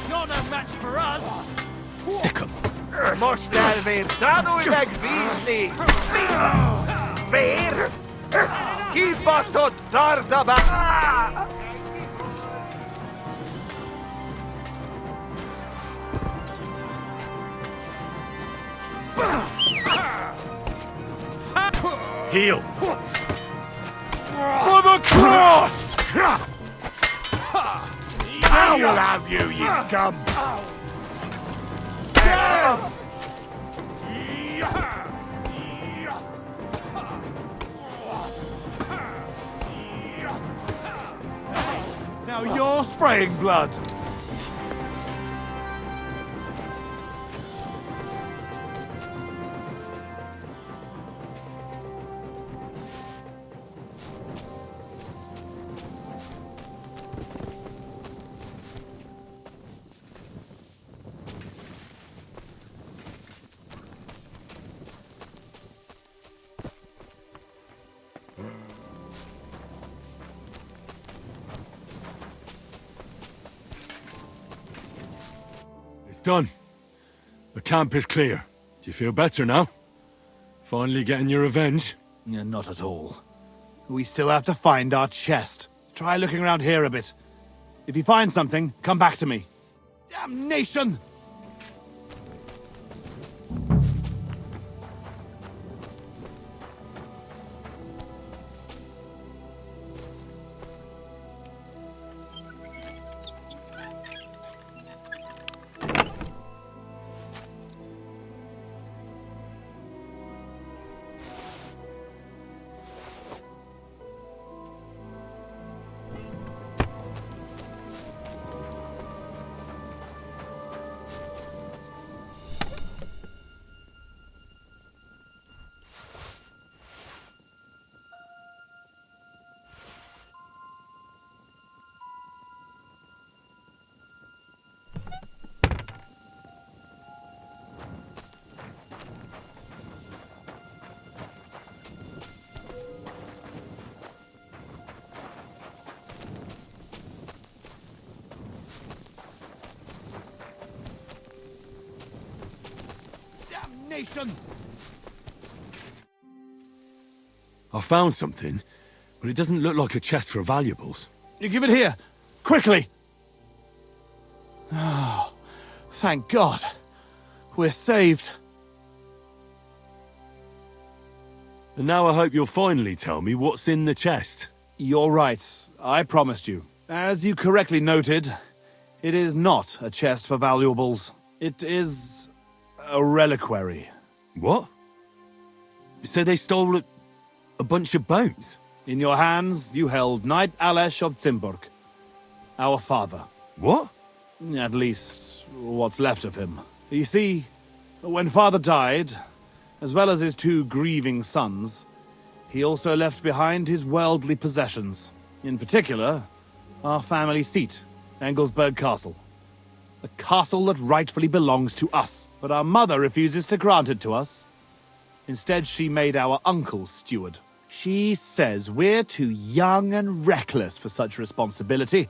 You're no match for us! Most elvér, tanulj vívni! Vér? Kibaszott szarzabá! Heal! For the cross! I will have you, you scum! Now you're spraying blood. Done. The camp is clear. Do you feel better now? Finally getting your revenge? Yeah, not at all. We still have to find our chest. Try looking around here a bit. If you find something, come back to me. Damnation! Damnation! I found something, but it doesn't look like a chest for valuables. You give it here! Quickly! Oh, thank God. We're saved. And now I hope you'll finally tell me what's in the chest. You're right. I promised you. As you correctly noted, it is not a chest for valuables. It is a reliquary. What? So they stole a bunch of bones? In your hands, you held Knight Alesh of Cimburg, our father. What? At least, what's left of him. You see, when father died, as well as his two grieving sons, he also left behind his worldly possessions. In particular, our family seat, Engelsberg Castle. A castle that rightfully belongs to us, but our mother refuses to grant it to us. Instead, she made our uncle steward. She says we're too young and reckless for such responsibility.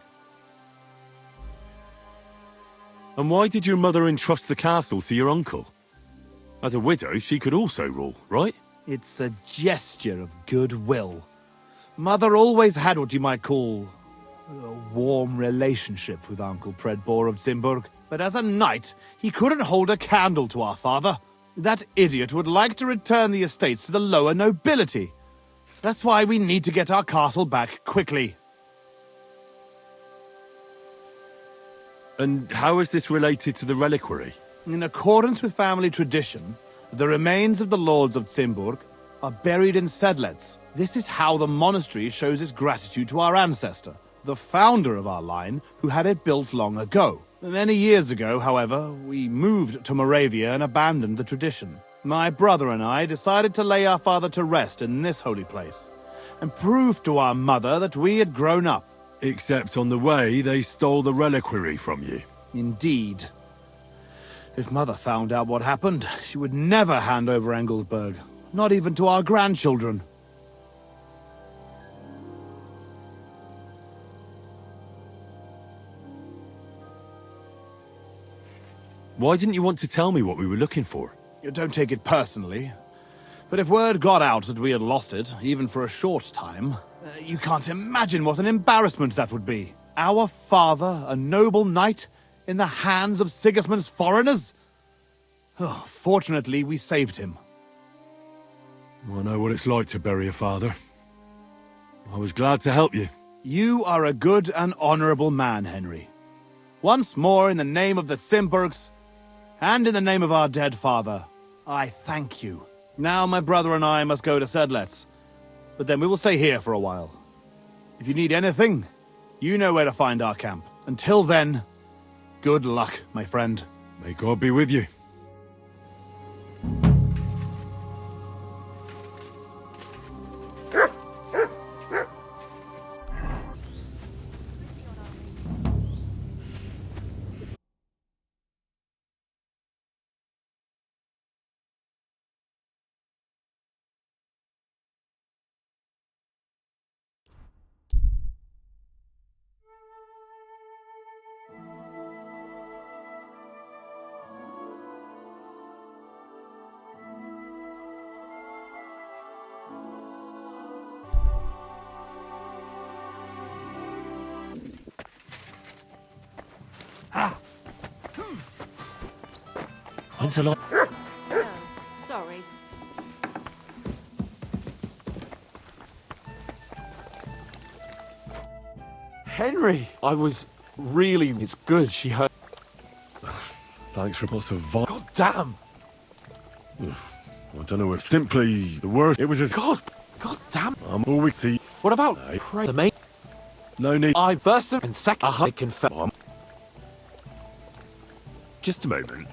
And why did your mother entrust the castle to your uncle? As a widow, she could also rule, right? It's a gesture of goodwill. Mother always had what you might call a warm relationship with Uncle Predbor of Cimburg. But as a knight, he couldn't hold a candle to our father. That idiot would like to return the estates to the lower nobility. That's why we need to get our castle back quickly. And how is this related to the reliquary? In accordance with family tradition, the remains of the lords of Kuttenberg are buried in sedlets. This is how the monastery shows its gratitude to our ancestor, the founder of our line, who had it built long ago. Many years ago, however, we moved to Moravia and abandoned the tradition. My brother and I decided to lay our father to rest in this holy place, and prove to our mother that we had grown up. Except on the way, they stole the reliquary from you. Indeed. If Mother found out what happened, she would never hand over Engelsberg, not even to our grandchildren. Why didn't you want to tell me what we were looking for? You don't take it personally, but if word got out that we had lost it, even for a short time, you can't imagine what an embarrassment that would be. Our father, a noble knight, in the hands of Sigismund's foreigners? Oh, fortunately, we saved him. I know what it's like to bury a father. I was glad to help you. You are a good and honorable man, Henry. Once more, in the name of the Kuttenbergs, and in the name of our dead father, I thank you. Now my brother and I must go to Sedlets, but then we will stay here for a while. If you need anything, you know where to find our camp. Until then, good luck, my friend. May God be with you. When's the lot? No, sorry. Henry! I was really... It's good she heard... Thanks for lots of vol... God damn! I don't know if simply the worst. It was just... God damn! I'm always see... What about the mate? No need... I first and second... I confess... Just a moment.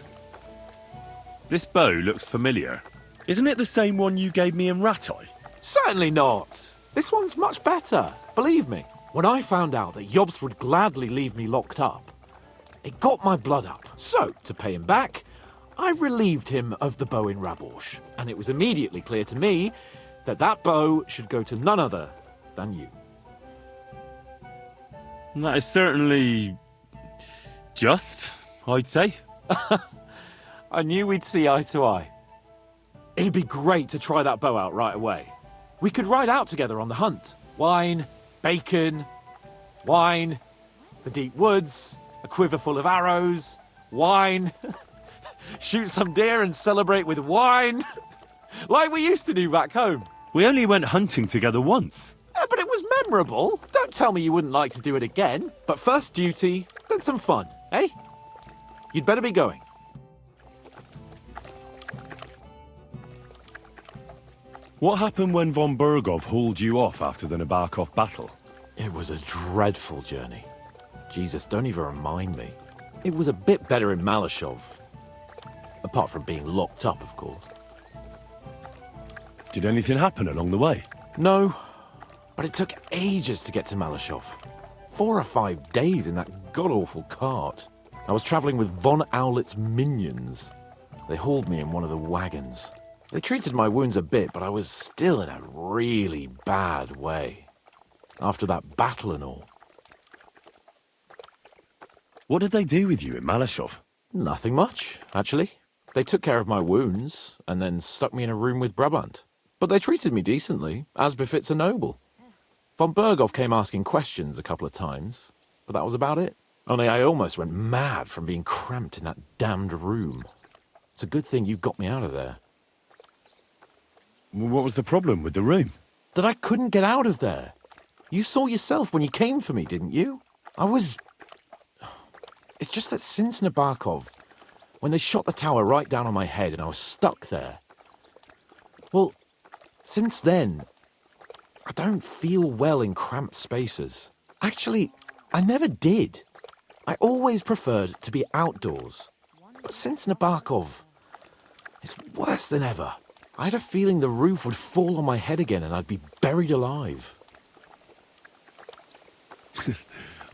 This bow looks familiar. Isn't it the same one you gave me in Ratai? Certainly not. This one's much better. Believe me. When I found out that Jobs would gladly leave me locked up, it got my blood up. So, to pay him back, I relieved him of the bow in Raborsch, and it was immediately clear to me that that bow should go to none other than you. That is certainly... just, I'd say. I knew we'd see eye to eye. It'd be great to try that bow out right away. We could ride out together on the hunt. Wine, bacon, wine, the deep woods, a quiver full of arrows, wine, shoot some deer and celebrate with wine, like we used to do back home. We only went hunting together once. But it was memorable. Don't tell me you wouldn't like to do it again. But first duty, then some fun, eh? You'd better be going. What happened when von Berghoff hauled you off after the Nabokov battle? It was a dreadful journey. Jesus, don't even remind me. It was a bit better in Malashov. Apart from being locked up, of course. Did anything happen along the way? No, but it took ages to get to Malashov. 4 or 5 days in that god-awful cart. I was travelling with von Owlet's minions. They hauled me in one of the wagons. They treated my wounds a bit, but I was still in a really bad way. After that battle and all. What did they do with you in Malashov? Nothing much, actually. They took care of my wounds, and then stuck me in a room with Brabant. But they treated me decently, as befits a noble. Von Berghoff came asking questions a couple of times, but that was about it. Only I almost went mad from being cramped in that damned room. It's a good thing you got me out of there. What was the problem with the room? That I couldn't get out of there. You saw yourself when you came for me, didn't you? I was It's just that since Nabokov, when they shot the tower right down on my head and I was stuck there, well, since then, I don't feel well in cramped spaces. Actually, I never did. I always preferred to be outdoors. But since Nabokov, it's worse than ever. I had a feeling the roof would fall on my head again and I'd be buried alive.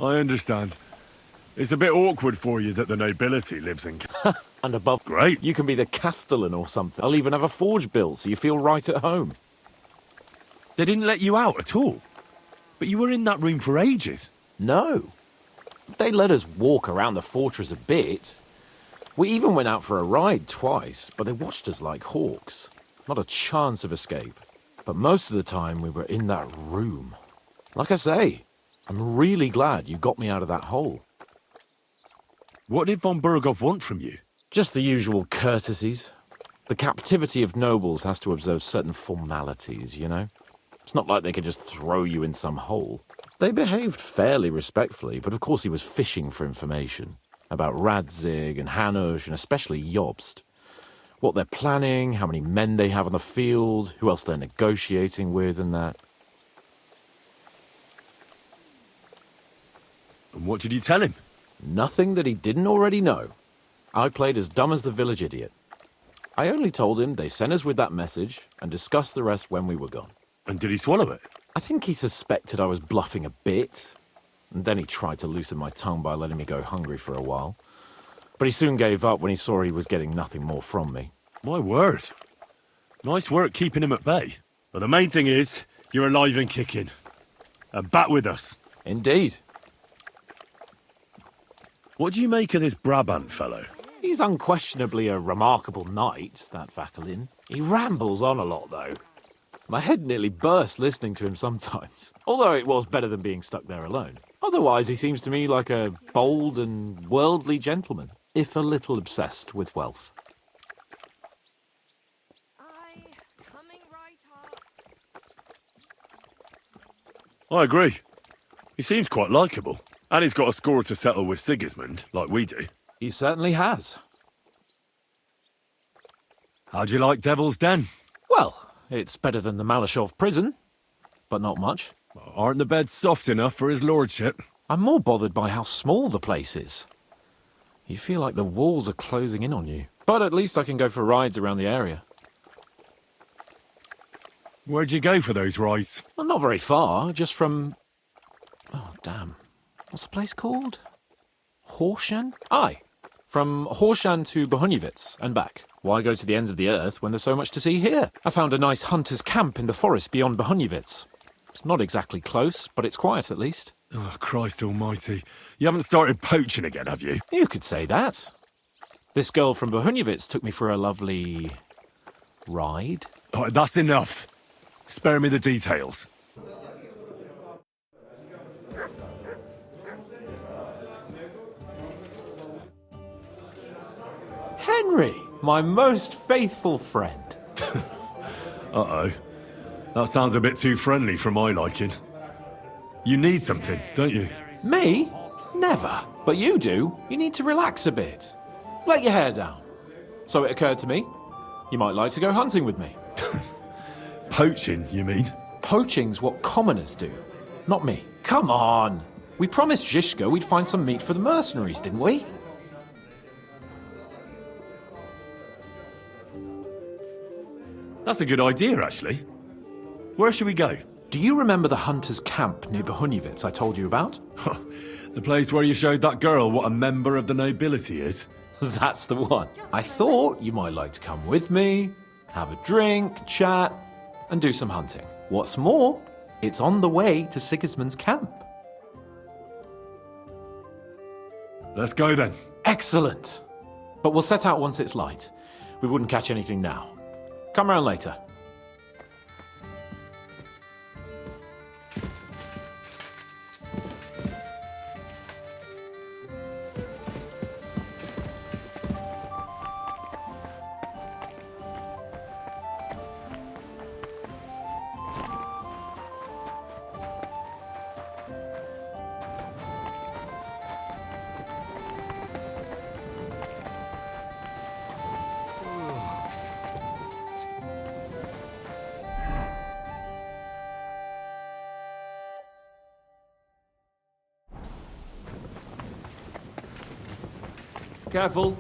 I understand. It's a bit awkward for you that the nobility lives in... And above... Great. You can be the castellan or something. I'll even have a forge built so you feel right at home. They didn't let you out at all? But you were in that room for ages. No. They let us walk around the fortress a bit. We even went out for a ride twice, but they watched us like hawks. Not a chance of escape. But most of the time we were in that room. Like I say, I'm really glad you got me out of that hole. What did von Burgov want from you? Just the usual courtesies. The captivity of nobles has to observe certain formalities, you know? It's not like they could just throw you in some hole. They behaved fairly respectfully, but of course he was fishing for information. About Radzig and Hanush and especially Jobst. What they're planning, how many men they have on the field, who else they're negotiating with and that. And what did you tell him? Nothing that he didn't already know. I played as dumb as the village idiot. I only told him they sent us with that message and discussed the rest when we were gone. And did he swallow it? I think he suspected I was bluffing a bit. And then he tried to loosen my tongue by letting me go hungry for a while. But he soon gave up when he saw he was getting nothing more from me. My word. Nice work keeping him at bay. But the main thing is, you're alive and kicking. And back with us. Indeed. What do you make of this Brabant fellow? He's unquestionably a remarkable knight, that Vakelin. He rambles on a lot, though. My head nearly burst listening to him sometimes. Although it was better than being stuck there alone. Otherwise, he seems to me like a bold and worldly gentleman, if a little obsessed with wealth. I agree. He seems quite likeable. And he's got a score to settle with Sigismund, like we do. He certainly has. How'd you like Devil's Den? Well, it's better than the Malashov prison, but not much. Aren't the beds soft enough for his lordship? I'm more bothered by how small the place is. You feel like the walls are closing in on you. But at least I can go for rides around the area. Where'd you go for those rides? Well, not very far, just from... Oh, damn. What's the place called? Horshan? Aye. From Horshan to Bohuniewicz and back. Why go to the ends of the earth when there's so much to see here? I found a nice hunter's camp in the forest beyond Bohuniewicz. It's not exactly close, but it's quiet at least. Oh, Christ almighty. You haven't started poaching again, have you? You could say that. This girl from Bohuniewicz took me for a lovely... ride. Oh, that's enough. Spare me the details. Henry, my most faithful friend. Uh-oh. That sounds a bit too friendly for my liking. You need something, don't you? Me? Never. But you do. You need to relax a bit. Let your hair down. So it occurred to me, you might like to go hunting with me. Poaching, you mean? Poaching's what commoners do, not me. Come on. We promised Zhishka we'd find some meat for the mercenaries, didn't we? That's a good idea, actually. Where should we go? Do you remember the hunter's camp near Bohuniewicz I told you about? The place where you showed that girl what a member of the nobility is? That's the one. I thought you might like to come with me, have a drink, chat, and do some hunting. What's more, it's on the way to Sigismund's camp. Let's go then. Excellent. But we'll set out once it's light. We wouldn't catch anything now. Come round later. Careful.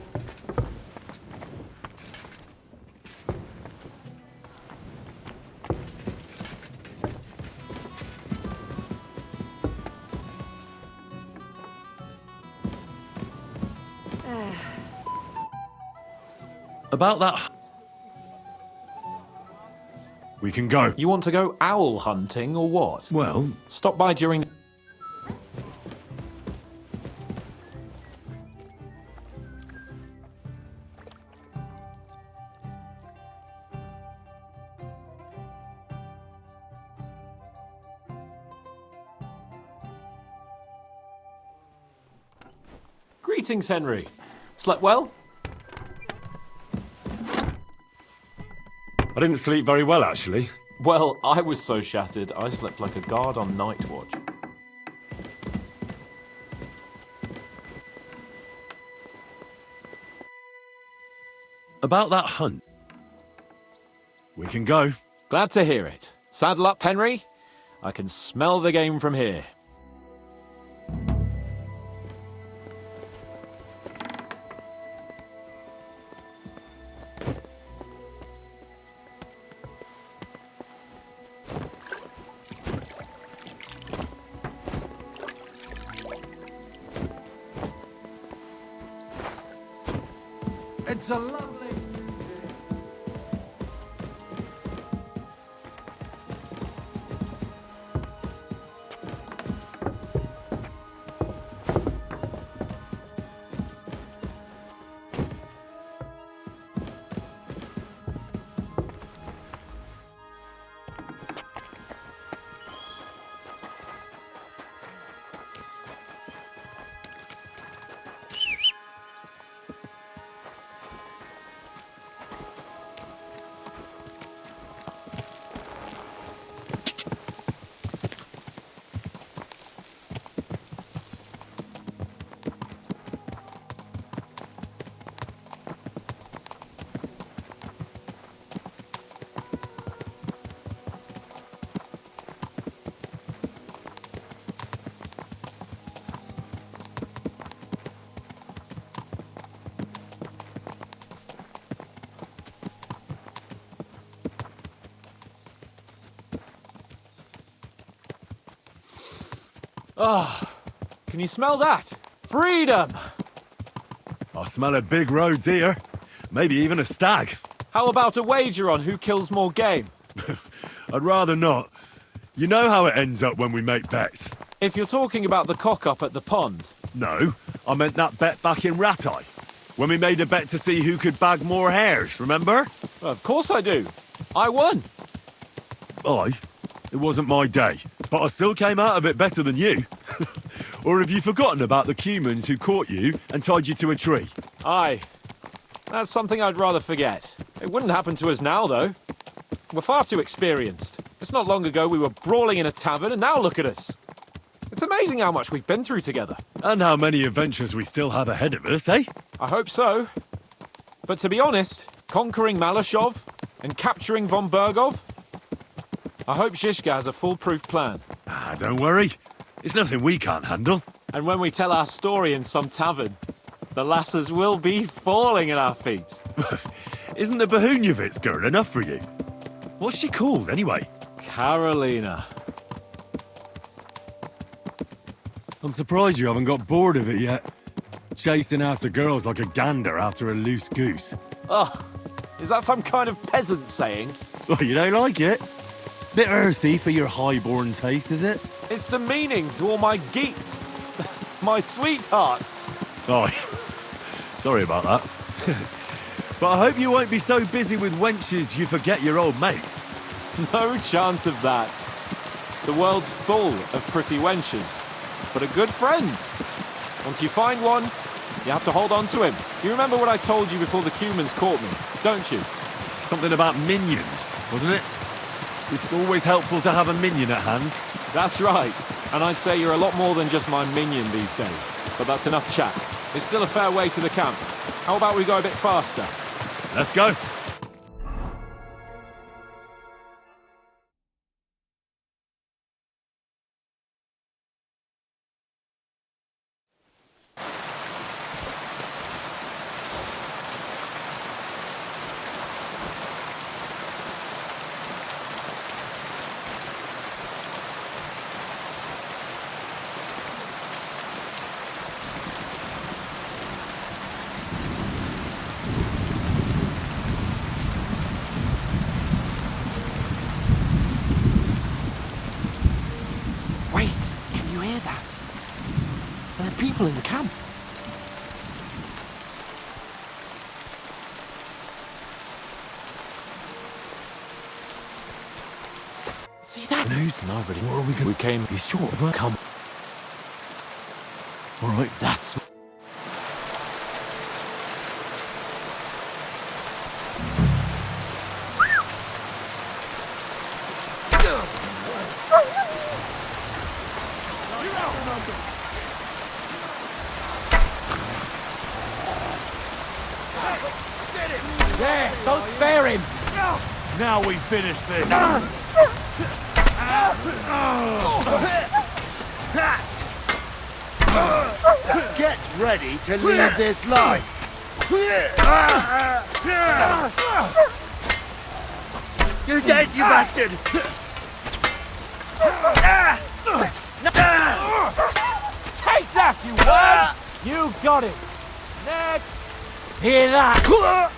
About that... We can go. You want to go owl hunting or what? Well... Stop by during... Greetings, Henry. Slept well? I didn't sleep very well, actually. Well, I was so shattered, I slept like a guard on night watch. About that hunt. We can go. Glad to hear it. Saddle up, Henry. I can smell the game from here. It's a lovely... Ah, can you smell that? Freedom! I smell a big roe deer. Maybe even a stag. How about a wager on who kills more game? I'd rather not. You know how it ends up when we make bets. If you're talking about the cock-up at the pond. No, I meant that bet back in Ratai. When we made a bet to see who could bag more hares, remember? Well, of course I do. I won. It wasn't my day, but I still came out of it better than you. Or have you forgotten about the Cumans who caught you and tied you to a tree? Aye. That's something I'd rather forget. It wouldn't happen to us now, though. We're far too experienced. It's not long ago we were brawling in a tavern, and now look at us. It's amazing how much we've been through together. And how many adventures we still have ahead of us, eh? I hope so. But to be honest, conquering Malashov and capturing von Bergov, I hope Zizka has a foolproof plan. Don't worry. It's nothing we can't handle. And when we tell our story in some tavern, the lasses will be falling at our feet. Isn't the Behunyevitz girl enough for you? What's she called, anyway? Carolina. I'm surprised you haven't got bored of it yet. Chasing after girls like a gander after a loose goose. Oh, is that some kind of peasant saying? Well, you don't like it? Bit earthy for your high-born taste, is it? It's demeaning to all my my sweethearts. Oh, sorry about that. But I hope you won't be so busy with wenches you forget your old mates. No chance of that. The world's full of pretty wenches. But a good friend. Once you find one, you have to hold on to him. You remember what I told you before the Cumans caught me, don't you? Something about minions, wasn't it? It's always helpful to have a minion at hand. That's right. And I'd say you're a lot more than just my minion these days. But that's enough chat. It's still a fair way to the camp. How about we go a bit faster? Let's go. people in the camp. See that? And who's Nobody. What are we going? We came. You sure of that? Come. All right. That's. Yeah, don't spare him! Now we finish this. Get ready to leave this life. You're dead, you bastard! Take that, you word! You got it! Next! Hear that?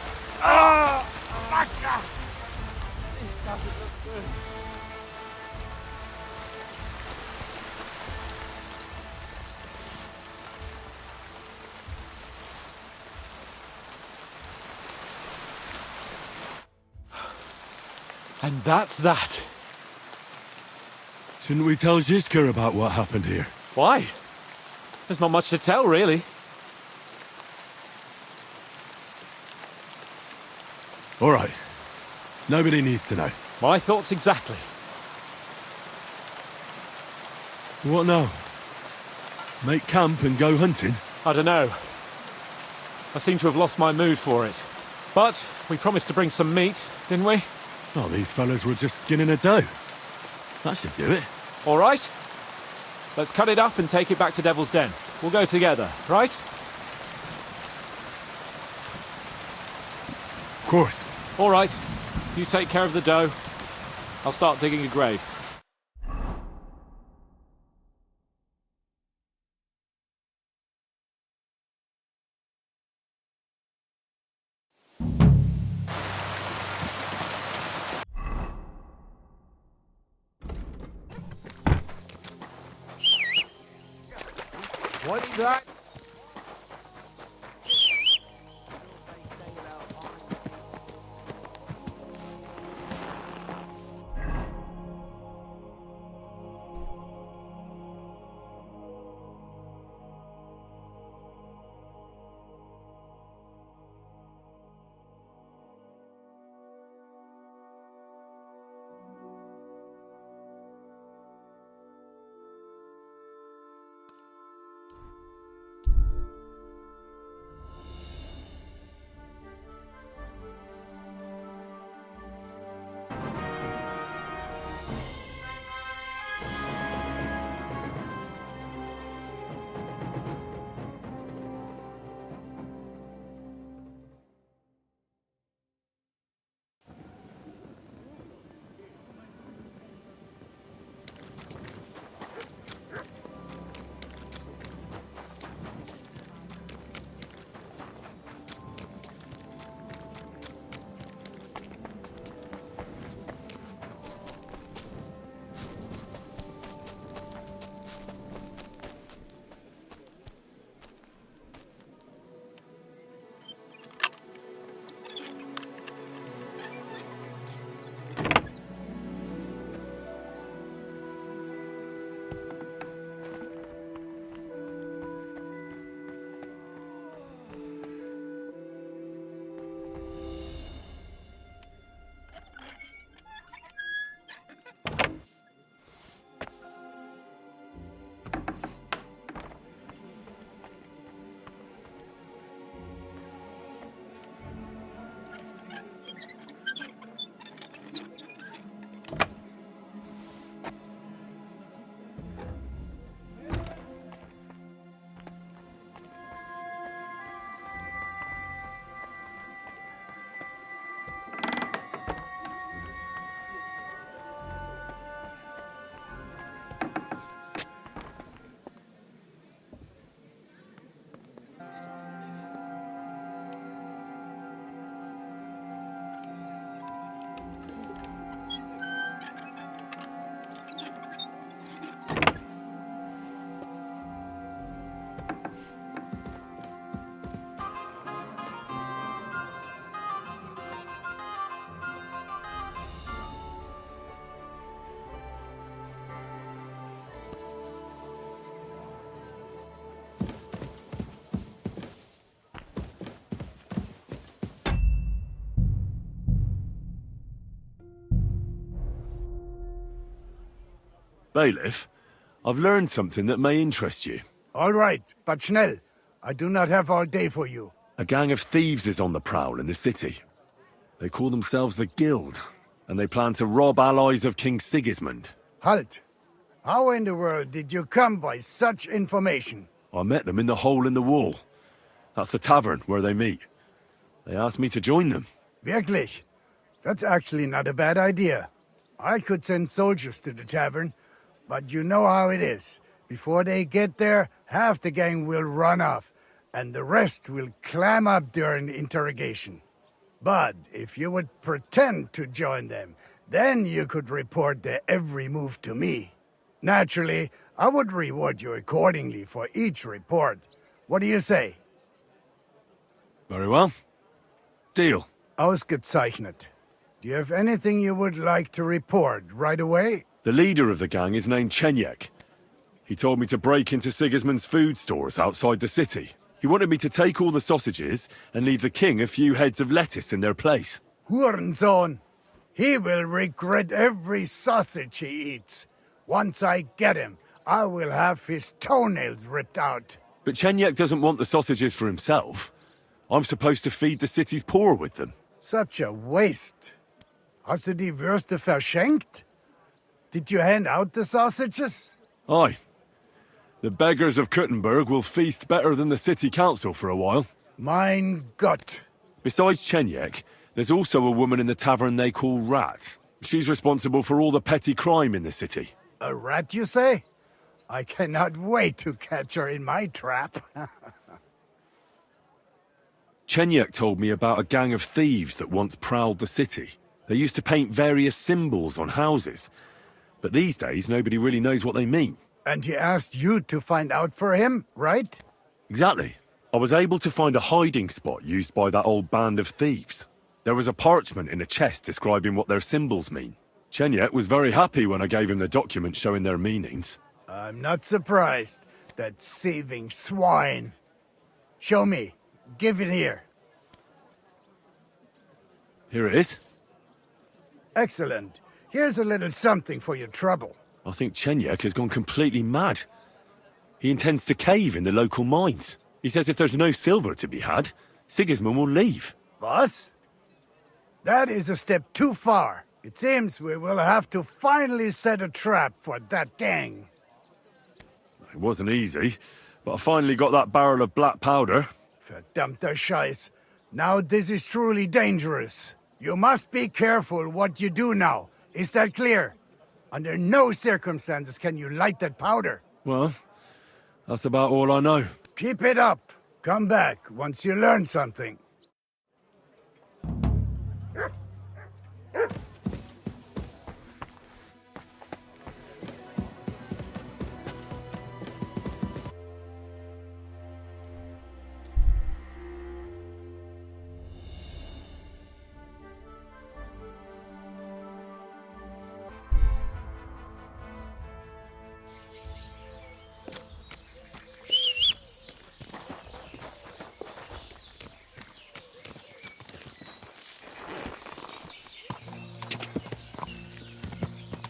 And that's that. Shouldn't we tell Ziska about what happened here? Why? There's not much to tell, really. All right. Nobody needs to know. My thoughts exactly. What now? Make camp and go hunting? I don't know. I seem to have lost my mood for it. But we promised to bring some meat, didn't we? Oh, these fellas were just skinning a doe. That should do it. All right. Let's cut it up and take it back to Devil's Den. We'll go together, right? Of course. All right. You take care of the doe. I'll start digging a grave. What's that? Bailiff, I've learned something that may interest you. All right, but schnell. I do not have all day for you. A gang of thieves is on the prowl in the city. They call themselves the Guild, and they plan to rob allies of King Sigismund. Halt! How in the world did you come by such information? I met them in the hole in the wall. That's the tavern where they meet. They asked me to join them. Wirklich? That's actually not a bad idea. I could send soldiers to the tavern, but you know how it is. Before they get there, half the gang will run off, and the rest will clam up during the interrogation. But if you would pretend to join them, then you could report their every move to me. Naturally, I would reward you accordingly for each report. What do you say? Very well. Deal. Ausgezeichnet. Do you have anything you would like to report right away? The leader of the gang is named Chenyek. He told me to break into Sigismund's food stores outside the city. He wanted me to take all the sausages and leave the king a few heads of lettuce in their place. Hurensohn! He will regret every sausage he eats. Once I get him, I will have his toenails ripped out. But Chenyek doesn't want the sausages for himself. I'm supposed to feed the city's poor with them. Such a waste. Hast du die Würste verschenkt? Did you hand out the sausages? Aye. The beggars of Kuttenberg will feast better than the city council for a while. Mein Gott. Besides Chenyek, there's also a woman in the tavern they call Rat. She's responsible for all the petty crime in the city. A rat, you say? I cannot wait to catch her in my trap. Chenyek told me about a gang of thieves that once prowled the city. They used to paint various symbols on houses. But these days, nobody really knows what they mean. And he asked you to find out for him, right? Exactly. I was able to find a hiding spot used by that old band of thieves. There was a parchment in a chest describing what their symbols mean. Chenyek was very happy when I gave him the document showing their meanings. I'm not surprised. That saving swine. Show me. Give it here. Here it is. Excellent. Here's a little something for your trouble. I think Chenyek has gone completely mad. He intends to cave in the local mines. He says if there's no silver to be had, Sigismund will leave. Boss? That is a step too far. It seems we will have to finally set a trap for that gang. It wasn't easy, but I finally got that barrel of black powder. Verdammter Scheiß. Now this is truly dangerous. You must be careful what you do now. Is that clear? Under no circumstances can you light that powder. Well, that's about all I know. Keep it up. Come back once you learn something.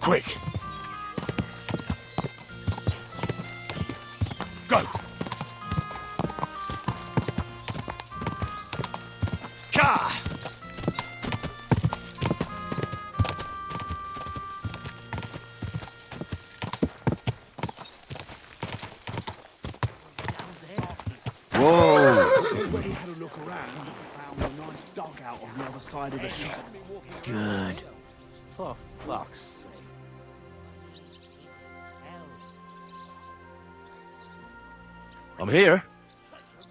Quick! Go! Ka! Whoa! Everybody had a look around and found a nice dugout on the other side of the shop. Good. For fuck's sake. I'm here.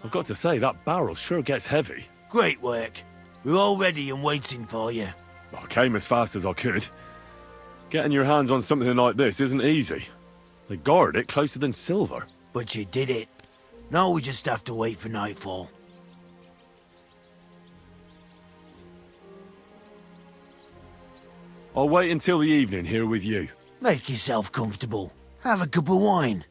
I've got to say, that barrel sure gets heavy. Great work. We're all ready and waiting for you. I came as fast as I could. Getting your hands on something like this isn't easy. They guard it closer than silver. But you did it. Now we just have to wait for nightfall. I'll wait until the evening here with you. Make yourself comfortable. Have a cup of wine.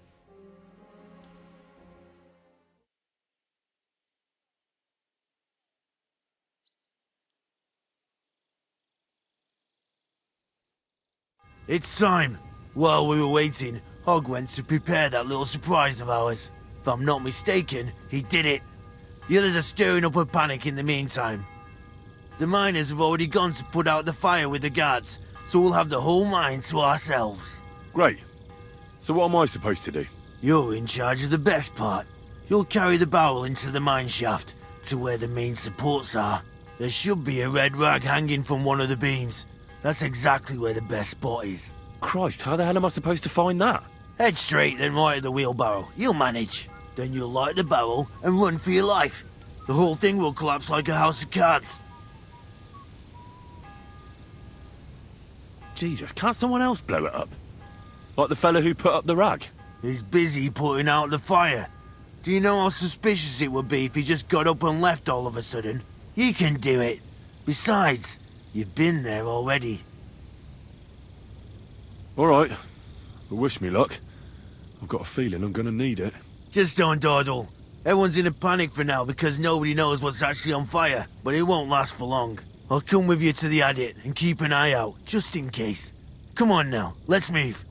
It's time. While we were waiting, Hogg went to prepare that little surprise of ours. If I'm not mistaken, he did it. The others are stirring up a panic in the meantime. The miners have already gone to put out the fire with the guards, so we'll have the whole mine to ourselves. Great. So what am I supposed to do? You're in charge of the best part. You'll carry the barrel into the mine shaft, to where the main supports are. There should be a red rag hanging from one of the beams. That's exactly where the best spot is. Christ, how the hell am I supposed to find that? Head straight, then right at the wheelbarrow. You'll manage. Then you'll light the barrel and run for your life. The whole thing will collapse like a house of cards. Jesus, can't someone else blow it up? Like the fella who put up the rag? He's busy putting out the fire. Do you know how suspicious it would be if he just got up and left all of a sudden? You can do it. Besides, you've been there already. All right. Well, wish me luck. I've got a feeling I'm gonna need it. Just don't dawdle. Everyone's in a panic for now because nobody knows what's actually on fire, but it won't last for long. I'll come with you to the adit and keep an eye out, just in case. Come on now, let's move.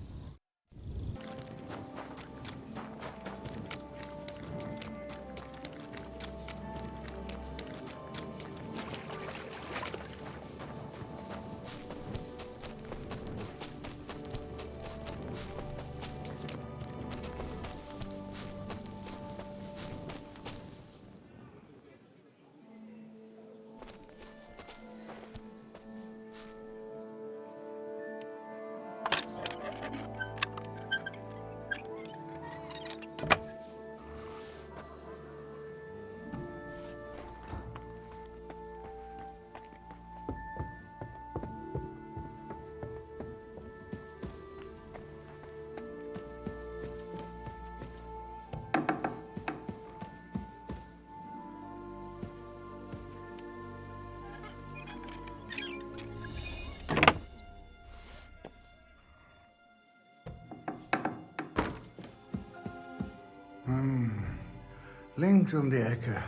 Links um die Ecke.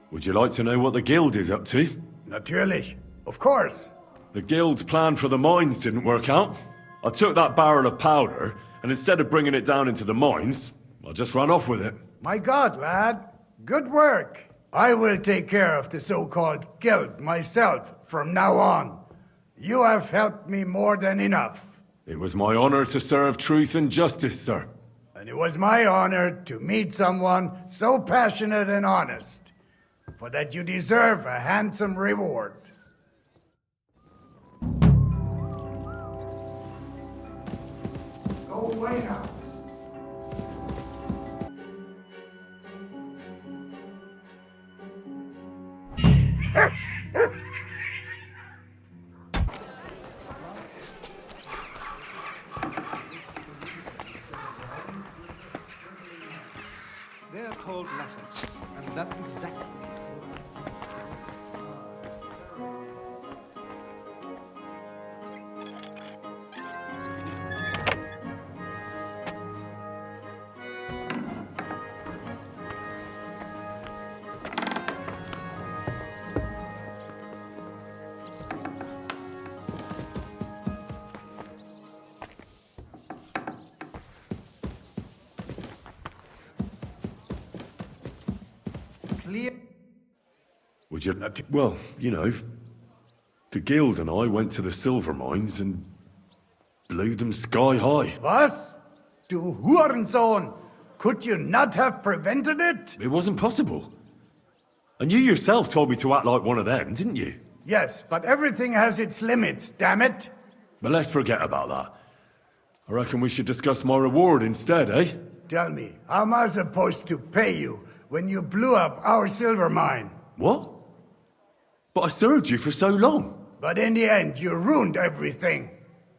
Would you like to know what the guild is up to? Natürlich. Of course. The guild's plan for the mines didn't work out. I took that barrel of powder, and instead of bringing it down into the mines, I just ran off with it. My God, lad. Good work. I will take care of the so-called guild myself from now on. You have helped me more than enough. It was my honor to serve truth and justice, sir. And it was my honor to meet someone so passionate and honest. For that you deserve a handsome reward. Go away now. They're called letters, and that's exactly. Would you... Well, you know, the guild and I went to the silver mines and blew them sky high. Was? Du Hurensohn! Could you not have prevented it? It wasn't possible. And you yourself told me to act like one of them, didn't you? Yes, but everything has its limits, damn it! But let's forget about that. I reckon we should discuss my reward instead, eh? Tell me, how am I supposed to pay you when you blew up our silver mine? What? But I served you for so long. But in the end, you ruined everything.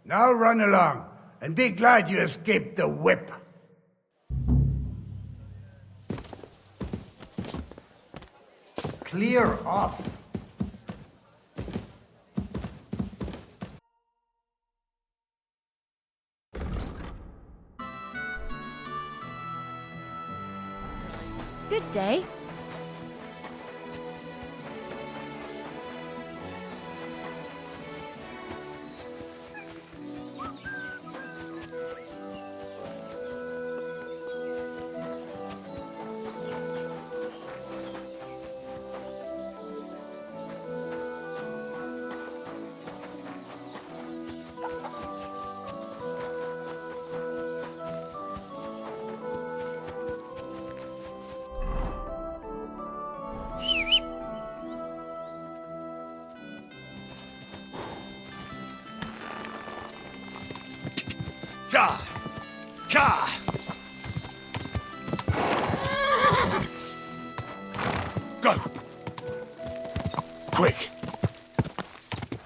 Now run along, and be glad you escaped the whip. Clear off. Good day. Ka! Ka! Go! Quick!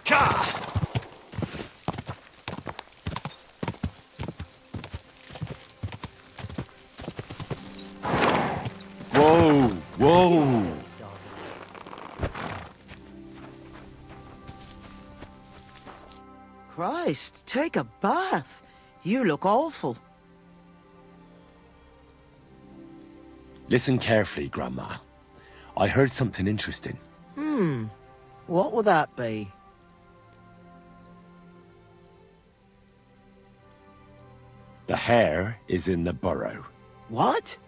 Ka! Whoa! Whoa! Christ, take a bath. You look awful. Listen carefully, Grandma. I heard something interesting. What would that be? The hare is in the burrow. What?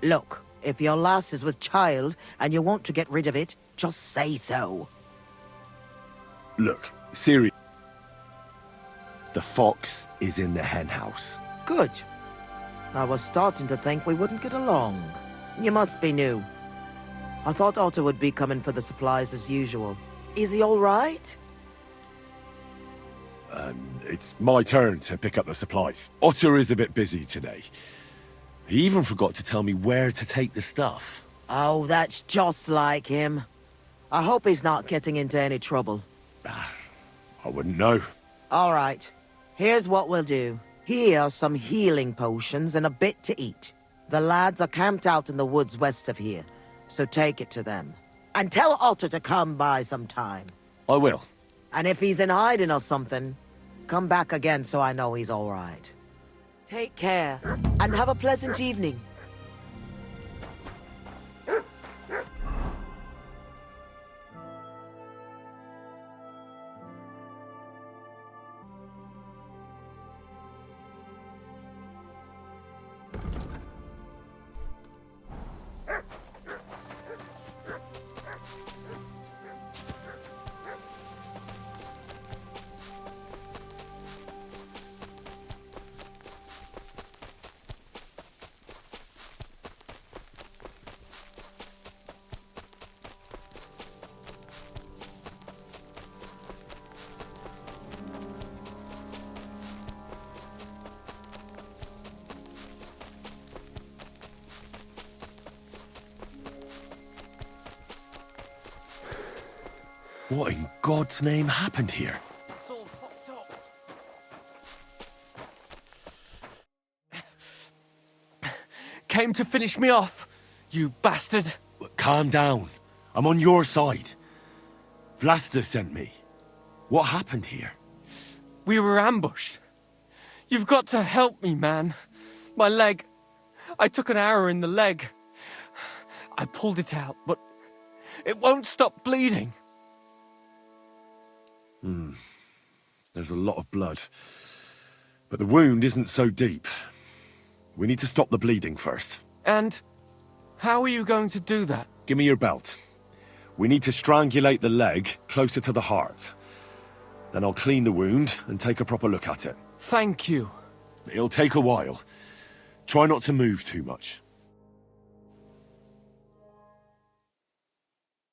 Look, if your lass is with child and you want to get rid of it, just say so. Look, Siri. The fox is in the hen house. Good. I was starting to think we wouldn't get along. You must be new. I thought Otto would be coming for the supplies as usual. Is he all right? It's my turn to pick up the supplies. Otter is a bit busy today. He even forgot to tell me where to take the stuff. Oh, that's just like him. I hope he's not getting into any trouble. I wouldn't know. All right. Here's what we'll do. Here are some healing potions and a bit to eat. The lads are camped out in the woods west of here, so take it to them. And tell Otto to come by sometime. I will. And if he's in hiding or something, come back again so I know he's all right. Take care, and have a pleasant evening. What in God's name happened here? It's all fucked up. Came to finish me off, you bastard. Calm down. I'm on your side. Vlasta sent me. What happened here? We were ambushed. You've got to help me, man. My leg. I took an arrow in the leg. I pulled it out, but it won't stop bleeding. There's a lot of blood. But the wound isn't so deep. We need to stop the bleeding first. And how are you going to do that? Give me your belt. We need to strangulate the leg closer to the heart. Then I'll clean the wound and take a proper look at it. Thank you. It'll take a while. Try not to move too much.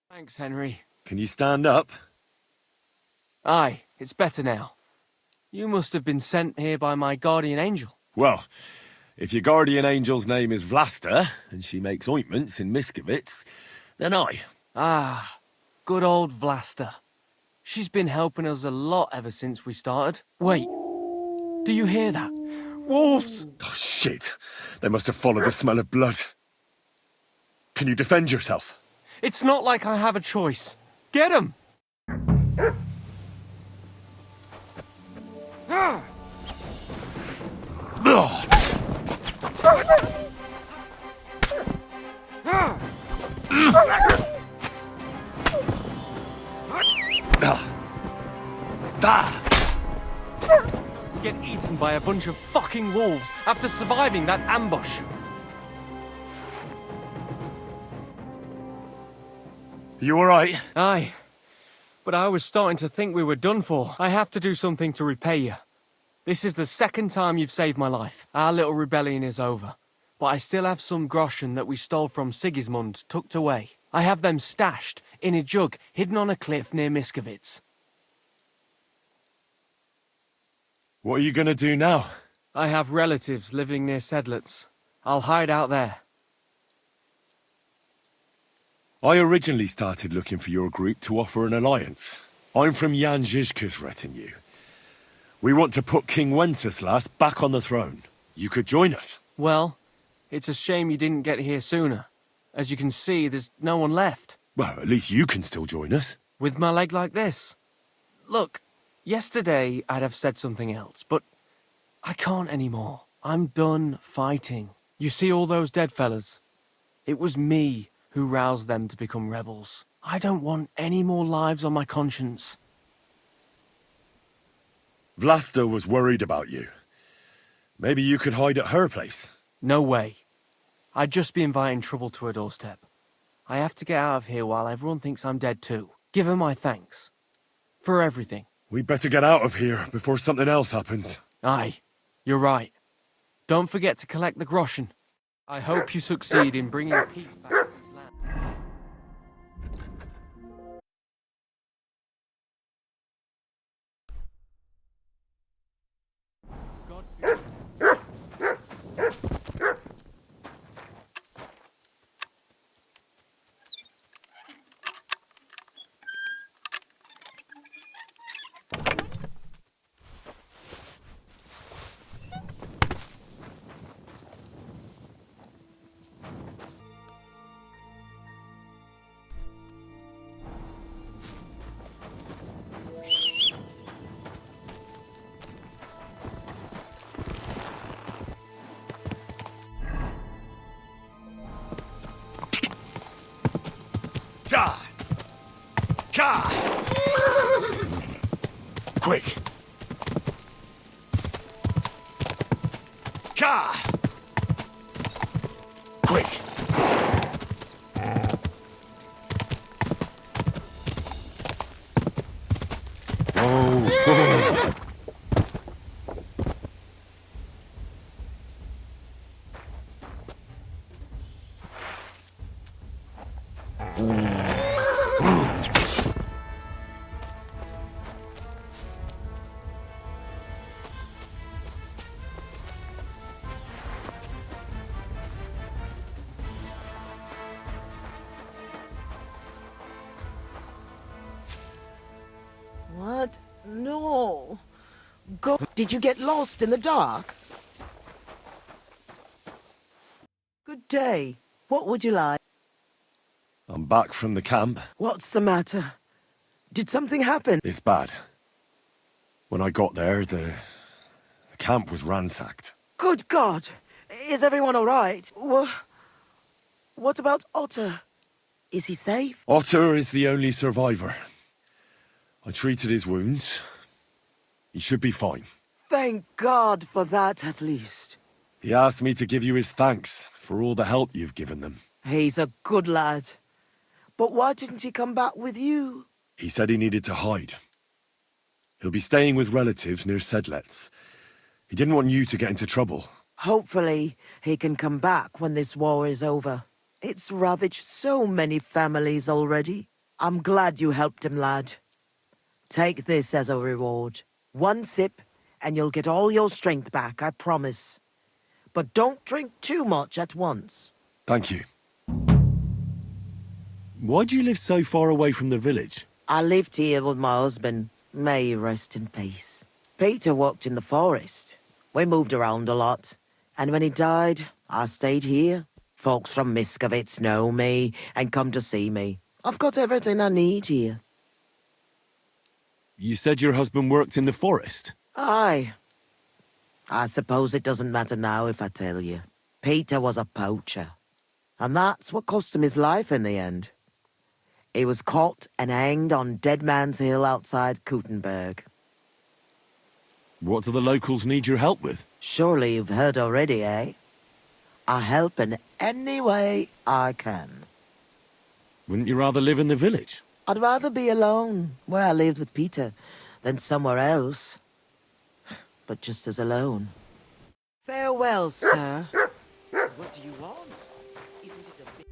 Thanks, Henry. Can you stand up? Aye, it's better now. You must have been sent here by my guardian angel. Well, if your guardian angel's name is Vlasta, and she makes ointments in Miskovitz, then I. Ah, good old Vlasta. She's been helping us a lot ever since we started. Wait, do you hear that? Wolves! Oh, shit. They must have followed the smell of blood. Can you defend yourself? It's not like I have a choice. Get 'em! Get eaten by a bunch of fucking wolves after surviving that ambush. You alright? Aye. But I was starting to think we were done for. I have to do something to repay you. This is the second time you've saved my life. Our little rebellion is over. But I still have some groschen that we stole from Sigismund tucked away. I have them stashed in a jug hidden on a cliff near Miskovitz. What are you gonna do now? I have relatives living near Sedlets. I'll hide out there. I originally started looking for your group to offer an alliance. I'm from Jan Žižka's retinue. We want to put King Wenceslas back on the throne. You could join us. Well, it's a shame you didn't get here sooner. As you can see, there's no one left. Well, at least you can still join us. With my leg like this. Look, yesterday I'd have said something else, but I can't anymore. I'm done fighting. You see all those dead fellas? It was me who roused them to become rebels. I don't want any more lives on my conscience. Vlasta was worried about you. Maybe you could hide at her place. No way. I'd just be inviting trouble to her doorstep. I have to get out of here while everyone thinks I'm dead too. Give her my thanks. For everything. We'd better get out of here before something else happens. Aye, you're right. Don't forget to collect the groschen. I hope you succeed in bringing peace back to this land. Quick! Quick! Oh. What? No. Go. Did you get lost in the dark? Good day. What would you like? I'm back from the camp. What's the matter? Did something happen? It's bad. When I got there, the camp was ransacked. Good God! Is everyone all right? What about Otter? Is he safe? Otter is the only survivor. I treated his wounds. He should be fine. Thank God for that, at least. He asked me to give you his thanks for all the help you've given them. He's a good lad. But why didn't he come back with you? He said he needed to hide. He'll be staying with relatives near Sedlets. He didn't want you to get into trouble. Hopefully, he can come back when this war is over. It's ravaged so many families already. I'm glad you helped him, lad. Take this as a reward. 1 sip, and you'll get all your strength back, I promise. But don't drink too much at once. Thank you. Why do you live so far away from the village? I lived here with my husband. May he rest in peace. Peter worked in the forest. We moved around a lot. And when he died, I stayed here. Folks from Miskovitz know me and come to see me. I've got everything I need here. You said your husband worked in the forest? Aye. I suppose it doesn't matter now if I tell you. Peter was a poacher. And that's what cost him his life in the end. He was caught and hanged on Dead Man's Hill outside Kuttenberg. What do the locals need your help with? Surely you've heard already, eh? I help in any way I can. Wouldn't you rather live in the village? I'd rather be alone, where I lived with Peter, than somewhere else. But just as alone. Farewell, sir. What do you want? Isn't it a bit...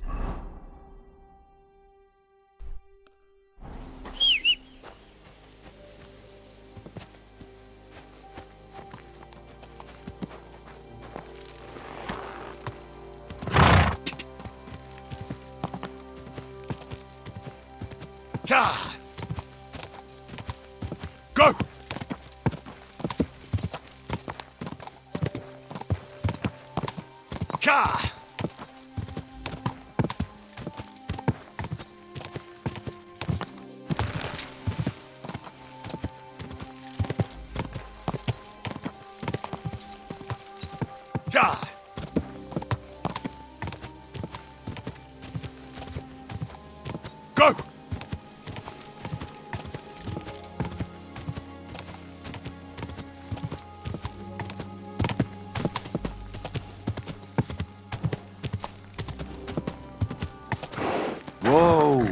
Cha! Cha! Go! Whoa!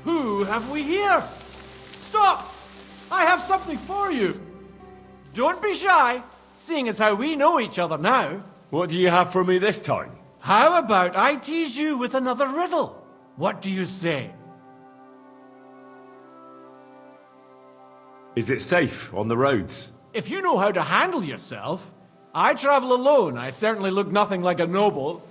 Who have we here? Stop! I have something for you. Don't be shy, seeing as how we know each other now. What do you have for me this time? How about I tease you with another riddle? What do you say? Is it safe on the roads? If you know how to handle yourself. I travel alone. I certainly look nothing like a noble.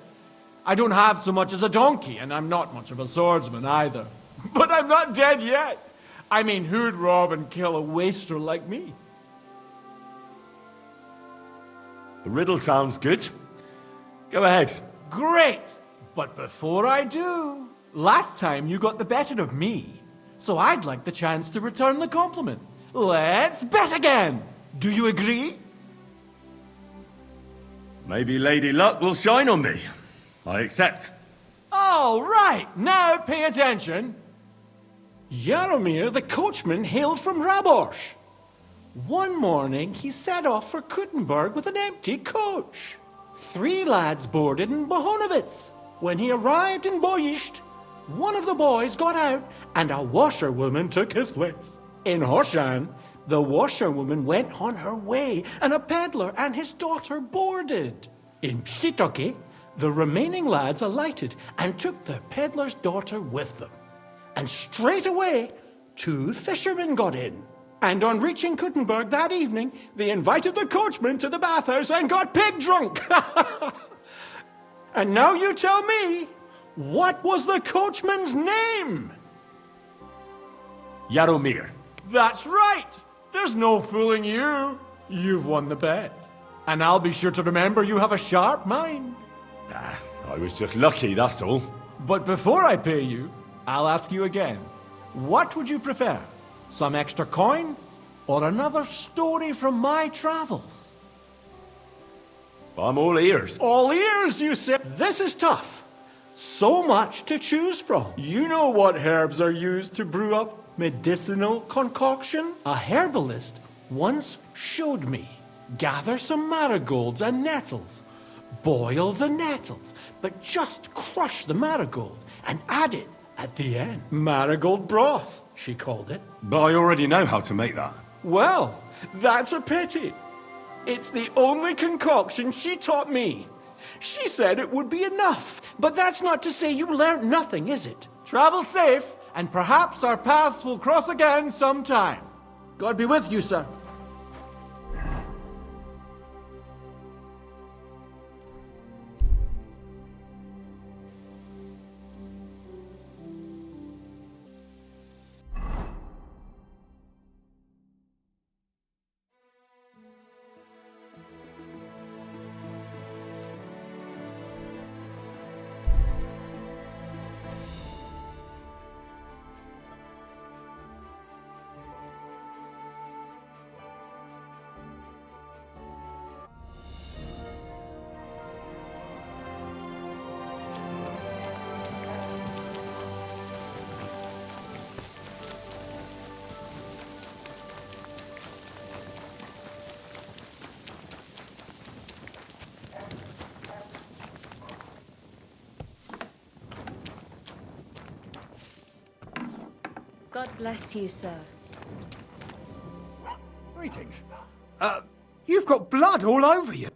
I don't have so much as a donkey, and I'm not much of a swordsman either. But I'm not dead yet. I mean, who'd rob and kill a waster like me? The riddle sounds good. Go ahead. Great! But before I do, last time you got the better of me, so I'd like the chance to return the compliment. Let's bet again! Do you agree? Maybe Lady Luck will shine on me. I accept. All right, now pay attention. Jaromir the coachman hailed from Rabosh. One morning he set off for Kuttenberg with an empty coach. 3 lads boarded in Bohonovitz. When he arrived in Boyisht, one of the boys got out and a washerwoman took his place. In Hoshan, the washerwoman went on her way and a peddler and his daughter boarded. In Psitoke, the remaining lads alighted and took the peddler's daughter with them. And straight away, 2 fishermen got in. And on reaching Kuttenberg that evening, they invited the coachman to the bathhouse and got pig drunk. And now you tell me, what was the coachman's name? Jaromir. That's right. There's no fooling you. You've won the bet. And I'll be sure to remember you have a sharp mind. I was just lucky, that's all. But before I pay you, I'll ask you again. What would you prefer? Some extra coin? Or another story from my travels? I'm all ears. All ears, you say? This is tough. So much to choose from. You know what herbs are used to brew up medicinal concoction? A herbalist once showed me. Gather some marigolds and nettles. Boil the nettles, but just crush the marigold and add it at the end. Marigold broth, she called it. But I already know how to make that. Well, that's a pity. It's the only concoction she taught me. She said it would be enough, but that's not to say you learned nothing, is it? Travel safe, and perhaps our paths will cross again sometime. God be with you, sir. God bless you, sir. Greetings. You've got blood all over you.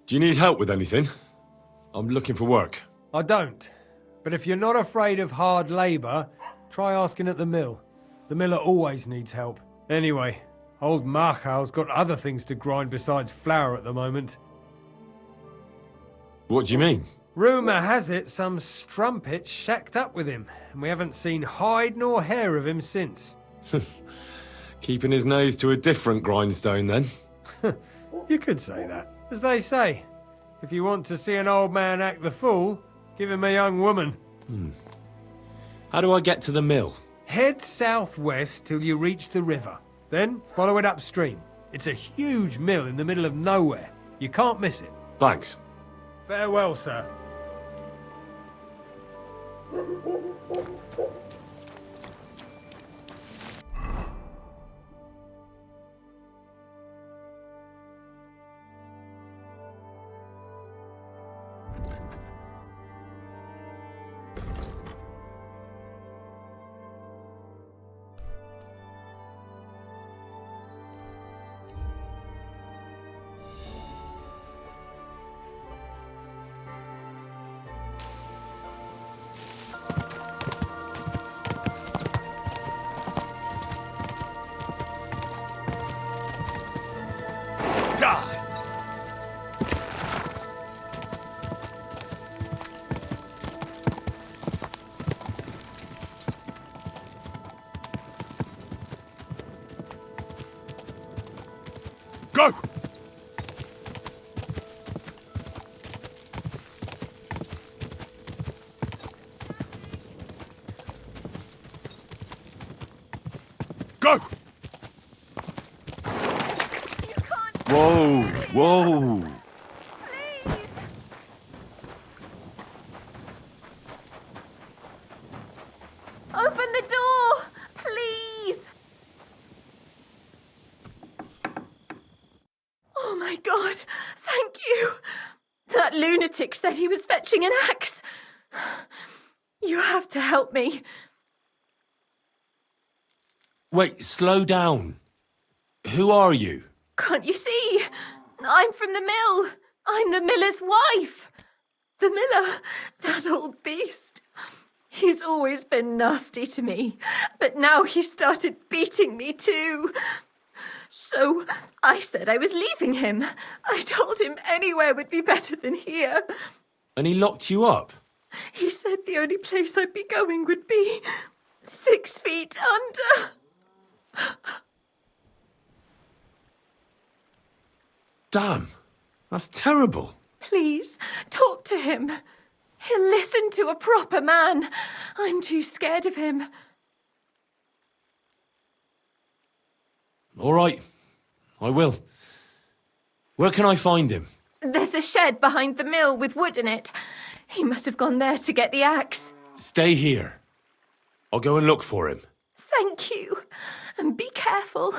Do you need help with anything? I'm looking for work. I don't. But if you're not afraid of hard labour, try asking at the mill. The miller always needs help. Anyway, old Markhal's got other things to grind besides flour at the moment. What do you mean? Rumour has it some strumpet shacked up with him, and we haven't seen hide nor hair of him since. Keeping his nose to a different grindstone, then? You could say that. As they say, if you want to see an old man act the fool, give him a young woman. How do I get to the mill? Head southwest till you reach the river. Then follow it upstream. It's a huge mill in the middle of nowhere. You can't miss it. Thanks. Farewell, sir. Go! Go! Whoa, whoa. Open the door, please. Oh my God, thank you. That lunatic said he was fetching an axe. You have to help me. Wait, slow down. Who are you? Can't you see? I'm from the mill. I'm the miller's wife. The miller, that old beast. He's always been nasty to me, but now he started beating me too. So I said I was leaving him. I told him anywhere would be better than here. And he locked you up? He said the only place I'd be going would be 6 feet under. Damn, that's terrible. Please, talk to him. He'll listen to a proper man. I'm too scared of him. All right, I will. Where can I find him? There's a shed behind the mill with wood in it. He must have gone there to get the axe. Stay here. I'll go and look for him. Thank you. And be careful.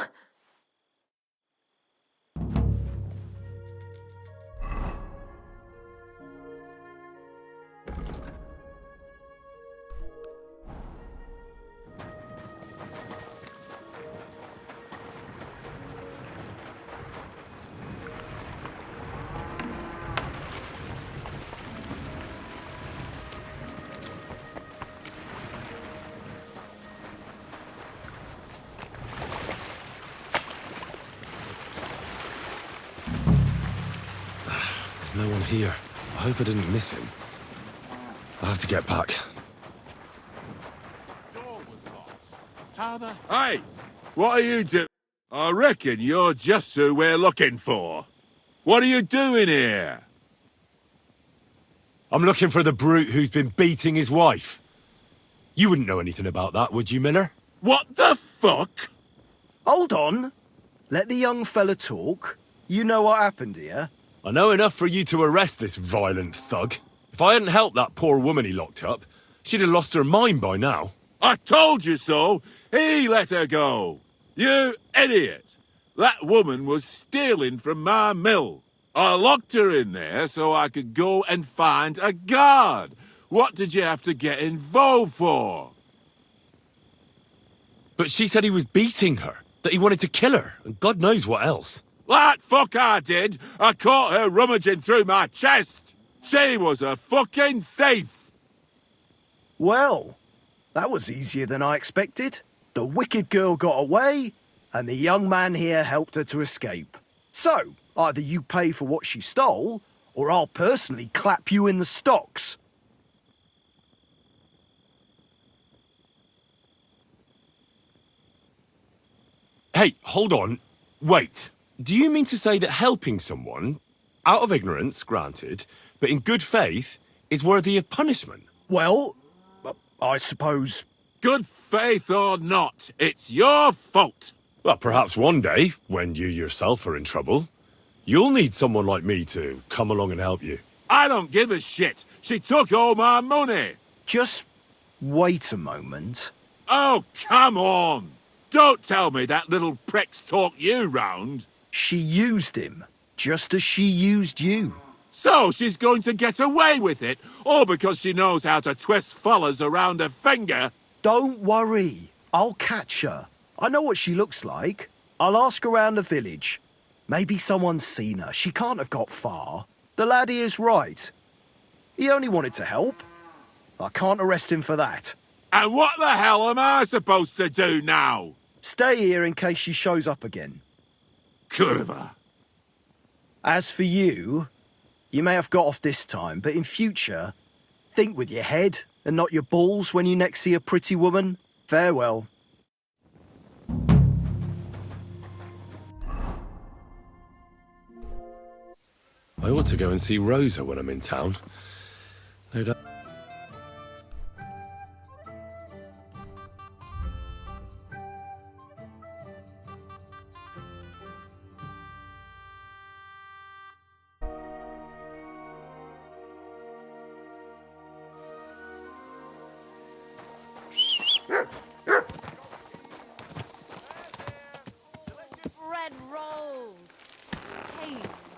There's no one here. I hope I didn't miss him. I'll have to get back. Hey, what are you doing? I reckon you're just who we're looking for. What are you doing here? I'm looking for the brute who's been beating his wife. You wouldn't know anything about that, would you, Miller? What the fuck? Hold on. Let the young fella talk. You know what happened here? I know enough for you to arrest this violent thug. If I hadn't helped that poor woman he locked up, she'd have lost her mind by now. I told you so! He let her go! You idiot! That woman was stealing from my mill. I locked her in there so I could go and find a guard. What did you have to get involved for? But she said he was beating her, that he wanted to kill her, and God knows what else. That fuck I did! I caught her rummaging through my chest! She was a fucking thief! Well, that was easier than I expected. The wicked girl got away, and the young man here helped her to escape. So, either you pay for what she stole, or I'll personally clap you in the stocks. Hey, hold on. Wait. Do you mean to say that helping someone, out of ignorance, granted, but in good faith, is worthy of punishment? Well, I suppose... Good faith or not, it's your fault! Well, perhaps one day, when you yourself are in trouble, you'll need someone like me to come along and help you. I don't give a shit! She took all my money! Just wait a moment. Oh, come on! Don't tell me that little prick's talked you round! She used him, just as she used you. So she's going to get away with it, all because she knows how to twist fellas around her finger? Don't worry, I'll catch her. I know what she looks like. I'll ask around the village. Maybe someone's seen her. She can't have got far. The laddie is right. He only wanted to help. I can't arrest him for that. And what the hell am I supposed to do now? Stay here in case she shows up again. Kurva. As for you, you may have got off this time, but in future, think with your head and not your balls when you next see a pretty woman. Farewell. I ought to go and see Rosa when I'm in town. No doubt. Bread rolls. Cakes.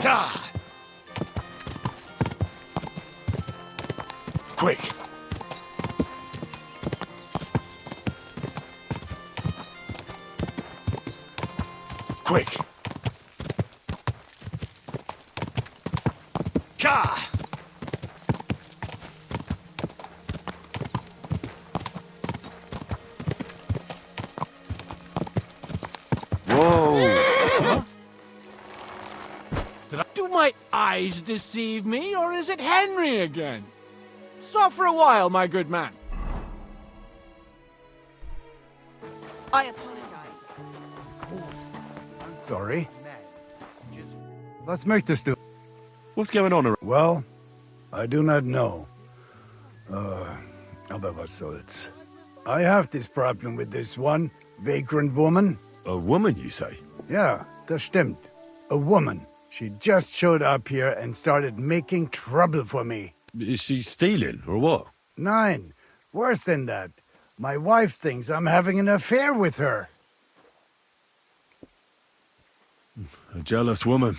God! Quick! Quick! God! Do my eyes deceive me, or is it Henry again? Stop for a while, my good man. I apologize. I'm sorry. Was möchtest du? What's going on? Well, I do not know. Aber was soll's. I have this problem with this one vagrant woman. A woman, you say? Yeah, Das stimmt. A woman. She just showed up here and started making trouble for me. Is she stealing, or what? Nein, worse than that. My wife thinks I'm having an affair with her. A jealous woman.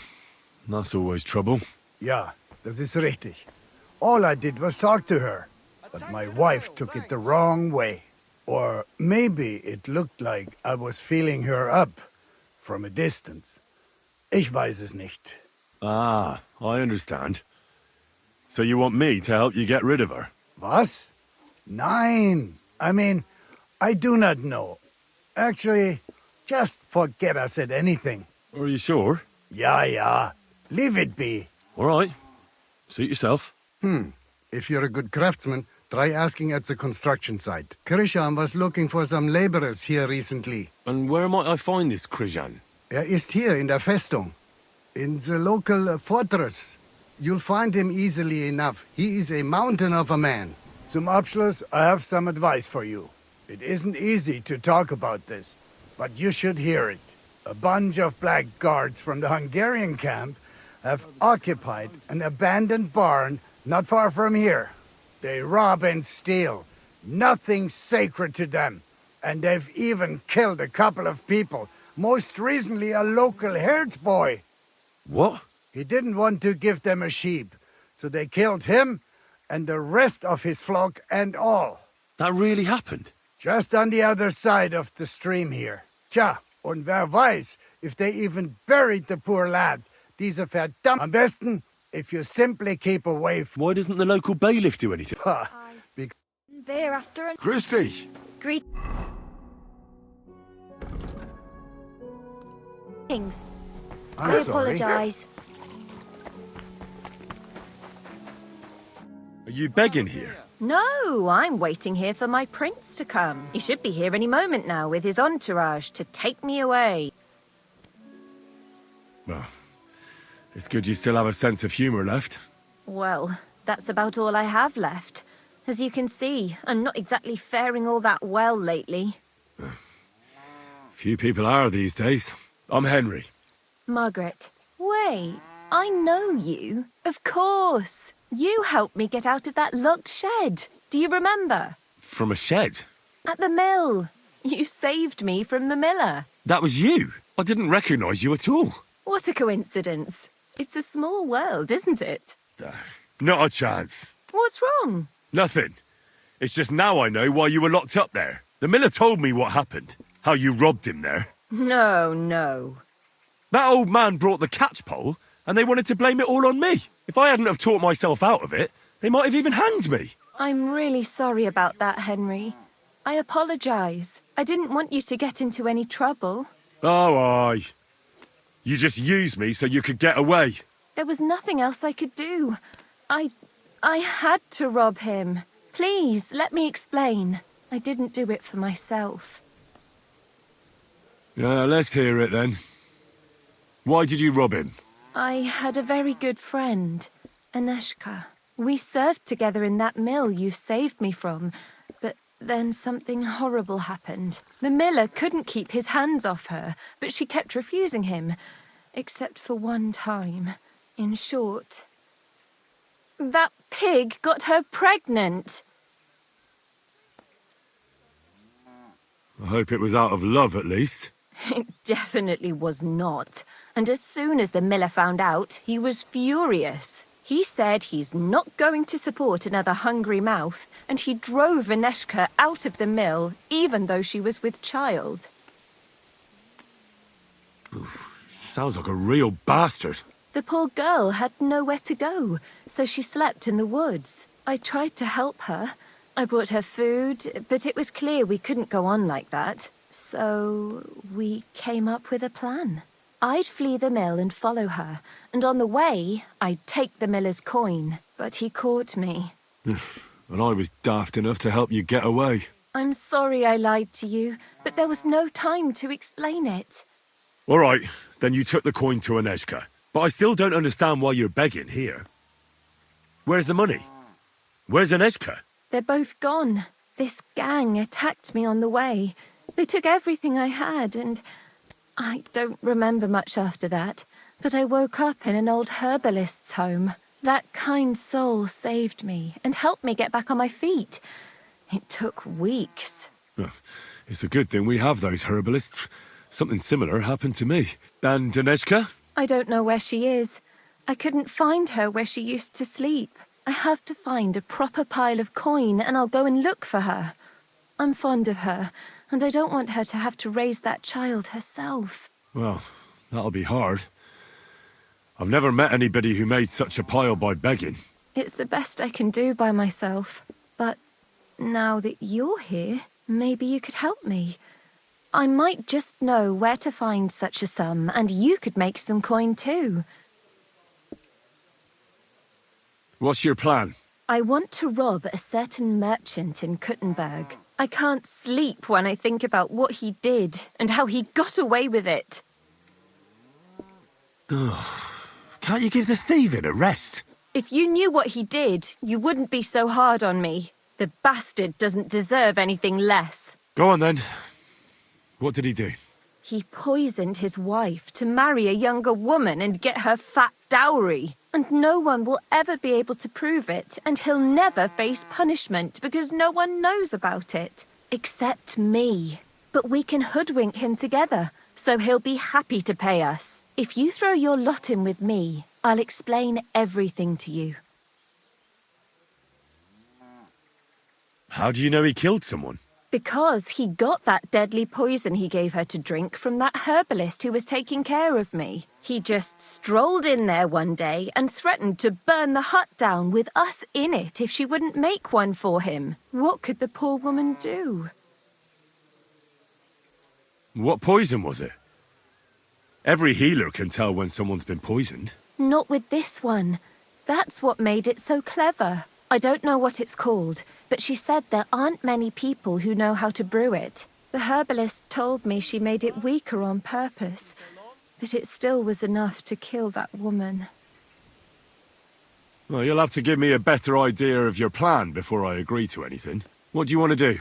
That's always trouble. Ja, das ist richtig. All I did was talk to her. But my wife took it the wrong way. Or maybe it looked like I was feeling her up from a distance. Ich weiß es nicht. Ah, I understand. So you want me to help you get rid of her? Was? Nein. I mean, I do not know. Actually, just forget I said anything. Are you sure? Ja. Leave it be. All right. Suit yourself. If you're a good craftsman, try asking at the construction site. Krishan was looking for some laborers here recently. And where might I find this Krishan? Ist hier in der Festung. In the local fortress. You'll find him easily enough. He is a mountain of a man. Zum Abschluss, I have some advice for you. It isn't easy to talk about this, but you should hear it. A bunch of black guards from the Hungarian camp have occupied an abandoned barn not far from here. They rob and steal. Nothing sacred to them. And they've even killed a couple of people. Most recently, a local herdsboy. What? He didn't want to give them a sheep, so they killed him and the rest of his flock and all. That really happened? Just on the other side of the stream here. Tja, und wer weiß if they even buried the poor lad. Diese verdammt... Am besten, if you simply keep away from... Why doesn't the local bailiff do anything? Beer after an... Christy! Kings. I'm I sorry. apologise. Are you begging here? No, I'm waiting here for my prince to come. He should be here any moment now with his entourage to take me away. Well, it's good you still have a sense of humour left. Well, that's about all I have left. As you can see, I'm not exactly faring all that well lately. Few people are these days. I'm Henry. Margaret, wait, I know you. Of course. You helped me get out of that locked shed. Do you remember? From a shed? At the mill. You saved me from the miller. That was you? I didn't recognise you at all. What a coincidence. It's a small world, isn't it? Not a chance. What's wrong? Nothing. It's just now I know why you were locked up there. The miller told me what happened. How you robbed him there. No. That old man brought the catchpole, and they wanted to blame it all on me. If I hadn't have talked myself out of it, they might have even hanged me. I'm really sorry about that, Henry. I apologise. I didn't want you to get into any trouble. Oh, aye. You just used me so you could get away. There was nothing else I could do. I had to rob him. Please, let me explain. I didn't do it for myself. Yeah, let's hear it then. Why did you rob him? I had a very good friend, Aneshka. We served together in that mill you saved me from, but then something horrible happened. The miller couldn't keep his hands off her, but she kept refusing him, except for one time. In short, that pig got her pregnant. I hope it was out of love, at least. It definitely was not. And as soon as the miller found out, he was furious. He said he's not going to support another hungry mouth, and he drove Aneshka out of the mill, even though she was with child. Sounds like a real bastard. The poor girl had nowhere to go, so she slept in the woods. I tried to help her. I brought her food, but it was clear we couldn't go on like that. So we came up with a plan. I'd flee the mill and follow her, and on the way, I'd take the miller's coin. But he caught me. And I was daft enough to help you get away. I'm sorry I lied to you, but there was no time to explain it. All right, then you took the coin to Aneshka. But I still don't understand why you're begging here. Where's the money? Where's Aneshka? They're both gone. This gang attacked me on the way. They took everything I had, and I don't remember much after that, but I woke up in an old herbalist's home. That kind soul saved me and helped me get back on my feet. It took weeks. Well, it's a good thing we have those herbalists. Something similar happened to me. And Daneshka? I don't know where she is. I couldn't find her where she used to sleep. I have to find a proper pile of coin and I'll go and look for her. I'm fond of her, and I don't want her to have to raise that child herself. Well, that'll be hard. I've never met anybody who made such a pile by begging. It's the best I can do by myself. But now that you're here, maybe you could help me. I might just know where to find such a sum, and you could make some coin too. What's your plan? I want to rob a certain merchant in Kuttenberg. I can't sleep when I think about what he did and how he got away with it. Can't you give the thieving a rest? If you knew what he did, you wouldn't be so hard on me. The bastard doesn't deserve anything less. Go on then. What did he do? He poisoned his wife to marry a younger woman and get her fat dowry. And no one will ever be able to prove it, and he'll never face punishment because no one knows about it. Except me. But we can hoodwink him together, so he'll be happy to pay us. If you throw your lot in with me, I'll explain everything to you. How do you know he killed someone? Because he got that deadly poison he gave her to drink from that herbalist who was taking care of me. He just strolled in there one day and threatened to burn the hut down with us in it if she wouldn't make one for him. What could the poor woman do? What poison was it? Every healer can tell when someone's been poisoned. Not with this one. That's what made it so clever. I don't know what it's called, but she said there aren't many people who know how to brew it. The herbalist told me she made it weaker on purpose, but it still was enough to kill that woman. Well, you'll have to give me a better idea of your plan before I agree to anything. What do you want to do?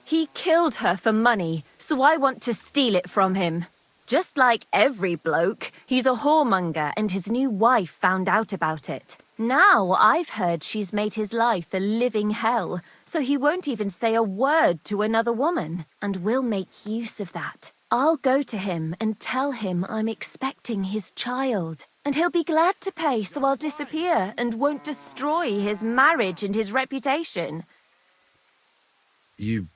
He killed her for money, so I want to steal it from him. Just like every bloke, he's a whoremonger and his new wife found out about it. Now I've heard she's made his life a living hell, so he won't even say a word to another woman. And we'll make use of that. I'll go to him and tell him I'm expecting his child. And he'll be glad to pay, so I'll disappear and won't destroy his marriage and his reputation. You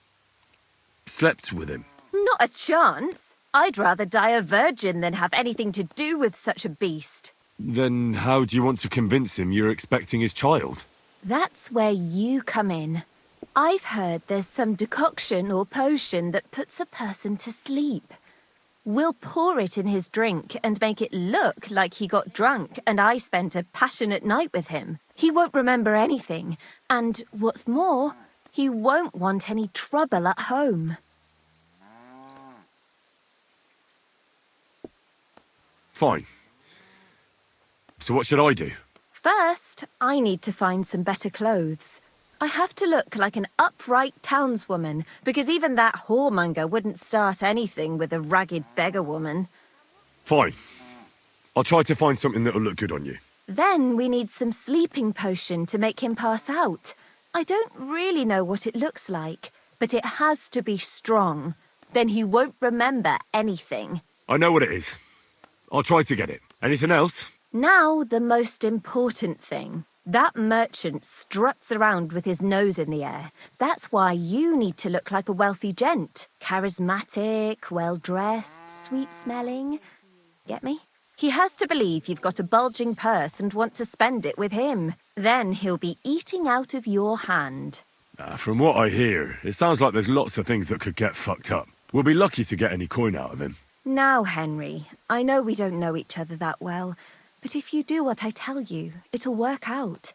slept with him? Not a chance. I'd rather die a virgin than have anything to do with such a beast. Then how do you want to convince him you're expecting his child? That's where you come in. I've heard there's some decoction or potion that puts a person to sleep. We'll pour it in his drink and make it look like he got drunk and I spent a passionate night with him. He won't remember anything, and what's more, he won't want any trouble at home. Fine. So what should I do? First, I need to find some better clothes. I have to look like an upright townswoman, because even that whoremonger wouldn't start anything with a ragged beggar woman. Fine. I'll try to find something that'll look good on you. Then we need some sleeping potion to make him pass out. I don't really know what it looks like, but it has to be strong. Then he won't remember anything. I know what it is. I'll try to get it. Anything else? Now, the most important thing. That merchant struts around with his nose in the air. That's why you need to look like a wealthy gent. Charismatic, well-dressed, sweet-smelling. Get me? He has to believe you've got a bulging purse and want to spend it with him. Then he'll be eating out of your hand. From what I hear, it sounds like there's lots of things that could get fucked up. We'll be lucky to get any coin out of him. Now, Henry, I know we don't know each other that well, but if you do what I tell you, it'll work out.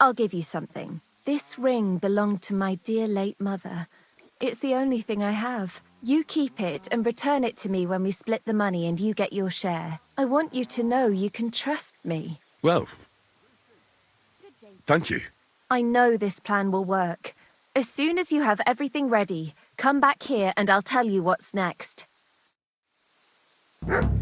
I'll give you something. This ring belonged to my dear late mother. It's the only thing I have. You keep it and return it to me when we split the money and you get your share. I want you to know you can trust me. Well, thank you. I know this plan will work. As soon as you have everything ready, come back here and I'll tell you what's next. Pancake.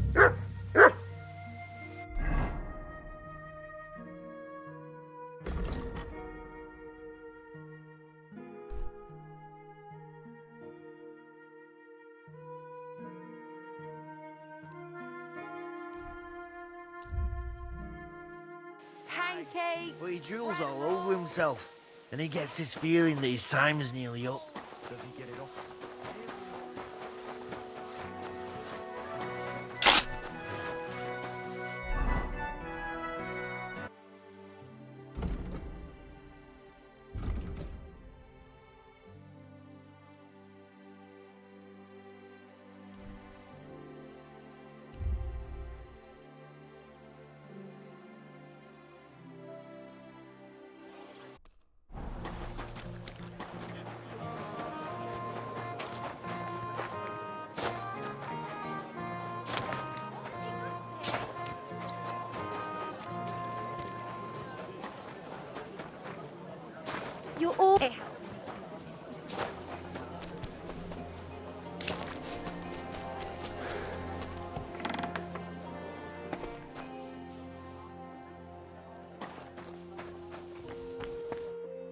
But he drools all over himself, and he gets this feeling that his time's nearly up. Does he get it off? You're all.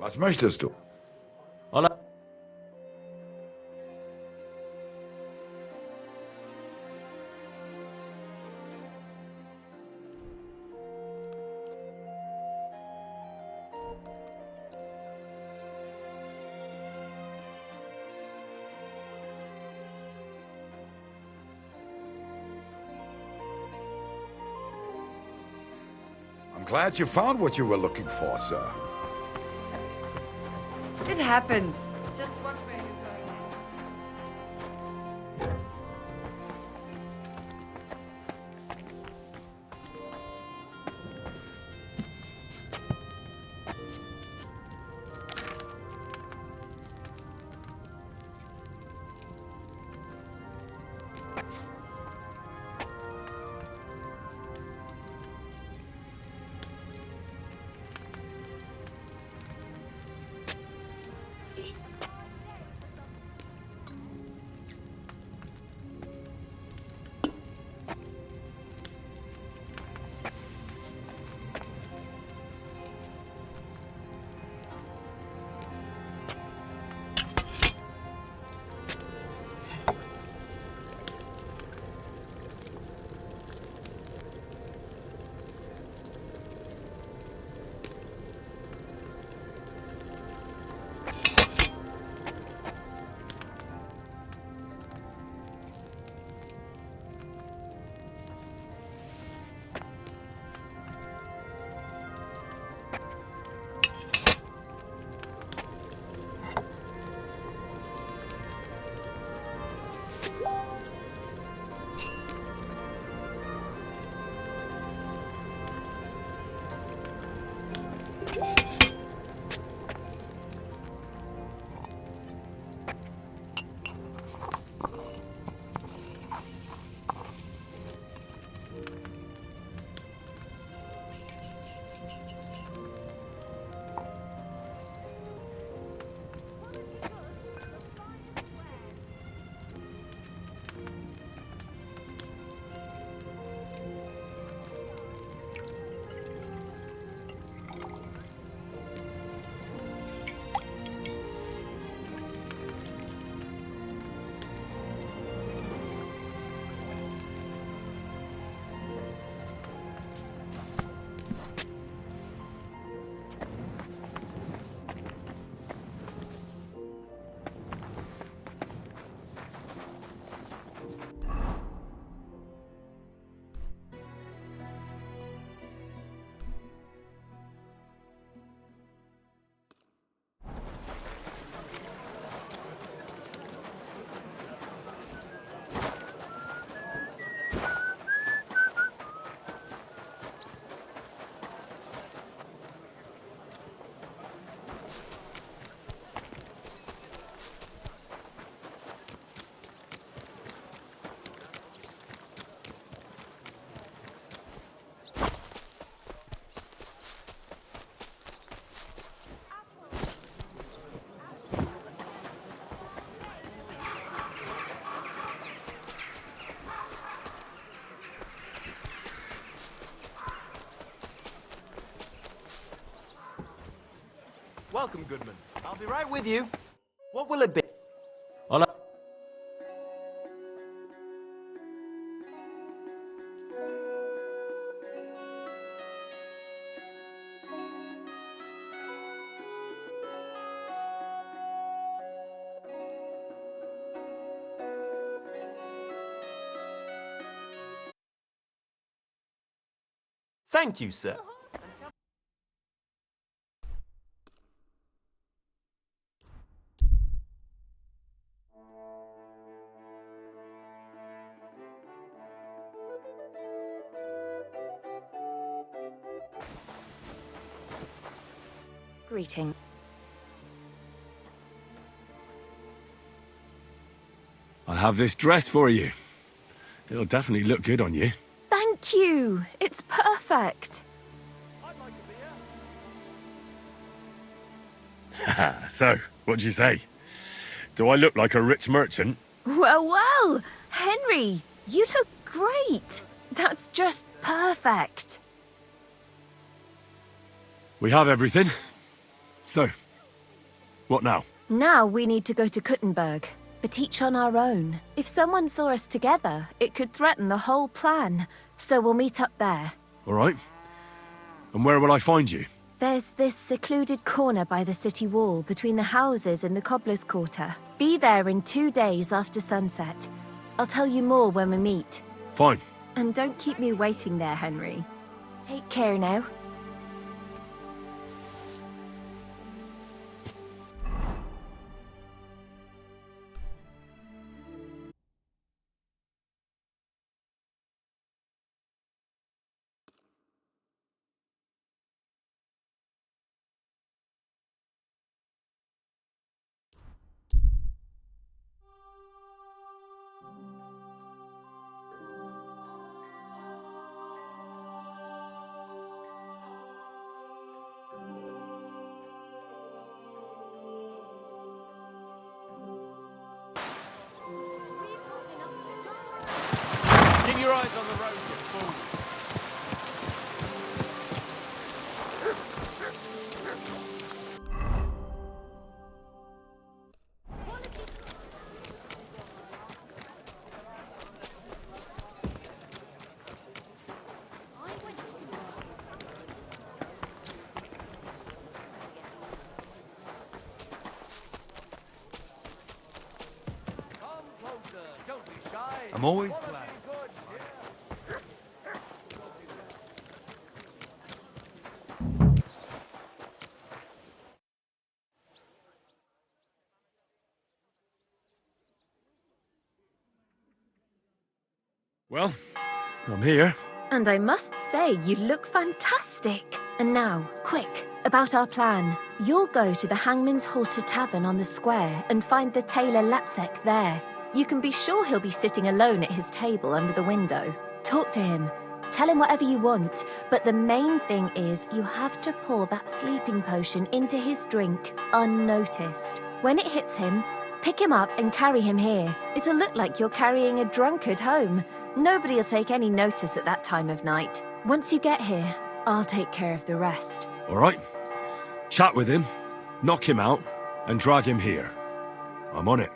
Was möchtest du? Hola. I'm glad you found what you were looking for, sir. It happens. Just one way to go. Welcome, Goodman. I'll be right with you. What will it be? Thank you, sir. Greeting. I have this dress for you. It'll definitely look good on you. Thank you. It's perfect. So, what do you say? Do I look like a rich merchant? Well, well. Henry, you look great. That's just perfect. We have everything. So, what now? Now we need to go to Kuttenberg, but each on our own. If someone saw us together, it could threaten the whole plan. So we'll meet up there. All right. And where will I find you? There's this secluded corner by the city wall between the houses in the cobbler's quarter. Be there in 2 days after sunset. I'll tell you more when we meet. Fine. And don't keep me waiting there, Henry. Take care now. Keep your eyes on the road, you fool. I'm always glad. Well, I'm here. And I must say, you look fantastic. And now, quick, about our plan. You'll go to the Hangman's Halter Tavern on the square and find the tailor Lapsek there. You can be sure he'll be sitting alone at his table under the window. Talk to him. Tell him whatever you want. But the main thing is you have to pour that sleeping potion into his drink unnoticed. When it hits him, pick him up and carry him here. It'll look like you're carrying a drunkard home. Nobody will take any notice at that time of night. Once you get here, I'll take care of the rest. All right. Chat with him, knock him out, and drag him here. I'm on it.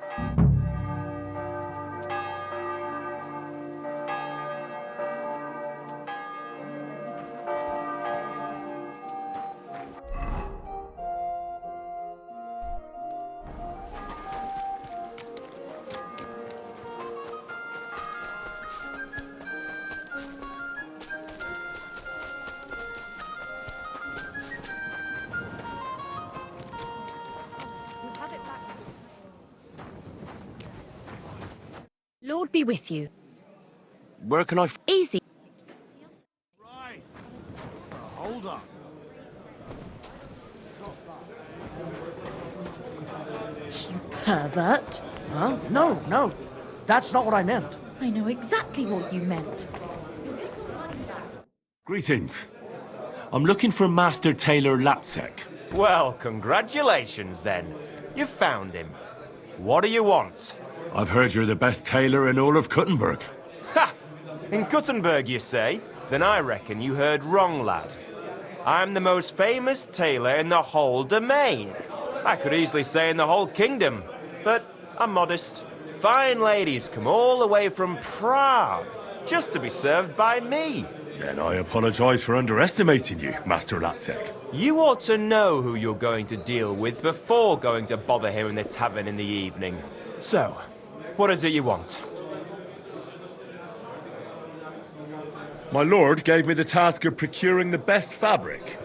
Lord be with you. Where can I... Easy. Right. Hold on. You pervert. Huh? No, no. That's not what I meant. I know exactly what you meant. Greetings. I'm looking for Master Tailor Lapsek. Well, congratulations then. You've found him. What do you want? I've heard you're the best tailor in all of Kuttenberg. Ha! In Kuttenberg, you say? Then I reckon you heard wrong, lad. I'm the most famous tailor in the whole domain. I could easily say in the whole kingdom, but I'm modest. Fine ladies come all the way from Prague just to be served by me. Then I apologize for underestimating you, Master Latzek. You ought to know who you're going to deal with before going to bother here in the tavern in the evening. So, what is it you want? My lord gave me the task of procuring the best fabric.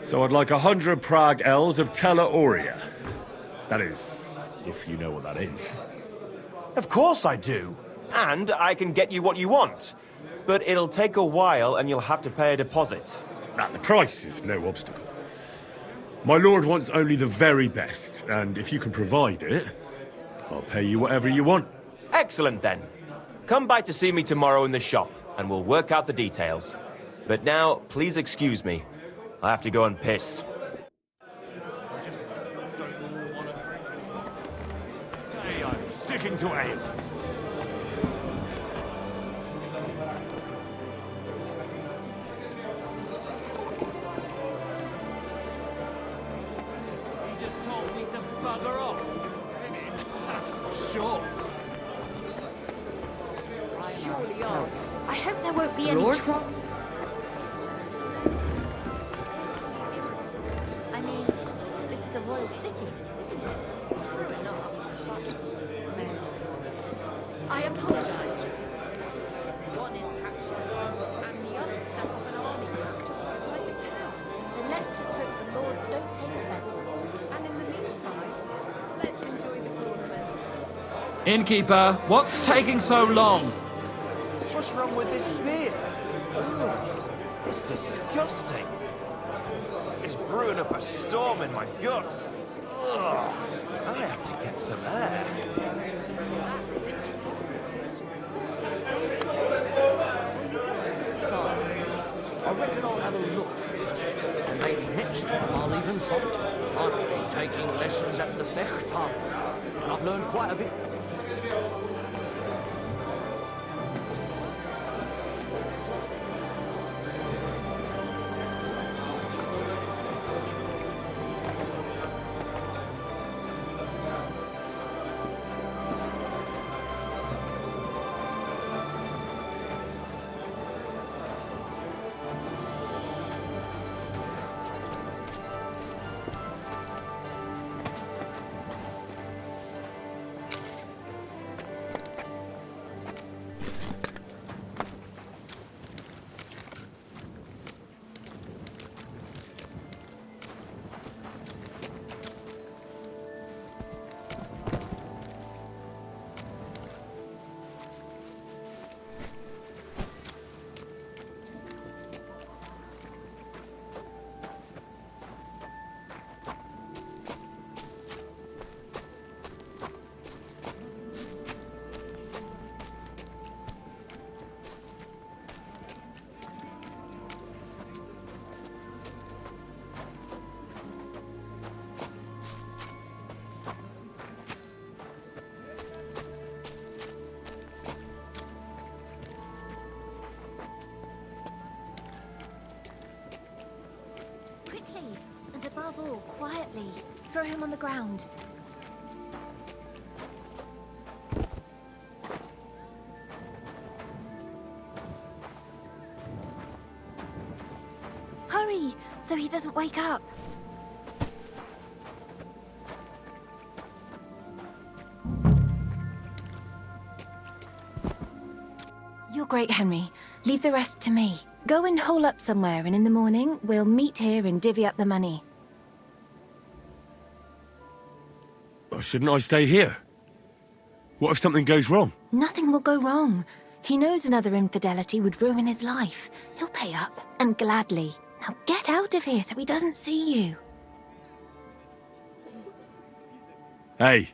So I'd like 100 Prague ells of Tela Aurea. That is, if you know what that is. Of course I do. And I can get you what you want. But it'll take a while and you'll have to pay a deposit. And the price is no obstacle. My lord wants only the very best, and if you can provide it, I'll pay you whatever you want. Excellent then. Come by to see me tomorrow in the shop, and we'll work out the details. But now, please excuse me. I have to go and piss. Hey, I'm sticking to ale. He just told me to bugger off. Sure. Surely are. I hope there won't be any Lord? trouble. I mean, this is a royal city, isn't it? True enough. I apologize. One is captured, and the other set up an army camp just outside the town. Then let's just hope the lords don't take offense. And in the meantime, let's enjoy the tournament. Innkeeper, what's taking so long? What's wrong with this beer? Ugh, it's disgusting. It's brewing up a storm in my guts. Ugh, I have to get some air. That's it. I reckon I'll have a look first. And maybe next time I'll even fight. I've been taking lessons at the Fechtham, and I've learned quite a bit. Quickly, and above all, quietly. Throw him on the ground. Hurry, so he doesn't wake up. You're great, Henry. Leave the rest to me. Go and hole up somewhere, and in the morning, we'll meet here and divvy up the money. Well, shouldn't I stay here? What if something goes wrong? Nothing will go wrong. He knows another infidelity would ruin his life. He'll pay up, and gladly. Now get out of here so he doesn't see you. Hey,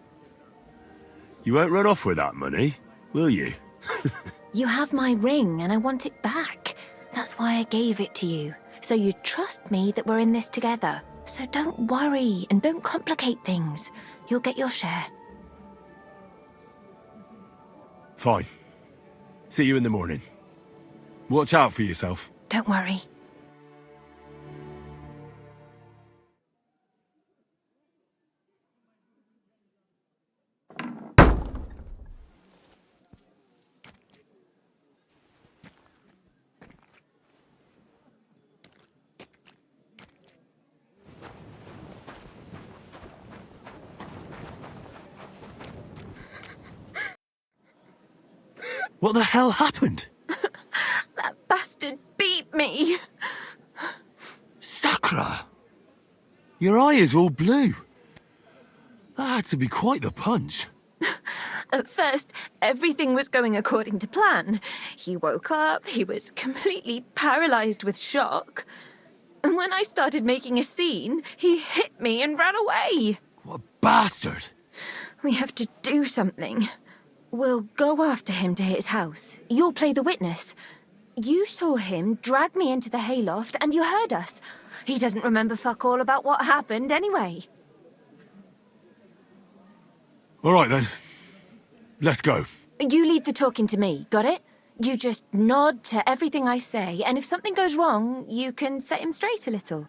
you won't run off with that money, will you? You have my ring, and I want it back. That's why I gave it to you. So you trust me that we're in this together. So don't worry, and don't complicate things. You'll get your share. Fine. See you in the morning. Watch out for yourself. Don't worry. What the hell happened? That bastard beat me. Sakra! Your eye is all blue. That had to be quite the punch. At first, everything was going according to plan. He woke up, he was completely paralyzed with shock. And when I started making a scene, he hit me and ran away. What a bastard! We have to do something. We'll go after him to his house. You'll play the witness. You saw him drag me into the hayloft and you heard us. He doesn't remember fuck all about what happened anyway. All right then. Let's go. You leave the talking to me, got it? You just nod to everything I say, and if something goes wrong, you can set him straight a little.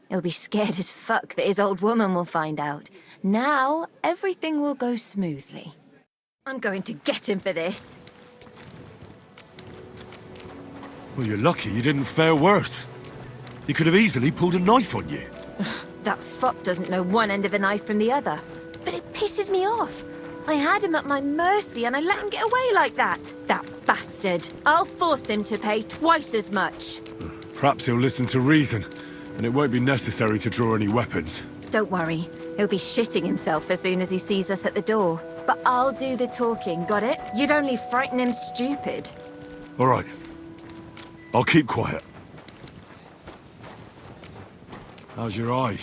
He'll be scared as fuck that his old woman will find out. Now, everything will go smoothly. I'm going to get him for this. Well, you're lucky you didn't fare worse. He could have easily pulled a knife on you. That fuck doesn't know one end of a knife from the other. But it pisses me off. I had him at my mercy and I let him get away like that. That bastard. I'll force him to pay twice as much. Perhaps he'll listen to reason, and it won't be necessary to draw any weapons. Don't worry. He'll be shitting himself as soon as he sees us at the door. But I'll do the talking, got it? You'd only frighten him stupid. All right. I'll keep quiet. How's your eye?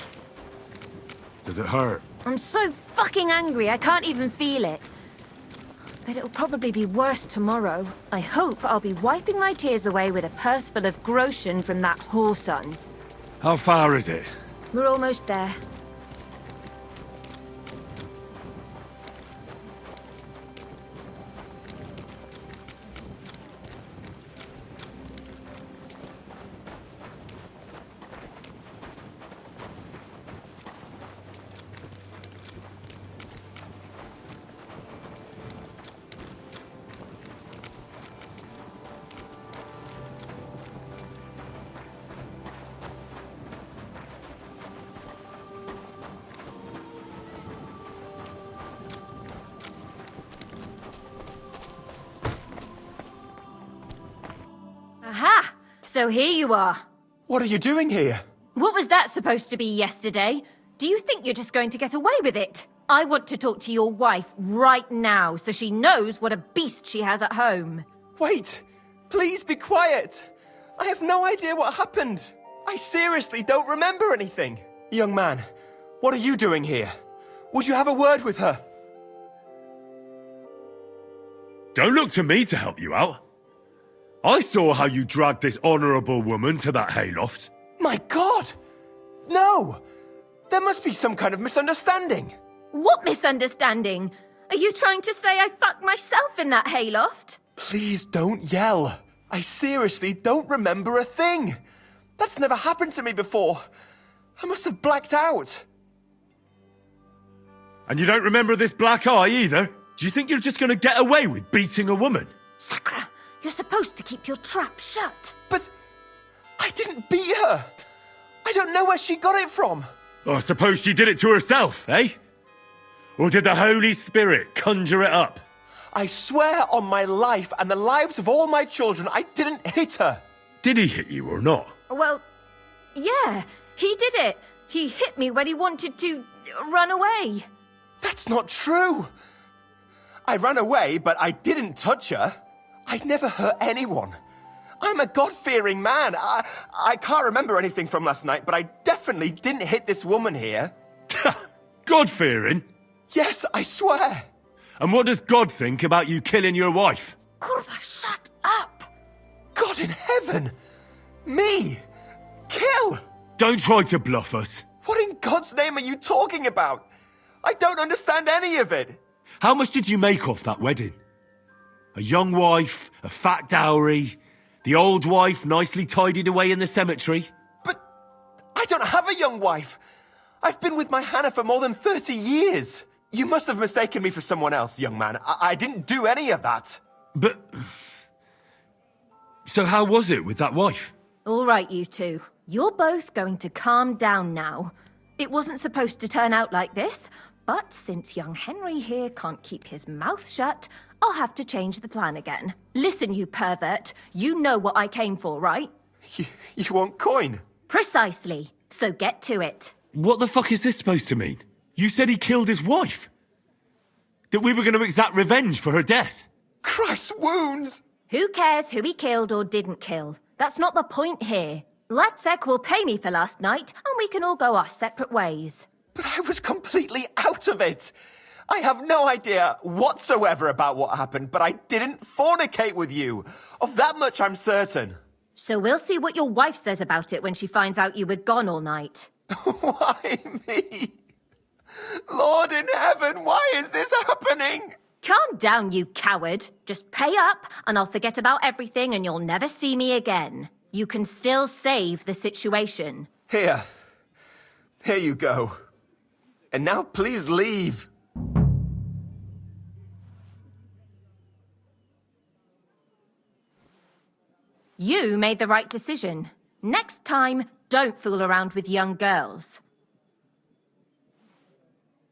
Does it hurt? I'm so fucking angry I can't even feel it. But it'll probably be worse tomorrow. I hope I'll be wiping my tears away with a purse full of groschen from that whoreson. How far is it? We're almost there. Aha! So here you are. What are you doing here? What was that supposed to be yesterday? Do you think you're just going to get away with it? I want to talk to your wife right now so she knows what a beast she has at home. Wait! Please be quiet! I have no idea what happened. I seriously don't remember anything. Young man, what are you doing here? Would you have a word with her? Don't look to me to help you out. I saw how you dragged this honourable woman to that hayloft. My God! No! There must be some kind of misunderstanding. What misunderstanding? Are you trying to say I fucked myself in that hayloft? Please don't yell. I seriously don't remember a thing. That's never happened to me before. I must have blacked out. And you don't remember this black eye either? Do you think you're just going to get away with beating a woman? Sakra, you're supposed to keep your trap shut. But I didn't beat her. I don't know where she got it from. Oh, I suppose she did it to herself, eh? Or did the Holy Spirit conjure it up? I swear on my life and the lives of all my children, I didn't hit her. Did he hit you or not? Well, yeah, he did it. He hit me when he wanted to run away. That's not true. I ran away, but I didn't touch her. I never hurt anyone. I'm a God-fearing man. I can't remember anything from last night, but I definitely didn't hit this woman here. God-fearing? Yes, I swear. And what does God think about you killing your wife? Kurva, shut up. God in heaven. Me? Kill? Don't try to bluff us. What in God's name are you talking about? I don't understand any of it. How much did you make off that wedding? A young wife, a fat dowry, the old wife nicely tidied away in the cemetery? But I don't have a young wife. I've been with my Hannah for more than 30 years. You must have mistaken me for someone else, young man. I didn't do any of that. But... So how was it with that wife? All right, you two. You're both going to calm down now. It wasn't supposed to turn out like this, But since young Henry here can't keep his mouth shut, I'll have to change the plan again. Listen, you pervert. You know what I came for, right? You want coin? Precisely. So get to it. What the fuck is this supposed to mean? You said he killed his wife? That we were going to exact revenge for her death? Christ's wounds! Who cares who he killed or didn't kill? That's not the point here. Latsek will pay me for last night, and we can all go our separate ways. But I was completely out of it. I have no idea whatsoever about what happened, but I didn't fornicate with you. Of that much I'm certain. So we'll see what your wife says about it when she finds out you were gone all night. Why me? Lord in heaven, why is this happening? Calm down, you coward. Just pay up, and I'll forget about everything, and you'll never see me again. You can still save the situation. Here. Here you go. And now please leave. You made the right decision. Next time, don't fool around with young girls.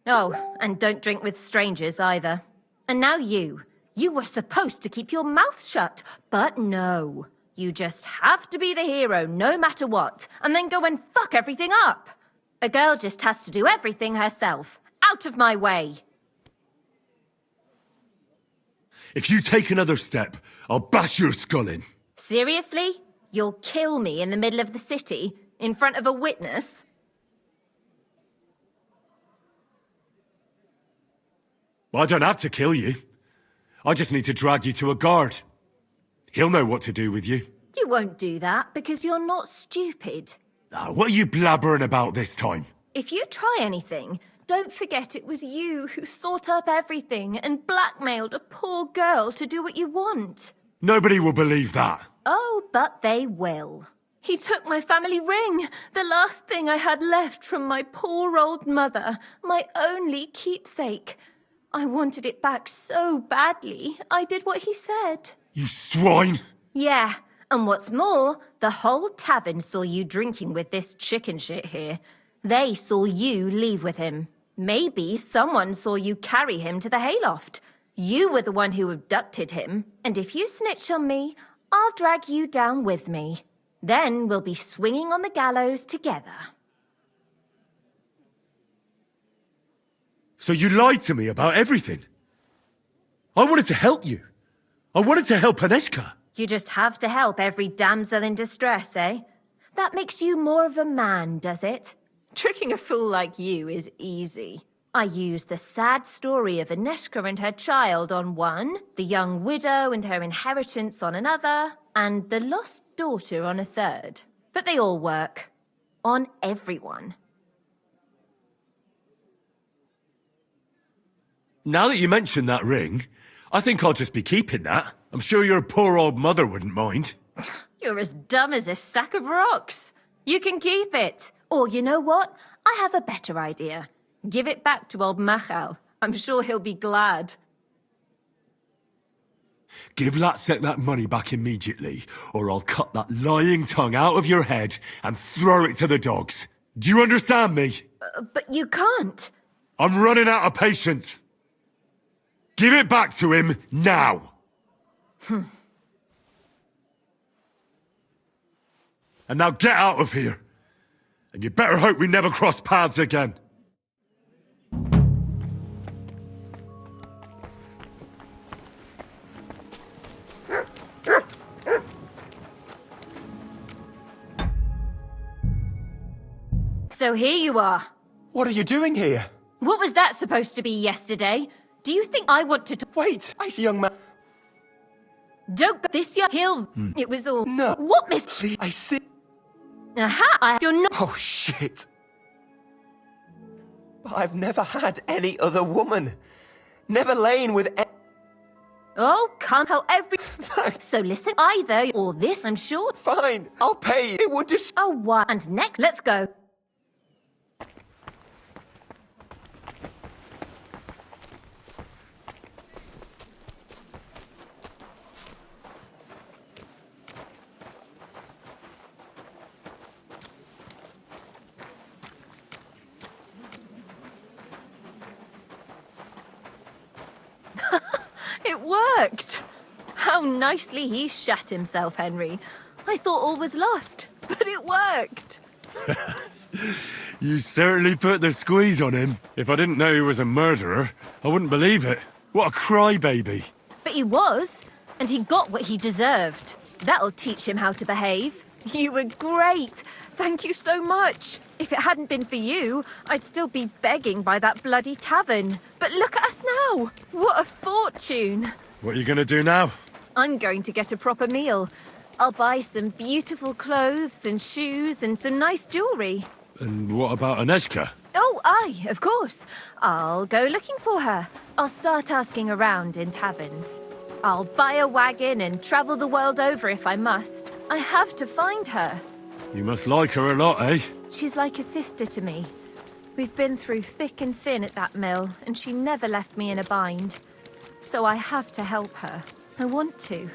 Oh, and don't drink with strangers either. And now you. You were supposed to keep your mouth shut, but no. You just have to be the hero no matter what, and then go and fuck everything up. A girl just has to do everything herself. Out of my way. If you take another step, I'll bash your skull in. Seriously? You'll kill me in the middle of the city, in front of a witness? I don't have to kill you. I just need to drag you to a guard. He'll know what to do with you. You won't do that because you're not stupid. What are you blabbering about this time? If you try anything, don't forget it was you who thought up everything and blackmailed a poor girl to do what you want. Nobody will believe that. Oh, but they will. He took my family ring, the last thing I had left from my poor old mother, my only keepsake. I wanted it back so badly, I did what he said. You swine! Yeah, and what's more, the whole tavern saw you drinking with this chicken shit here. They saw you leave with him. Maybe someone saw you carry him to the hayloft. You were the one who abducted him, and if you snitch on me, I'll drag you down with me. Then we'll be swinging on the gallows together. So you lied to me about everything? I wanted to help you. I wanted to help Aneshka. You just have to help every damsel in distress, eh? That makes you more of a man, does it? Tricking a fool like you is easy. I used the sad story of Aneshka and her child on one, the young widow and her inheritance on another, and the lost daughter on a third. But they all work. On everyone. Now that you mention that ring, I think I'll just be keeping that. I'm sure your poor old mother wouldn't mind. You're as dumb as a sack of rocks. You can keep it. Or you know what? I have a better idea. Give it back to old Machal. I'm sure he'll be glad. Give Latsek that money back immediately, or I'll cut that lying tongue out of your head and throw it to the dogs. Do you understand me? But you can't. I'm running out of patience. Give it back to him now. And now get out of here. And you better hope we never cross paths again. So here you are. What are you doing here? What was that supposed to be yesterday? Do you think I want to Wait, I see, young man. Don't go this young hill. It was all... No. What, miss? Please, I see. Aha! You're not... Oh, shit. I've never had any other woman. Never lain with Oh, come how every... So listen, either or this, I'm sure. Fine, I'll pay you. It would just... Oh, what? And next, let's go. It worked! How nicely he shat himself, Henry. I thought all was lost, but it worked. You certainly put the squeeze on him. If I didn't know he was a murderer, I wouldn't believe it. What a crybaby. But he was, and he got what he deserved. That'll teach him how to behave. You were great. Thank you so much. If it hadn't been for you, I'd still be begging by that bloody tavern. But look at us now. What a fortune. What are you gonna do now? I'm going to get a proper meal. I'll buy some beautiful clothes and shoes and some nice jewellery. And what about Aneshka? Oh, aye, of course. I'll go looking for her. I'll start asking around in taverns. I'll buy a wagon and travel the world over if I must. I have to find her. You must like her a lot, eh? She's like a sister to me. We've been through thick and thin at that mill, and she never left me in a bind. So I have to help her. I want to.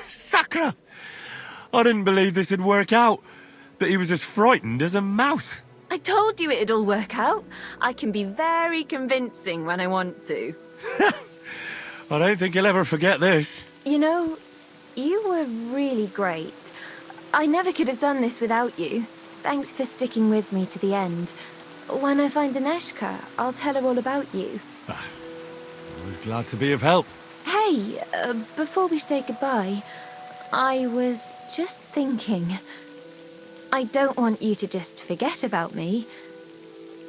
Sacre! I didn't believe this would work out, but he was as frightened as a mouse. I told you it'd all work out. I can be very convincing when I want to. I don't think he'll ever forget this. You know, you were really great. I never could have done this without you. Thanks for sticking with me to the end. When I find Aneshka, I'll tell her all about you. I was glad to be of help. Hey, before we say goodbye, I was just thinking. I don't want you to just forget about me.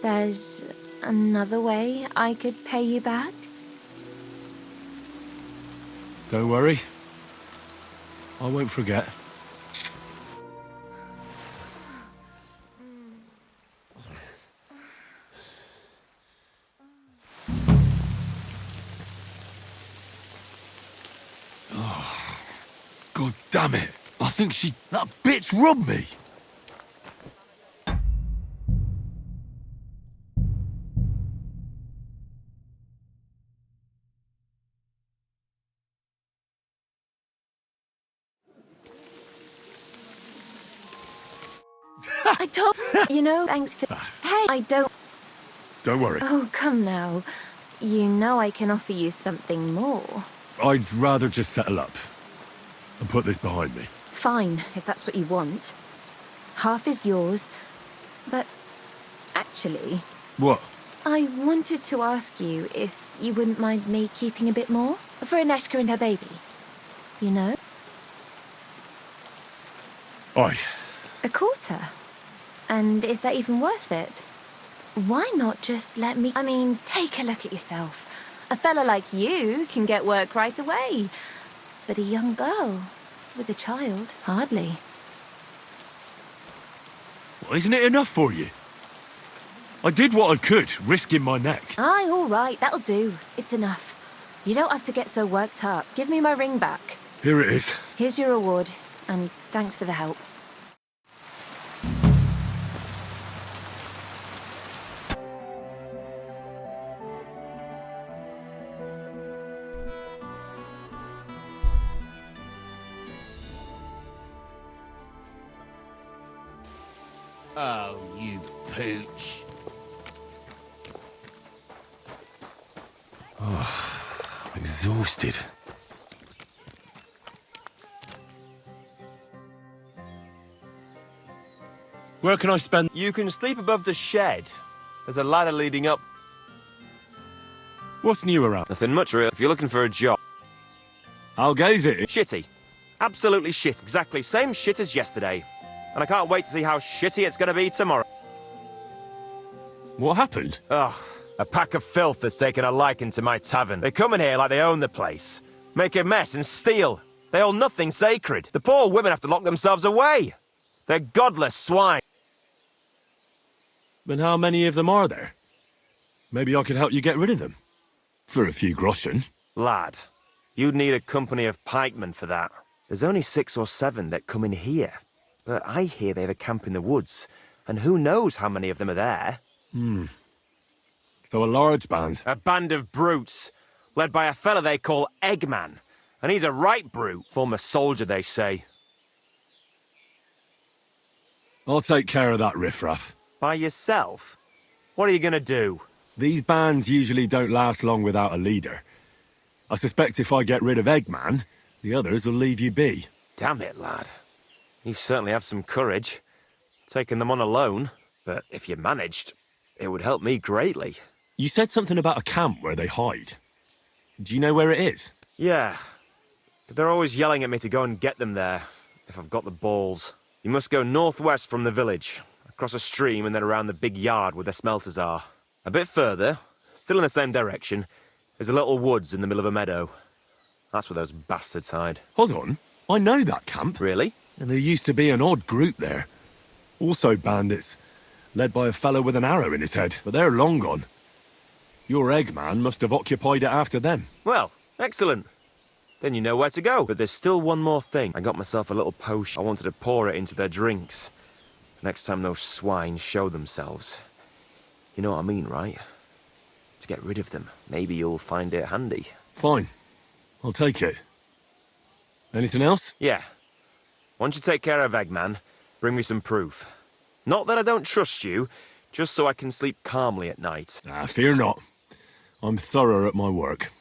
There's another way I could pay you back. Don't worry. I won't forget. Oh, God damn it. I think that bitch robbed me. I told you know, thanks for. Hey, I don't. Don't worry. Oh, come now. You know I can offer you something more. I'd rather just settle up and put this behind me. Fine, if that's what you want. Half is yours, but actually... What? I wanted to ask you if you wouldn't mind me keeping a bit more for Aneshka and her baby. You know? Aye. A quarter? And is that even worth it? Why not just let me... I mean, take a look at yourself. A fella like you can get work right away. But a young girl with a child, hardly. Well, isn't it enough for you? I did what I could, risking my neck. Aye, all right, that'll do. It's enough. You don't have to get so worked up. Give me my ring back. Here it is. Here's your reward, and thanks for the help. Oh, you pooch. Oh, I'm exhausted. Where can I spend... You can sleep above the shed. There's a ladder leading up. What's new around? Nothing much, really, if you're looking for a job. How gay is it? Shitty. Absolutely shit. Exactly same shit as yesterday. And I can't wait to see how shitty it's gonna be tomorrow. What happened? Ugh. A pack of filth has taken a liking to my tavern. They come in here like they own the place. Make a mess and steal. They hold nothing sacred. The poor women have to lock themselves away. They're godless swine. But how many of them are there? Maybe I could help you get rid of them. For a few groschen. Lad, you'd need a company of pikemen for that. There's only 6 or 7 that come in here. But I hear they have a camp in the woods. And who knows how many of them are there? So a large band? A band of brutes. Led by a fella they call Eggman. And he's a right brute. Former soldier, they say. I'll take care of that riffraff. By yourself? What are you gonna do? These bands usually don't last long without a leader. I suspect if I get rid of Eggman, the others will leave you be. Damn it, lad. You certainly have some courage. Taking them on alone. But if you managed, it would help me greatly. You said something about a camp where they hide. Do you know where it is? Yeah. But they're always yelling at me to go and get them there, if I've got the balls. You must go northwest from the village, across a stream and then around the big yard where the smelters are. A bit further, still in the same direction, is a little woods in the middle of a meadow. That's where those bastards hide. Hold on. I know that camp. Really? And there used to be an odd group there. Also bandits, led by a fellow with an arrow in his head, but they're long gone. Your Eggman must have occupied it after them. Well, excellent. Then you know where to go. But there's still one more thing. I got myself a little potion. I wanted to pour it into their drinks. Next time those swine show themselves. You know what I mean, right? To get rid of them. Maybe you'll find it handy. Fine. I'll take it. Anything else? Yeah. Once you take care of Eggman, bring me some proof. Not that I don't trust you, just so I can sleep calmly at night. Fear not. I'm thorough at my work.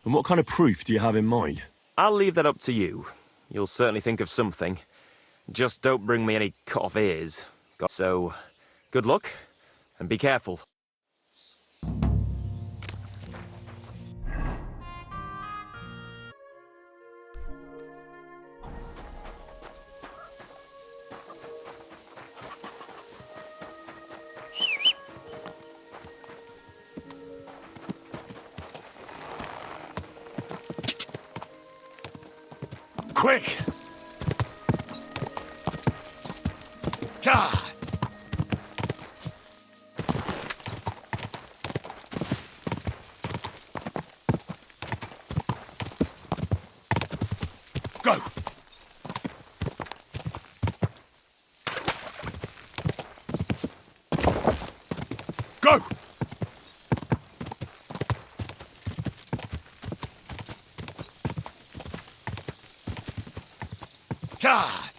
And what kind of proof do you have in mind? I'll leave that up to you. You'll certainly think of something. Just don't bring me any cut-off ears. So, good luck, and be careful. Quick! God! Go! Go! God!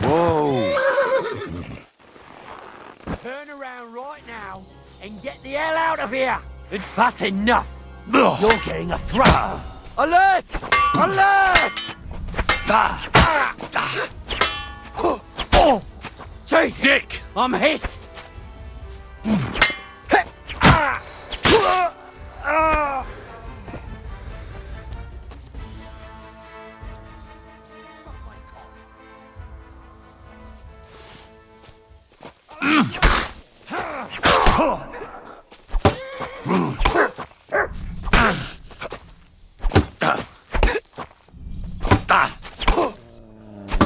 Whoa! Turn around right now and get the hell out of here! That's enough! You're getting a thrust! Alert! Alert! Oh! Jesus! Dick! I'm hit!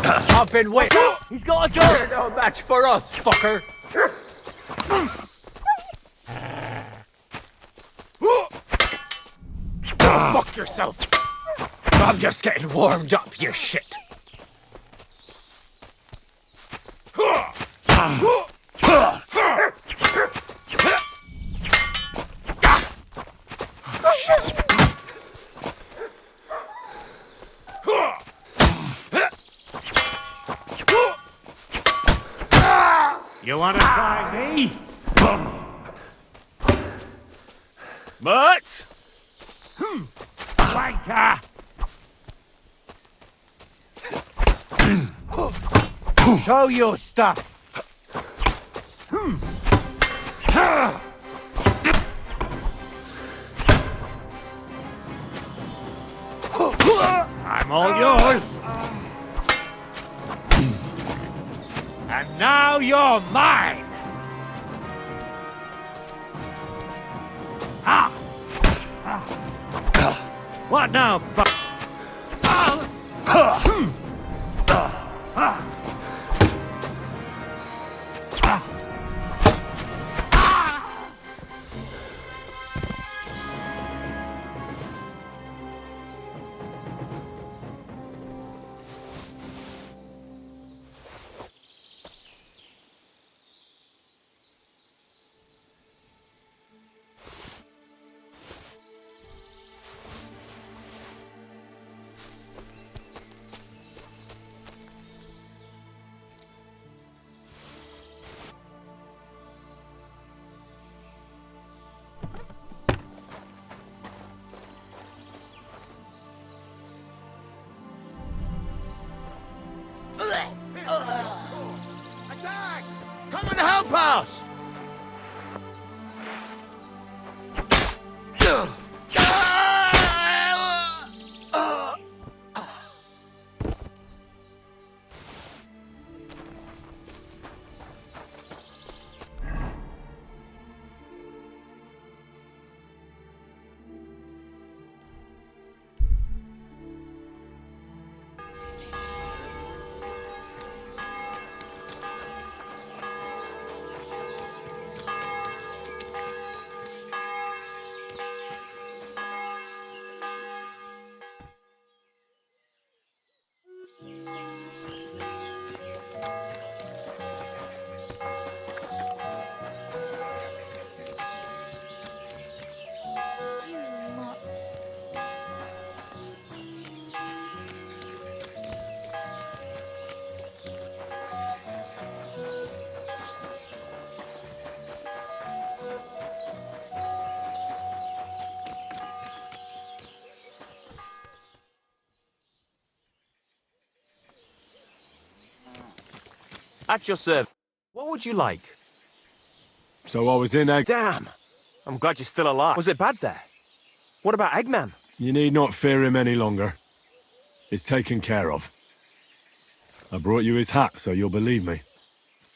I've been waiting. He's got a job. No match for us, fucker. Fuck yourself. I'm just getting warmed up, you shit. You wanna try me? But wanker! Show your stuff. I'm all yours. And now you're mine. What now, Attack! Come and help us! At your service. What would you like? So I was in Egg... Damn! I'm glad you're still alive. Was it bad there? What about Eggman? You need not fear him any longer. It's taken care of. I brought you his hat, so you'll believe me.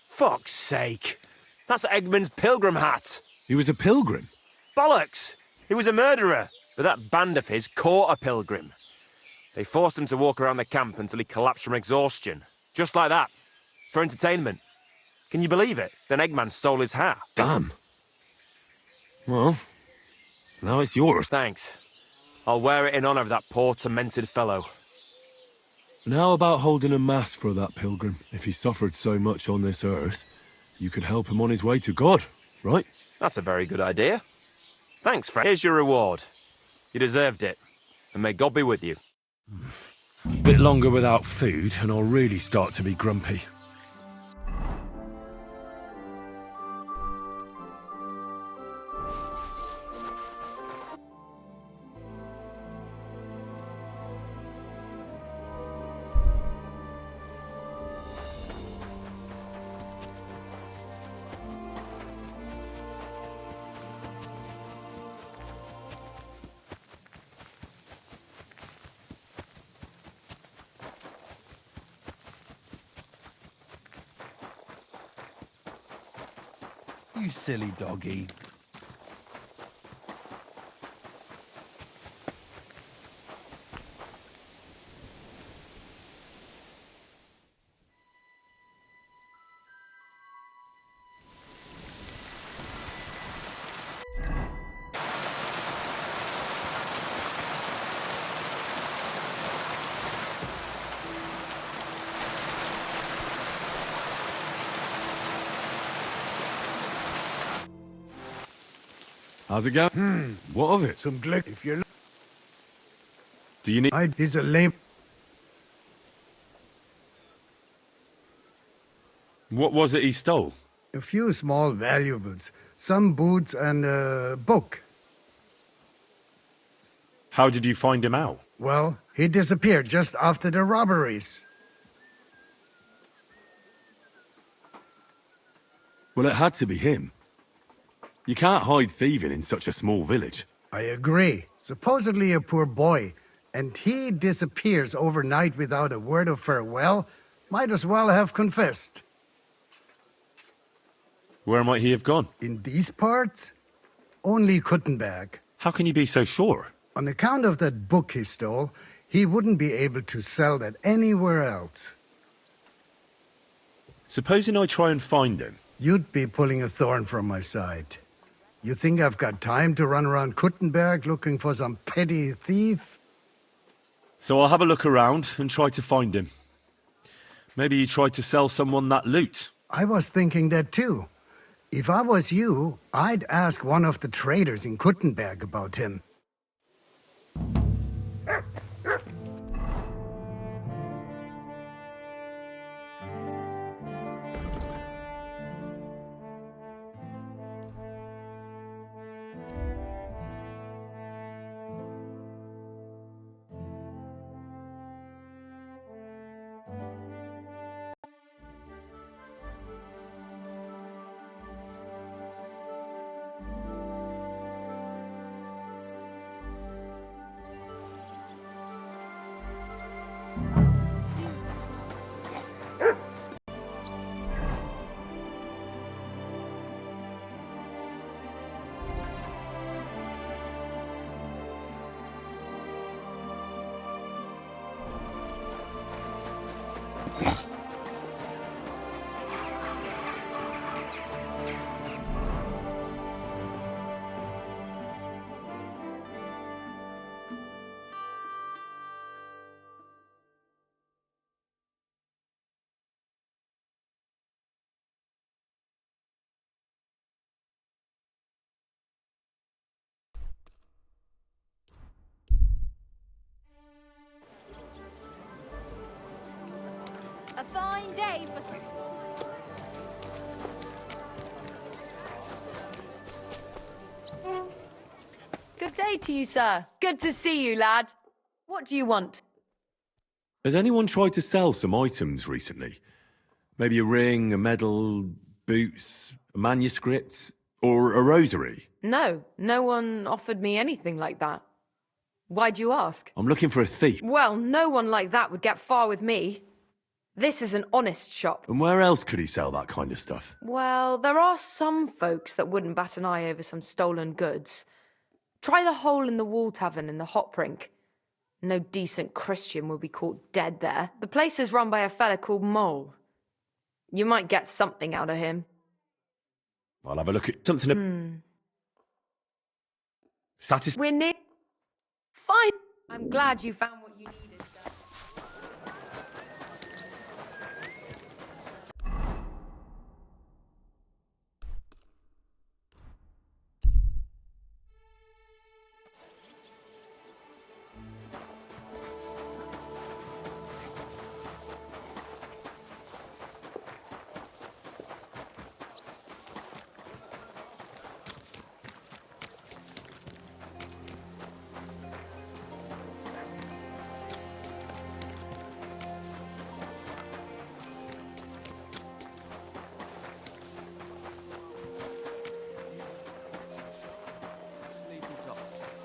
Fuck's sake! That's Eggman's pilgrim hat! He was a pilgrim? Bollocks! He was a murderer, but that band of his caught a pilgrim. They forced him to walk around the camp until he collapsed from exhaustion. Just like that. For entertainment. Can you believe it? Then Eggman stole his hat. Damn. Well, now it's yours. Thanks. I'll wear it in honor of that poor, tormented fellow. And how about holding a mass for that pilgrim? If he suffered so much on this earth, you could help him on his way to God, right? That's a very good idea. Thanks, friend. Here's your reward. You deserved it. And may God be with you. A bit longer without food, and I'll really start to be grumpy. You silly doggy. How's it going? What of it? Some glick if you're... Do you need... He's a lame... What was it he stole? A few small valuables. Some boots and a book. How did you find him out? Well, he disappeared just after the robberies. Well, it had to be him. You can't hide thieving in such a small village. I agree. Supposedly a poor boy, and he disappears overnight without a word of farewell. Might as well have confessed. Where might he have gone? In these parts? Only Kuttenberg. How can you be so sure? On account of that book he stole, he wouldn't be able to sell that anywhere else. Supposing I try and find him? You'd be pulling a thorn from my side. You think I've got time to run around Kuttenberg looking for some petty thief? So I'll have a look around and try to find him. Maybe he tried to sell someone that loot. I was thinking that too. If I was you, I'd ask one of the traders in Kuttenberg about him. A fine day for some... Good day to you, sir. Good to see you, lad. What do you want? Has anyone tried to sell some items recently? Maybe a ring, a medal, boots, a manuscript, or a rosary? No, no one offered me anything like that. Why'd you ask? I'm looking for a thief. Well, no one like that would get far with me. This is an honest shop. And where else could he sell that kind of stuff? Well, there are some folks that wouldn't bat an eye over some stolen goods. Try the hole in the wall tavern in the hop rink. No decent Christian will be caught dead there. The place is run by a fella called Mole. You might get something out of him. I'll have a look at something. We're near. Fine. I'm glad you found what you needed, sir.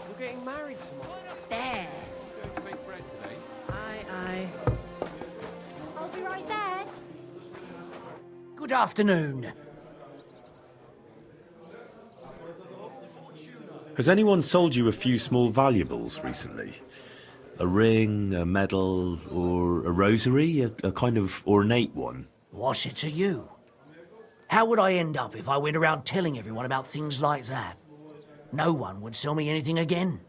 We're getting married tomorrow. There. Aye. I'll be right there. Good afternoon. Has anyone sold you a few small valuables recently? A ring, a medal, or a rosary? A kind of ornate one? What's it to you? How would I end up if I went around telling everyone about things like that? No one would sell me anything again.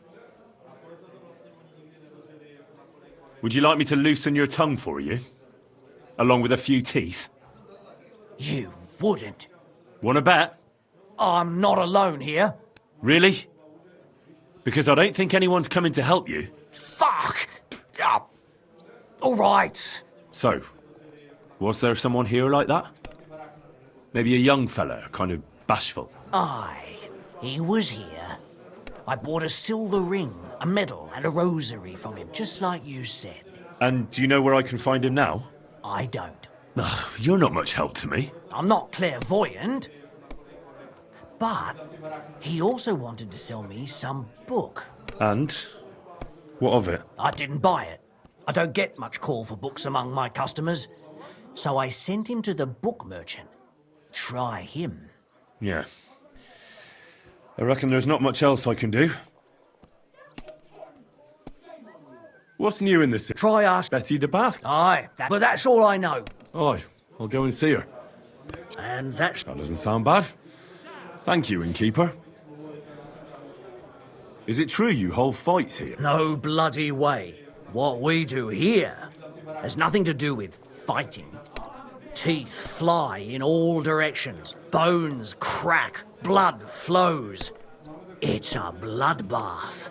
Would you like me to loosen your tongue for you? Along with a few teeth? You wouldn't. Want to bet? I'm not alone here. Really? Because I don't think anyone's coming to help you. Fuck! All right. So, was there someone here like that? Maybe a young fella, kind of bashful? Aye, he was here. I bought a silver ring, a medal, and a rosary from him, just like you said. And do you know where I can find him now? I don't. Ugh, you're not much help to me. I'm not clairvoyant. But he also wanted to sell me some book. And? What of it? I didn't buy it. I don't get much call for books among my customers. So I sent him to the book merchant. Try him. Yeah. I reckon there's not much else I can do. What's new in this? Try ask Betty the Bath. Aye, but that's all I know. Aye, I'll go and see her. And that's... That doesn't sound bad. Thank you, innkeeper. Is it true you hold fights here? No bloody way. What we do here has nothing to do with fighting. Teeth fly in all directions. Bones crack. Blood flows. It's a bloodbath.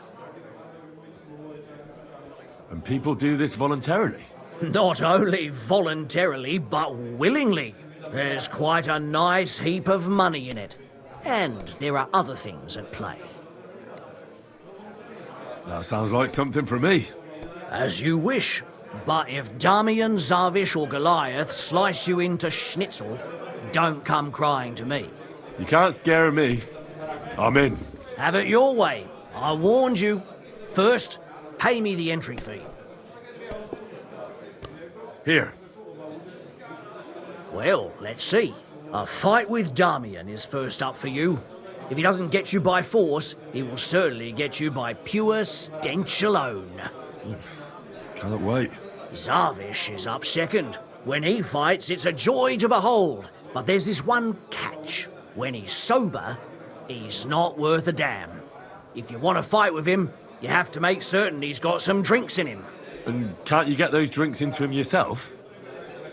And people do this voluntarily? Not only voluntarily, but willingly. There's quite a nice heap of money in it. And there are other things at play. That sounds like something for me. As you wish. But if Damian, Zavish or Goliath slice you into schnitzel, don't come crying to me. You can't scare me. I'm in. Have it your way. I warned you. First, pay me the entry fee. Here. Well, let's see. A fight with Damian is first up for you. If he doesn't get you by force, he will certainly get you by pure stench alone. Can't wait. Zavish is up second. When he fights, it's a joy to behold. But there's this one catch. When he's sober, he's not worth a damn. If you want to fight with him, you have to make certain he's got some drinks in him. And can't you get those drinks into him yourself?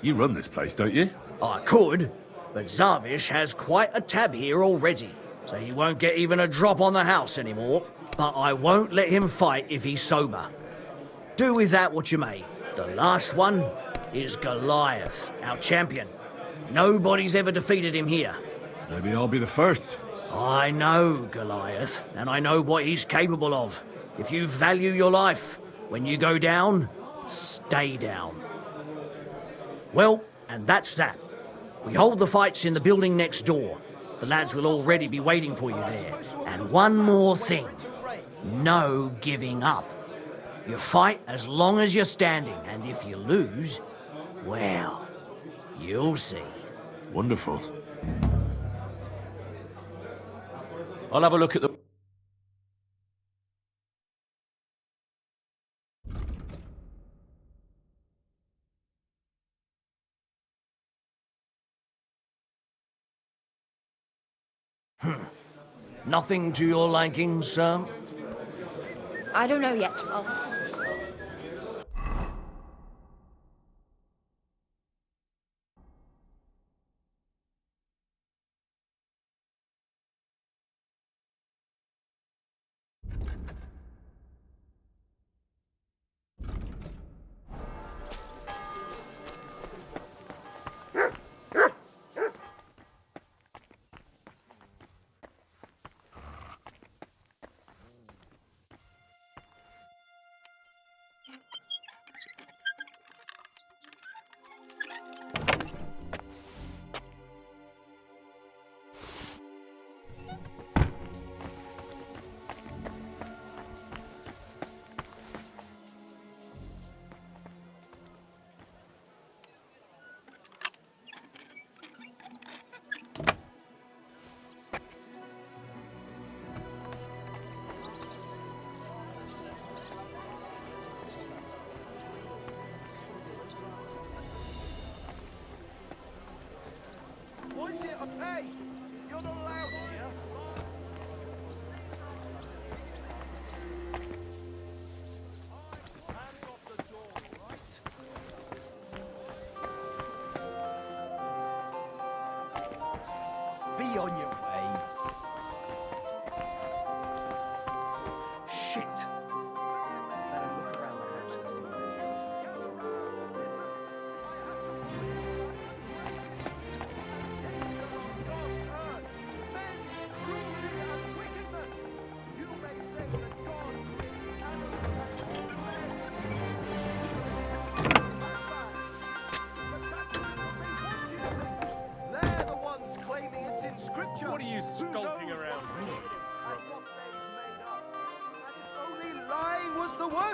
You run this place, don't you? I could, but Zavish has quite a tab here already, so he won't get even a drop on the house anymore. But I won't let him fight if he's sober. Do with that what you may. The last one is Goliath, our champion. Nobody's ever defeated him here. Maybe I'll be the first. I know Goliath, and I know what he's capable of. If you value your life, when you go down, stay down. Well, and that's that. We hold the fights in the building next door. The lads will already be waiting for you there. And one more thing. No giving up. You fight as long as you're standing, and if you lose, well, you'll see. Wonderful. I'll have a look at the... Nothing to your liking, sir? I don't know yet.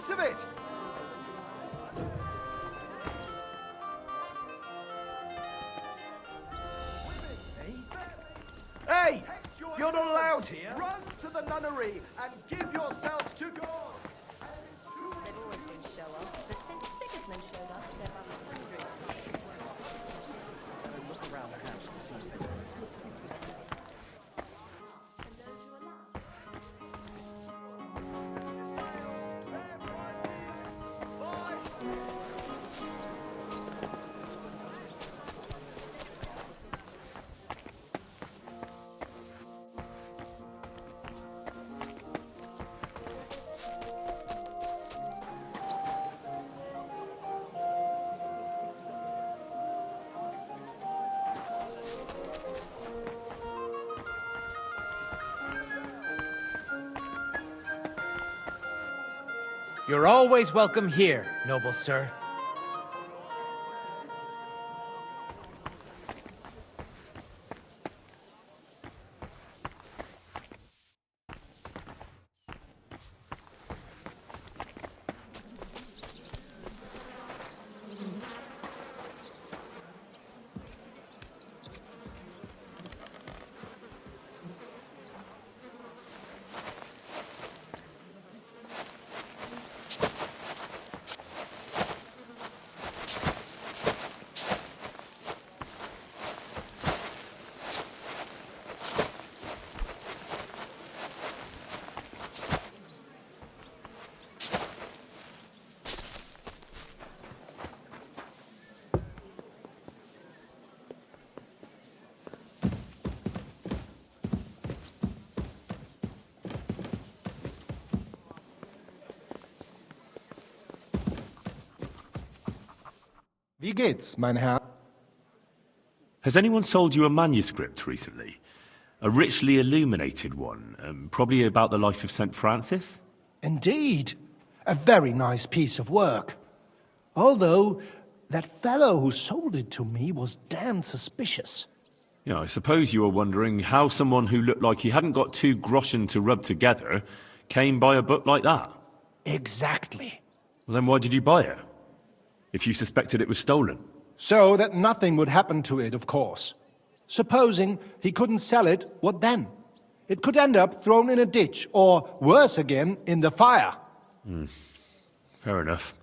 best of it! Hey! You're not allowed here! Run to the nunnery and give yourself to God! They've always been show off, but since Sigismund showed up, they've had hundreds. Look around the house and see if they You're always welcome here, noble sir. Wie geht's, mein Herr? Has anyone sold you a manuscript recently? A richly illuminated one, probably about the life of St. Francis? Indeed. A very nice piece of work. Although, that fellow who sold it to me was damned suspicious. Yeah, I suppose you are wondering how someone who looked like he hadn't got 2 groschen to rub together came by a book like that. Exactly. Well, then why did you buy it? If you suspected it was stolen? So that nothing would happen to it, of course. Supposing he couldn't sell it, what then? It could end up thrown in a ditch, or worse again, in the fire. Fair enough.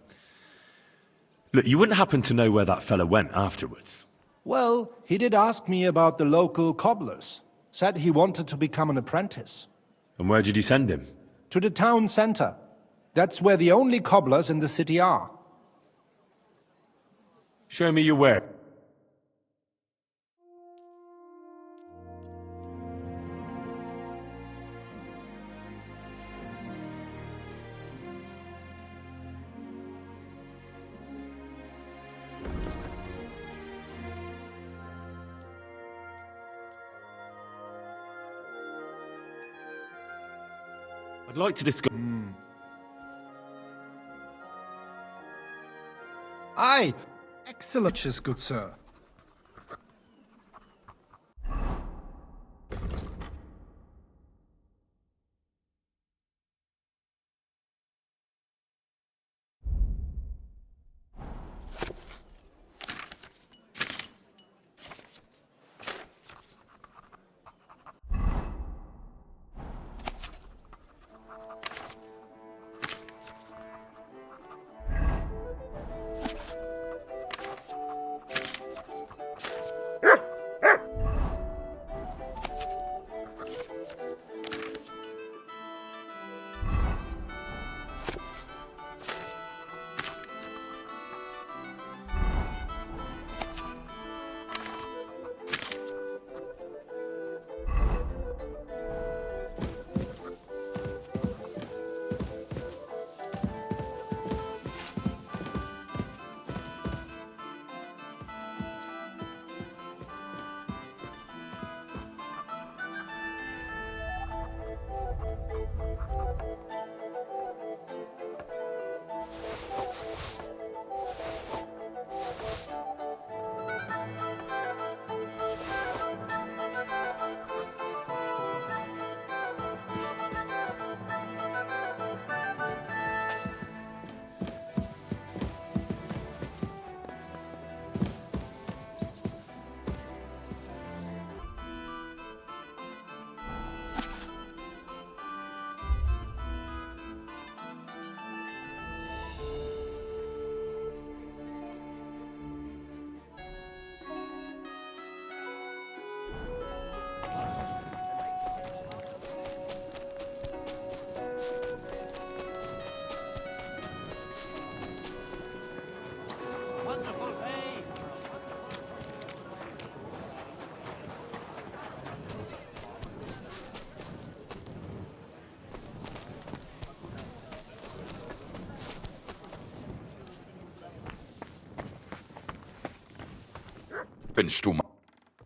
Look, you wouldn't happen to know where that fella went afterwards? Well, he did ask me about the local cobblers. Said he wanted to become an apprentice. And where did you send him? To the town center. That's where the only cobblers in the city are. Show me your where. I'd like to discuss... Aye! Excellent, good sir.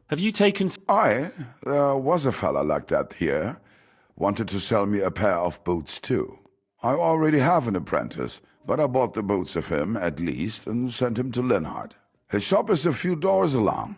Have you taken... There was a fella like that here. Wanted to sell me a pair of boots too. I already have an apprentice, but I bought the boots of him, at least, and sent him to Linhart. His shop is a few doors along.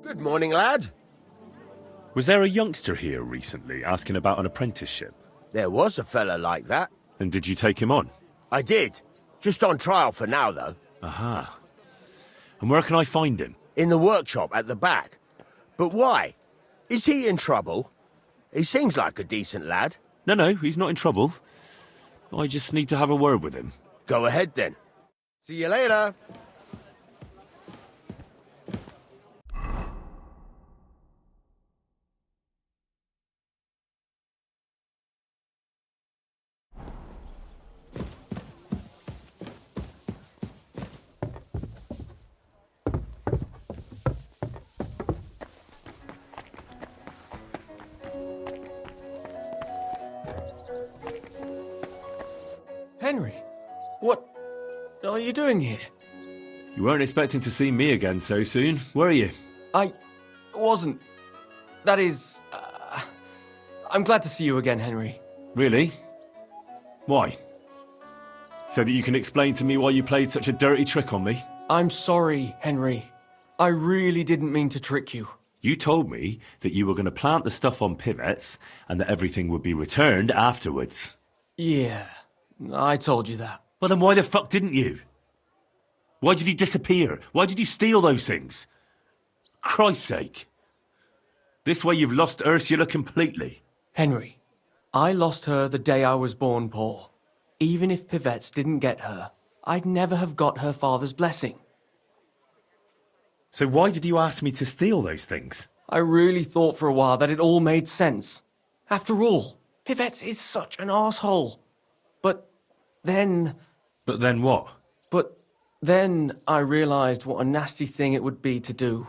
Good morning, lad. Was there a youngster here recently asking about an apprenticeship? There was a fella like that. And did you take him on? I did. Just on trial for now, though. Aha. And where can I find him? In the workshop at the back. But why? Is he in trouble? He seems like a decent lad. No, he's not in trouble. I just need to have a word with him. Go ahead, then. See you later. Henry, what are you doing here? You weren't expecting to see me again so soon, were you? I wasn't. That is... I'm glad to see you again, Henry. Really? Why? So that you can explain to me why you played such a dirty trick on me? I'm sorry, Henry. I really didn't mean to trick you. You told me that you were going to plant the stuff on pivots and that everything would be returned afterwards. Yeah, I told you that. Well, then why the fuck didn't you? Why did you disappear? Why did you steal those things? Christ's sake. This way you've lost Ursula completely. Henry, I lost her the day I was born poor. Even if pivettes didn't get her, I'd never have got her father's blessing. So why did you ask me to steal those things? I really thought for a while that it all made sense. After all, pivettes is such an arsehole. But then... But then what? But then I realised what a nasty thing it would be to do.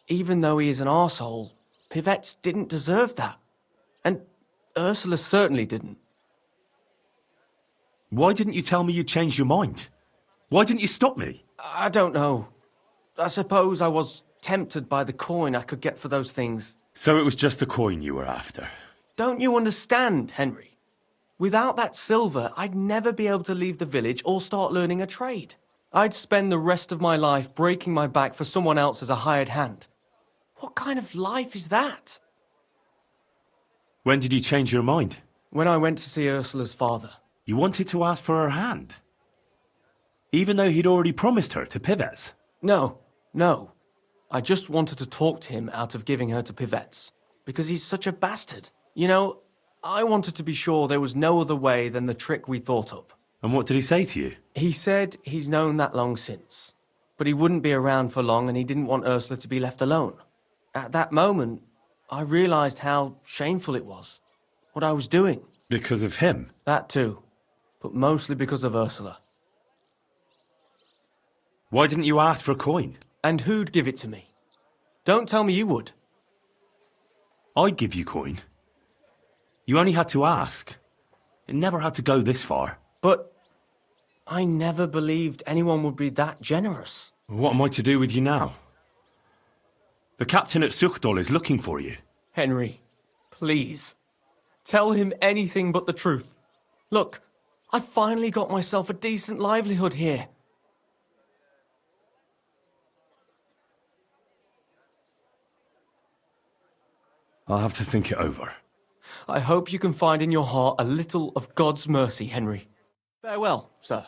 Even though he is an arsehole, pivettes didn't deserve that. And Ursula certainly didn't. Why didn't you tell me you'd changed your mind? Why didn't you stop me? I don't know. I suppose I was tempted by the coin I could get for those things. So it was just the coin you were after? Don't you understand, Henry? Without that silver, I'd never be able to leave the village or start learning a trade. I'd spend the rest of my life breaking my back for someone else as a hired hand. What kind of life is that? When did you change your mind? When I went to see Ursula's father. You wanted to ask for her hand? Even though he'd already promised her to pivettes? No. I just wanted to talk to him out of giving her to pivettes. Because he's such a bastard. You know, I wanted to be sure there was no other way than the trick we thought up. And what did he say to you? He said he's known that long since. But he wouldn't be around for long and he didn't want Ursula to be left alone. At that moment, I realised how shameful it was. What I was doing. Because of him? That too. But mostly because of Ursula. Why didn't you ask for a coin? And who'd give it to me? Don't tell me you would. I'd give you coin. You only had to ask. It never had to go this far. But I never believed anyone would be that generous. What am I to do with you now? The captain at Suchdol is looking for you. Henry, please. Tell him anything but the truth. Look, I finally got myself a decent livelihood here. I'll have to think it over. I hope you can find in your heart a little of God's mercy, Henry. Farewell, sir.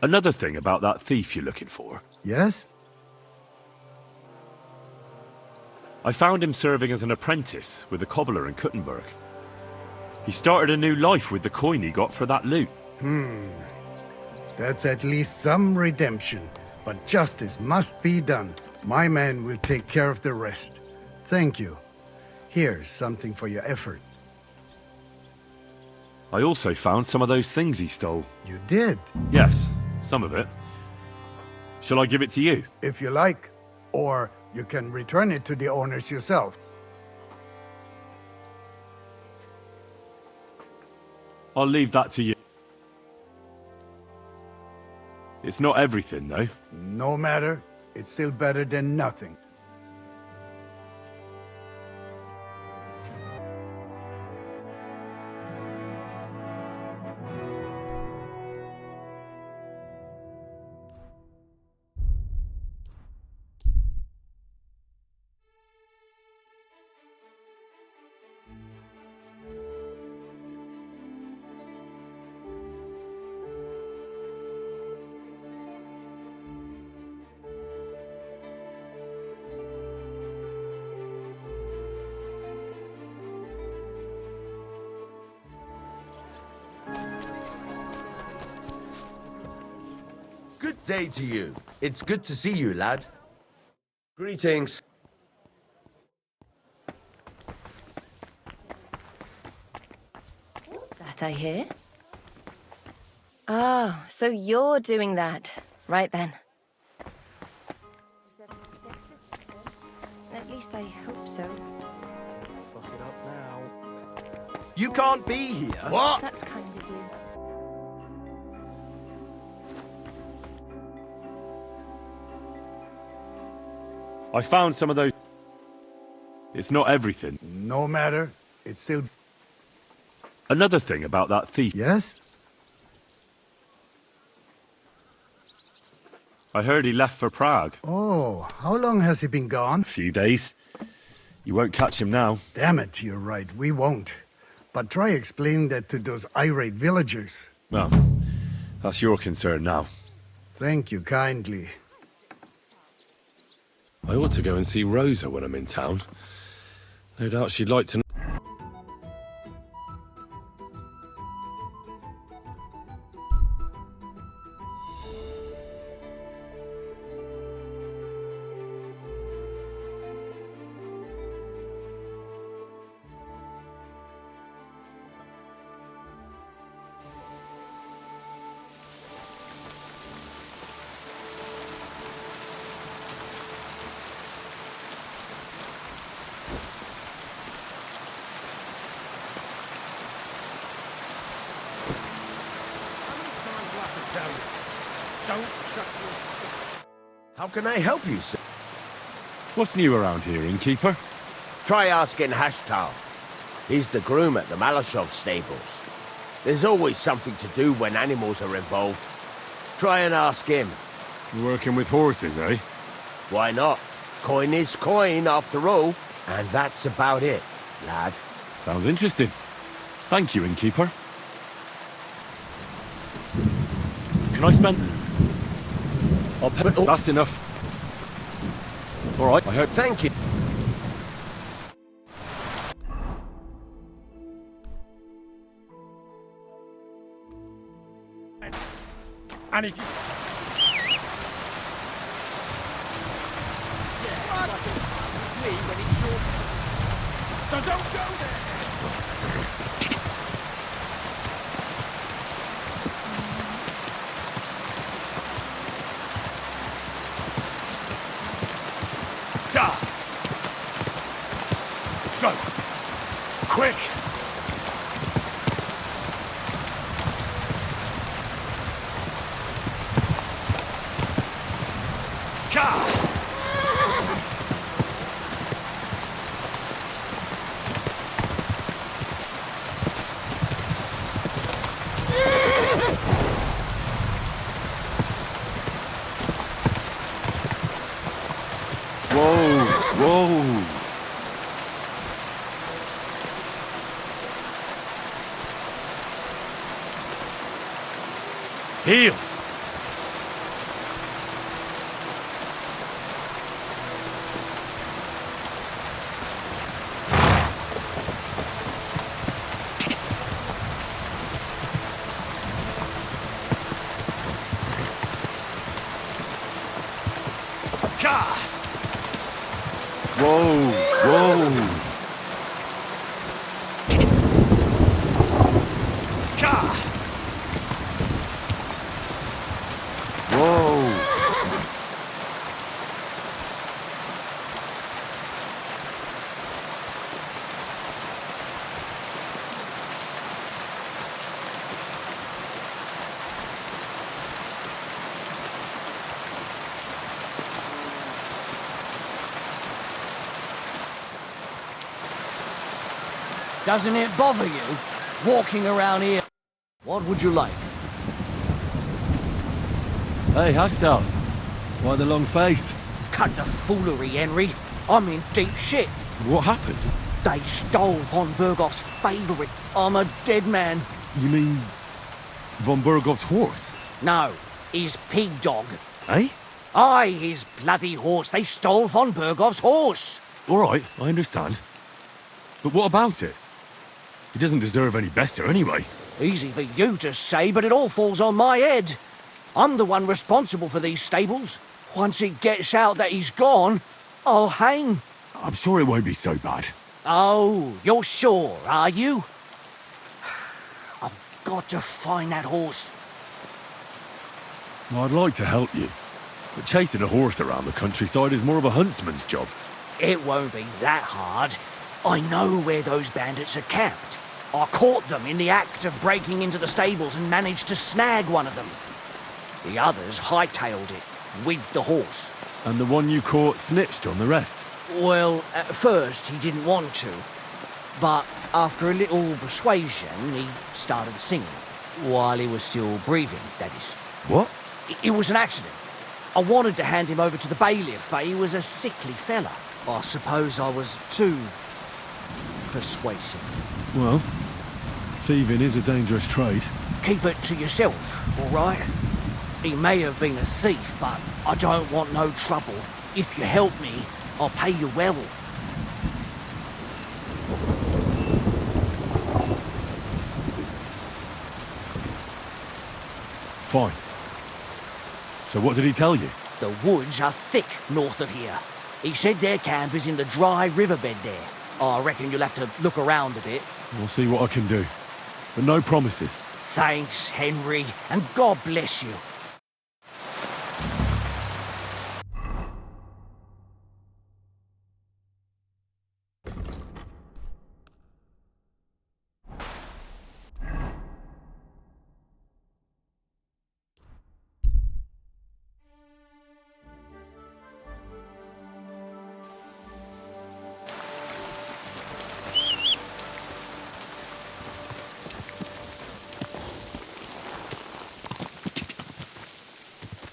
Another thing about that thief you're looking for. Yes? I found him serving as an apprentice with a cobbler in Kuttenberg. He started a new life with the coin he got for that loot. That's at least some redemption. But justice must be done. My man will take care of the rest. Thank you. Here's something for your effort. I also found some of those things he stole. You did? Yes, some of it. Shall I give it to you? If you like. Or you can return it to the owners yourself. I'll leave that to you. It's not everything, though. No matter. It's still better than nothing. Good day to you. It's good to see you, lad. Greetings. That I hear. Oh, so you're doing that. Right then. At least I hope so. Fuck it up now. You can't be here. What? That's kind of you. I found some of those... It's not everything. No matter. It's still... Another thing about that thief... Yes? I heard he left for Prague. Oh, how long has he been gone? A few days. You won't catch him now. Damn it, you're right. We won't. But try explaining that to those irate villagers. Well, that's your concern now. Thank you kindly. I ought to go and see Rosa when I'm in town. No doubt she'd like to know. How can I help you, sir? What's new around here, innkeeper? Try asking Hashtal. He's the groom at the Malashov stables. There's always something to do when animals are involved. Try and ask him. You're working with horses, eh? Why not? Coin is coin, after all. And that's about it, lad. Sounds interesting. Thank you, innkeeper. Can I spend... I'll pay... That's enough. All right, I hope... Thank you. And if you... So don't go there! Go! Quick! Whoa! Whoa! Heel! Whoa, whoa. Whoa. Doesn't it bother you, walking around here? What would you like? Hey, Hashtag. Why the long face? Cut the foolery, Henry. I'm in deep shit. What happened? They stole von Bergoff's favourite. I'm a dead man. You mean von Bergoff's horse? No, his pig dog. Eh? Aye, his bloody horse. They stole von Bergoff's horse. All right, I understand. But what about it? He doesn't deserve any better anyway. Easy for you to say, but it all falls on my head. I'm the one responsible for these stables. Once it gets out that he's gone, I'll hang. I'm sure it won't be so bad. Oh, you're sure, are you? I've got to find that horse. I'd like to help you, but chasing a horse around the countryside is more of a huntsman's job. It won't be that hard. I know where those bandits are camped. I caught them in the act of breaking into the stables and managed to snag one of them. The others hightailed it, with the horse. And the one you caught snitched on the rest? Well, at first he didn't want to. But after a little persuasion, he started singing. While he was still breathing, that is. What? It was an accident. I wanted to hand him over to the bailiff, but he was a sickly fella. I suppose I was too persuasive. Well, thieving is a dangerous trade. Keep it to yourself, all right? He may have been a thief, but I don't want no trouble. If you help me, I'll pay you well. Fine. So what did he tell you? The woods are thick north of here. He said their camp is in the dry riverbed there. I reckon you'll have to look around a bit. We'll see what I can do. But no promises. Thanks, Henry, and God bless you.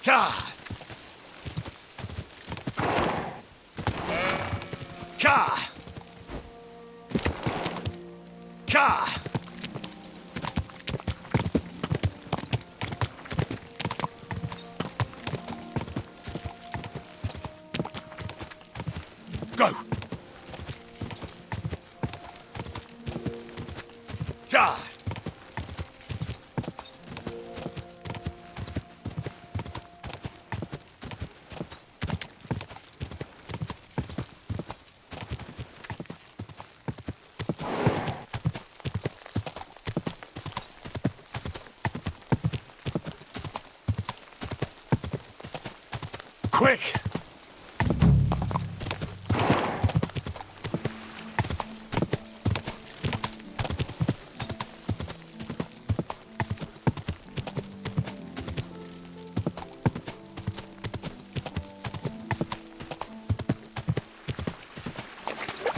Ka! Ka! Ka! Go! Ka! Quick!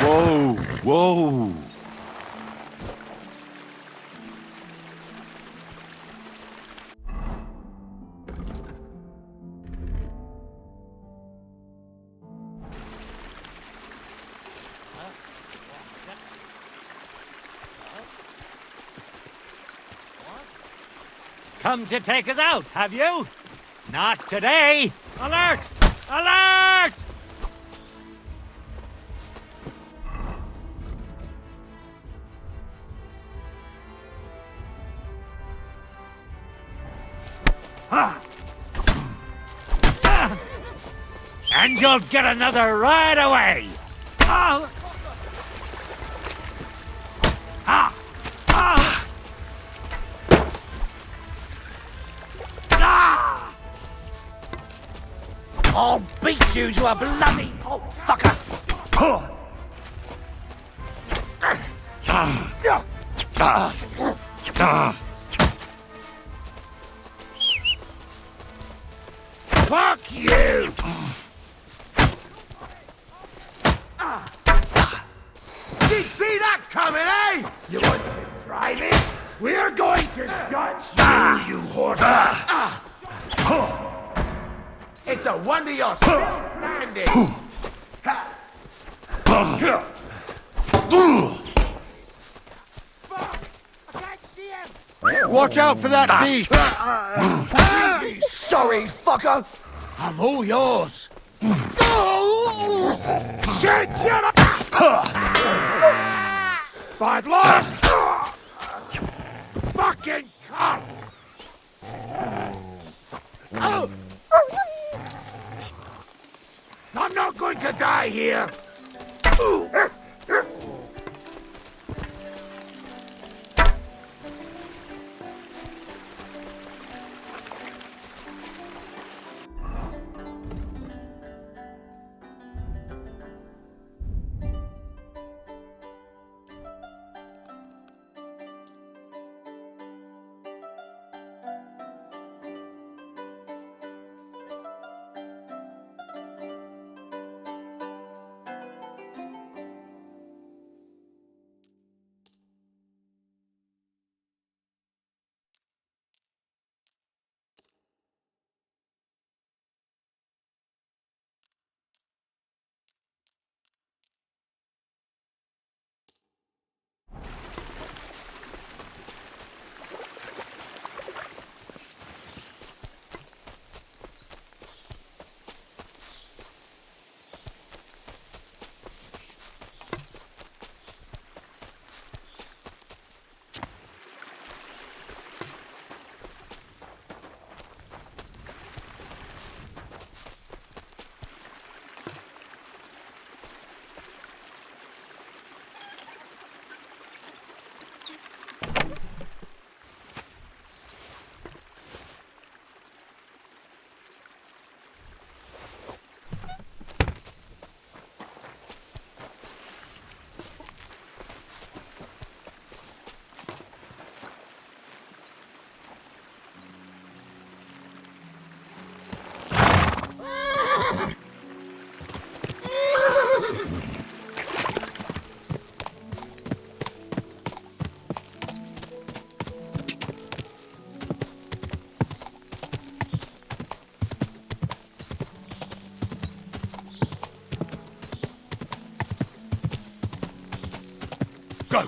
Whoa, whoa. Come to take us out, have you? Not today! Alert! Alert! And you'll get another right away! Ah! Ah! Ah! Ah! I'll beat you to a bloody old fucker! Fuck you! Did see that coming, eh? You want to try this? We're going to gut you, you horse! It's a wonder you're still standing. Watch out for that beast! You sorry fucker! I'm all yours. Shit! Shut up! 5 left! Fucking cunt! I'm not going to die here! Go!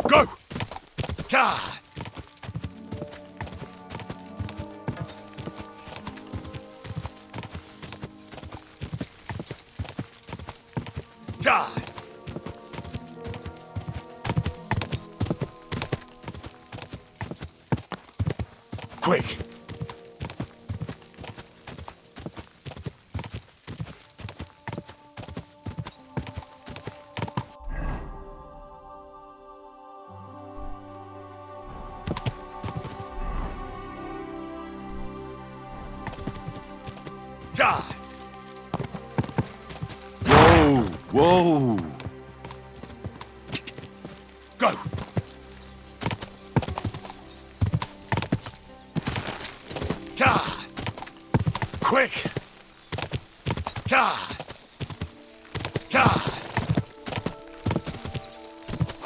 Go! God! God! Quick! God! Whoa, whoa. Go! God! Quick! God! God!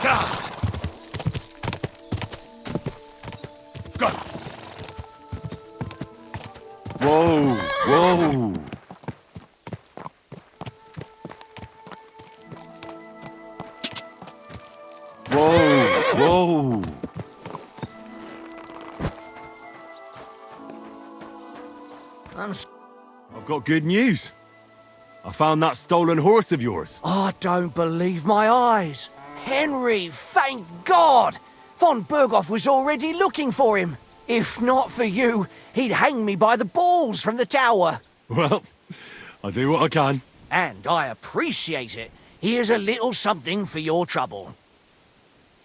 God! Go! Whoa, whoa. Whoa, whoa. I've got good news. I found that stolen horse of yours. I don't believe my eyes. Henry, thank God! Von Berghoff was already looking for him. If not for you, he'd hang me by the balls from the tower. Well, I do what I can. And I appreciate it. Here's a little something for your trouble.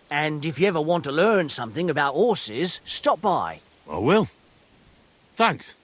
And if you ever want to learn something about horses, stop by. I will. Thanks.